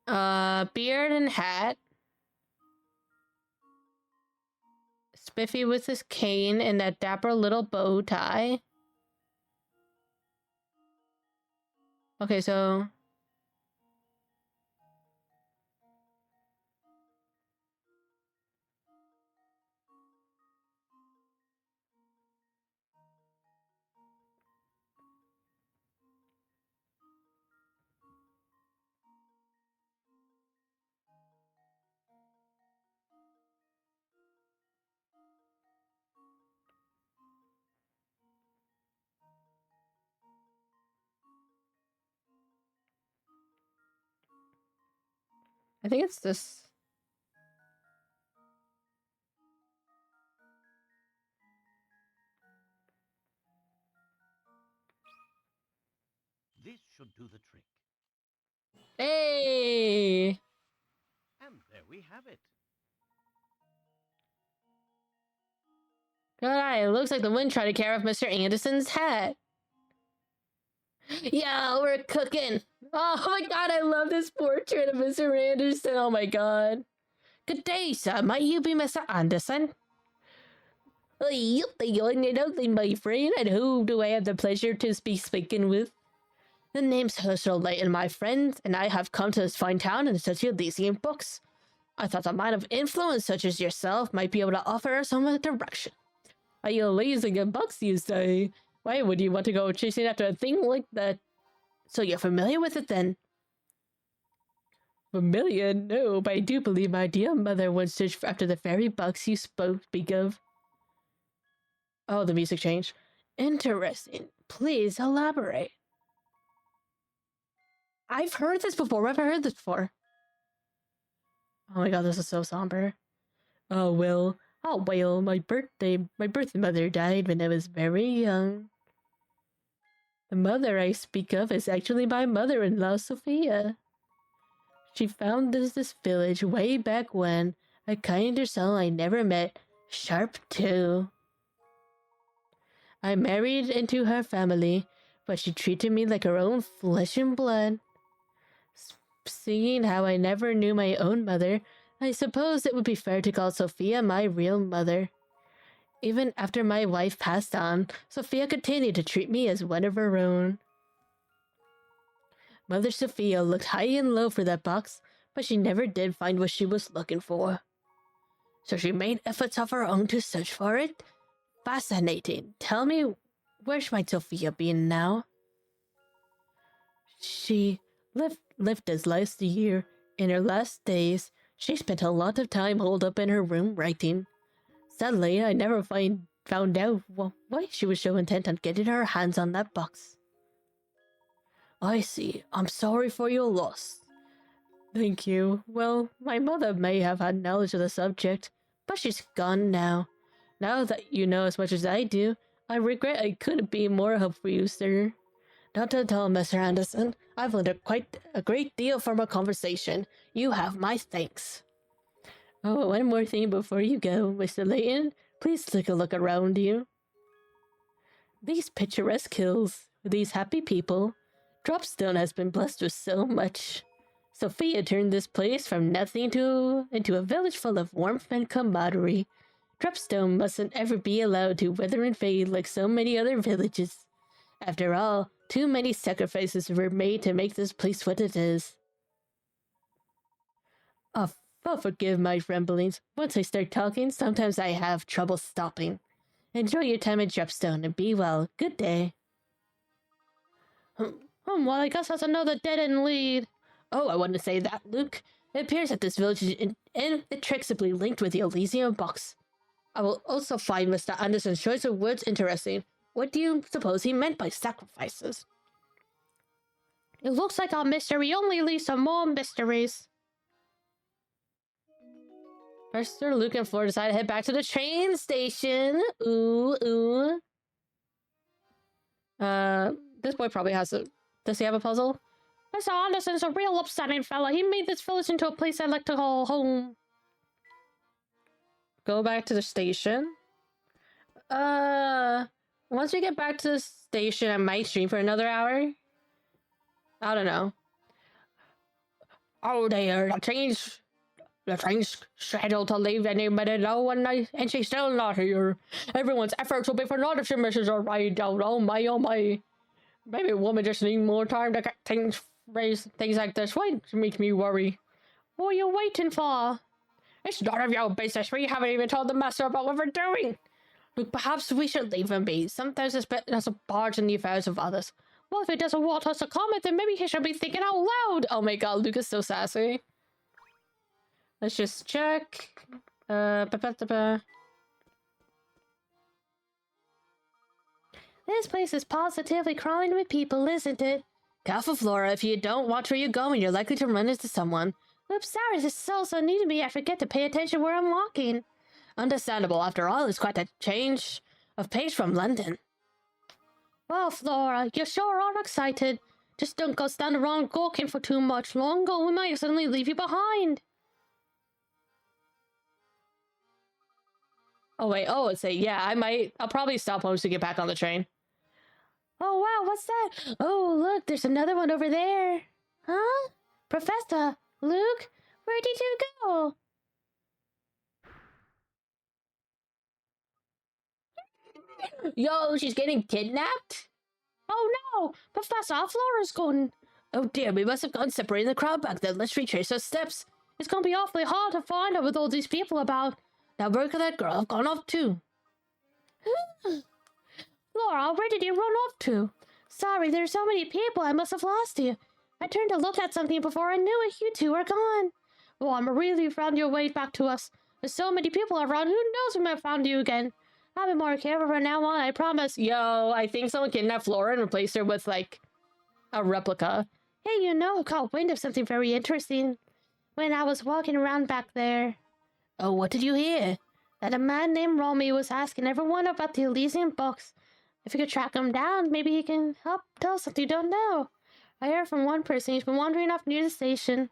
beard and hat. Spiffy with his cane and that dapper little bow tie. Okay, so... I think it's this. This should do the trick. Hey! And there we have it. God, it looks like the wind tried to carry off Mr. Anderson's hat. Yeah, we're cooking. Oh my god, I love this portrait of Mr. Anderson. Oh my god. Good day, sir. Might you be Mr. Anderson? Yup, my friend. And who do I have the pleasure to be speaking with? The name's Herschel Layton, my friend, and I have come to this fine town in search of Elysium books. I thought a man of influence such as yourself might be able to offer us some direction. Are you Elysium books, you say? Why would you want to go chasing after a thing like that? So you're familiar with it then? Familiar? No, but I do believe my dear mother once searched after the fairy bugs you speak of. Oh, the music changed. Interesting. Please elaborate. I've heard this before. Where have I heard this before? Oh my god, this is so somber. Oh well, my birth mother died when I was very young. The mother I speak of is actually my mother-in-law, Sophia. She founded this village way back when, a kinder soul I never met, sharp too. I married into her family, but she treated me like her own flesh and blood. Seeing how I never knew my own mother, I suppose it would be fair to call Sophia my real mother. Even after my wife passed on, Sophia continued to treat me as one of her own. Mother Sophia looked high and low for that box, but she never did find what she was looking for. So she made efforts of her own to search for it? Fascinating. Tell me, where might Sophia be now? She lived as last year. In her last days, she spent a lot of time holed up in her room writing. Sadly, I never found out why she was so intent on getting her hands on that box. I see. I'm sorry for your loss. Thank you. Well, my mother may have had knowledge of the subject, but she's gone now. Now that you know as much as I do, I regret I couldn't be more help for you, sir. Not at all, Mr. Anderson. I've learned quite a great deal from our conversation. You have my thanks. Oh, one more thing before you go, Mr. Layton. Please take a look around you. These picturesque hills, these happy people. Dropstone has been blessed with so much. Sophia turned this place from nothing into a village full of warmth and camaraderie. Dropstone mustn't ever be allowed to wither and fade like so many other villages. After all, too many sacrifices were made to make this place what it is. Oh, forgive my ramblings. Once I start talking, sometimes I have trouble stopping. Enjoy your time at Dropstone and be well. Good day. Well, I guess that's another dead-end lead. Oh, I wouldn't say that, Luke. It appears that this village is inextricably linked with the Elysium box. I will also find Mr. Anderson's choice of words interesting. What do you suppose he meant by sacrifices? It looks like our mystery only leads to more mysteries. Professor, Luke, and Flora decide to head back to the train station. Ooh. This boy probably has a... Does he have a puzzle? Mr. Anderson's a real upsetting fella. He made this village into a place I'd like to call home. Go back to the station. Once we get back to the station, I might stream for another hour. I don't know. Oh dear, the train's scheduled to leave any minute now, and she's still not here. Everyone's efforts will be for naught if she misses her ride out. Oh my. Maybe a woman just need more time to get things raised. Things like this. Why makes me worry? What are you waiting for? It's none of your business. We haven't even told the master about what we're doing. Look, perhaps we should leave him be. Sometimes it's better to barge in the affairs of others. Well, if he doesn't want us to comment, then maybe he should be thinking out loud. Oh my god, Luke is so sassy. Let's just check. This place is positively crawling with people, isn't it? Careful, Flora. If you don't watch where you're going, you're likely to run into someone. Oops, sorry, this is also new to me. I forget to pay attention where I'm walking. Understandable. After all, it's quite a change of pace from London. Well, Flora, you sure are excited. Just don't go stand around gawking for too much longer. We might suddenly leave you behind. Oh, wait. Oh, it's yeah, I'll probably stop once we get back on the train. Oh, wow, what's that? Oh, look, there's another one over there. Huh? Professor, Luke, where did you go? Yo, she's getting kidnapped? Oh, no, Professor, Flora's gone. Oh, dear, we must have gone separating the crowd back then. Let's retrace her steps. It's gonna be awfully hard to find her with all these people about. Now, where could that girl have gone off to? Laura, where did you run off to? Sorry, there's so many people, I must have lost you. I turned to look at something before I knew it. You two are gone. Well, I'm really you found your way back to us. There's so many people around. Who knows when I found you again? I'll be more careful from now on, I promise. Yo, I think someone kidnapped Flora and replaced her with, like, a replica. Hey, you know, I caught wind of something very interesting when I was walking around back there. Oh, what did you hear? That a man named Romy was asking everyone about the Elysium box. If you could track him down, maybe he can help tell us something you don't know. I heard from one person he's been wandering off near the station.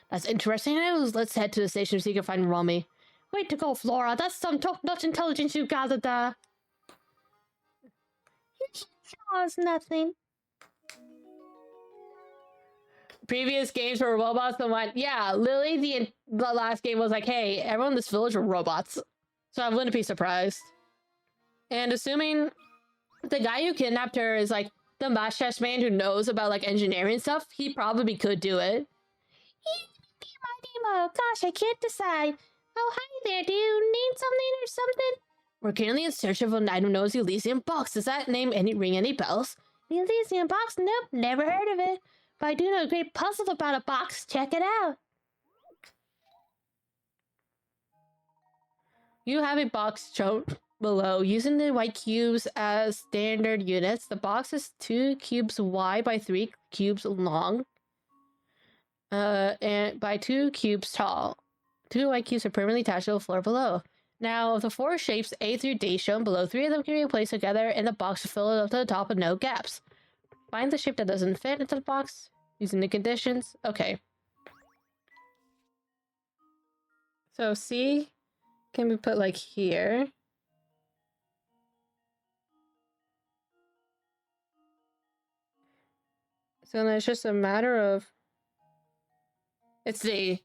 That's interesting news. Let's head to the station so you can find Romy. Wait to go, Flora. That's some top-notch intelligence you gathered there. Oh, it's nothing. Previous games were robots and went, yeah, Lily, the last game was like, hey, everyone in this village are robots. So I wouldn't be surprised. And assuming the guy who kidnapped her is like the mustache man who knows about like engineering stuff, he probably could do it. Demo. Gosh, I can't decide. Oh, hi there. Do you need something or something? We're currently in search of an item known as the Elysium box. Does that name ring any bells? The Elysium box? Nope, never heard of it. But I do know a great puzzle about a box. Check it out. You have a box shown below. Using the white cubes as standard units, the box is 2 cubes wide by 3 cubes long. And by 2 cubes tall. 2 white cubes are permanently attached to the floor below. Now, of the 4 shapes A through D shown below, 3 of them can be placed together in the box to fill it up to the top with no gaps. Find the shape that doesn't fit into the box using the conditions. Okay. So C can be put like here. So then it's just a matter of... It's D.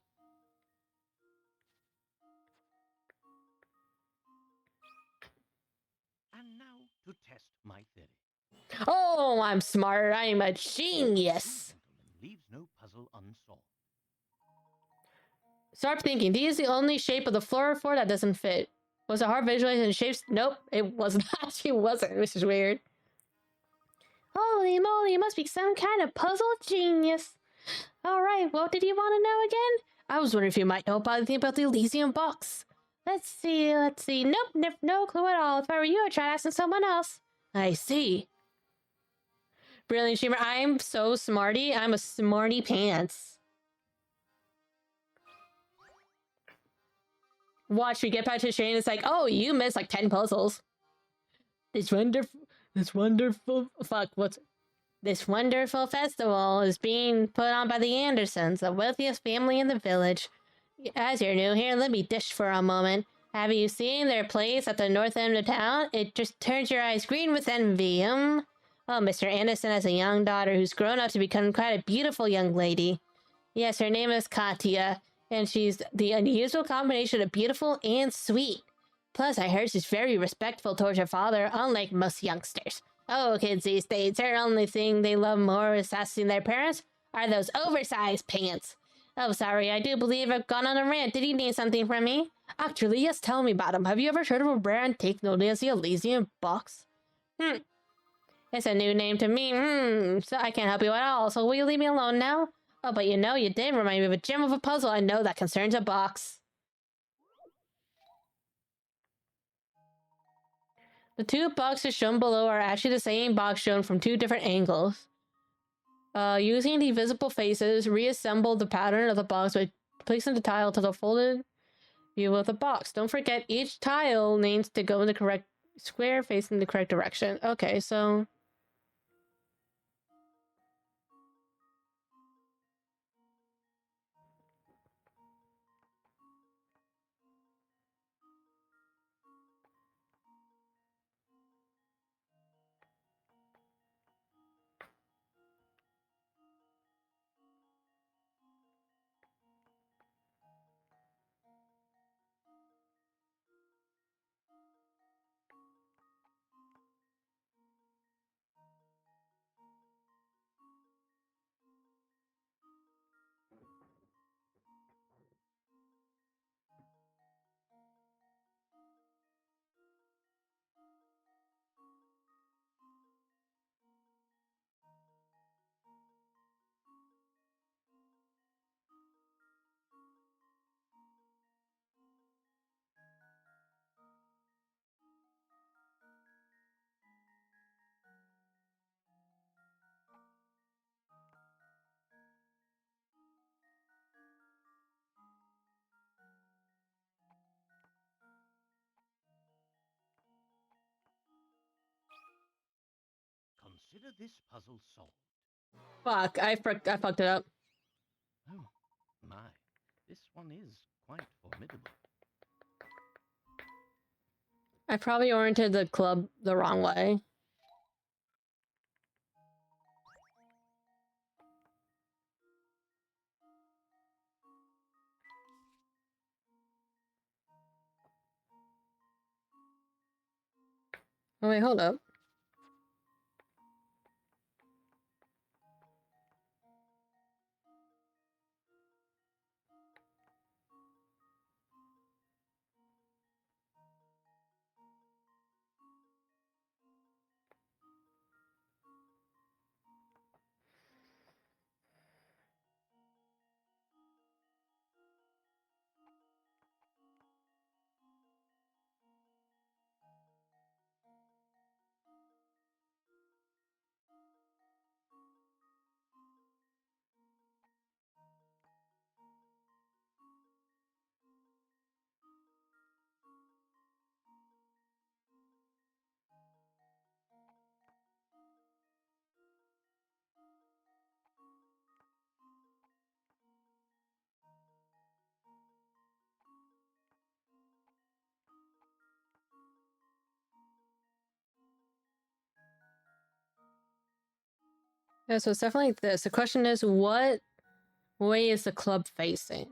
And now to test my theory. Oh, I'm smart. I'm a genius. Leaves no puzzle unsolved. Start thinking. D is the only shape of the floor that doesn't fit. Was it hard visualizing shapes? Nope, it was not. It wasn't, which is weird. Holy moly, you must be some kind of puzzle genius. Alright, what did you want to know again? I was wondering if you might know about anything about the Elysium box. Let's see. Nope, no clue at all. If I were you, I'd try asking someone else. I see. Brilliant streamer, I'm so smarty. I'm a smarty pants. Watch, we get back to Shane, it's like, oh, you missed like 10 puzzles. This wonderful festival is being put on by the Andersons, the wealthiest family in the village. As you're new here, let me dish for a moment. Have you seen their place at the north end of town? It just turns your eyes green with envy, Oh, Mr. Anderson has a young daughter who's grown up to become quite a beautiful young lady. Yes, her name is Katya, and she's the unusual combination of beautiful and sweet. Plus, I heard she's very respectful towards her father, unlike most youngsters. Oh, kids these days, their only thing they love more is asking their parents are those oversized pants. Oh, sorry, I do believe I've gone on a rant. Did you need something from me? Actually, yes, tell me about him. Have you ever heard of a rare antique known as the Elysium box? It's a new name to me. So I can't help you at all, so will you leave me alone now? Oh, but you did remind me of a gem of a puzzle I know that concerns a box. The two boxes shown below are actually the same box shown from two different angles. Using the visible faces, reassemble the pattern of the box by placing the tile to the folded view of the box. Don't forget, each tile needs to go in the correct square facing the correct direction. Okay, so... Consider this puzzle solved. Fuck, I fucked it up. Oh, my. This one is quite formidable. I probably oriented the club the wrong way. Oh wait, hold up. Yeah, so it's definitely this. The question is, what way is the club facing?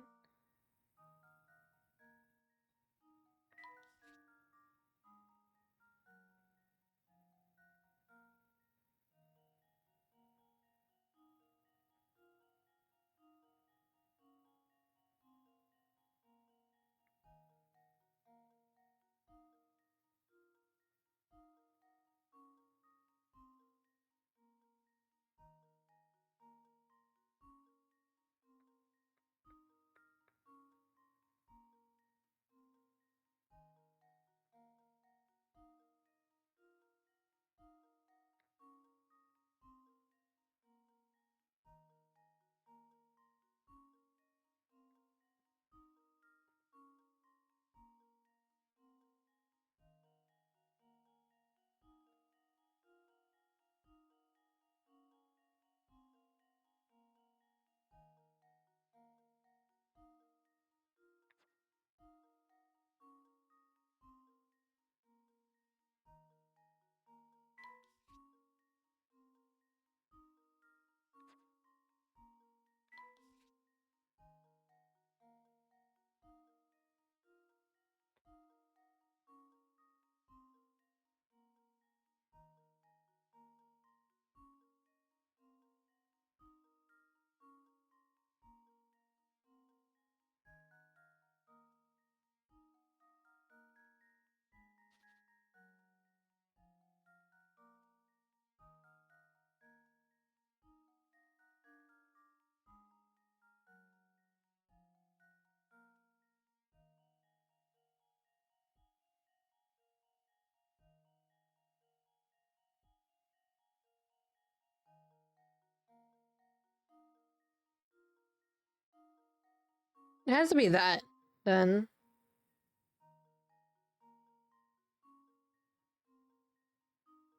It has to be that, then.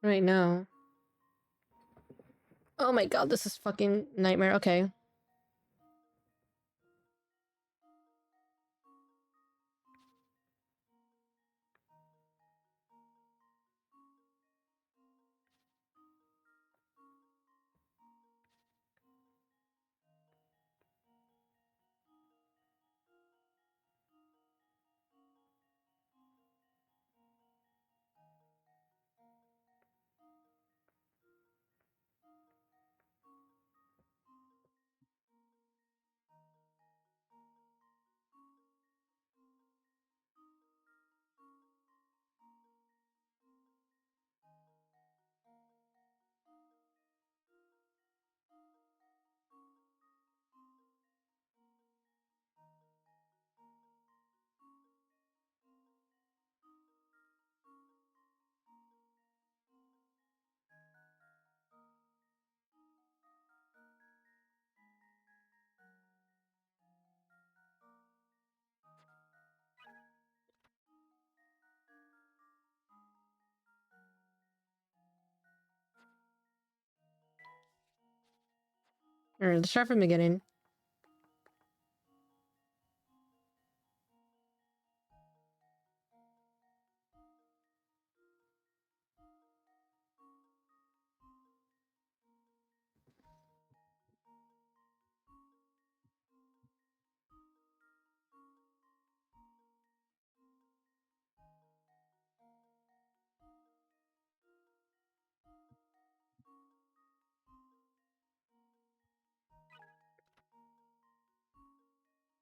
Right now. Oh my god, this is fucking nightmare. Okay. Alright, let's start from the beginning.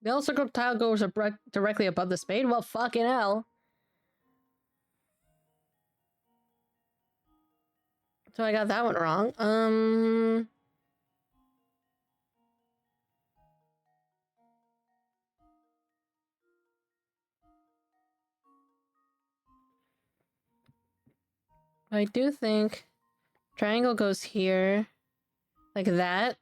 The circle tile goes directly above the spade? Well, fucking hell. So I got that one wrong. I do think triangle goes here. Like that.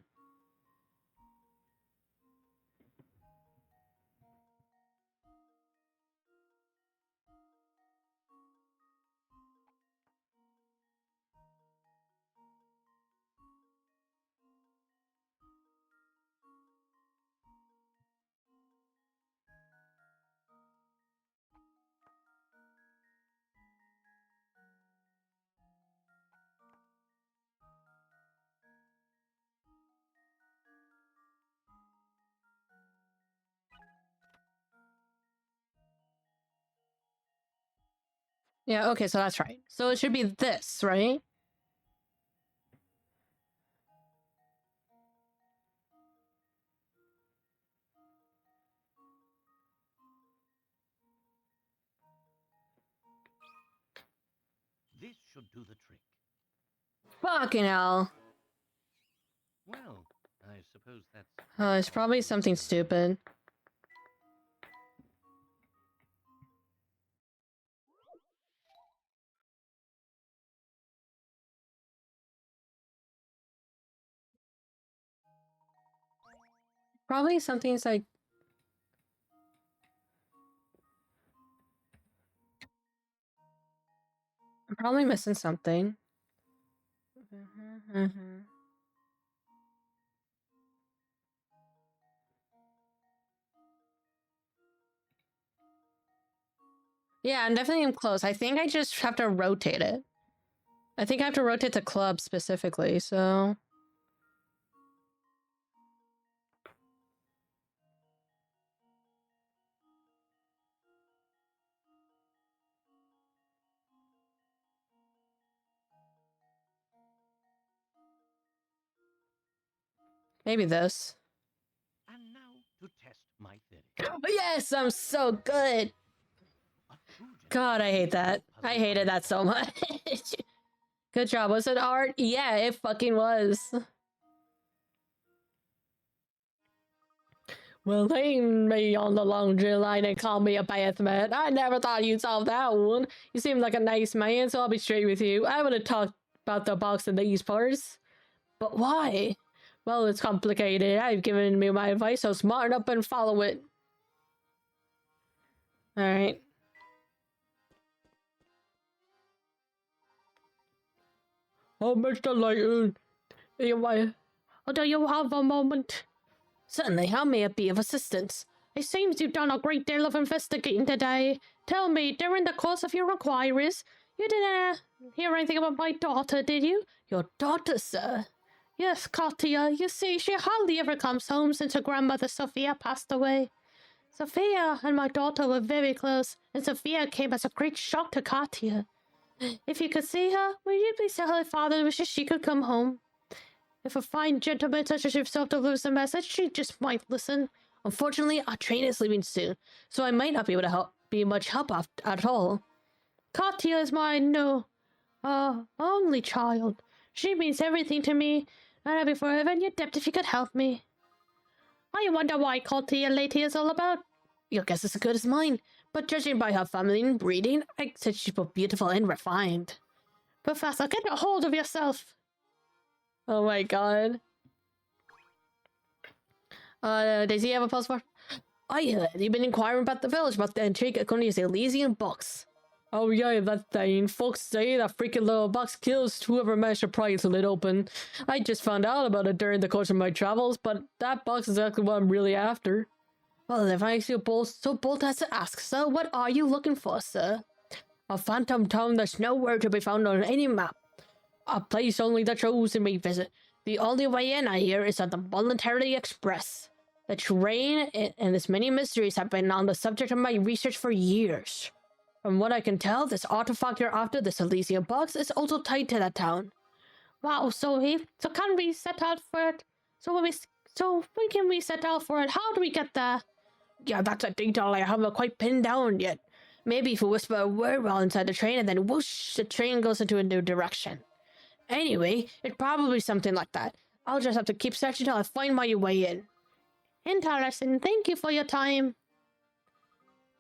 Yeah, okay, so that's right. So it should be this, right? This should do the trick. Fucking hell. Well, I suppose that's... It's probably something stupid. Probably something's like... I'm probably missing something. Yeah, I'm definitely close. I think I just have to rotate it. I think I have to rotate the club specifically, so... Maybe this. And now to test my theory. Yes, I'm so good! God, I hate that. I hated that so much. Good job. Was it art? Yeah, it fucking was. Well, hang me on the laundry line and call me a bathman. I never thought you'd solve that one. You seem like a nice man, so I'll be straight with you. I would have talked about the box in these parts. But why? Well, it's complicated. I've given you my advice, so smarten up and follow it. Alright. Oh, Mr. Layton, do you have a moment? Certainly, how may I be of assistance? It seems you've done a great deal of investigating today. Tell me, during the course of your inquiries, you didn't hear anything about my daughter, did you? Your daughter, sir? Yes, Katia. You see, she hardly ever comes home since her grandmother Sophia passed away. Sophia and my daughter were very close, and Sophia came as a great shock to Katia. If you could see her, would you please tell her father wishes she could come home? If a fine gentleman such as yourself delivers a message, she just might listen. Unfortunately, our train is leaving soon, so I might not be able to be much help at all. Katya is my only child. She means everything to me, and I'd be forever in your debt if you could help me. I wonder why Katya lately is all about. Your guess is as good as mine, but judging by her family and breeding, I said she's both beautiful and refined. Professor, get a hold of yourself. Oh my god. Does he have a passport? I heard you've been inquiring about the village about the intrigue according to the Elysian box. Oh yeah, that thing. Folks say that freaking little box kills whoever managed to pry its lid open. I just found out about it during the course of my travels, but that box is exactly what I'm really after. Well, if I feel so bold as to ask, sir, what are you looking for, sir? A phantom town that's nowhere to be found on any map. A place only the chosen may visit. The only way in, I hear, is on the Voluntary Express. The train and its many mysteries have been on the subject of my research for years. From what I can tell, this artifact you're after, this Elysian box, is also tied to that town. Wow, so can we set out for it? So when can we set out for it? How do we get there? Yeah, that's a detail I haven't quite pinned down yet. Maybe if we whisper a word while inside the train and then whoosh, the train goes into a new direction. Anyway, it's probably something like that. I'll just have to keep searching till I find my way in. Interesting. Thank you for your time.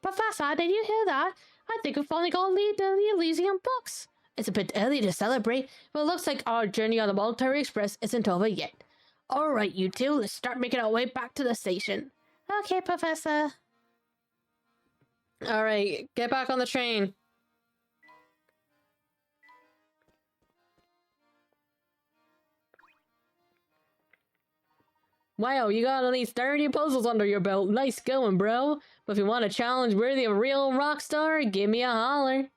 Professor, did you hear that? I think we've finally got the Elysian box. It's a bit early to celebrate, but it looks like our journey on the Voluntary Express isn't over yet. Alright, you two, let's start making our way back to the station. Okay, Professor. Alright, get back on the train. Wow, you got at least 30 puzzles under your belt. Nice going, bro. But if you want a challenge worthy of a real rock star, give me a holler.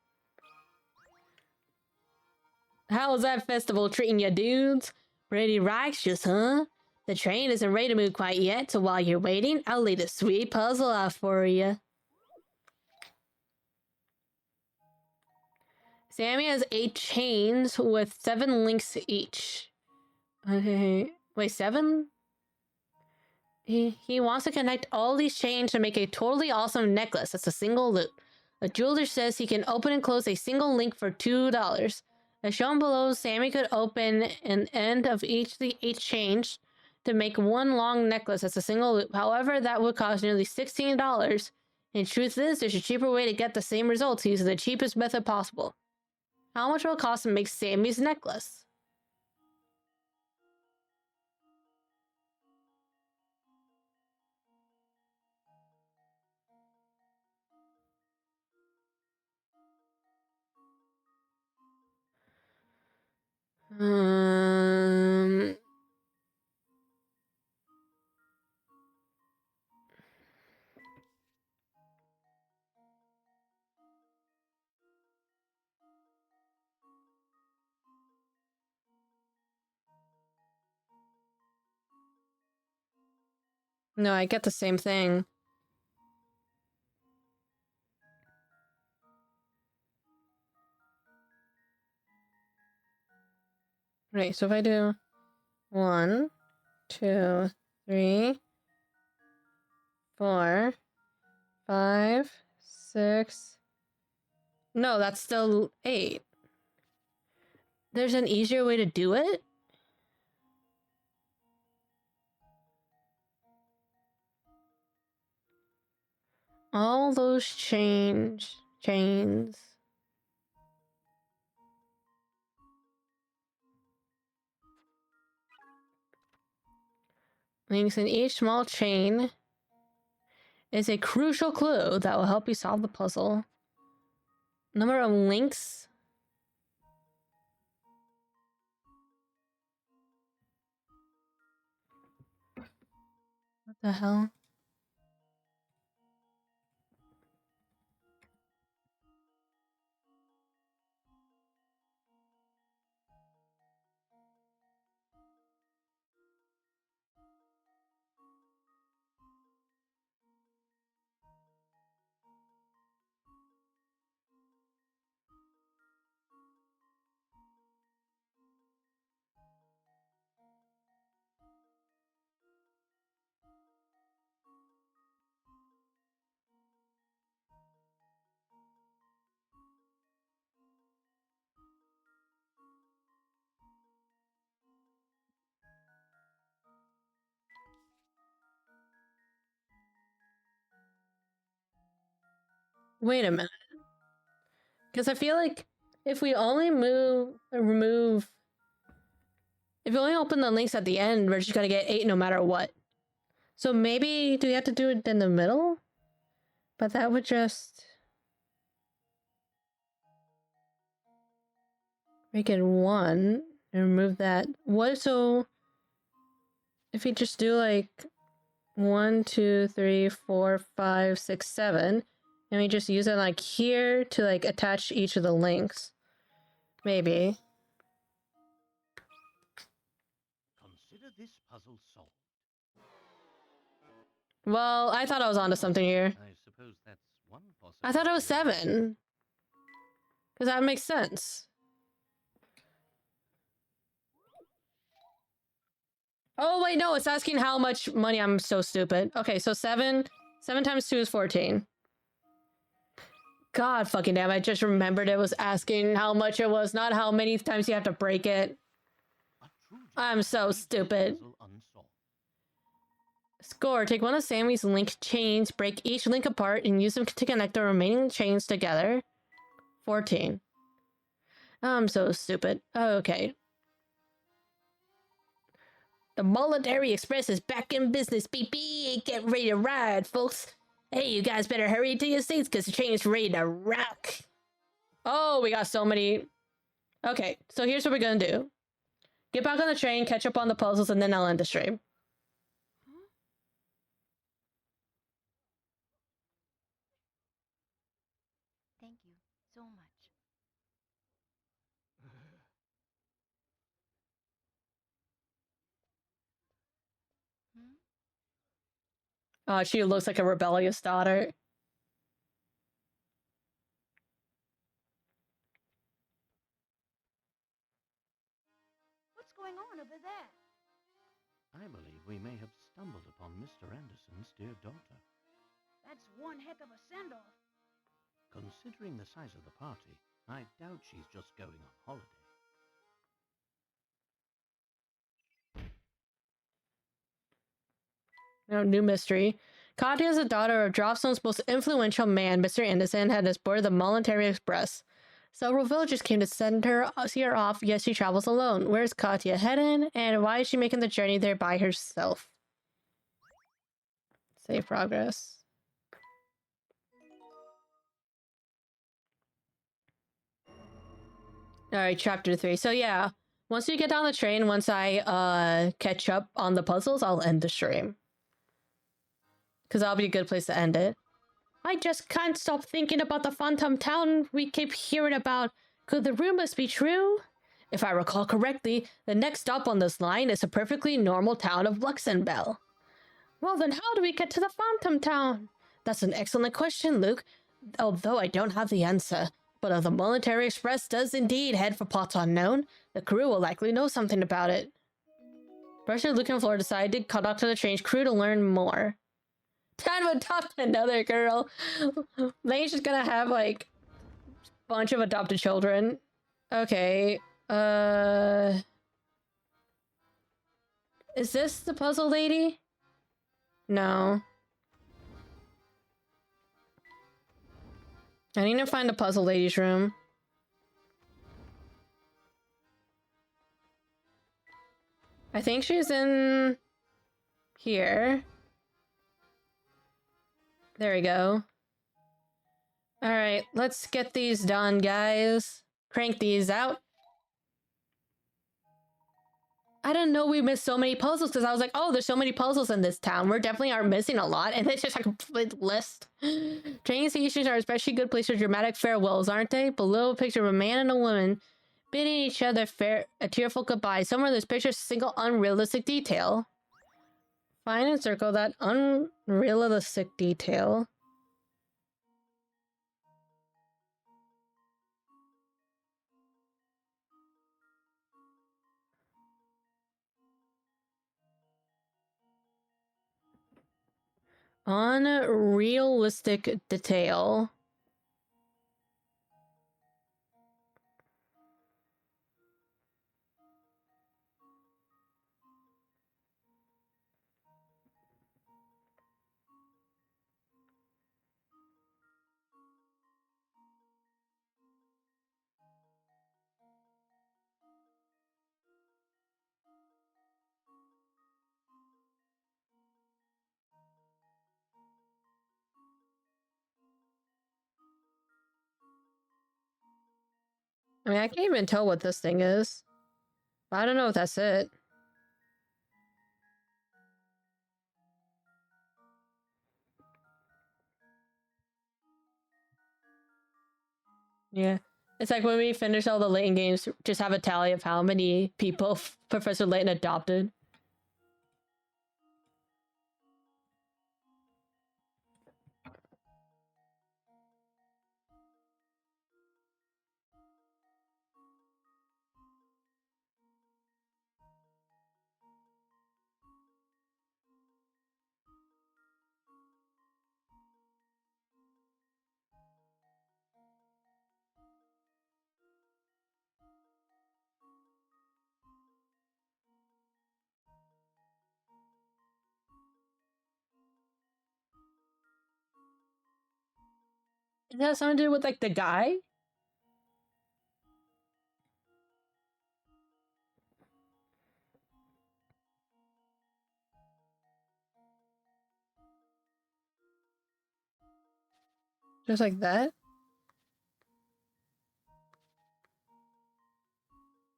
How's that festival treating you, dudes? Pretty righteous, huh? The train isn't ready to move quite yet, so while you're waiting, I'll leave a sweet puzzle out for you. Sammy has 8 chains with 7 links each. Okay, wait, 7? He wants to connect all these chains to make a totally awesome necklace. That's a single loop. The jeweler says he can open and close a single link for $2. As shown below, Sammy could open an end of each of the 8 chains to make one long necklace as a single loop. However, that would cost nearly $16. And truth is, there's a cheaper way to get the same results using the cheapest method possible. How much will it cost to make Sammy's necklace? No, I get the same thing. Right, so if I do 1, 2, 3, 4, 5, 6. No, that's still 8. There's an easier way to do it? All those chains. Links in each small chain. is a crucial clue that will help you solve the puzzle. Number of links. What the hell? Wait a minute. Because I feel like if we only remove... If you only open the links at the end, we're just gonna get 8 no matter what. So maybe, do we have to do it in the middle? But that would just... make it 1 and remove that. What, so... If we just do like 1, 2, 3, 4, 5, 6, 7, and we just use it like here to like attach each of the links. Maybe. Consider this puzzle solved. Well, I thought I was onto something here. I suppose that's one possibility. I thought it was 7. Because that makes sense. Oh, wait, no, it's asking how much money. I'm so stupid. Okay, so 7 times 2 is 14. God fucking damn, I just remembered it was asking how much it was, not how many times you have to break it. I'm so stupid. Score. Take one of Sammy's link chains, break each link apart, and use them to connect the remaining chains together. 14. I'm so stupid. Okay. The Monetary Express is back in business, BP. Get ready to ride, folks. Hey, you guys better hurry to your seats because the train's ready to rock. Oh, we got so many. Okay, so here's what we're gonna do. Get back on the train, catch up on the puzzles, and then I'll end the stream. Thank you so much. Oh, she looks like a rebellious daughter. What's going on over there? I believe we may have stumbled upon Mr. Anderson's dear daughter. That's one heck of a send-off. Considering the size of the party, I doubt she's just going on holiday. No, new mystery. Katya is the daughter of Dropstone's most influential man, Mr. Anderson, had boarded the Monetary Express. Several villagers came to see her off, yet she travels alone. Where is Katya heading, and why is she making the journey there by herself? Save progress. Alright, chapter 3. So yeah, once you get down the train, once I catch up on the puzzles, I'll end the stream. Because that'll be a good place to end it. I just can't stop thinking about the phantom town we keep hearing about. Could the rumors be true? If I recall correctly, the next stop on this line is a perfectly normal town of Luxembourg. Well then, how do we get to the phantom town? That's an excellent question, Luke. Although I don't have the answer. But if the Monetary Express does indeed head for parts unknown, the crew will likely know something about it. Bursar, Luke, and Flora decided to conduct to the train's crew to learn more. Time to adopt another girl. Lane's just gonna have, like, a bunch of adopted children. Okay, is this the puzzle lady? No. I need to find the puzzle lady's room. I think she's in... here. There we go. Alright, let's get these done, guys. Crank these out. I didn't know we missed so many puzzles because I was like, oh, there's so many puzzles in this town. We definitely are missing a lot, and it's just a complete list. Train stations are especially good places for dramatic farewells, aren't they? Below a picture of a man and a woman bidding each other a tearful goodbye. Somewhere there's pictures of single unrealistic detail. Find and circle that unrealistic detail. Unrealistic detail. I mean, I can't even tell what this thing is. I don't know if that's it. Yeah. It's like when we finish all the Layton games, just have a tally of how many people Professor Layton adopted. It has something to do with like the guy? Just like that?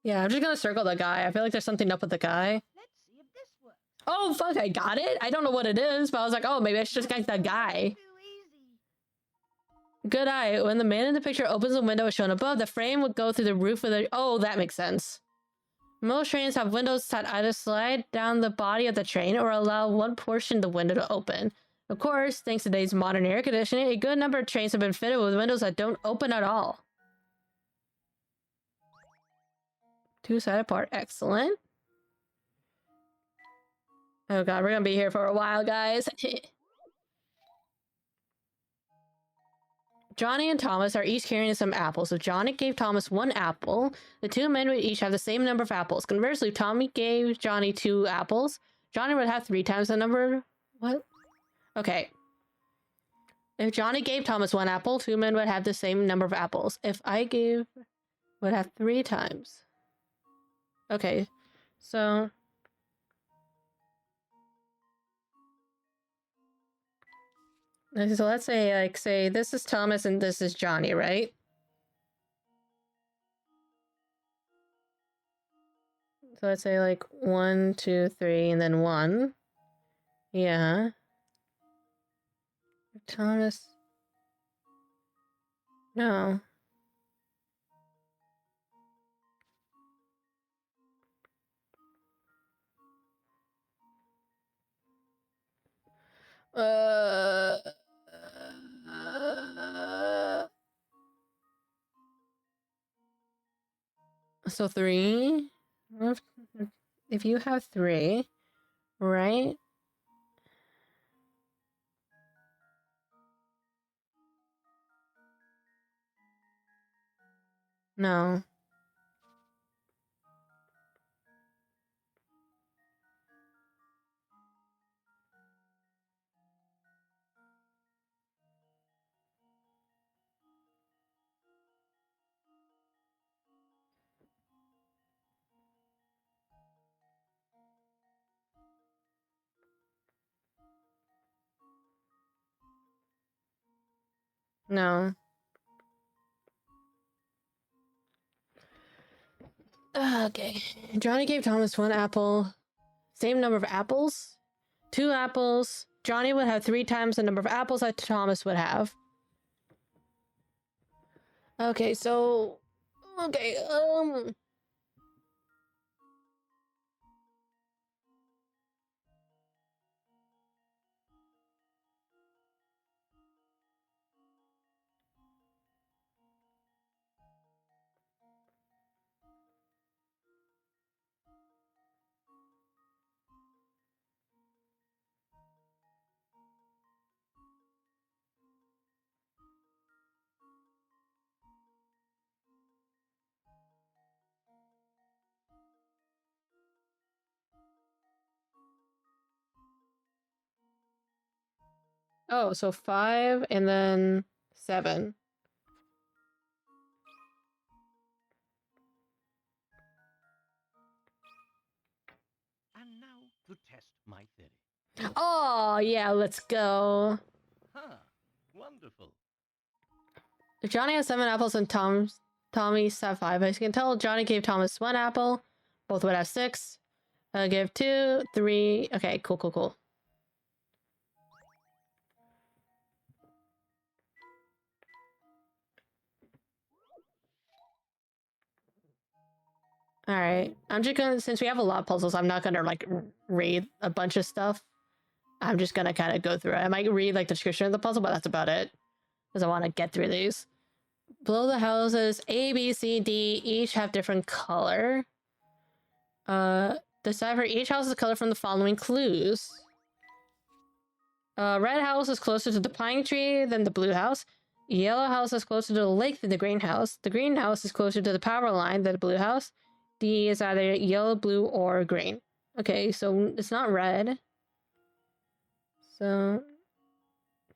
Yeah, I'm just gonna circle the guy. I feel like there's something up with the guy. Let's see if this works. Oh, fuck, I got it? I don't know what it is, but I was like, oh, maybe I should just get the guy. Too easy. Good eye. When the man in the picture opens the window as shown above, the frame would go through the roof of the... Oh, that makes sense. Most trains have windows that either slide down the body of the train or allow one portion of the window to open. Of course, thanks to today's modern air conditioning, a good number of trains have been fitted with windows that don't open at all. Two-sided part. Excellent. Oh god, we're gonna be here for a while, guys. Johnny and Thomas are each carrying some apples. So Johnny gave Thomas one apple. The two men would each have the same number of apples. Conversely, if Tommy gave Johnny 2 apples, Johnny would have 3 times the number... What? Okay. If Johnny gave Thomas 1 apple, 2 men would have the same number of apples. If I gave... would have 3 times. Okay. So... So let's say, like, say this is Thomas and this is Johnny, right? So let's say, like, 1, 2, 3, and then 1. Yeah. Thomas... No. Uh... So 3? If you have 3, right? No. No. Okay. Johnny gave Thomas 1 apple. Same number of apples. 2 apples. Johnny would have 3 times the number of apples that Thomas would have. Okay, so... Okay, Oh, so 5 and then 7. And now to test my theory. Oh, yeah, let's go. Huh. Wonderful. If Johnny has 7 apples and Tommy's have 5, as you can tell, Johnny gave Thomas 1 apple. Both would have 6. Give 2, 3. Okay, cool. Alright. I'm just gonna, since we have a lot of puzzles, I'm not gonna, like, read a bunch of stuff. I'm just gonna kind of go through it. I might read, like, the description of the puzzle, but that's about it. Because I want to get through these. Below the houses, A, B, C, D, each have different color. Decipher each house's color from the following clues. Red house is closer to the pine tree than the blue house. Yellow house is closer to the lake than the green house. The green house is closer to the power line than the blue house. D is either yellow, blue, or green. Okay, so it's not red. So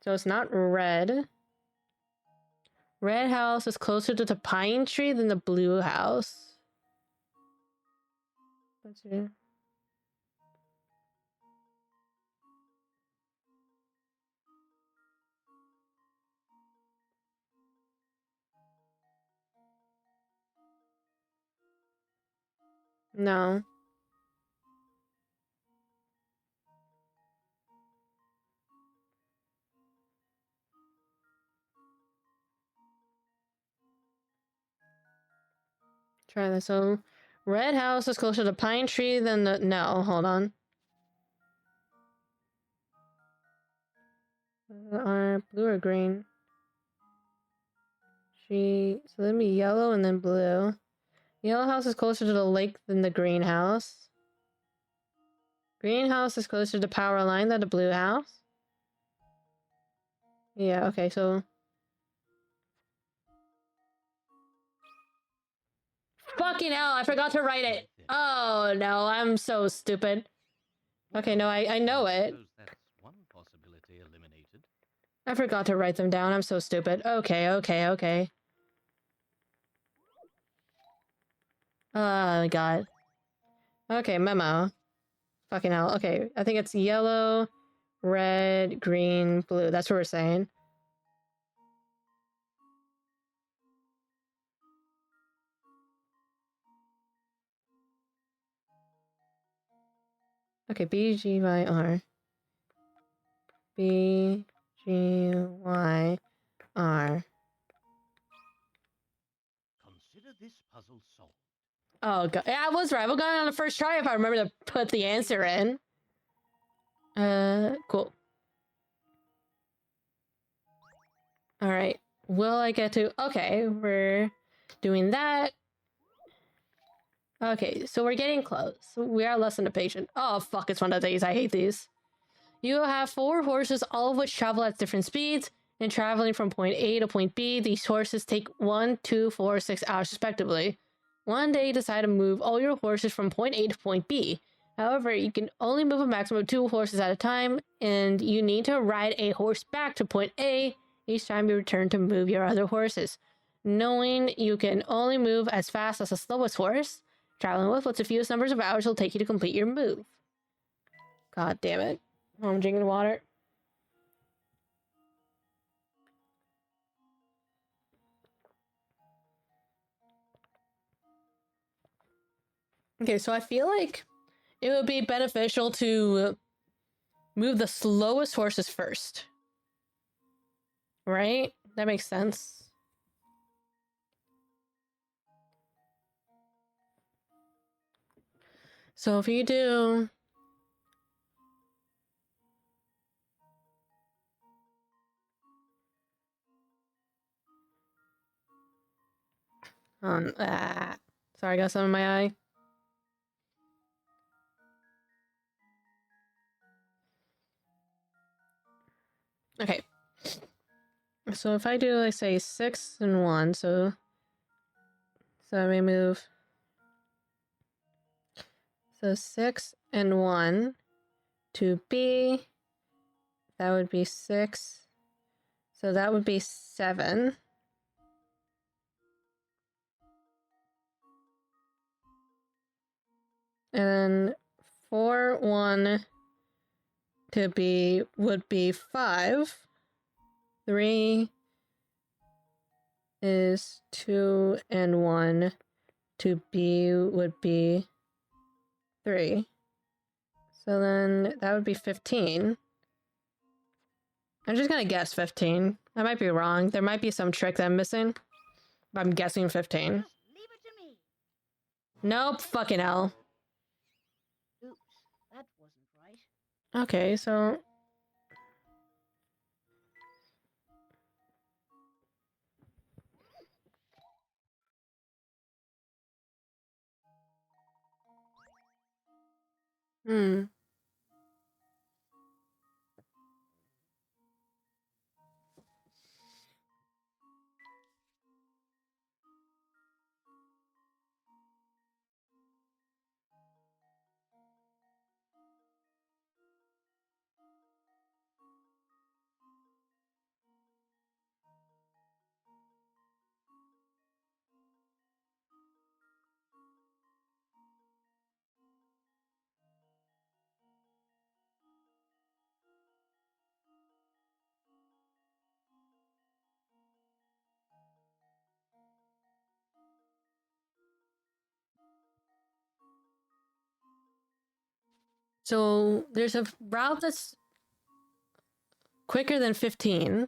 it's not red. Red house is closer to the pine tree than the blue house. Let's see. No. Try this. So, red house is closer to pine tree than the... No, hold on. Are blue or green? So that'd be yellow and then blue. Yellow house is closer to the lake than the green house. Green house is closer to the power line than the blue house. Yeah, okay, so... Fucking hell, I forgot to write it! Oh, no, I'm so stupid. Okay, no, I know it. That's one possibility eliminated. I forgot to write them down, I'm so stupid. Okay. Oh my god. Okay, memo. Fucking hell. Okay, I think it's yellow, red, green, blue. That's what we're saying. Okay, B-G-Y-R. B-G-Y-R. Consider this puzzle solved. Oh god. Yeah, I was right. We're going on the first try if I remember to put the answer in. Cool. Alright. Will I get to... Okay, we're doing that. Okay, so we're getting close. We are less than a patient. Oh, fuck, it's one of these. I hate these. You have 4 horses, all of which travel at different speeds. And traveling from point A to point B, these horses take 1, 2, 4, 6 hours respectively. One day you decide to move all your horses from point A to point B. However, you can only move a maximum of 2 horses at a time, and you need to ride a horse back to point A each time you return to move your other horses. Knowing you can only move as fast as the slowest horse, traveling with what's the fewest numbers of hours it'll take you to complete your move. God damn it. I'm drinking water. Okay, so I feel like it would be beneficial to move the slowest horses first. Right? That makes sense. So if you do... Sorry, I got some in my eye. Okay. So if I do, like, say 6 and 1, so I may move. So 6 and 1 to B. That would be 6. So that would be 7. And then 4, 1 to B would be 5. 3 is 2 and 1 to B would be 3. So then that would be 15. I'm just gonna guess 15. I might be wrong. There might be some trick that I'm missing. But I'm guessing 15. Just leave it to me. Nope, fucking hell. Oops, that wasn't right. Okay, so... So there's a route that's quicker than 15.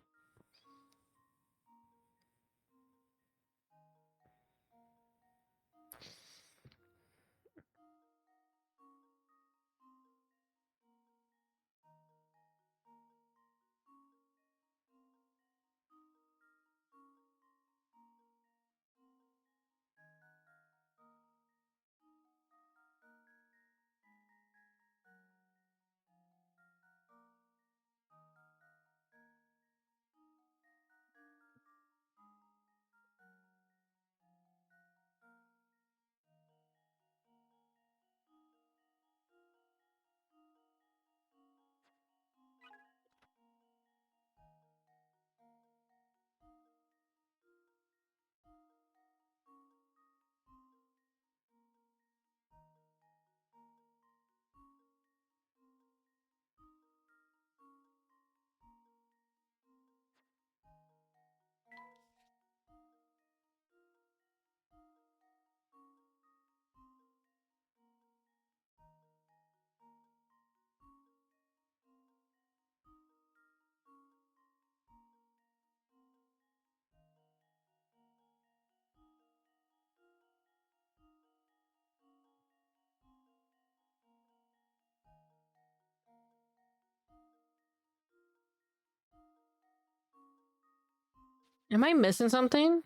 Am I missing something?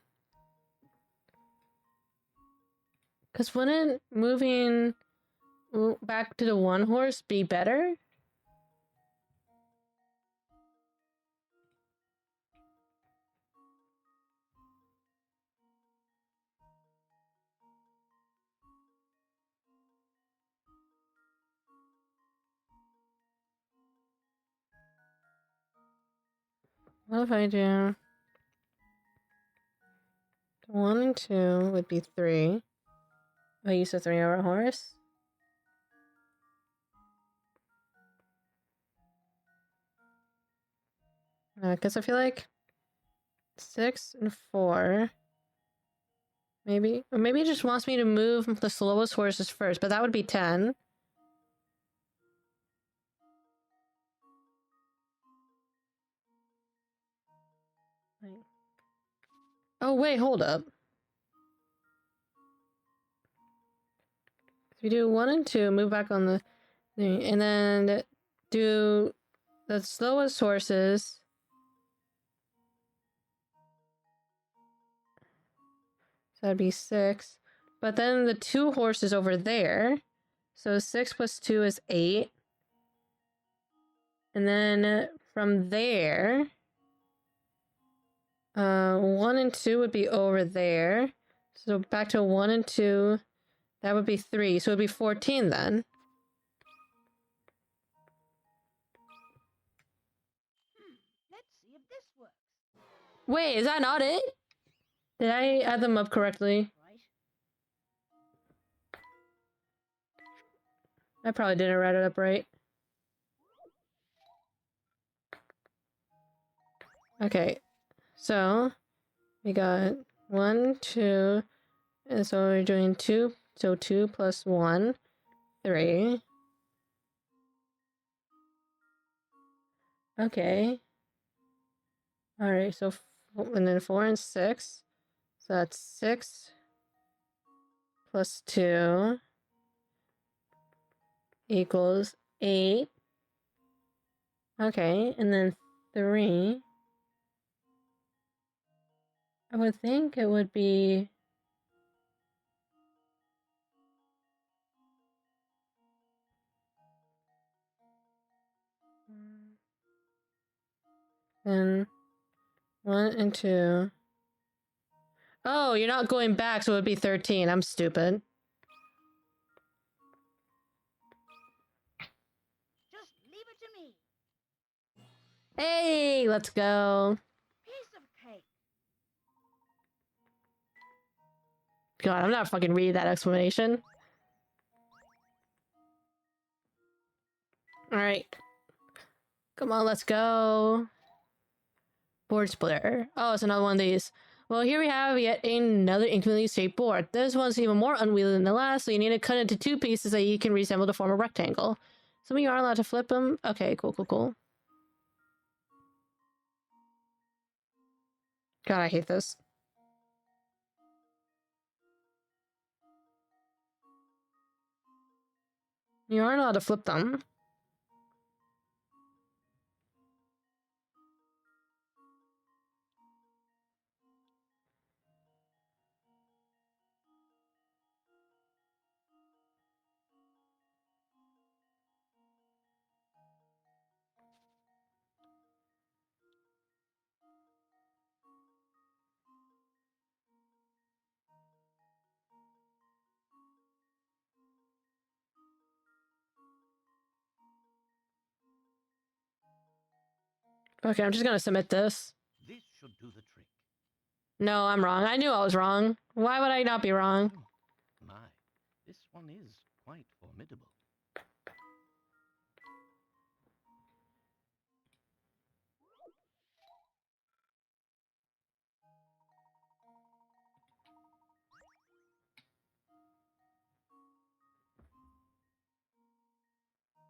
Because wouldn't moving back to the one horse be better? What if I do 1 and 2 would be 3. I use a 3-hour horse. Because I feel like 6 and 4 Maybe. Or maybe it just wants me to move the slowest horses first, but that would be 10. Oh, wait, hold up. We do 1 and 2, move back on the thing, and then do the slowest horses. So that'd be 6. But then the 2 horses over there. So 6 plus 2 is 8. And then from there, 1 and 2 would be over there. So back to 1 and 2, that would be 3. So it would be 14 then. Let's see if this works. Wait, is that not it? Did I add them up correctly? Right? I probably didn't write it up right. Okay, so we got 1, 2, and so we're doing 2. So 2 plus 1, 3. Okay. Alright, so and then 4 and 6. So that's 6 plus 2 equals 8. Okay, and then 3. I would think it would be... Then 1 and 2. Oh, you're not going back, so it would be 13. I'm stupid. Just leave it to me. Hey, let's go. Piece of cake. God, I'm not fucking reading that explanation. Alright. Come on, let's go. Board splitter. Oh, it's another one of these. Well, here we have yet another infinitely shaped board. This one's even more unwieldy than the last, so you need to cut it into 2 pieces that you can reassemble to form a rectangle. Some of you are allowed to flip them. Okay, cool. God, I hate this. You aren't allowed to flip them. Okay, I'm just gonna submit this. This should do the trick. No, I'm wrong. I knew I was wrong. Why would I not be wrong? My, this one is quite formidable.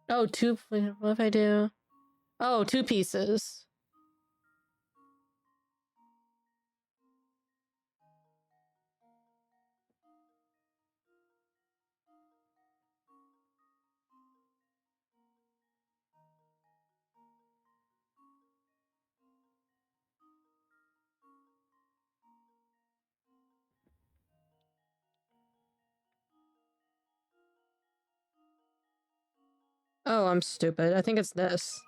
Oh, 2... What if I do... Oh, 2 pieces. Oh, I'm stupid. I think it's this.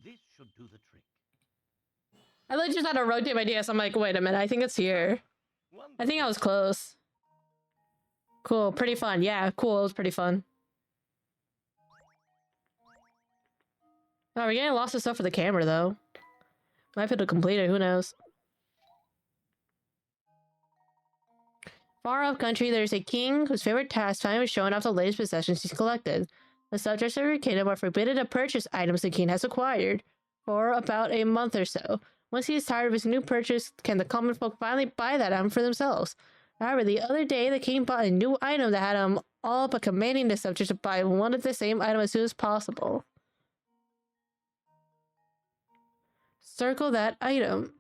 This should do the trick. I literally just had to rotate my DS. I'm like, wait a minute, I think it's here. I think I was close. Cool, pretty fun. Yeah, cool, it was pretty fun. Oh, we're getting lots of stuff for the camera, though. Might have to complete it, who knows. Far off country, there's a king whose favorite pastime is showing off the latest possessions he's collected. The subjects of your kingdom are forbidden to purchase items the king has acquired for about a month or so. Once he is tired of his new purchase, can the common folk finally buy that item for themselves. However, the other day the king bought a new item that had him all but commanding the subject to buy one of the same item as soon as possible. Circle that item.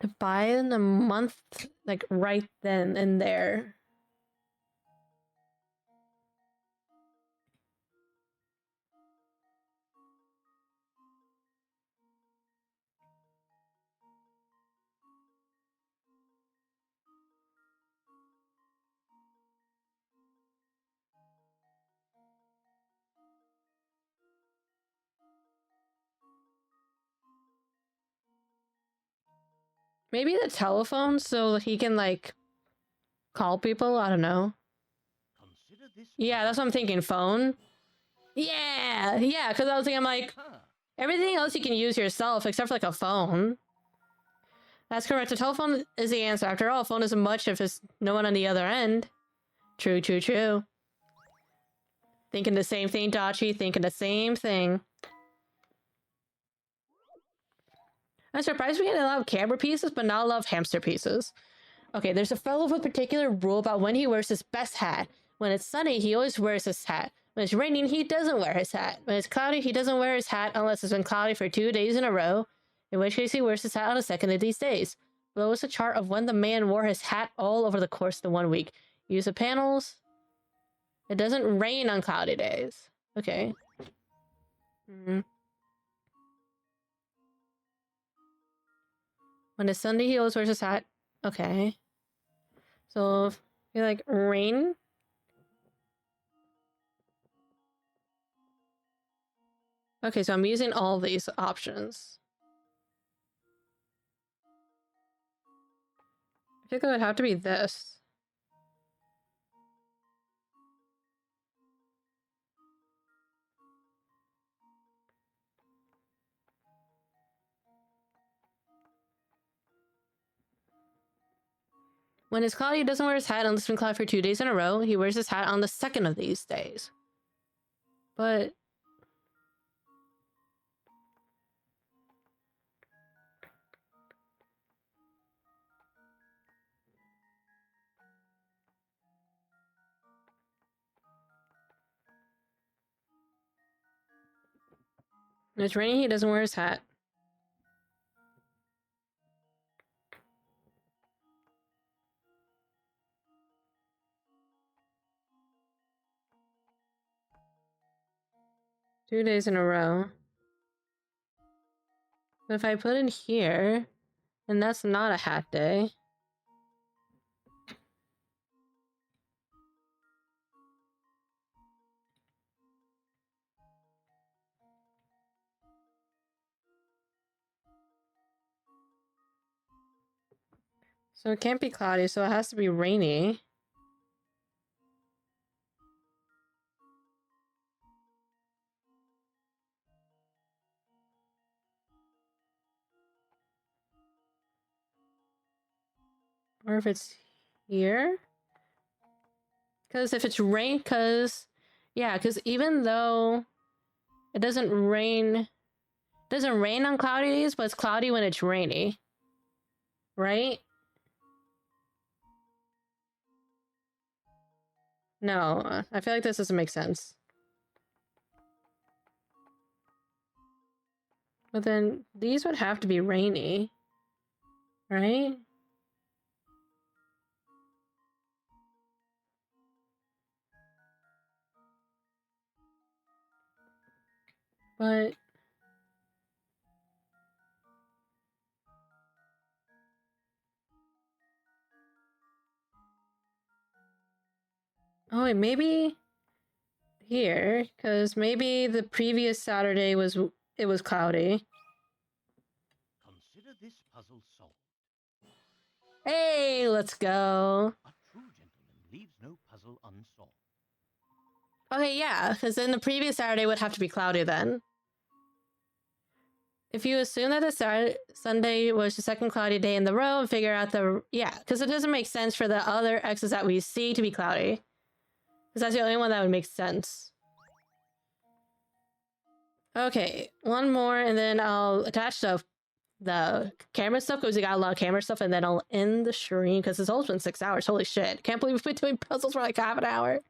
To buy in a month, like right then and there. Maybe the telephone so he can like call people. I don't know. Consider this Yeah, that's what I'm thinking. Phone. Yeah, because I was thinking, I'm like, everything else you can use yourself except for like a phone. That's correct. A telephone is the answer. After all, a phone isn't much if there's no one on the other end. True, true, true. Thinking the same thing, Dachi. Thinking the same thing. I'm surprised we get a lot of camera pieces, but not a lot of hamster pieces. Okay, there's a fellow with a particular rule about when he wears his best hat. When it's sunny, he always wears his hat. When it's raining, he doesn't wear his hat. When it's cloudy, he doesn't wear his hat unless it's been cloudy for 2 days in a row, in which case he wears his hat on the second of these days. Below is a chart of when the man wore his hat all over the course of the 1 week. Use the panels. It doesn't rain on cloudy days. Okay. When it's Sunday, he always wears his hat. Okay. So, if you like rain. Okay, so I'm using all these options. I think it would have to be this. When it's cloudy, he doesn't wear his hat unless it's been cloudy for 2 days in a row. He wears his hat on the second of these days. But when it's raining, he doesn't wear his hat. Two days in a row. But if I put in here, then that's not a hat day. So it can't be cloudy, so it has to be rainy. Or if it's here? Because if it's rain, because even though it doesn't rain on cloudy days, but it's cloudy when it's rainy. Right? No, I feel like this doesn't make sense. But then these would have to be rainy. Right? But oh, wait, maybe here, because maybe the previous Saturday was cloudy. Consider this puzzle solved. Hey, let's go. A true gentleman leaves no puzzle unsolved. Okay, yeah, because then the previous Saturday would have to be cloudy then. If you assume that the Sunday was the second cloudy day in the row and figure out the... Yeah, because it doesn't make sense for the other X's that we see to be cloudy. Because that's the only one that would make sense. Okay, one more, and then I'll attach the camera stuff because we got a lot of camera stuff, and then I'll end the stream because it's almost been 6 hours. Holy shit. Can't believe we've been doing puzzles for like half an hour.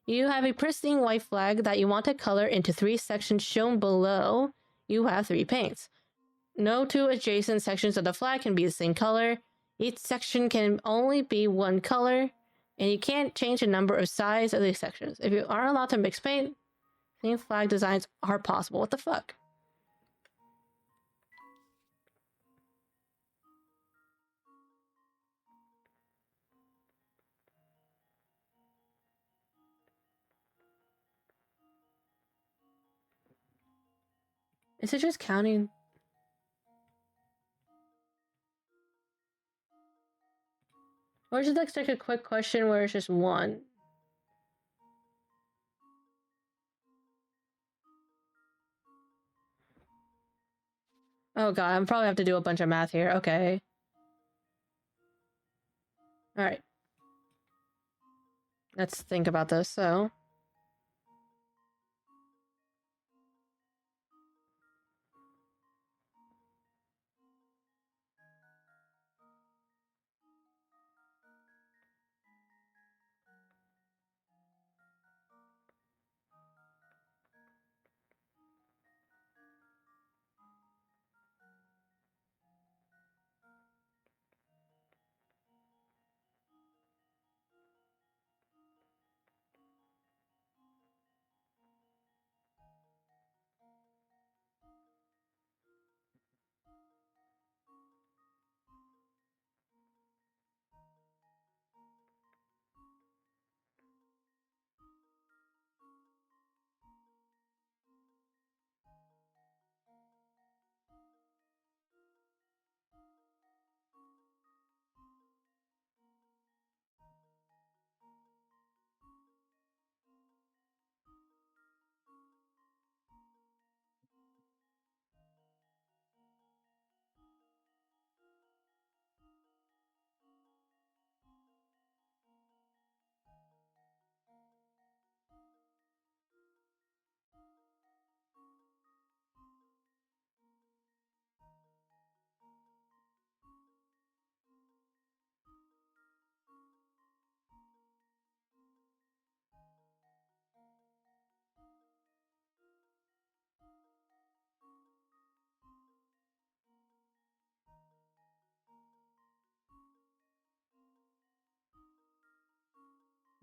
You have a pristine white flag that you want to color into 3 sections shown below. You have 3 paints. No 2 adjacent sections of the flag can be the same color. Each section can only be 1 color, and you can't change the number or size of these sections. If you aren't allowed to mix paint, same flag designs are possible. What the fuck? Is it just counting? Or is it like a quick question where it's just 1? Oh god, I'm probably have to do a bunch of math here. Okay. Alright. Let's think about this, so...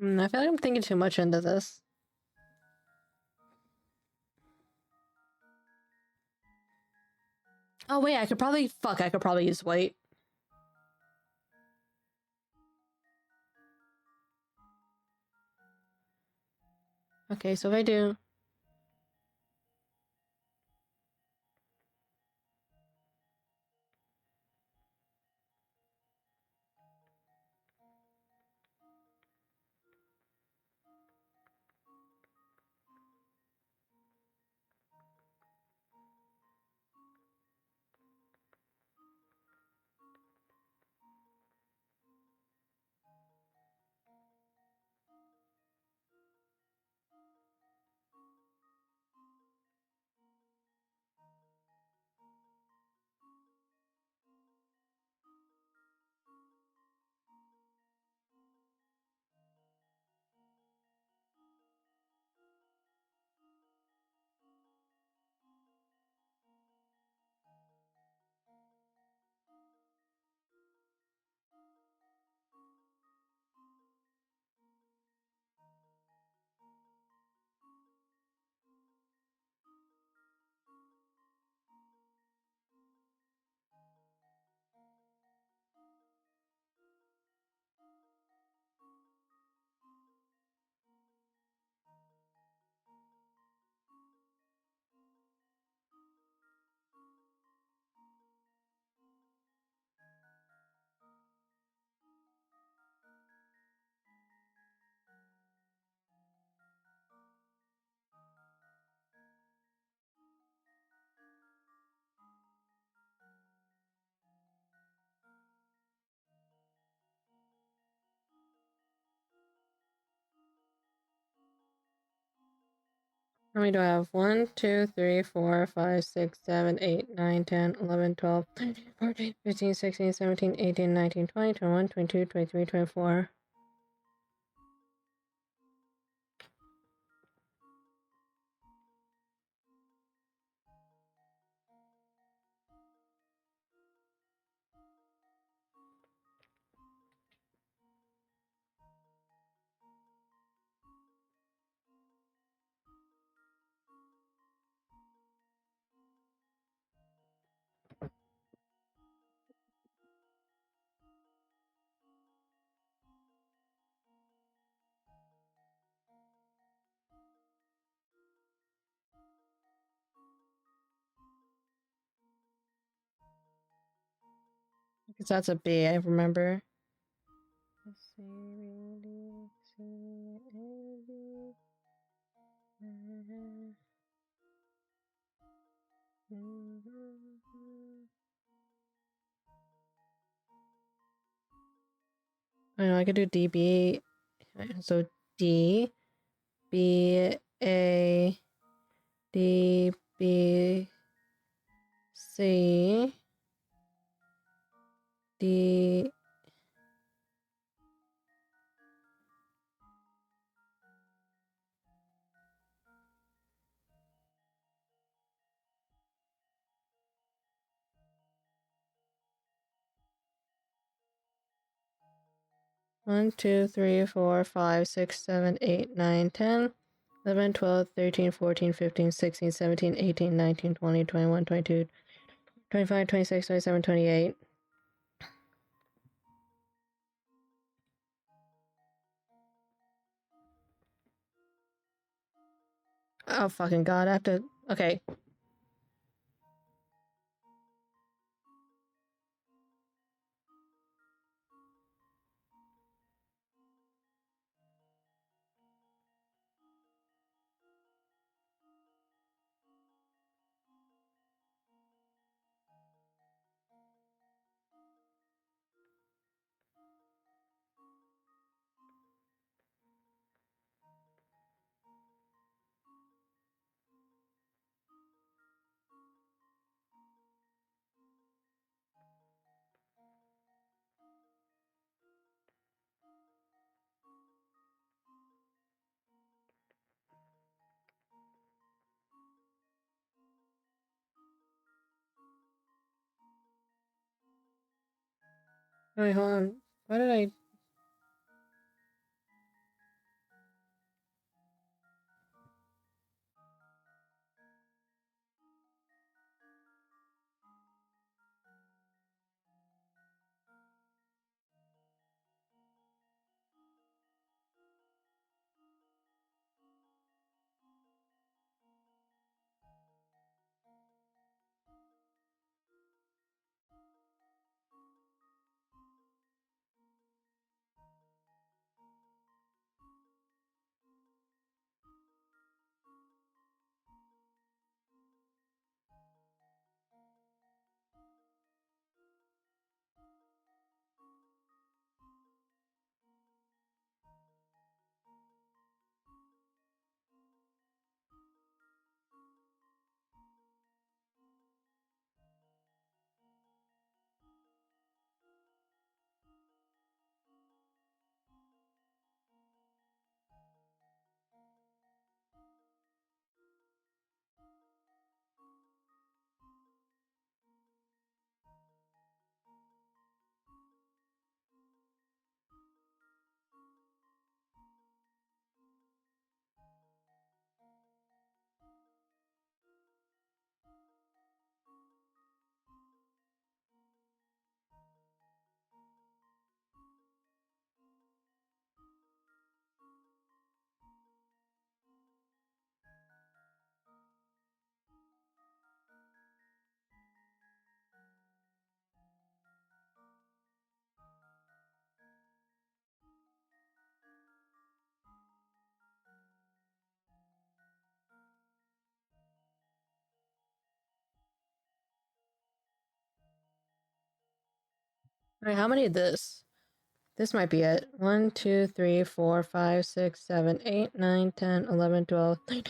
I feel like I'm thinking too much into this. Oh wait, I could probably use white. Okay, so if I do... How many do I have? 1, 2, 3, 4, 5, 6, 7, 8, 9, 10, 11, 12, 13, 14, 15, 16, 17, 18, 19, 20, 21, 22, 23, 24. Because that's a B, I remember. I know I could do DB. So D, B, A, D, B, C, D. One, 2, 3, 4, 5, 6, 7, 8, 9, 10, 11, 12, 13, 14, 15, 16, 17, 18, 19, 20, 21, 22, 25, 26, 27, 28. Oh, fucking God. I have to. Okay. Wait, hold on. Why did I. Wait, how many of this? This might be it. 1, 2, 3, 4, 5, 6, 7, 8, 9, 10, 11, 12, 13,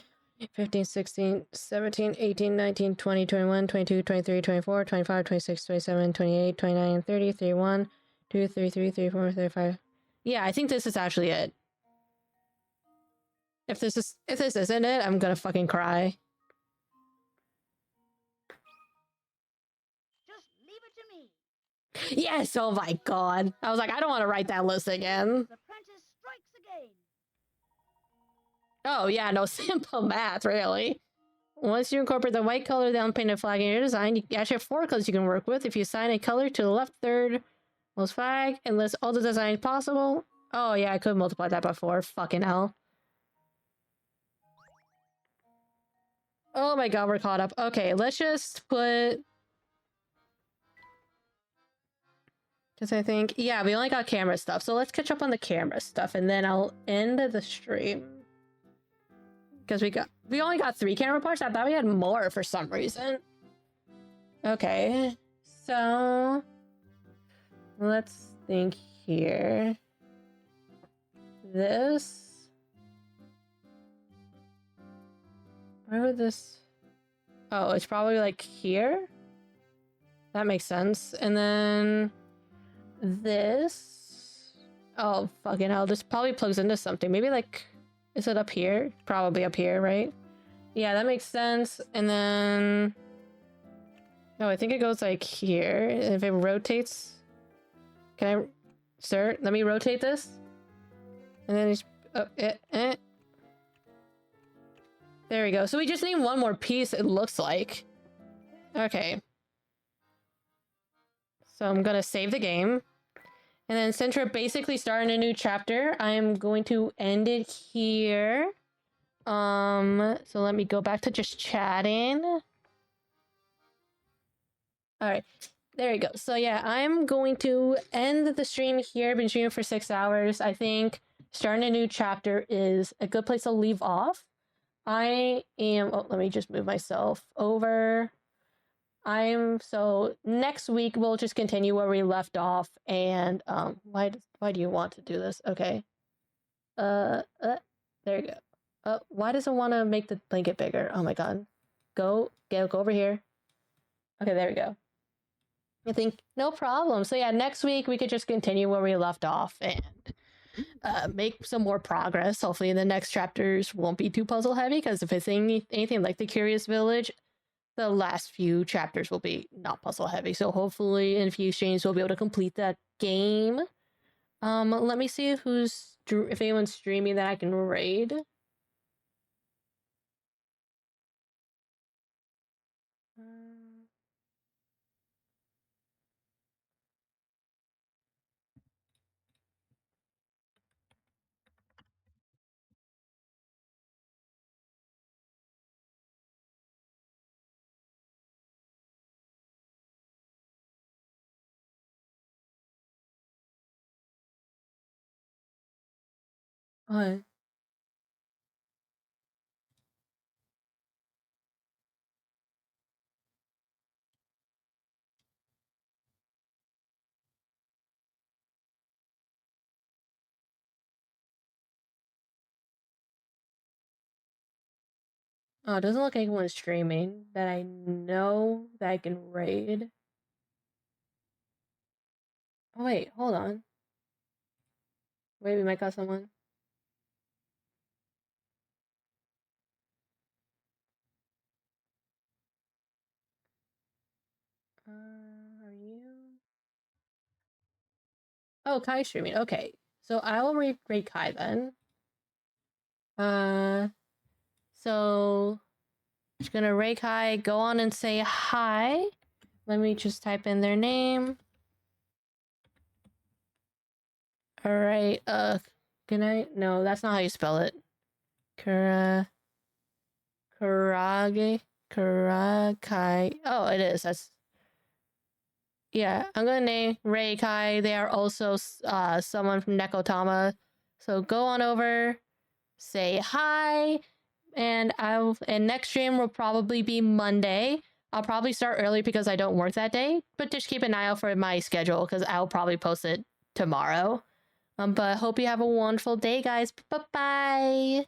15, 16, 17, 18, 19, 20, 21, 22, 23, 24, 25, 26, 27, 28, 29, 30, 31, 2, 33, 34, 35. Yeah, I think this is actually it. If this isn't it, I'm gonna fucking cry. Just leave it to me. Yes, oh my god. I was like, I don't want to write that list again. The apprentice strikes again. Oh yeah, no, simple math, really. Once you incorporate the white color, the unpainted flag in your design, you actually have 4 colors you can work with. If you assign a color to the left third most flag and list all the designs possible. Oh yeah, I could multiply that by 4. Fucking hell. Oh my god, we're caught up. Okay, let's just put... Because I think... Yeah, we only got camera stuff. So let's catch up on the camera stuff and then I'll end the stream. Because we only got 3 camera parts. I thought we had more for some reason. Okay, so let's think here. This. Where would this? Oh, it's probably like here. That makes sense. And then this. Oh, fucking hell. This probably plugs into something. Maybe like. Is it up here? Probably up here, right? Yeah, that makes sense. And then... Oh, I think it goes like here. If it rotates... Can I... Sir, let me rotate this. And then it's... Oh, There we go. So we just need one more piece, it looks like. Okay. So I'm gonna save the game. And then since we're basically starting a new chapter, I'm going to end it here. So let me go back to just chatting. All right, there we go. So yeah, I'm going to end the stream here. I've been streaming for 6 hours. I think starting a new chapter is a good place to leave off. I am, oh, let me just move myself over. So next week we'll just continue where we left off, and why do you want to do this? Okay. There you go. Why does it want to make the blanket bigger? Oh my god. Go over here. Okay, there we go. I think no problem. So yeah, next week we could just continue where we left off and make some more progress. Hopefully the next chapters won't be too puzzle heavy, because if it's anything like the Curious Village, the last few chapters will be not puzzle heavy. So hopefully in a few streams we'll be able to complete that game. Let me see if anyone's streaming that I can raid. What? Oh, it doesn't look like anyone's streaming that I know that I can raid. Oh wait, hold on. Wait, we might got someone. Are you? Oh, Kai's streaming. Okay, so I will raid Kai then. So just gonna raid Kai. Go on and say hi. Let me just type in their name. All right. Good night. No, that's not how you spell it. Karagai. Oh, it is. That's. Yeah, I'm gonna name Ray Kai. They are also someone from Nekotama. So go on over, say hi, and next stream will probably be Monday. I'll probably start early because I don't work that day, but just keep an eye out for my schedule because I'll probably post it tomorrow. But hope you have a wonderful day, guys. Bye-bye.